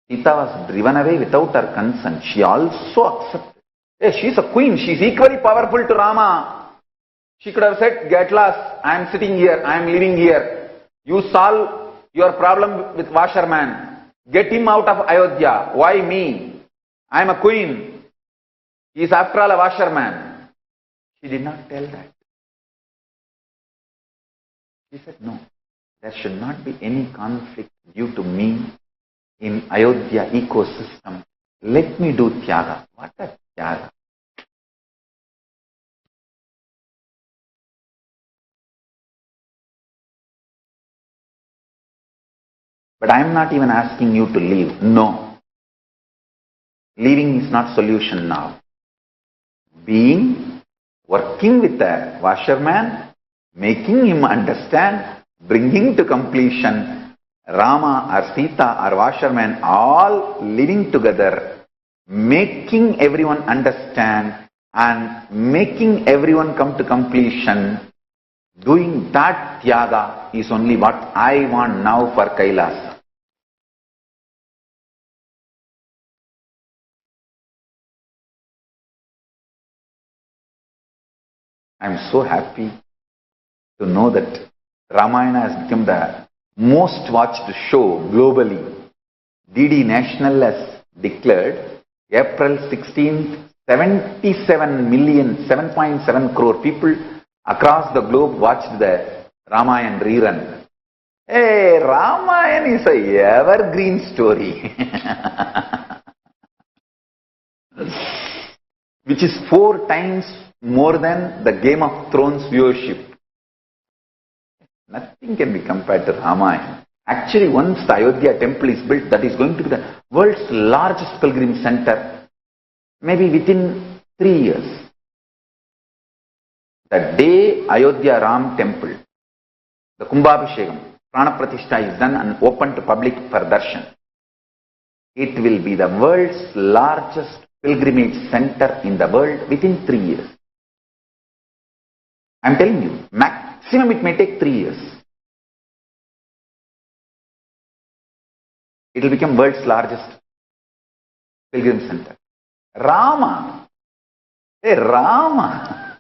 Sita was driven away without her consent. She also accepted. Yes, she's a queen. She's equally powerful to Rama. She could have said, get lost. I am sitting here. I am living here. You solve your problem with washerman. Get him out of Ayodhya. Why me? I am a queen. He is after all a washerman. She did not tell that. She said, no, there should not be any conflict due to me in Ayodhya ecosystem. Let me do Tyaga. What a Tyaga. But I am not even asking you to leave. No. Leaving is not solution now. Working with a washerman, making him understand, bringing to completion, Rama or Sita or washerman all living together, making everyone understand and making everyone come to completion. Doing that Tyaga is only what I want now for Kailasa. I am so happy to know that Ramayana has become the most watched show globally. DD National has declared April 16th, 7.7 crore people across the globe watched the Ramayana rerun. Hey, Ramayana is a evergreen story. Which is 4 times more than the Game of Thrones viewership. Nothing can be compared to Ramayana. Actually, once the Ayodhya temple is built, that is going to be the world's largest pilgrim center, maybe within 3 years. The day Ayodhya Ram temple, the Kumbhabhishekam, Prana Pratishtha is done and open to public for darshan, it will be the world's largest pilgrimage center in the world within 3 years. I am telling you, maximum it may take 3 years. It will become world's largest pilgrim center. Rama. Hey, Rama.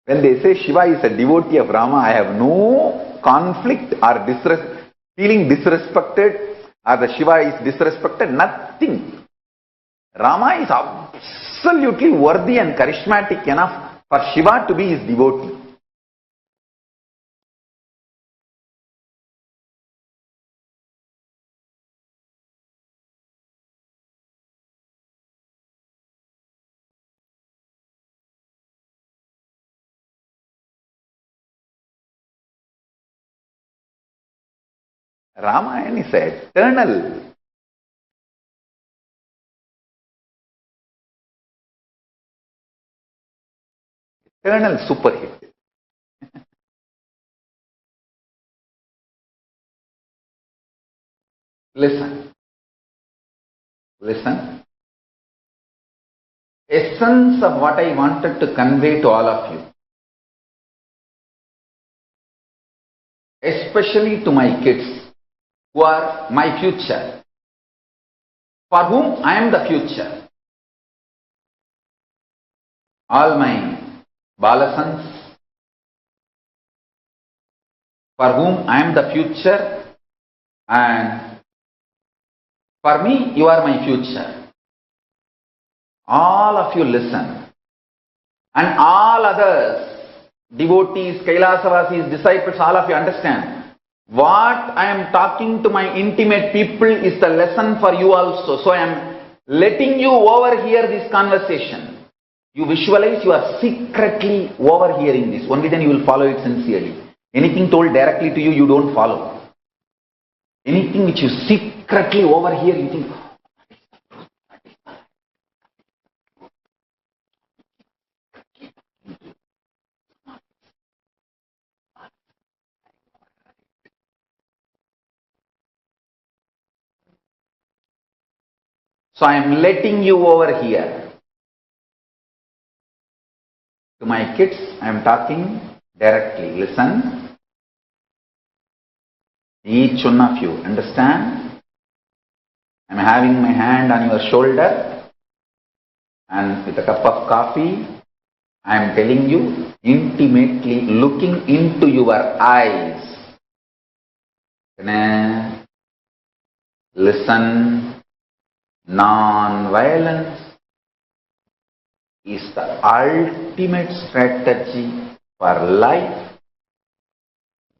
When they say Shiva is a devotee of Rama, I have no conflict or feeling disrespected, or the Shiva is disrespected, nothing. Rama is absolutely worthy and charismatic enough for Shiva to be his devotee. Ramayana is eternal. Eternal superhit. Listen. Listen. Essence of what I wanted to convey to all of you. Especially to my kids, who are my future, for whom I am the future. All my Balasans, for whom I am the future, and for me you are my future. All of you listen, and all others, devotees, Kailasa disciples, all of you understand. What I am talking to my intimate people is the lesson for you also. So I am letting you overhear this conversation. You visualize you are secretly overhearing this. Only then you will follow it sincerely. Anything told directly to you, you don't follow. Anything which you secretly overhear, you think, so I am letting you over here. To my kids, I am talking directly. Listen. Each one of you, understand? I am having my hand on your shoulder and with a cup of coffee, I am telling you intimately, looking into your eyes. Listen. Non-violence is the ultimate strategy for life.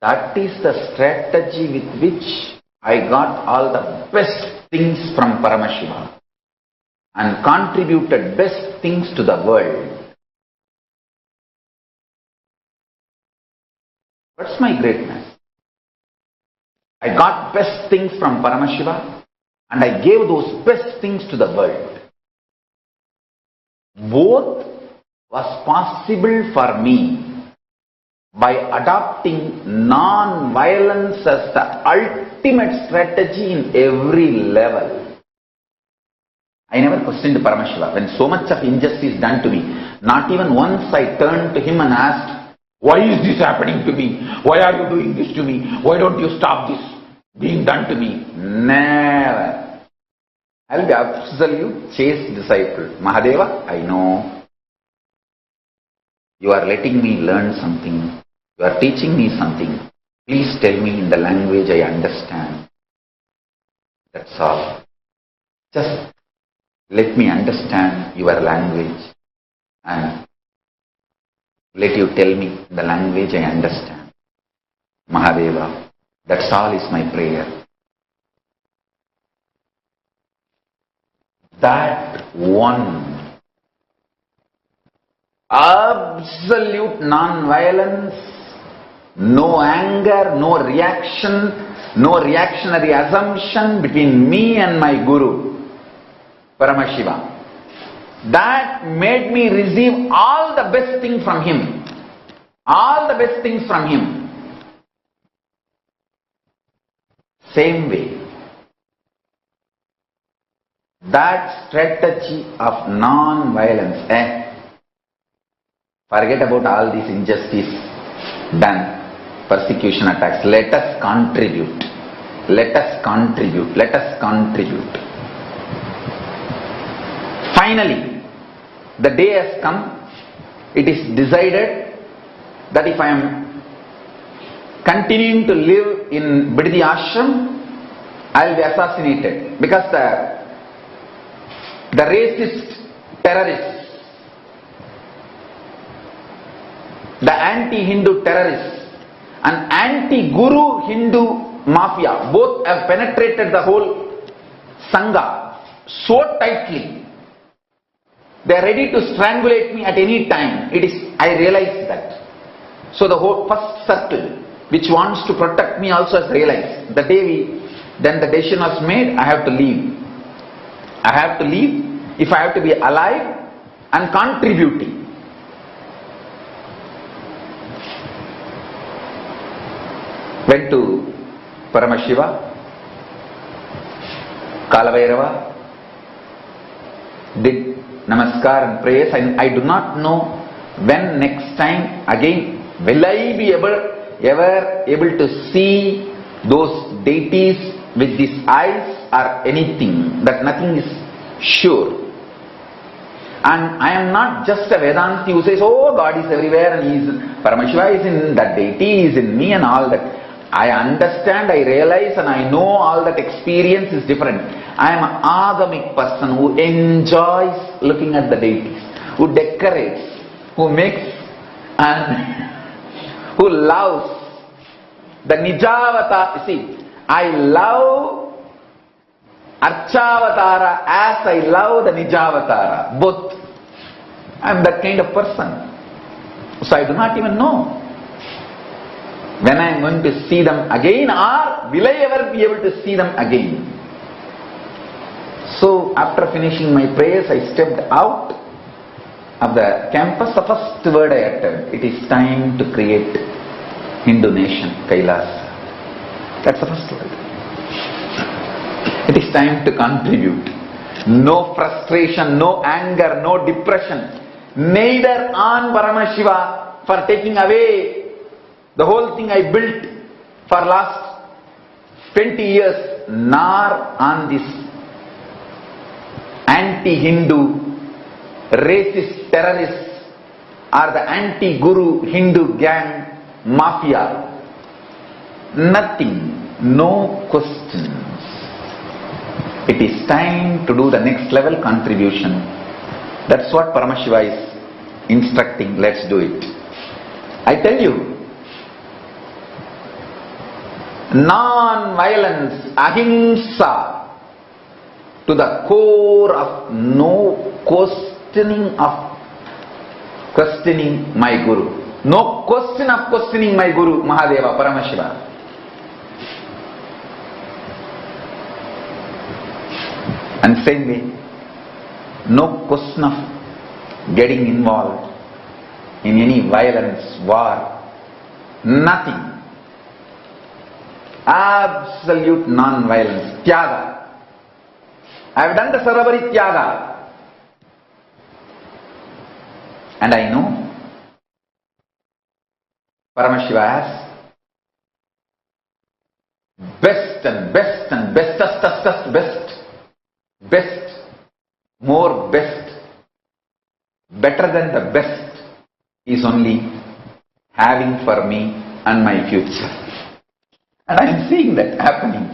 That is the strategy with which I got all the best things from Paramashiva and contributed best things to the world. What's my greatness? I got best things from Paramashiva and I gave those best things to the world. Both was possible for me by adopting non-violence as the ultimate strategy in every level. I never questioned Paramashiva. When so much of injustice done to me, not even once I turned to him and asked, why is this happening to me? Why are you doing this to me? Why don't you stop this being done to me? Never. I will be absolute chaste disciple. Mahadeva, I know. You are letting me learn something. You are teaching me something. Please tell me in the language I understand. That's all. Just let me understand your language and let you tell me the language I understand. Mahadeva, that's all is my prayer. That one absolute non-violence, no anger, no reaction, no reactionary assumption between me and my Guru, Paramashiva. That made me receive all the best things from him. All the best things from him. Same way. That strategy of non-violence, forget about all this injustice done, persecution attacks. Let us contribute. Let us contribute. Let us contribute. Finally, the day has come. It is decided that if I am continuing to live in Biddi ashram, I will be assassinated because the racist terrorists, the anti-Hindu terrorists, and anti-Guru Hindu mafia, both have penetrated the whole Sangha so tightly. They are ready to strangulate me at any time. I realize that. So the whole first circle, which wants to protect me, also has realized. The day then the decision was made, I have to leave. I have to leave if I have to be alive and contributing. Went to Paramashiva, Kalavairava, did namaskar and prayers, and I do not know when next time again will I be ever able to see those deities with these eyes or anything. That nothing is sure. And I am not just a Vedanti who says, oh, God is everywhere and Paramashiva is in that deity, is in me and all that. I understand, I realize, and I know all that experience is different. I am an agamic person who enjoys looking at the deities, who decorates, who makes, and who loves the Nijavatara. See, I love Archavatara as I love the Nijavatara, both. I am that kind of person. So I do not even know when I am going to see them again, or will I ever be able to see them again. So after finishing my prayers, I stepped out of the campus. The first word I uttered, it is time to create Hindu nation, Kailasa. That's the first word. It is time to contribute. No frustration, no anger, no depression. Neither on Paramashiva for taking away the whole thing I built for last 20 years, nor on this anti-Hindu, racist terrorists or the anti-Guru Hindu gang mafia. Nothing, no questions. It is time to do the next level contribution. That's what Paramashiva is instructing. Let's do it. I tell you, non-violence, ahimsa, to the core of no questioning my Guru. No question of questioning my Guru, Mahadeva, Paramashiva. And same way, no question of getting involved in any violence, war, nothing. Absolute non-violence, Tyaga. I have done the Sarabari Tyaga. And I know Paramashiva has best and best and bestest, best, more best, better than the best is only having for me and my future. And I am seeing that happening.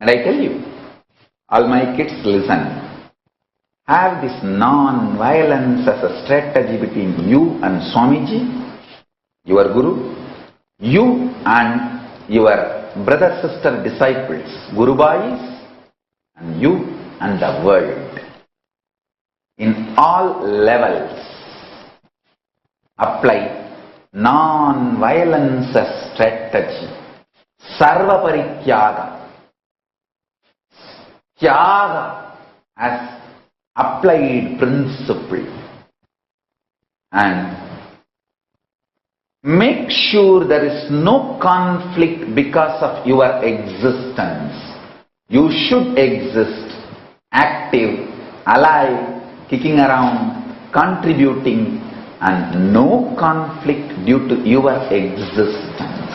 And I tell you, all my kids, listen. Have this non-violence as a strategy between you and Swamiji, your Guru, you and your brother, sister, disciples, Guru Bhais, and you and the world. In all levels, apply non-violence as strategy. Sarva Parityaga. Tyaga as applied principle. And make sure there is no conflict because of your existence. You should exist, active, alive, kicking around, contributing, and no conflict due to your existence.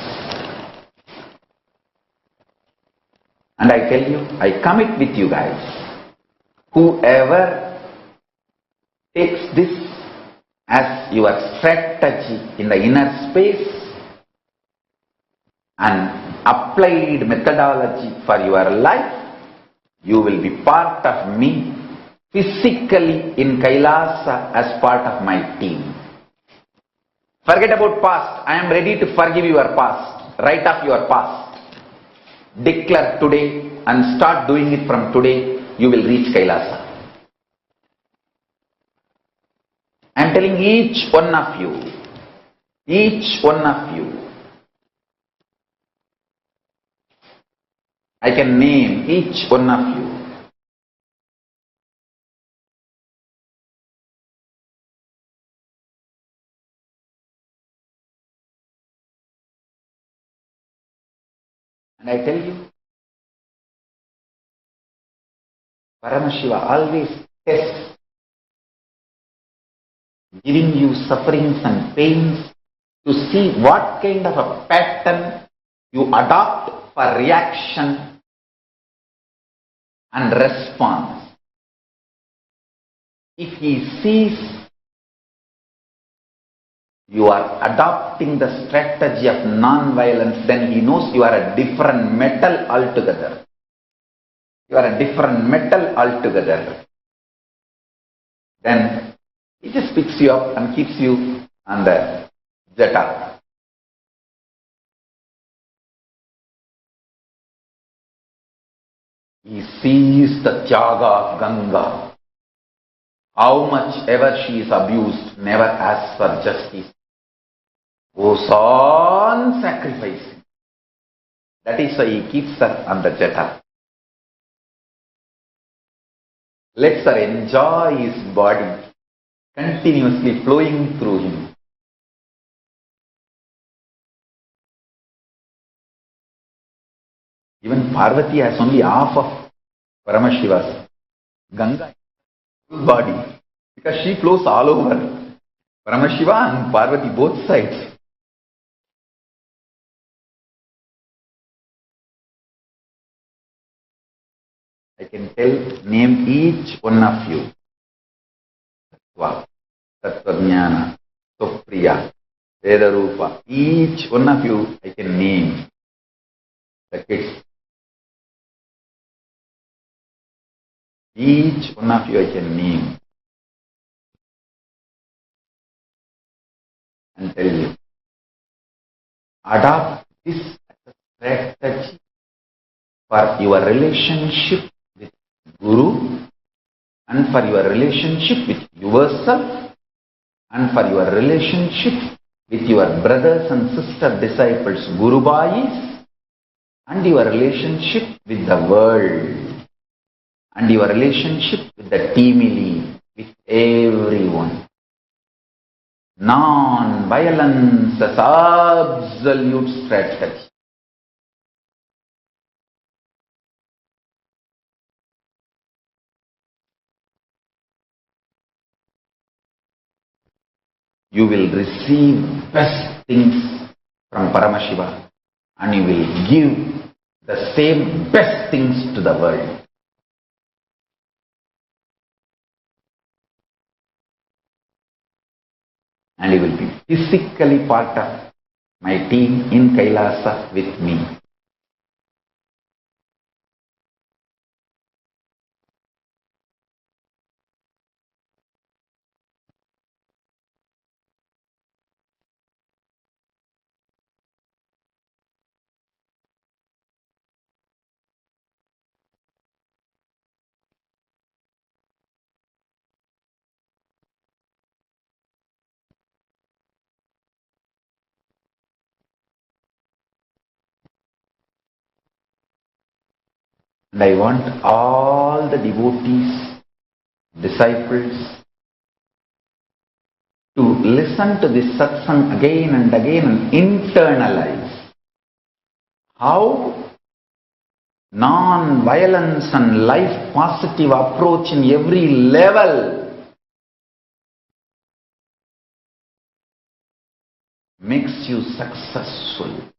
And I tell you, I commit with you guys, whoever takes this as your strategy in the inner space and applied methodology for your life, You will be part of me physically in Kailasa as part of my team. Forget about past. I am ready to forgive your past. Write off your past. Declare today and start doing it from today. You will reach Kailasa. I am telling each one of you, I can name each one of you. And I tell you, Paramashiva always tests, giving you sufferings and pains to see what kind of a pattern you adopt for reaction and response. If he sees you are adopting the strategy of non-violence, then he knows you are a different metal altogether. You are a different metal altogether. Then he just picks you up and keeps you on the jeta. He sees the Tyaga of Ganga. How much ever she is abused, never asks for justice. Goes on sacrificing. That is why he keeps her on the jeta. Lets her enjoy his body continuously flowing through him. Even Parvati has only half of Paramashiva's Ganga body, because she flows all over. Paramashiva and Parvati both sides. I can name each one of you. Tattva, Tattvajnana, Supriya, Vedarupa. Each one of you I can name. The kids. Each one of you I can name and tell you. Adopt this as a strategy for your relationship with Guru and for your relationship with yourself and for your relationship with your brothers and sister disciples, Guru Bhais, and your relationship with the world. And your relationship with the teamily, with everyone. Non-violence as absolute strategy. You will receive best things from Paramashiva and you will give the same best things to the world. And you will be physically part of my team in Kailasa with me. And I want all the devotees, disciples, to listen to this satsang again and again and internalize how non-violence and life positive approach in every level makes you successful.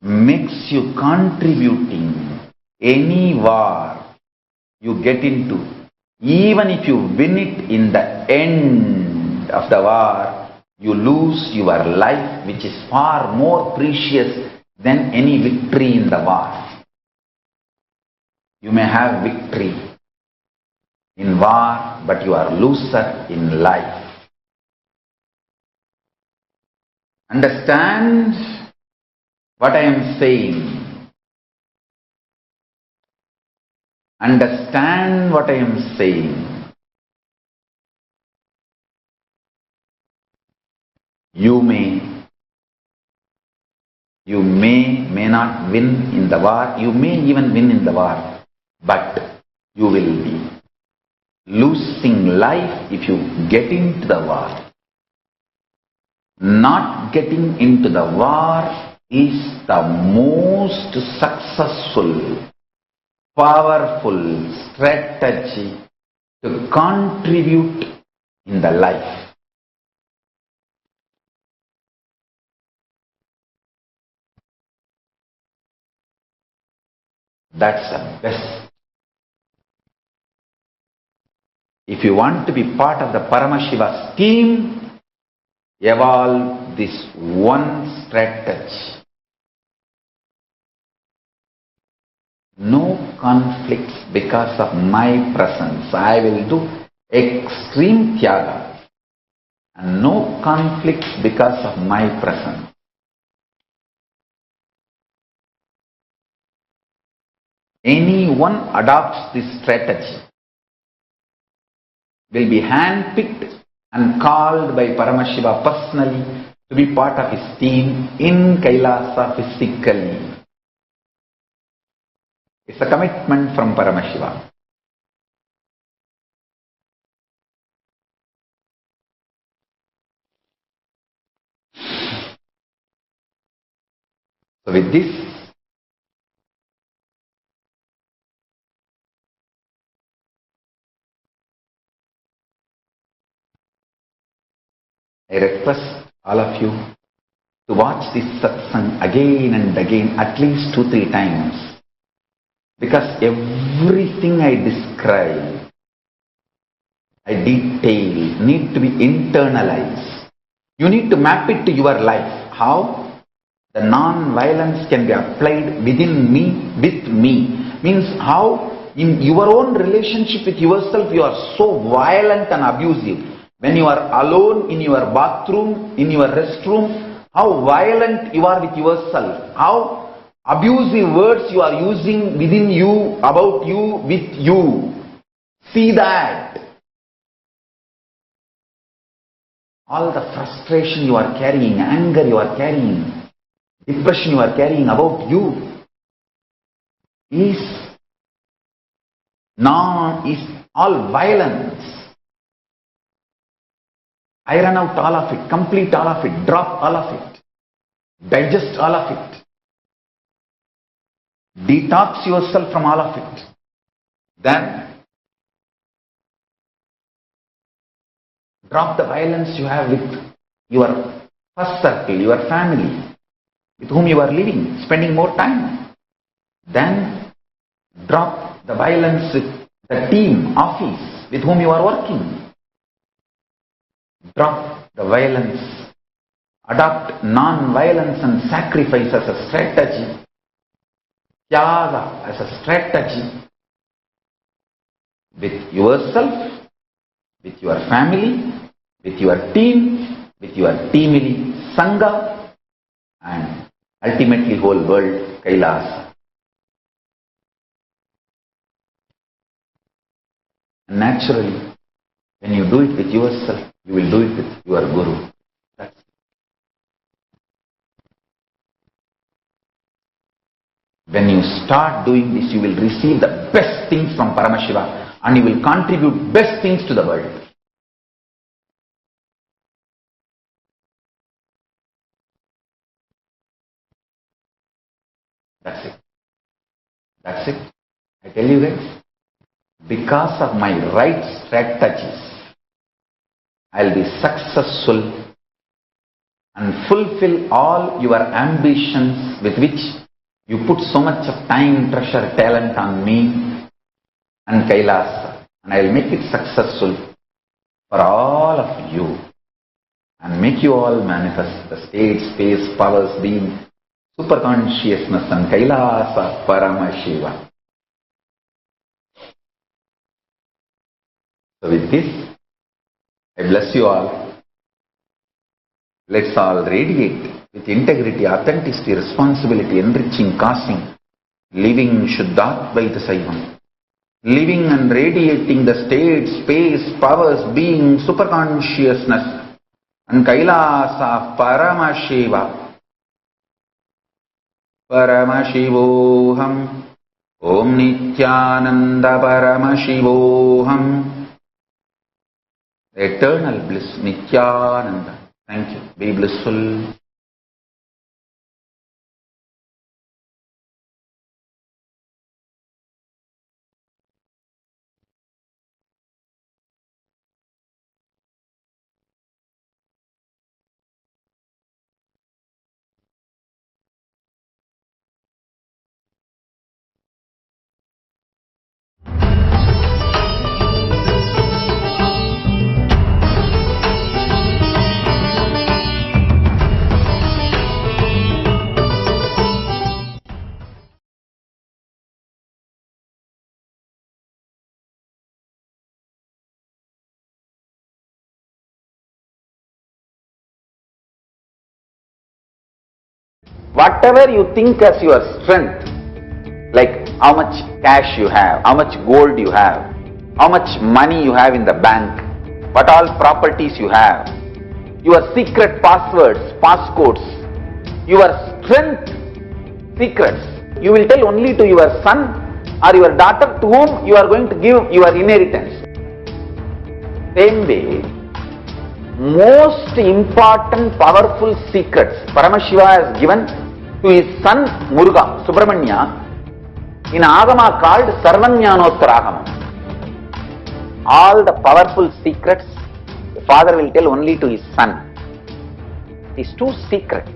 Makes you contributing any war you get into. Even if you win it in the end of the war, you lose your life, which is far more precious than any victory in the war. You may have victory in war, but you are loser in life. Understand what I am saying. Understand what I am saying. You may not win in the war, you may even win in the war, but you will be losing life if you get into the war. Not getting into the war is the most successful, powerful strategy to contribute in the life. That's the best. If you want to be part of the Paramashiva scheme, evolve this one strategy. No conflicts because of my presence. I will do extreme tyaga. And no conflicts because of my presence. Anyone adopts this strategy will be handpicked and called by Paramashiva personally to be part of his team in Kailasa physically. It's a commitment from Paramashiva. So with this, I request all of you to watch this satsang again and again, at least 2-3 times. Because everything I describe, I detail, need to be internalized. You need to map it to your life. How? The non-violence can be applied within me, with me. Means how? In your own relationship with yourself, you are so violent and abusive. When you are alone in your bathroom, in your restroom, how violent you are with yourself. How abusive words you are using within you, about you, with you. See that. All the frustration you are carrying, anger you are carrying, depression you are carrying about you is all violence. Iron out all of it, complete all of it, drop all of it, digest all of it, detox yourself from all of it. Then drop the violence you have with your first circle, your family, with whom you are living, spending more time. Then drop the violence with the team, office, with whom you are working. Drop the violence. Adopt non-violence and sacrifice as a strategy. Tyaga as a strategy. With yourself, with your family, with your team, with your teamily, Sangha, and ultimately whole world, Kailasa. And naturally, when you do it with yourself, you will do it with your Guru. That's it. When you start doing this, you will receive the best things from Paramashiva and you will contribute best things to the world. That's it. That's it. I tell you guys, because of my right strategies, I'll be successful and fulfill all your ambitions with which you put so much of time, treasure, talent on me and Kailasa. And I'll make it successful for all of you and make you all manifest the state, space, powers, being super consciousness and Kailasa Paramashiva. So with this, I bless you all. Let's all radiate with integrity, authenticity, responsibility, enriching, causing, living Shuddhatvaita Saivam. Living and radiating the state, space, powers, being, superconsciousness and Kailasa Paramashiva. Paramashivoham. Om Nithyananda Paramashivoham. Eternal bliss, Nithyananda. Thank you. Be blissful. Whatever you think as your strength, like how much cash you have, how much gold you have, how much money you have in the bank, what all properties you have, your secret passwords, passcodes, your strength secrets, you will tell only to your son or your daughter to whom you are going to give your inheritance. Same way, most important, powerful secrets Paramashiva has given to his son Muruga, Subramanya, in Agama called Sarvanyanottaragamam. All the powerful secrets the father will tell only to his son. It is too secret.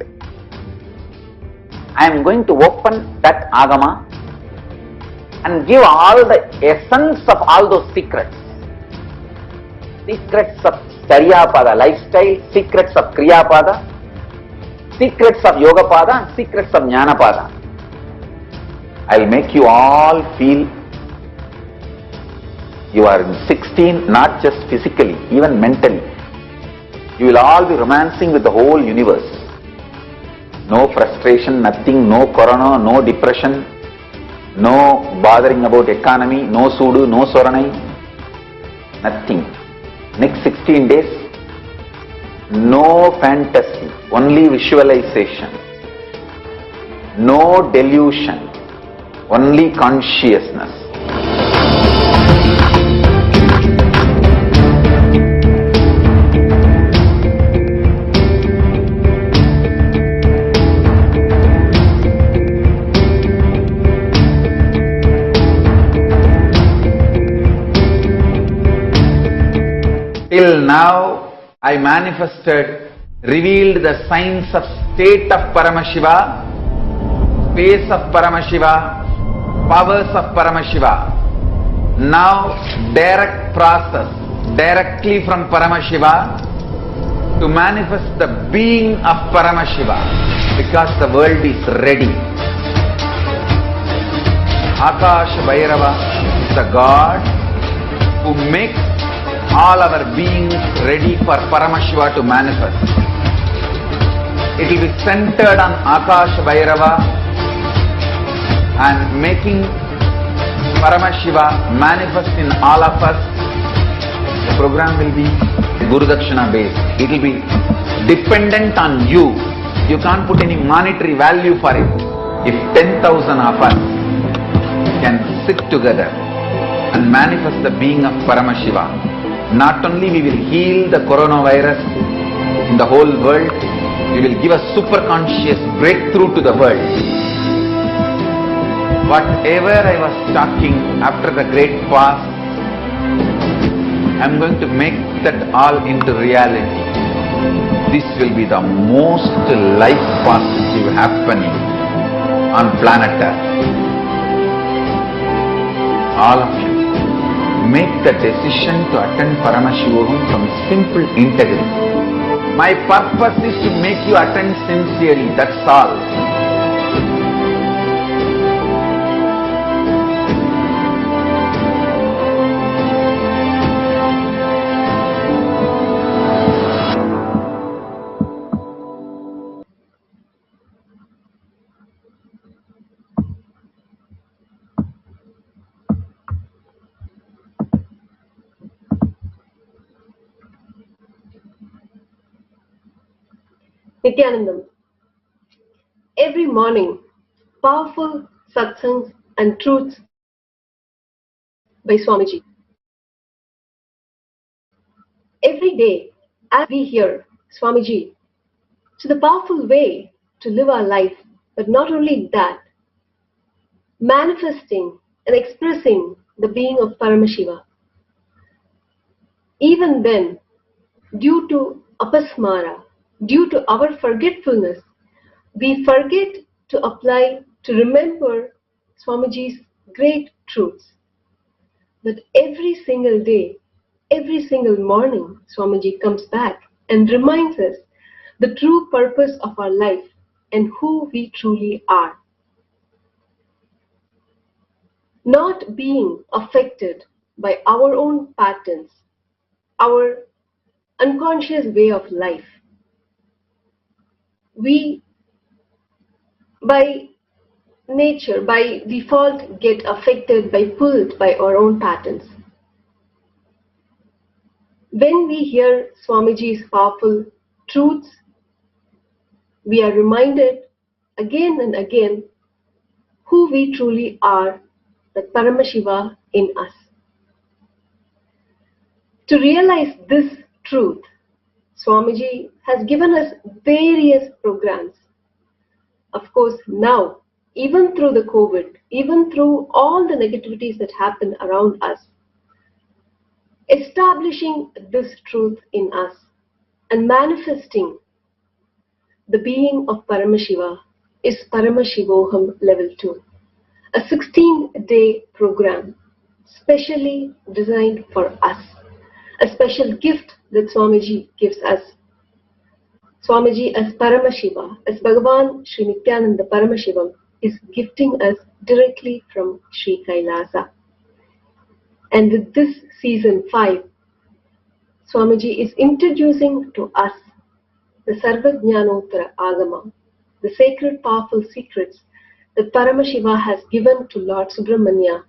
I am going to open that Agama and give all the essence of all those secrets. Secrets of Charyapada lifestyle, secrets of Kriyapada, secrets of Yogapada, and secrets of Jnanapada. I will make you all feel you are 16, not just physically, even mentally. You will all be romancing with the whole universe. No frustration, nothing, no corona, no depression, no bothering about economy, no sudu, no soranai, nothing. Next 16 days, no fantasy, only visualization, no delusion, only consciousness. Till now, I manifested, revealed the signs of state of Paramashiva, space of Paramashiva, powers of Paramashiva. Now, direct process, directly from Paramashiva to manifest the being of Paramashiva, because the world is ready. Akasha Bhairava is the God who makes all our beings ready for Paramashiva to manifest. It will be centered on Akasha Bhairava and making Paramashiva manifest in all of us. The program will be Guru Dakshina based. It will be dependent on you. You can't put any monetary value for it. If 10,000 of us can sit together and manifest the being of Paramashiva, not only we will heal the coronavirus in the whole world, we will give a super conscious breakthrough to the world. Whatever I was talking after the great fast, I am going to make that all into reality. This will be the most life positive happening on planet Earth. All of you, make the decision to attend Paramashivam from simple integrity. My purpose is to make you attend sincerely, that's all. Nithyanandam. Every morning, powerful satsangs and truths by Swamiji. Every day, as we hear Swamiji, to the powerful way to live our life, but not only that, manifesting and expressing the being of Paramashiva. Even then, due to apasmara, due to our forgetfulness, we forget to apply, to remember Swamiji's great truths. But every single day, every single morning, Swamiji comes back and reminds us the true purpose of our life and who we truly are. Not being affected by our own patterns, our unconscious way of life. We, by nature, by default, get affected, pulled by our own patterns. When we hear Swamiji's powerful truths, we are reminded again and again who we truly are, the Paramashiva in us. To realize this truth, Swamiji has given us various programs. Of course, now, even through the COVID, even through all the negativities that happen around us, establishing this truth in us and manifesting the being of Paramashiva is Paramashivoham Level 2, a 16-day program specially designed for us, a special gift that Swamiji gives us. Swamiji as Paramashiva, as Bhagavan Sri Nithyananda Paramashivam, is gifting us directly from Sri Kailasa. And with this season 5, Swamiji is introducing to us the Sarvajnanottara Agama, the sacred powerful secrets that Paramashiva has given to Lord Subramanya.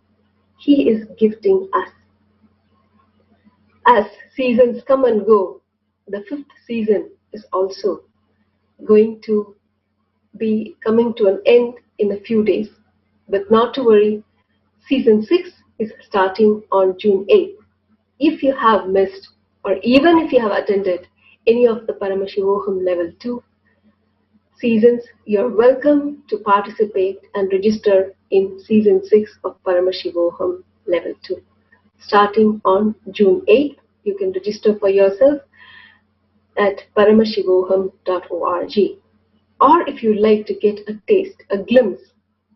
He is gifting us. As seasons come and go, the 5th season is also going to be coming to an end in a few days. But not to worry, season 6 is starting on June 8th. If you have missed, or even if you have attended any of the Paramashivoham Level 2 seasons, you're welcome to participate and register in season 6 of Paramashivoham Level 2. Starting on June 8th, you can register for yourself at paramashivoham.org. Or if you'd like to get a taste, a glimpse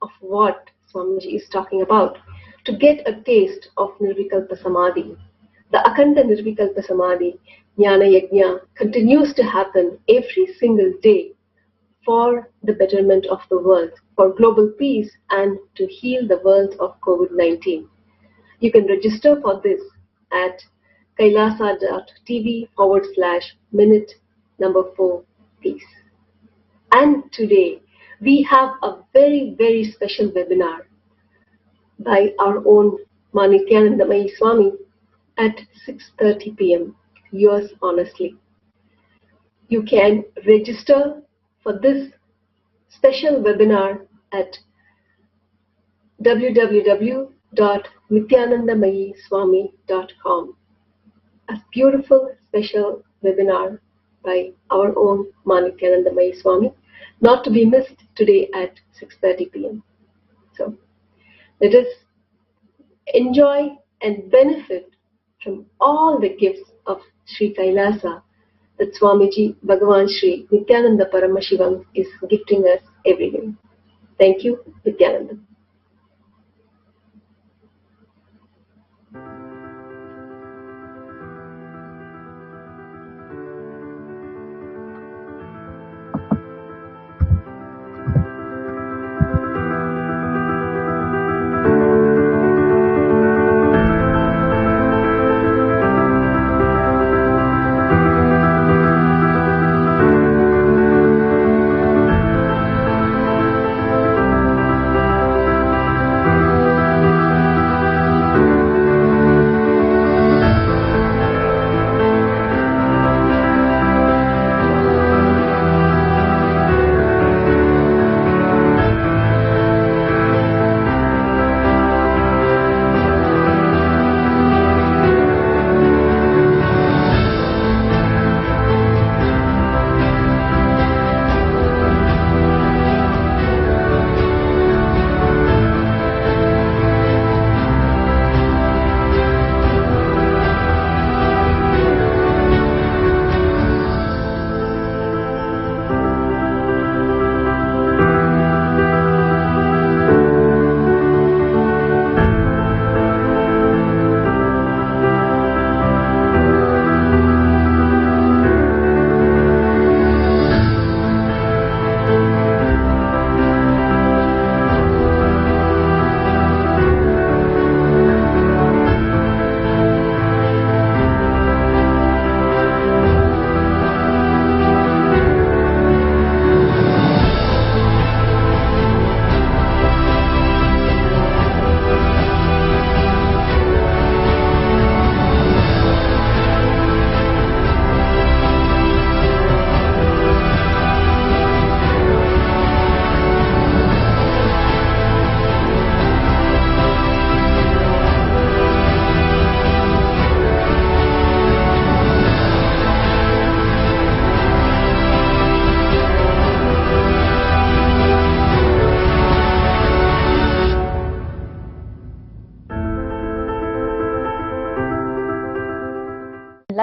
of what Swamiji is talking about, to get a taste of Nirvikalpa Samadhi, the Akhanda Nirvikalpa Samadhi, Jnana Yajna, continues to happen every single day for the betterment of the world, for global peace and to heal the world of COVID-19. You can register for this at kailasa.tv/minute4 peace. And today we have a very, very special webinar by our own Nithyananda Swami at 6:30 p.m. Yours honestly. You can register for this special webinar at www.nithyanandamayiswami.com. A beautiful special webinar by our own Nithyananda Swami, not to be missed today at 6:30 p.m. So let us enjoy and benefit from all the gifts of Sri Kailasa that Swamiji Bhagavan Sri Nithyananda Paramashivam is gifting us every day. Thank you, Nithyananda.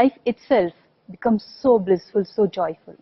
life itself becomes so blissful, so joyful.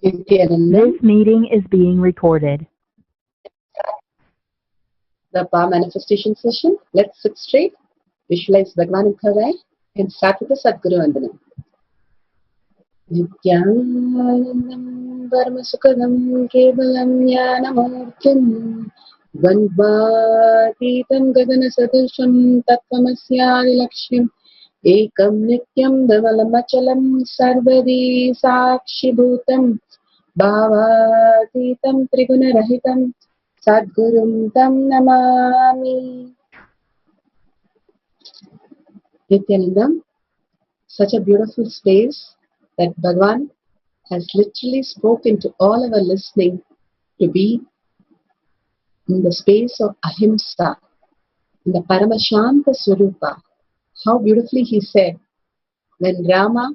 This meeting is being recorded. The power manifestation session. Let's sit straight, visualize Bhagavan in third eye, and start with the Sadguru Vandanam. Nithyanandam Paramasukadam Kevalam Jnanamurtim Vandvatitam Gagana Sadusham Tattvamasya Lakshim Ekam Nityam Davalam Sarvadi Sakshibhutam Bhavatitam Trigunarahitam Sadgurum Tam Namami. Nithyanandam, such a beautiful space that Bhagavan has literally spoken to all our listening to be in the space of Ahimsa, in the Paramashanta Swarupa. How beautifully he said, when Rama,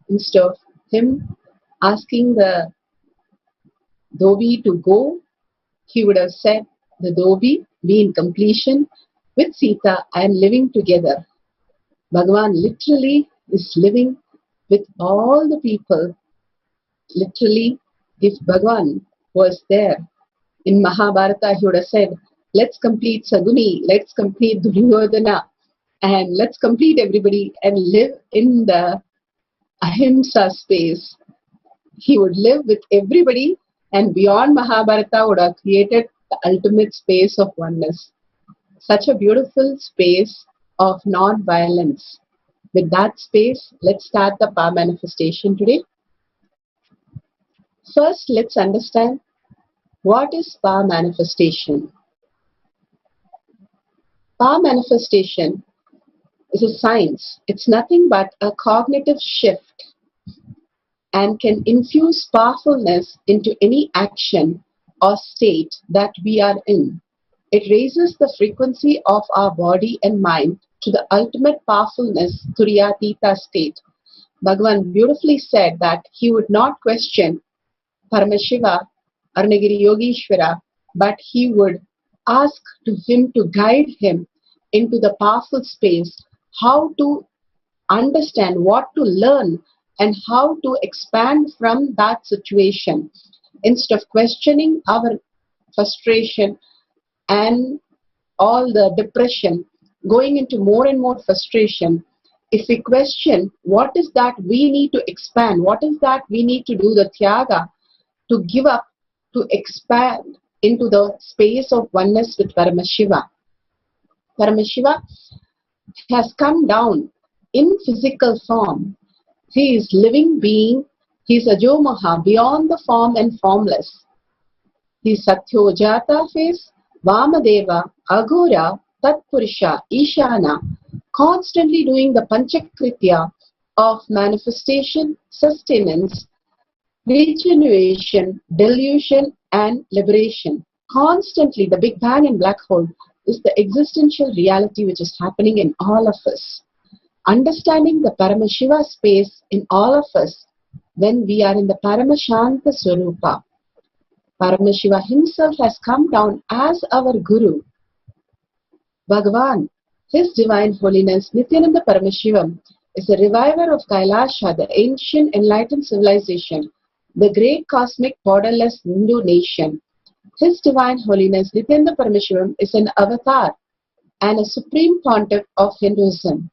instead of him asking the Dhobi to go, he would have said, the Dhobi, be in completion with Sita and living together. Bhagavan literally is living with all the people. Literally, if Bhagavan was there in Mahabharata, he would have said, let's complete Saguni, let's complete Duryodhana, and let's complete everybody and live in the Ahimsa space. He would live with everybody, and beyond Mahabharata would have created the ultimate space of oneness. Such a beautiful space of non-violence. With that space, let's start the power manifestation today. First, let's understand what is power manifestation. Power manifestation is a science. It's nothing but a cognitive shift and can infuse powerfulness into any action or state that we are in. It raises the frequency of our body and mind to the ultimate powerfulness, Turyatita state. Bhagavan beautifully said that he would not question Paramashiva, Arunagiri Yogeshwara, but he would ask to him to guide him into the powerful space, how to understand, what to learn, and how to expand from that situation. Instead of questioning our frustration and all the depression, going into more and more frustration, if we question what is that we need to expand, what is that we need to do the tyaga, to give up, to expand into the space of oneness with Paramashiva. Paramashiva has come down in physical form. He is living being. He is Ajomaha, beyond the form and formless. He is Satyojata face, Vamadeva, Agora, Tatpurusha, Ishana, constantly doing the Panchakritya of manifestation, sustenance, regeneration, delusion, and liberation. Constantly, the Big Bang and black hole is the existential reality which is happening in all of us. understanding the Paramashiva space in all of us when we are in the Paramashanta Swarupa. Paramashiva himself has come down as our Guru. Bhagavan, His Divine Holiness Nithyananda Paramashivam, is the reviver of Kailasa, the ancient enlightened civilization, the great cosmic borderless Hindu nation. His Divine Holiness Nithyananda Paramashivam is an avatar and a supreme Pontiff of Hinduism.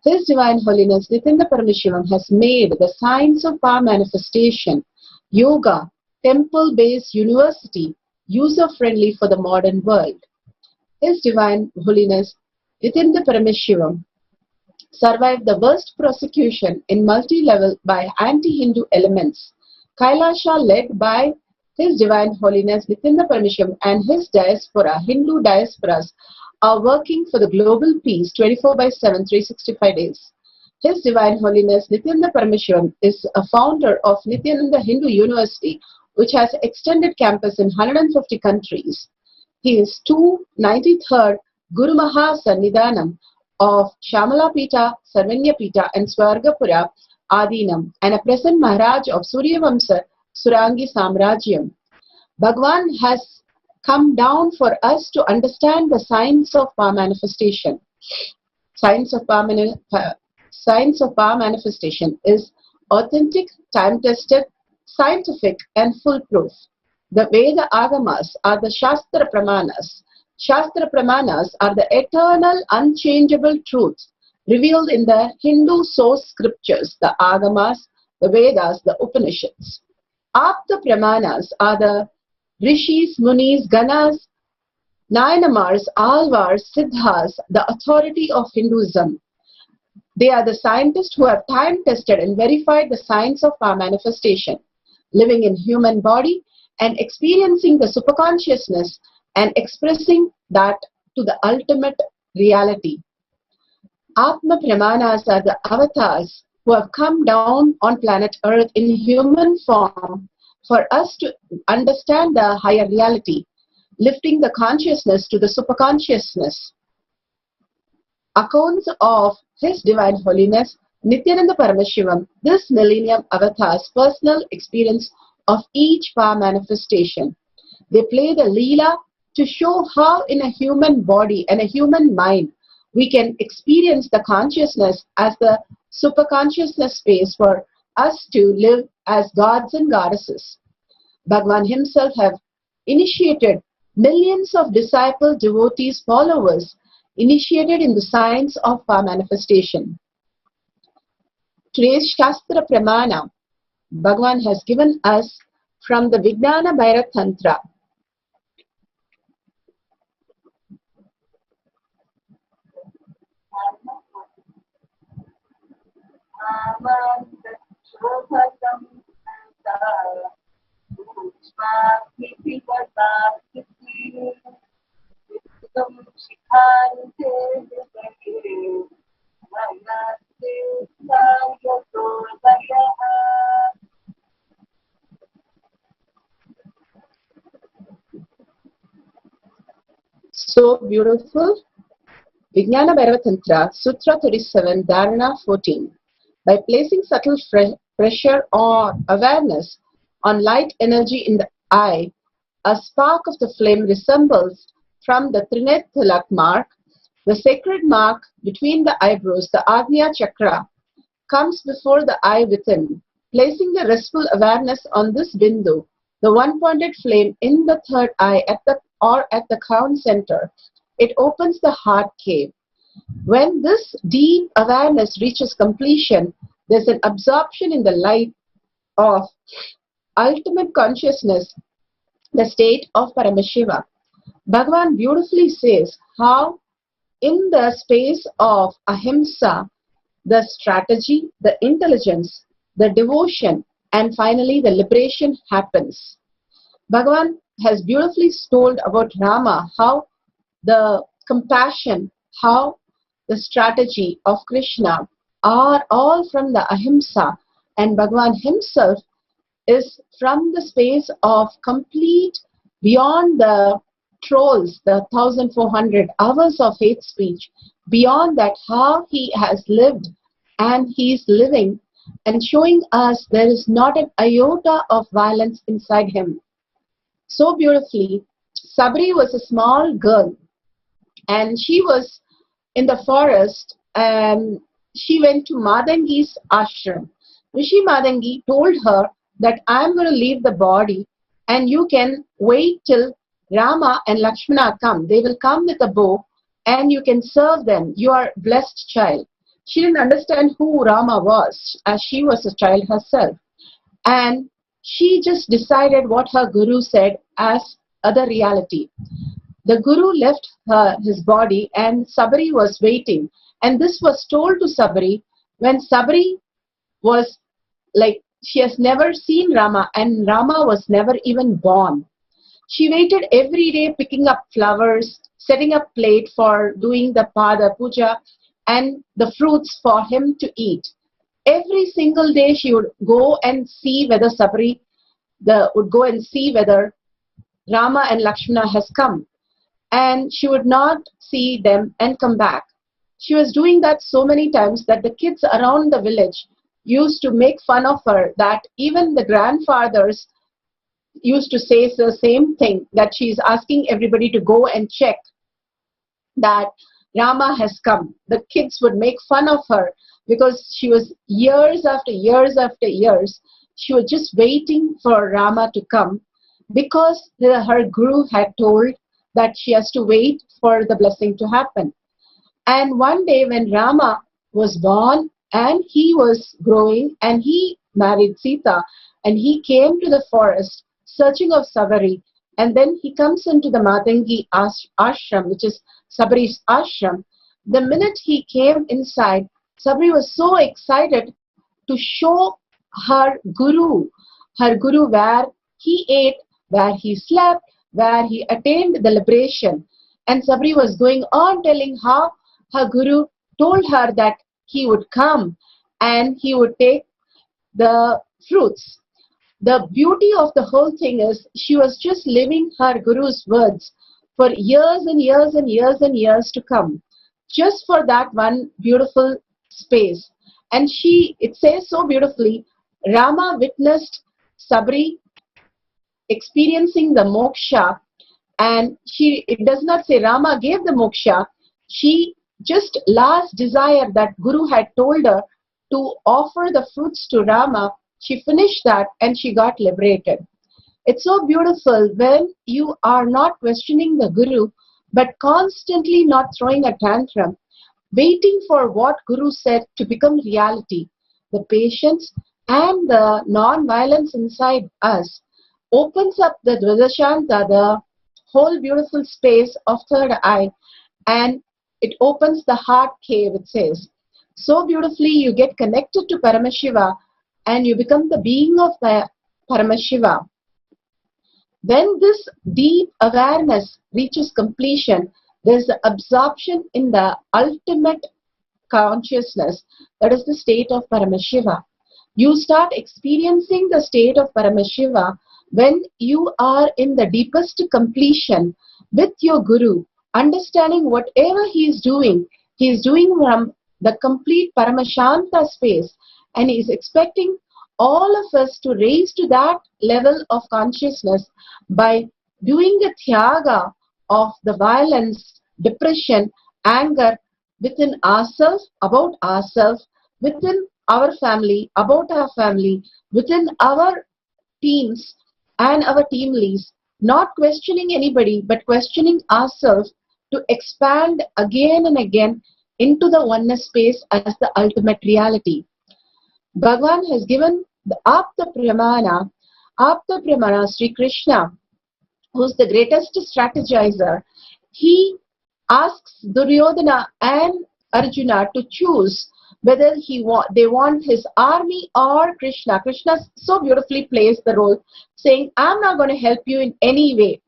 His Divine Holiness Nithyananda Paramashivam has made the science of power manifestation, yoga, temple-based university, user-friendly for the modern world. His Divine Holiness Nithyananda Paramashivam survived the worst persecution in multi-level by anti-Hindu elements. Kailasa, led by His Divine Holiness Nithyananda Paramashivam and his diaspora, Hindu diasporas, are working for the global peace 24/7, 365 days. His Divine Holiness Nithyananda Paramashivam is a founder of Nithyananda Hindu University, which has extended campus in 150 countries. He is 293rd Guru Mahasannidhanam of Shamalapita, Sarvanyapita and Swargapura Adinam, and a present Maharaj of Suryavamsa Surangi Samrajyam. Bhagavan has come down for us to understand the science of power manifestation. Science of power manifestation is authentic, time-tested, scientific and foolproof. The Veda Agamas are the Shastra Pramanas. Shastra Pramanas are the eternal, unchangeable truths revealed in the Hindu source scriptures, the Agamas, the Vedas, the Upanishads. Apta Pramanas are the Rishis, Munis, Ganas, Nayanamars, Alvars, Siddhas, the authority of Hinduism. They are the scientists who have time-tested and verified the science of power manifestation, living in human body and experiencing the superconsciousness and expressing that to the ultimate reality. Atma Pramanas are the avatars who have come down on planet Earth in human form for us to understand the higher reality, lifting the consciousness to the superconsciousness. Accounts of His Divine Holiness Nithyananda Paramashivam, this millennium avatar's personal experience of each power manifestation. They play the Leela to show how in a human body and a human mind we can experience the consciousness as the superconsciousness space for us to live as gods and goddesses. Bhagavan himself have initiated millions of disciples, devotees, followers, initiated in the science of power manifestation. Today's Shastra Pramana, Bhagavan has given us from the Vijnana Bhaira Tantra. So beautiful. Vijnana Bhairava Tantra, Sutra 37, Dharana 14. By placing subtle pressure or awareness on light energy in the eye, a spark of the flame resembles from the Trinet Tilak mark, the sacred mark between the eyebrows, the Agnya Chakra, comes before the eye within. Placing the restful awareness on this bindu, the one-pointed flame in the third eye at the crown center, it opens the heart cave. When this deep awareness reaches completion, there's an absorption in the light of ultimate consciousness, the state of Paramashiva. Bhagavan beautifully says how in the space of Ahimsa, the strategy, the intelligence, the devotion, and finally the liberation happens. Bhagavan has beautifully told about Rama, how the compassion, how the strategy of Krishna are all from the Ahimsa, and Bhagavan himself is from the space of complete, beyond the trolls the 1400 hours of hate speech. Beyond that, how he has lived and he is living and showing us there is not an iota of violence inside him. So beautifully, Sabri was a small girl and she was in the forest and she went to Madangi's ashram. Rishi Madangi told her that I am going to leave the body and you can wait till Rama and Lakshmana come. They will come with a bow and you can serve them. You are a blessed child. She didn't understand who Rama was as she was a child herself. And she just decided what her guru said as other reality. The guru left his body and Sabri was waiting. And this was told to Sabri when Sabri was like, she has never seen Rama and Rama was never even born. She waited every day picking up flowers, setting up plate for doing the Pada Puja and the fruits for him to eat. Every single day she would go and see whether Sabri would go and see whether Rama and Lakshmana has come. And she would not see them and come back. She was doing that so many times that the kids around the village used to make fun of her, that even the grandfathers used to say the same thing, that she is asking everybody to go and check that Rama has come. The kids would make fun of her because she was years after years after years, she was just waiting for Rama to come because her guru had told that she has to wait for the blessing to happen. And one day when Rama was born and he was growing and he married Sita and he came to the forest searching of Sabri, and then he comes into the Madangi ashram, which is Sabri's ashram. The minute he came inside, Sabri was so excited to show her guru where he ate, where he slept, where he attained the liberation. And Sabri was going on telling how her guru told her that he would come and he would take the fruits. The beauty of the whole thing is she was just living her guru's words for years and years and years and years to come, just for that one beautiful space. And it says so beautifully, Rama witnessed Sabri experiencing the moksha, and it does not say Rama gave the moksha. She just last desire that Guru had told her to offer the fruits to Rama. She finished that and she got liberated. It's so beautiful when you are not questioning the Guru, but constantly not throwing a tantrum, waiting for what Guru said to become reality. The patience and the non-violence inside us opens up the Dvadashanta, the whole beautiful space of third eye, and it opens the heart cave, it says. So beautifully you get connected to Paramashiva and you become the being of the Paramashiva. When this deep awareness reaches completion, there is the absorption in the ultimate consciousness, that is the state of Paramashiva. You start experiencing the state of Paramashiva when you are in the deepest completion with your Guru, understanding whatever he is doing from the complete Paramashanta space, and he is expecting all of us to raise to that level of consciousness by doing the Tyaga of the violence, depression, anger within ourselves, about ourselves, within our family, about our family, within our teams and our team leads, not questioning anybody but questioning ourselves to expand again and again into the oneness space as the ultimate reality. Bhagavan has given the Apta Pramana, Sri Krishna, who is the greatest strategizer. He asks Duryodhana and Arjuna to choose whether they want his army or Krishna. Krishna so beautifully plays the role, saying, I'm not going to help you in any way.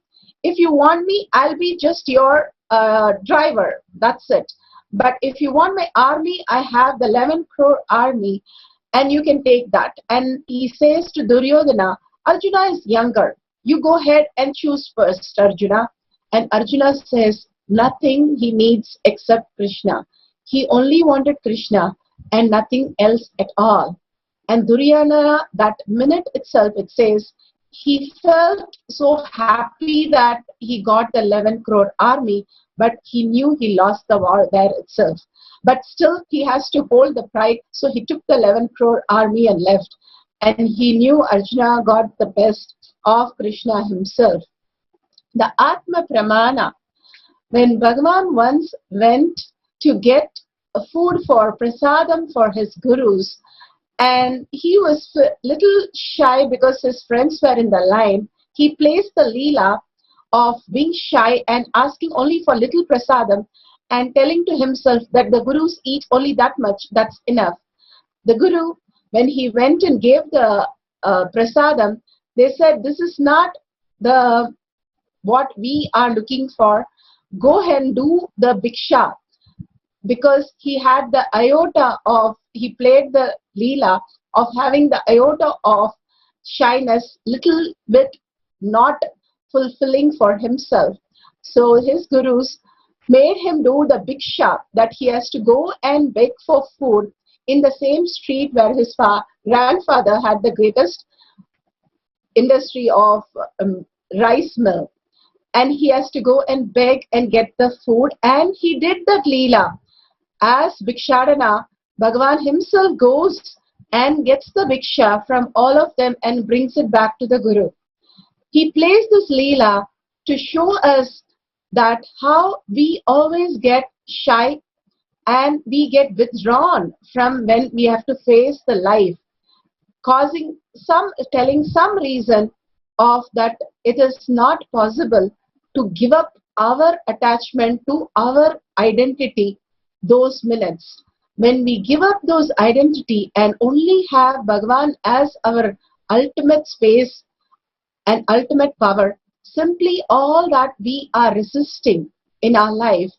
If you want me, I'll be just your driver. That's it. But if you want my army, I have the 11 crore army and you can take that. And he says to Duryodhana, Arjuna is younger. You go ahead and choose first, Arjuna. And Arjuna says nothing he needs except Krishna. He only wanted Krishna and nothing else at all. And Duryodhana, that minute itself, it says, he felt so happy that he got the 11 crore army, but he knew he lost the war there itself. But still, he has to hold the pride, so he took the 11 crore army and left. And he knew Arjuna got the best of Krishna himself. The Atma Pramana, when Bhagavan once went to get food for prasadam for his gurus, and he was a little shy because his friends were in the line, he placed the leela of being shy and asking only for little prasadam and telling to himself that the gurus eat only that much, that's enough. The guru, when he went and gave the prasadam, they said, this is not the what we are looking for. Go ahead and do the bhiksha. Because he had the iota of, he played the leela of having the iota of shyness, little bit not fulfilling for himself. So his gurus made him do the bhiksha, that he has to go and beg for food in the same street where his grandfather had the greatest industry of rice mill. And he has to go and beg and get the food, and he did that leela. As Bhikshadana, Bhagavan himself goes and gets the Bhiksha from all of them and brings it back to the Guru. He plays this Leela to show us that how we always get shy and we get withdrawn from when we have to face the life, telling some reason of that it is not possible to give up our attachment to our identity those minutes. When we give up those identity and only have Bhagavan as our ultimate space and ultimate power, simply all that we are resisting in our life,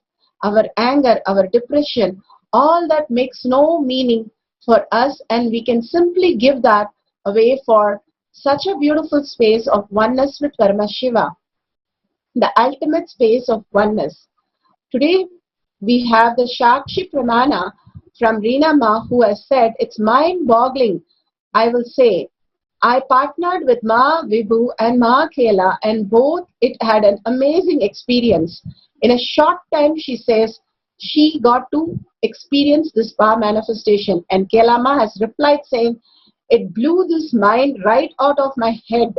our anger, our depression, all that makes no meaning for us, and we can simply give that away for such a beautiful space of oneness with Paramashiva, the ultimate space of oneness. Today, we have the Shakshi Pramana from Reena Ma, who has said, it's mind-boggling, I will say. I partnered with Ma Vibhu and Ma Kela, and both it had an amazing experience. In a short time, she says, she got to experience this power manifestation. And Kela Ma has replied saying, it blew this mind right out of my head.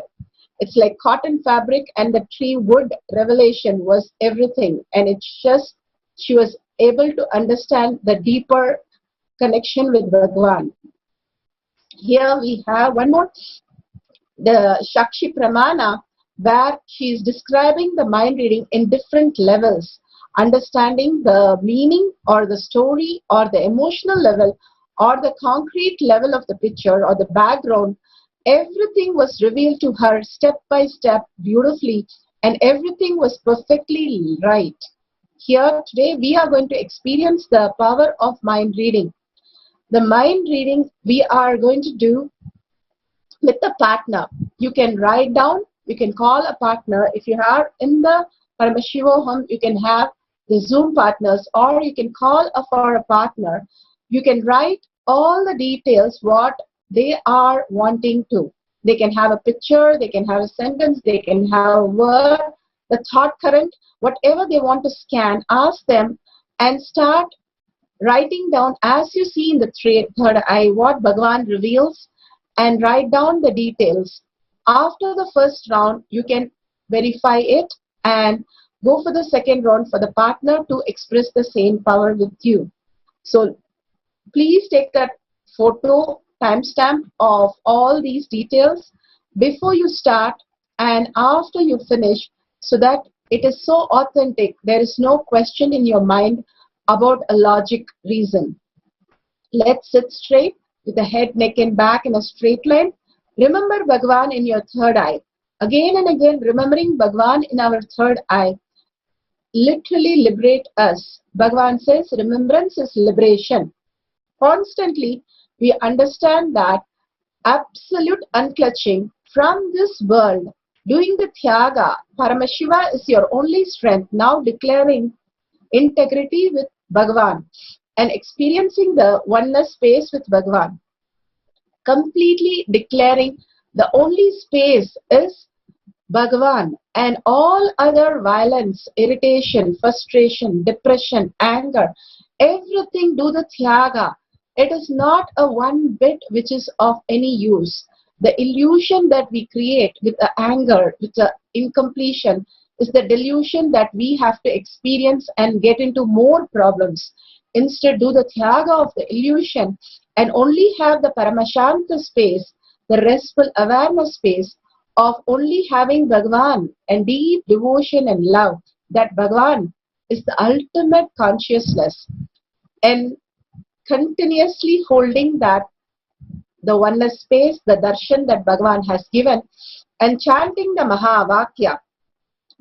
It's like cotton fabric, and the tree wood revelation was everything. And it's just, she was able to understand the deeper connection with Bhagavan. Here we have one more, the Shakshi Pramana, where she is describing the mind reading in different levels, understanding the meaning or the story or the emotional level or the concrete level of the picture or the background. Everything was revealed to her step by step beautifully, and everything was perfectly right. Here today we are going to experience the power of mind reading. The mind reading we are going to do with a partner. You can write down, you can call a partner. If you are in the Paramashiva home, you can have the Zoom partners, or you can call for a partner. You can write all the details what they are wanting to. They can have a picture, they can have a sentence, they can have a word, the thought current, whatever they want to scan. Ask them and start writing down as you see in the third eye what Bhagavan reveals, and write down the details. After the first round, you can verify it and go for the second round for the partner to express the same power with you. So please take that photo timestamp of all these details before you start and after you finish, so that it is so authentic. There is no question in your mind about a logic reason. Let's sit straight with the head, neck and back in a straight line. Remember Bhagavan in your third eye. Again and again, remembering Bhagavan in our third eye literally liberate us. Bhagavan says remembrance is liberation. Constantly, we understand that absolute unclutching from this world Doing the Tyaga, Paramashiva is your only strength, now declaring integrity with Bhagavan and experiencing the oneness space with Bhagavan. Completely declaring the only space is Bhagavan, and all other violence, irritation, frustration, depression, anger, everything do the Tyaga. It is not a one bit which is of any use. The illusion that we create with the anger, with the incompletion, is the delusion that we have to experience and get into more problems. Instead, do the Tyaga of the illusion and only have the Paramashanta space, the restful awareness space of only having Bhagavan and deep devotion and love, that Bhagavan is the ultimate consciousness, and continuously holding that the oneness space, the darshan that Bhagavan has given, and chanting the Mahavakya.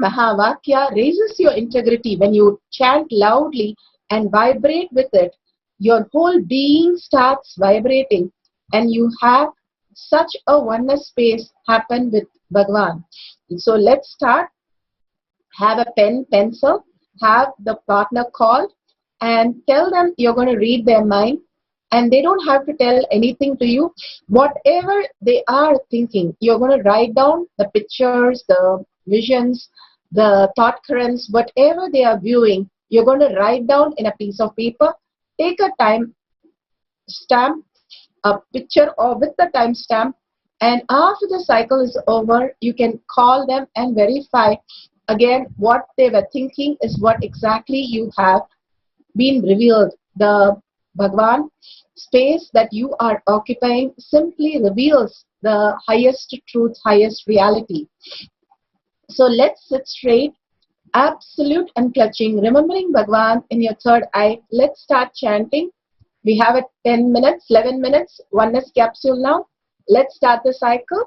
Mahavakya raises your integrity. When you chant loudly and vibrate with it, your whole being starts vibrating, and you have such a oneness space happen with Bhagavan. So let's start. Have a pen, pencil, have the partner call and tell them you're going to read their mind, and they don't have to tell anything to you. Whatever they are thinking, you're going to write down the pictures, the visions, the thought currents, whatever they are viewing, you're going to write down in a piece of paper. Take a time stamp, a picture or with the time stamp, and after the cycle is over, you can call them and verify again what they were thinking is what exactly you have been revealed. The Bhagavan space that you are occupying simply reveals the highest truth, highest reality. So let's sit straight, absolute unclutching, remembering Bhagavan in your third eye. Let's start chanting. We have a 10 minutes, 11 minutes, oneness capsule now. Let's start the cycle.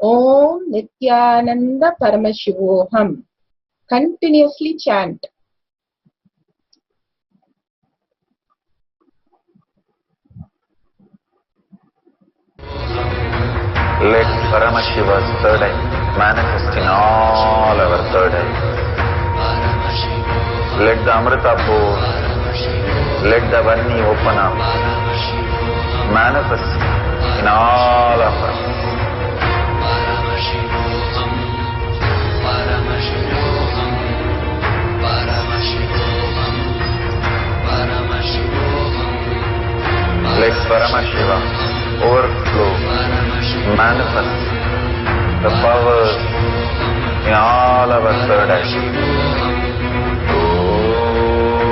Om Nithyananda Paramashivam. Continuously chant. Let Paramashiva's third eye manifest in all our third eyes. Let the Amrita pour, let the Vanni open up, manifest in all of us. Let Paramashiva overflow, manifest the power in all our third eyes. Om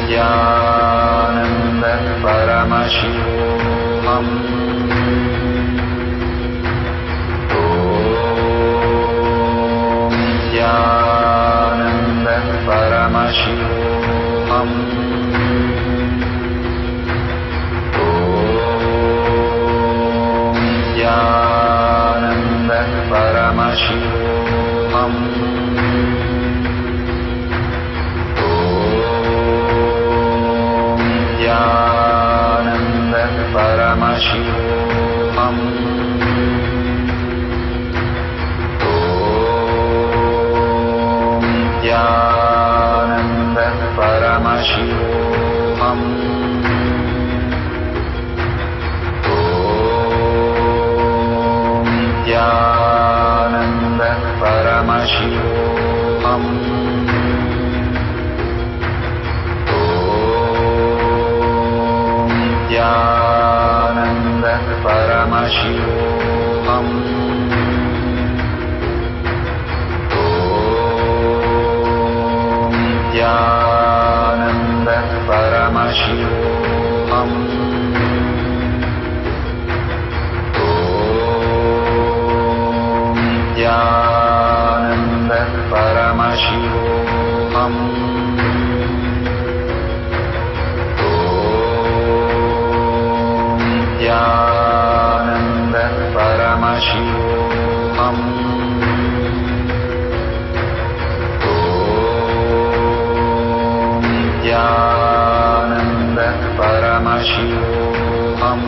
Nithyananda Paramashivam. Om Nithyananda Paramashivam. Nithyananda Paramashivam. Om Nithyananda Paramashivam. Om Nithyananda Paramashivam. Nithyananda Paramashivam. Om Nithyananda Paramashivam. Om Nithyananda Paramashivam. Nithyananda Paramashivam. Om Nithyananda Paramashivam. Om Nithyananda Paramashivam.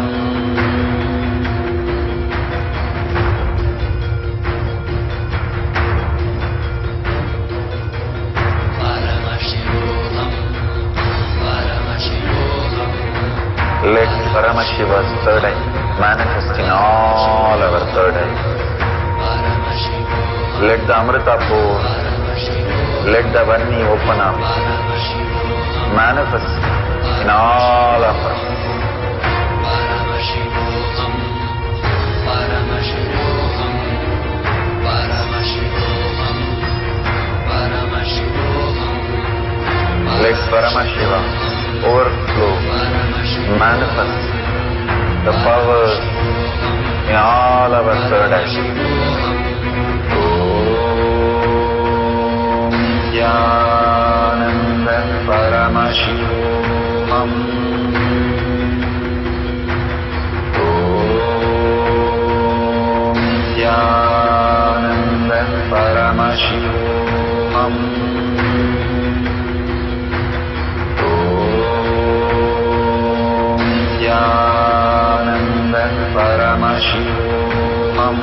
manifest in all our third eye. Let the Amrita pour, let the Vanni open up, manifest in all of us. Let Paramashiva overflow, manifest the power in all our third eye. Om Nithyananda Paramashivam. Om Nithyananda Paramashivam. Nithyananda Paramashivam. Om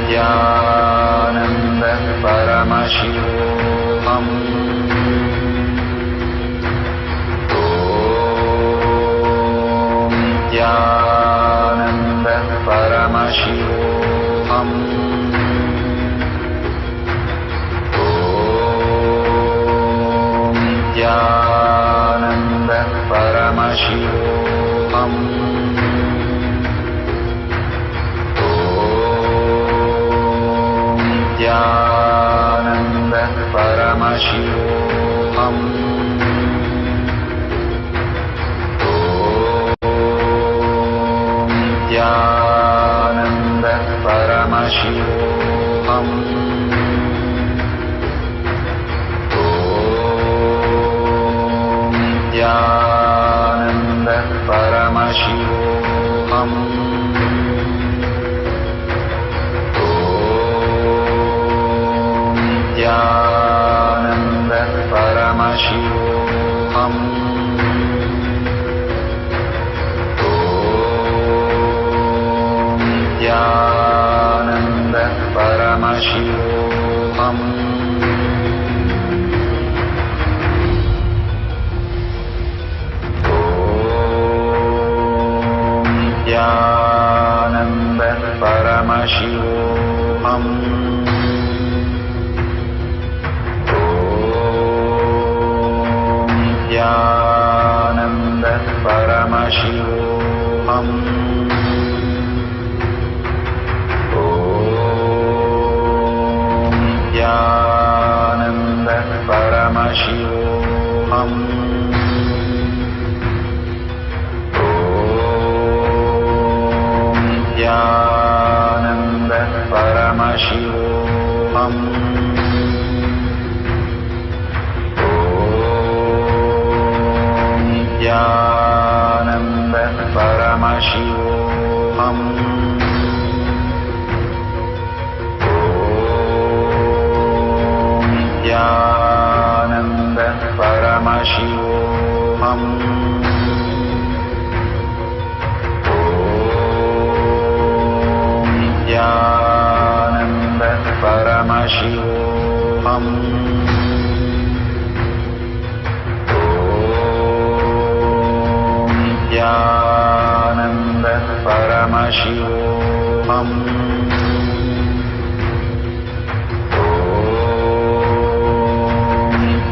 Nithyananda Paramashivam. Om Nithyananda Paramashivam. Nithyananda Paramashivam. Om Nithyananda Paramashivam. Om Nithyananda Paramashivam. Nithyananda Paramashivam. Om Nithyananda Paramashivam. Om Nithyananda Paramashivam. Nithyananda Paramashivam. Om Nithyananda Paramashivam. Om Nithyananda Paramashivam. Nithyananda Paramashivam. Om Nithyananda Paramashivam. Om Nithyananda Paramashivam. Nithyananda Paramashivam. Om Nithyananda Paramashivam. Om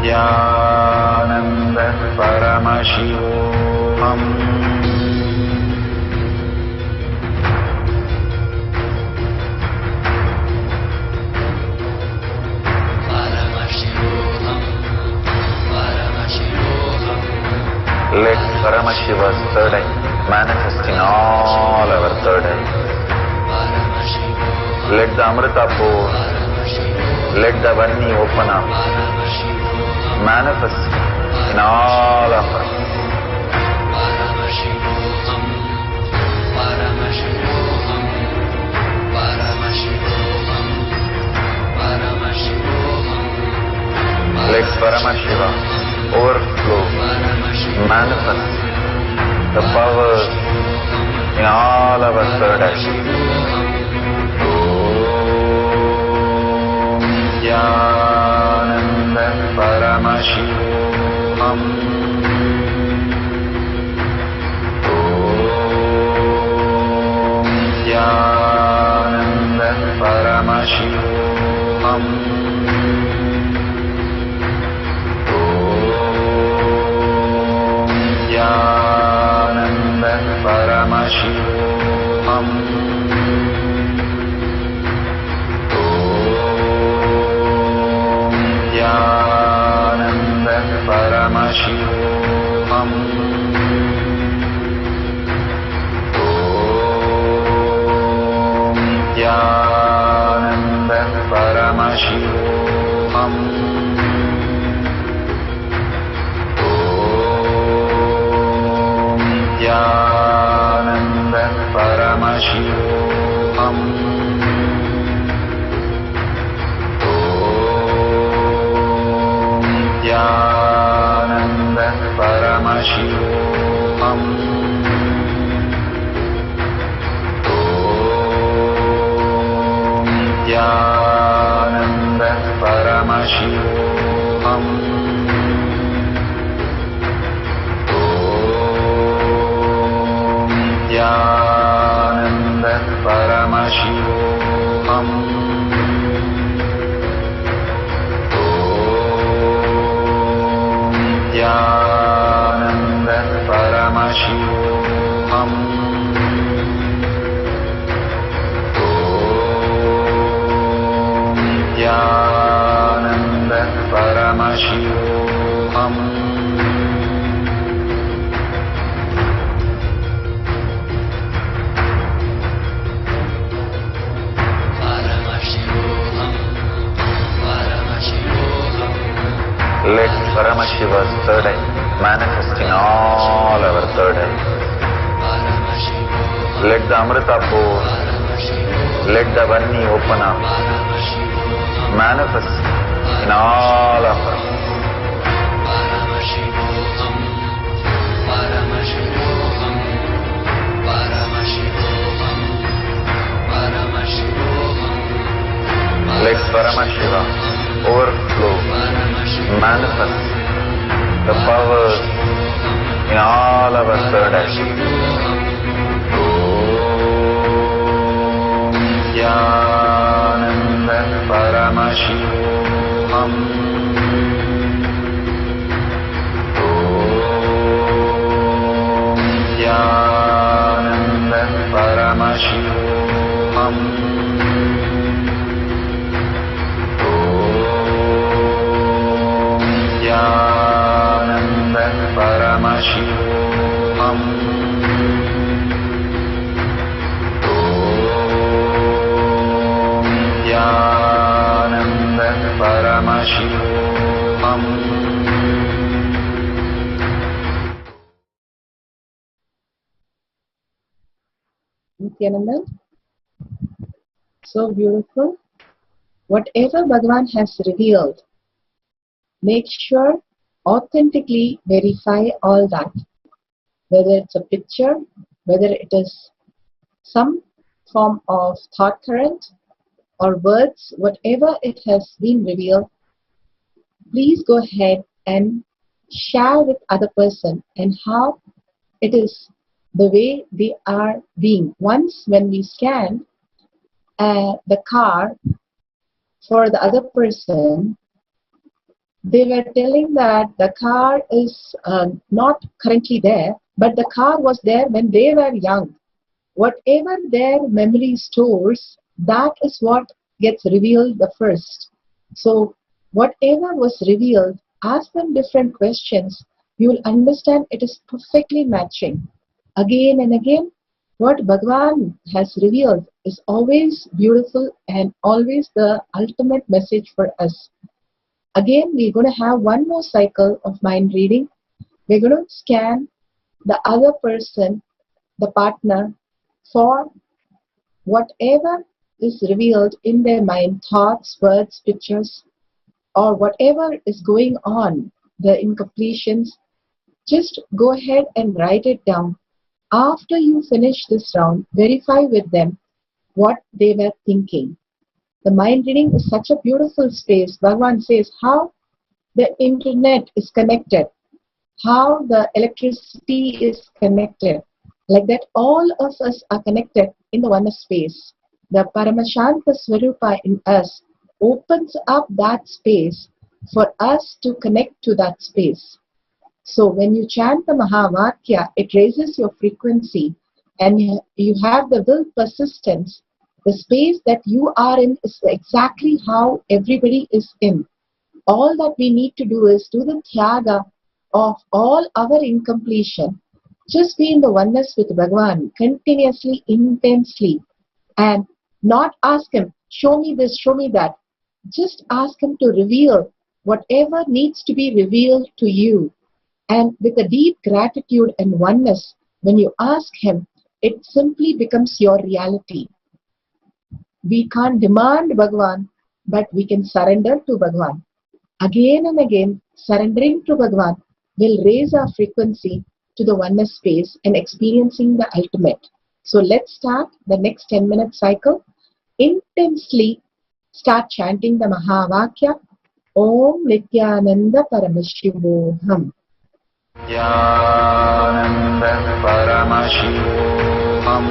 Nithyananda Paramashivam. Let Paramashiva's third eye manifest in all our third eye. Let the Amrita pour, let the Vanni open up, manifest in all of us. Let Paramashiva overflow, manifest the power in all our third eye. Om Nithyananda Paramashivam. Paramashivam. Nithyananda Paramashivam. Nithyananda Paramashivam. Nithyananda Paramashivam. Nithyananda Paramashivam. Nithyananda Paramashivam. Nithyananda Paramashivam. Nithyananda Paramashivam. Nithyananda Paramashivam. Let Paramashiva's third eye manifest in all our third eyes. Let the Amrita pour, let the Vanni open up, manifest in all of us. Let Paramashiva overflow, manifest the powers in all our third eye. Nithyananda Paramashivam. Nithyananda Paramashivam. Nithyananda Paramashivam. Nithyananda Paramashivam. Nithyananda, so beautiful. Whatever Bhagavan has revealed, make sure authentically verify all that. Whether it's a picture, whether it is some form of thought current or words, whatever it has been revealed, please go ahead and share with other person and how it is the way they are being. Once when we scan the car for the other person, they were telling that the car is not currently there, but the car was there when they were young. Whatever their memory stores, that is what gets revealed the first. So whatever was revealed, ask them different questions. You will understand it is perfectly matching. Again and again, what Bhagavan has revealed is always beautiful and always the ultimate message for us. Again, we're going to have one more cycle of mind reading. We're going to scan the other person, the partner, for whatever is revealed in their mind, thoughts, words, pictures, or whatever is going on, the incompletions. Just go ahead and write it down. After you finish this round, verify with them what they were thinking. The mind reading is such a beautiful space. Bhagavan says how the internet is connected, how the electricity is connected. Like that, all of us are connected in the oneness space. The Paramashanta Swarupa in us opens up that space for us to connect to that space. So when you chant the Mahavakya, it raises your frequency and you have the will persistence, the space that you are in is exactly how everybody is in. All that we need to do is do the tyaga of all our incompletion. Just be in the oneness with Bhagavan continuously, intensely, and not ask him, show me this, show me that. Just ask him to reveal whatever needs to be revealed to you. And with a deep gratitude and oneness, when you ask him, it simply becomes your reality. We can't demand Bhagavan, but we can surrender to Bhagavan. Again and again, surrendering to Bhagavan will raise our frequency to the oneness space and experiencing the ultimate. So let's start the next 10-minute cycle. Intensely start chanting the Mahavakya, Om Nithyananda Paramashivam. Nithyananda Paramashivam. Om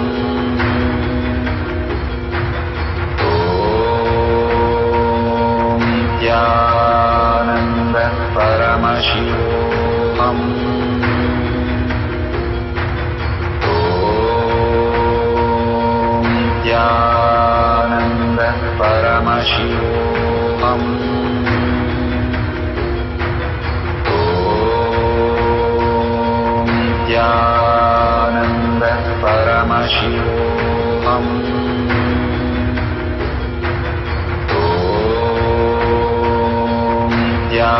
Nithyananda Paramashivam. Om Nithyananda Paramashivam. Nithyananda Paramashivam. Om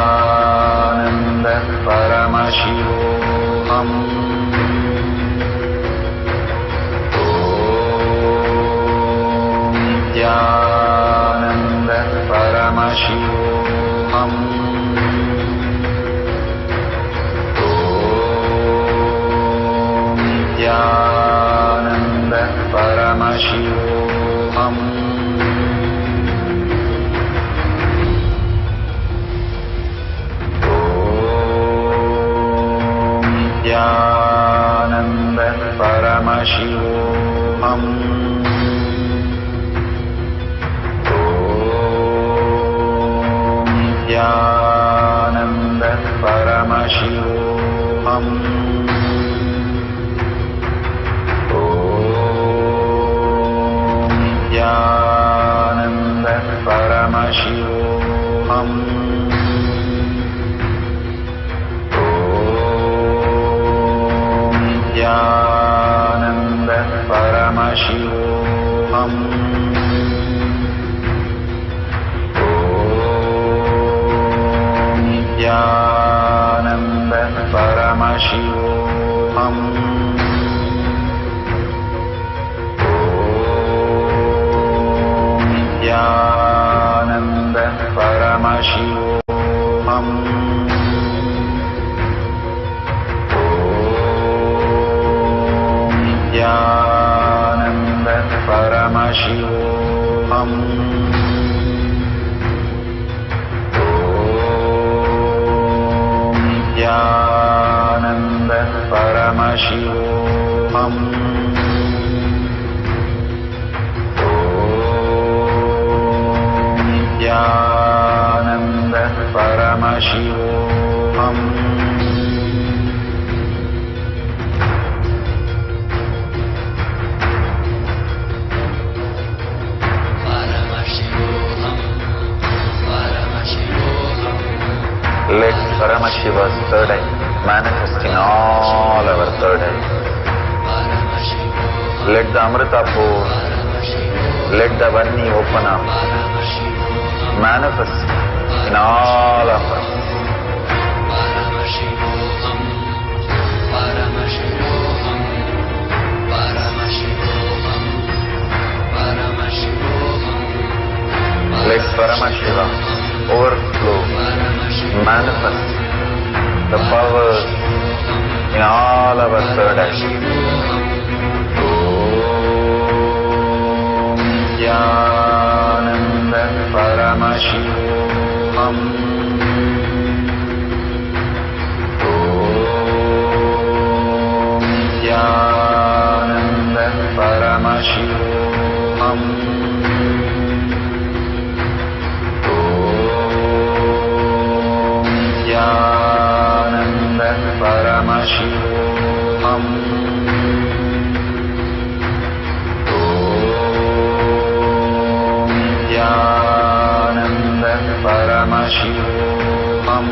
Nithyananda Paramashivam. Om Nithyananda Paramashivam. Nithyananda Paramashivam. Om Nithyananda Paramashivam. Om Nithyananda Paramashivam. Nithyananda Paramashivam. Om Nithyananda Paramashivam. Om Nithyananda Paramashivam. Nithyananda Paramashivam. Om Nithyananda Paramashivam. Om Nithyananda Paramashivam. Nithyananda Paramashivam. Let Paramashiva's third eye manifest in all our third eyes. Let the Amrita pour, let the Vani open up, manifest in all of us. Let Paramashiva overflow, manifest the powers in all our third eyes. Om Nithyananda Paramashivam. Om Nithyananda Paramashivam. Nithyananda Paramashivam. Nithyananda Paramashivam. Om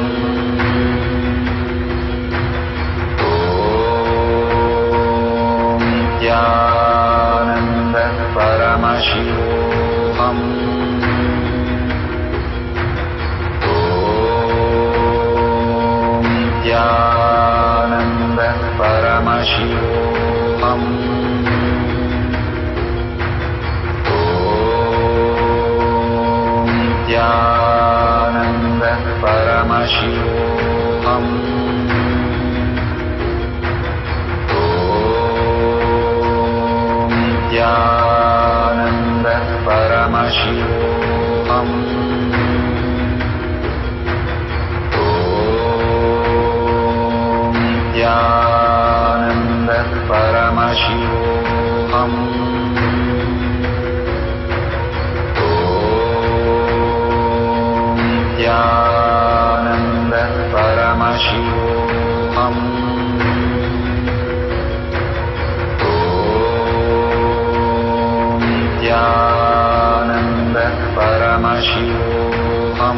Nithyananda Paramashivam. Om Nithyananda Paramashivam. Nithyananda Paramashivam. Om Nithyananda Paramashivam. Om Nithyananda Paramashivam. Nithyananda Paramashivam. Om Nithyananda Paramashivam.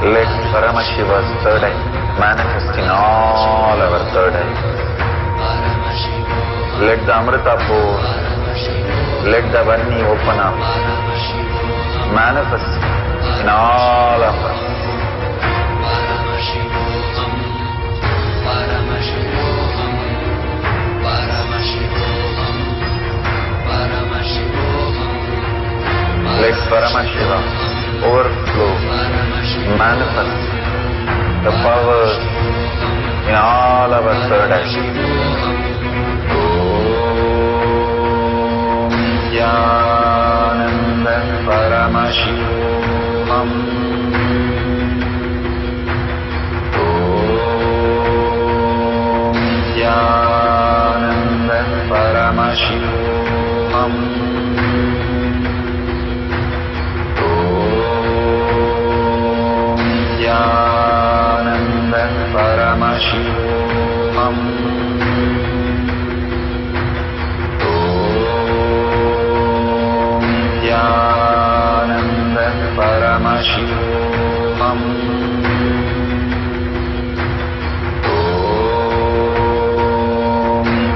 Let Paramashiva's third eye manifest in all our third eyes. Let the Amrita pour, let the Varni open up, manifest in all of us. Let Paramashiva overflow, manifest the powers in all our third eyes. Om Nithyananda Paramashivam. Om Nithyananda Paramashivam. Nithyananda Paramashivam. Om Nithyananda Paramashivam. Om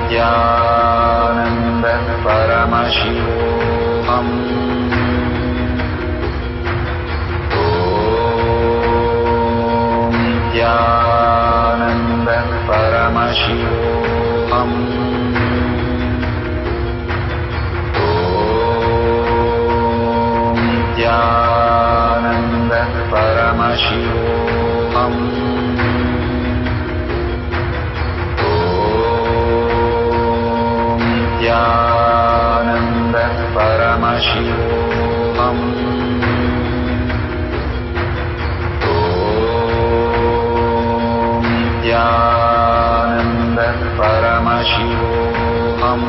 Nithyananda Paramashivam. Nithyananda Paramashivam. Om Nithyananda Paramashivam. Om Nithyananda Paramashivam. Nithyananda Paramashivam. Om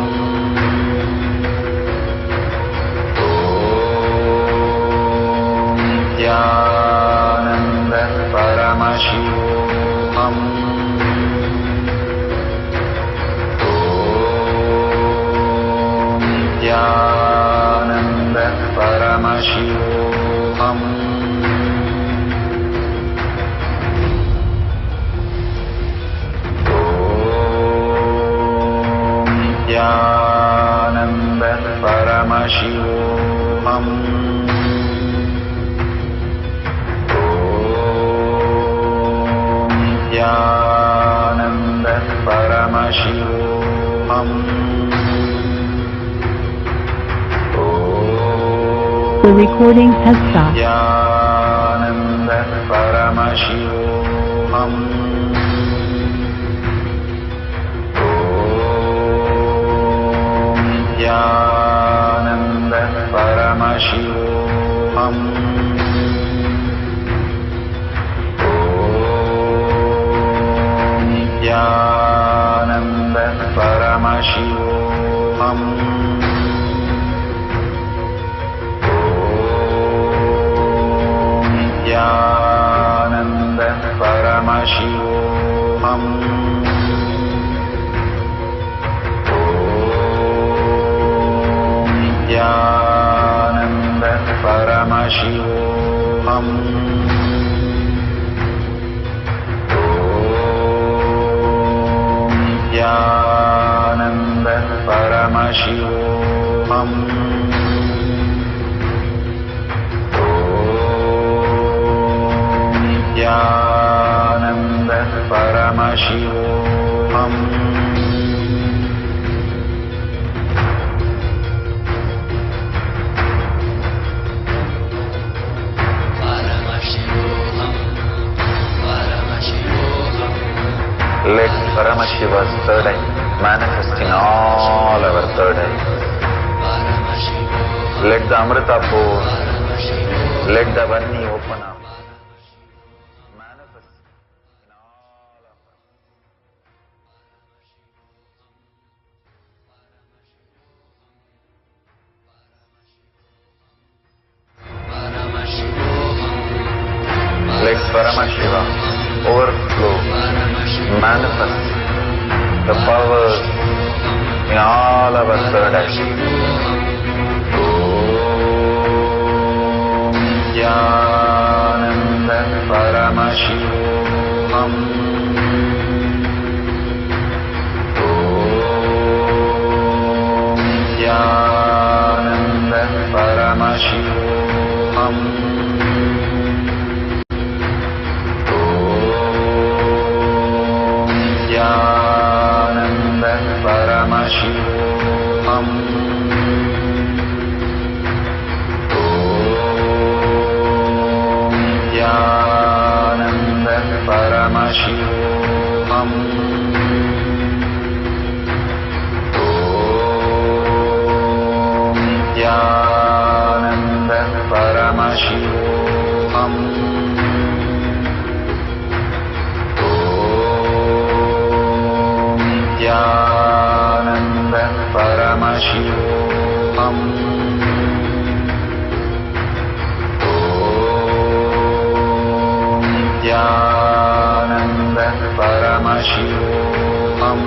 Nithyananda Paramashivam. Om Nithyananda Paramashivam. Nithyananda Paramashivam. Om Nithyananda Paramashivam. The recording has stopped. Nithyananda Paramashivam. Nithyananda Paramashivam. Om Nithyananda Paramashivam. Om Nithyananda Paramashivam. Nithyananda Paramashivam. Nithyananda Paramashivam. Nithyananda Paramashivam. Let Paramashiva's third eye manifest in all our third eye. Let the Amrita pour, let the Vani open up. Manifest in all of us. Let Paramashiva overflow, manifest the powers in all our third eye. Nithyananda Paramashivam. Nithyananda Paramashivam. Nithyananda Paramashivam. Nithyananda Paramashivam. Nithyananda Paramashivam. Nithyananda Paramashivam. Nithyananda Paramashivam.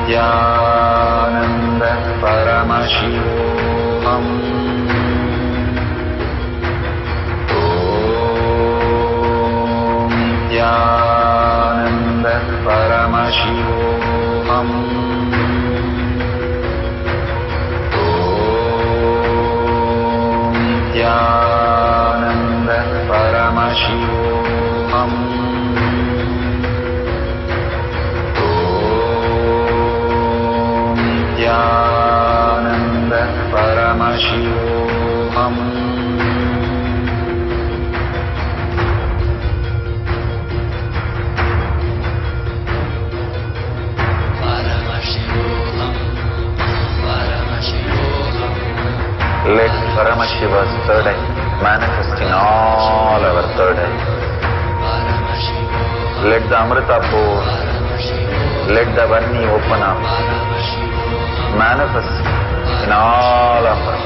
Nithyananda Paramashivam. Nithyananda Paramashivam. Nithyananda Paramashivam. Nithyananda Paramashivam. Let Paramashiva's third eye manifest in all our third eye. Let the Amrita pour, let the Vani open up. Manifest in all of us.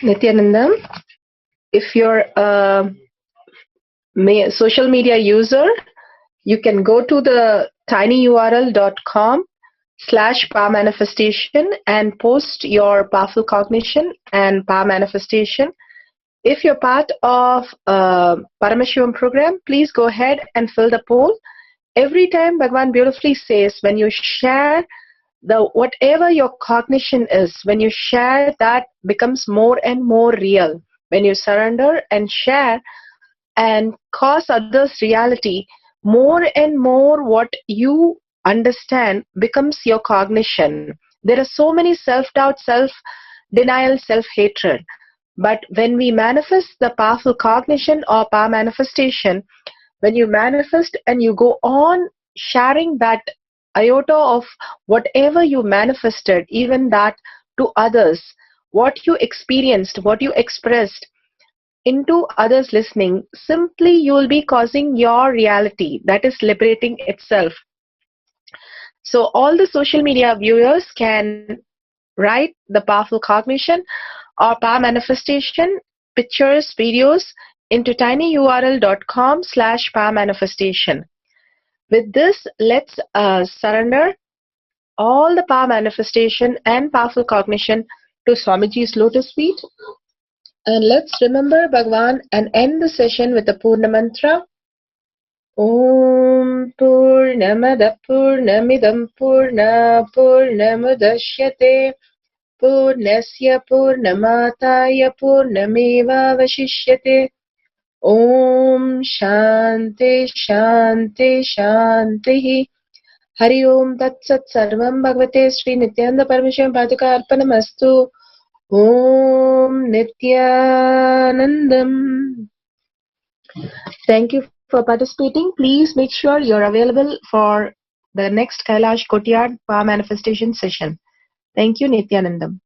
Nithyananda, if you're a social media user, you can go to the tinyurl.com/power manifestation and post your powerful cognition and power manifestation. If you're part of Paramashivam program, please go ahead and fill the poll. Every time Bhagavan beautifully says, when you share whatever your cognition is, when you share, that becomes more and more real. When you surrender and share and cause others reality, more and more what you understand becomes your cognition. There are so many self-doubt, self-denial, self-hatred. But when we manifest the powerful cognition or power manifestation, when you manifest and you go on sharing that iota of whatever you manifested, even that to others, what you experienced, what you expressed, into others listening, simply you will be causing your reality, that is liberating itself. So all the social media viewers can write the powerful cognition or power manifestation, pictures, videos into tinyurl.com/power manifestation. With this, let's surrender all the power manifestation and powerful cognition to Swamiji's lotus feet. And let's remember Bhagavan and end the session with the Purna mantra. Om Purnamada Purnamidam Purna Purnamudashyate Purnasya Purnamataya Purnameva Vashishyate. Om Shanti Shanti Shanti. Hari Om Tat Sat Sarvam Bhagavate Sri Nithyananda Paramashivam Paduka Arpanamastu. Om Nithyanandam. Thank you for participating. Please make sure you're available for the next Kailash Kotiyard Power Manifestation session. Thank you, Nithyanandam.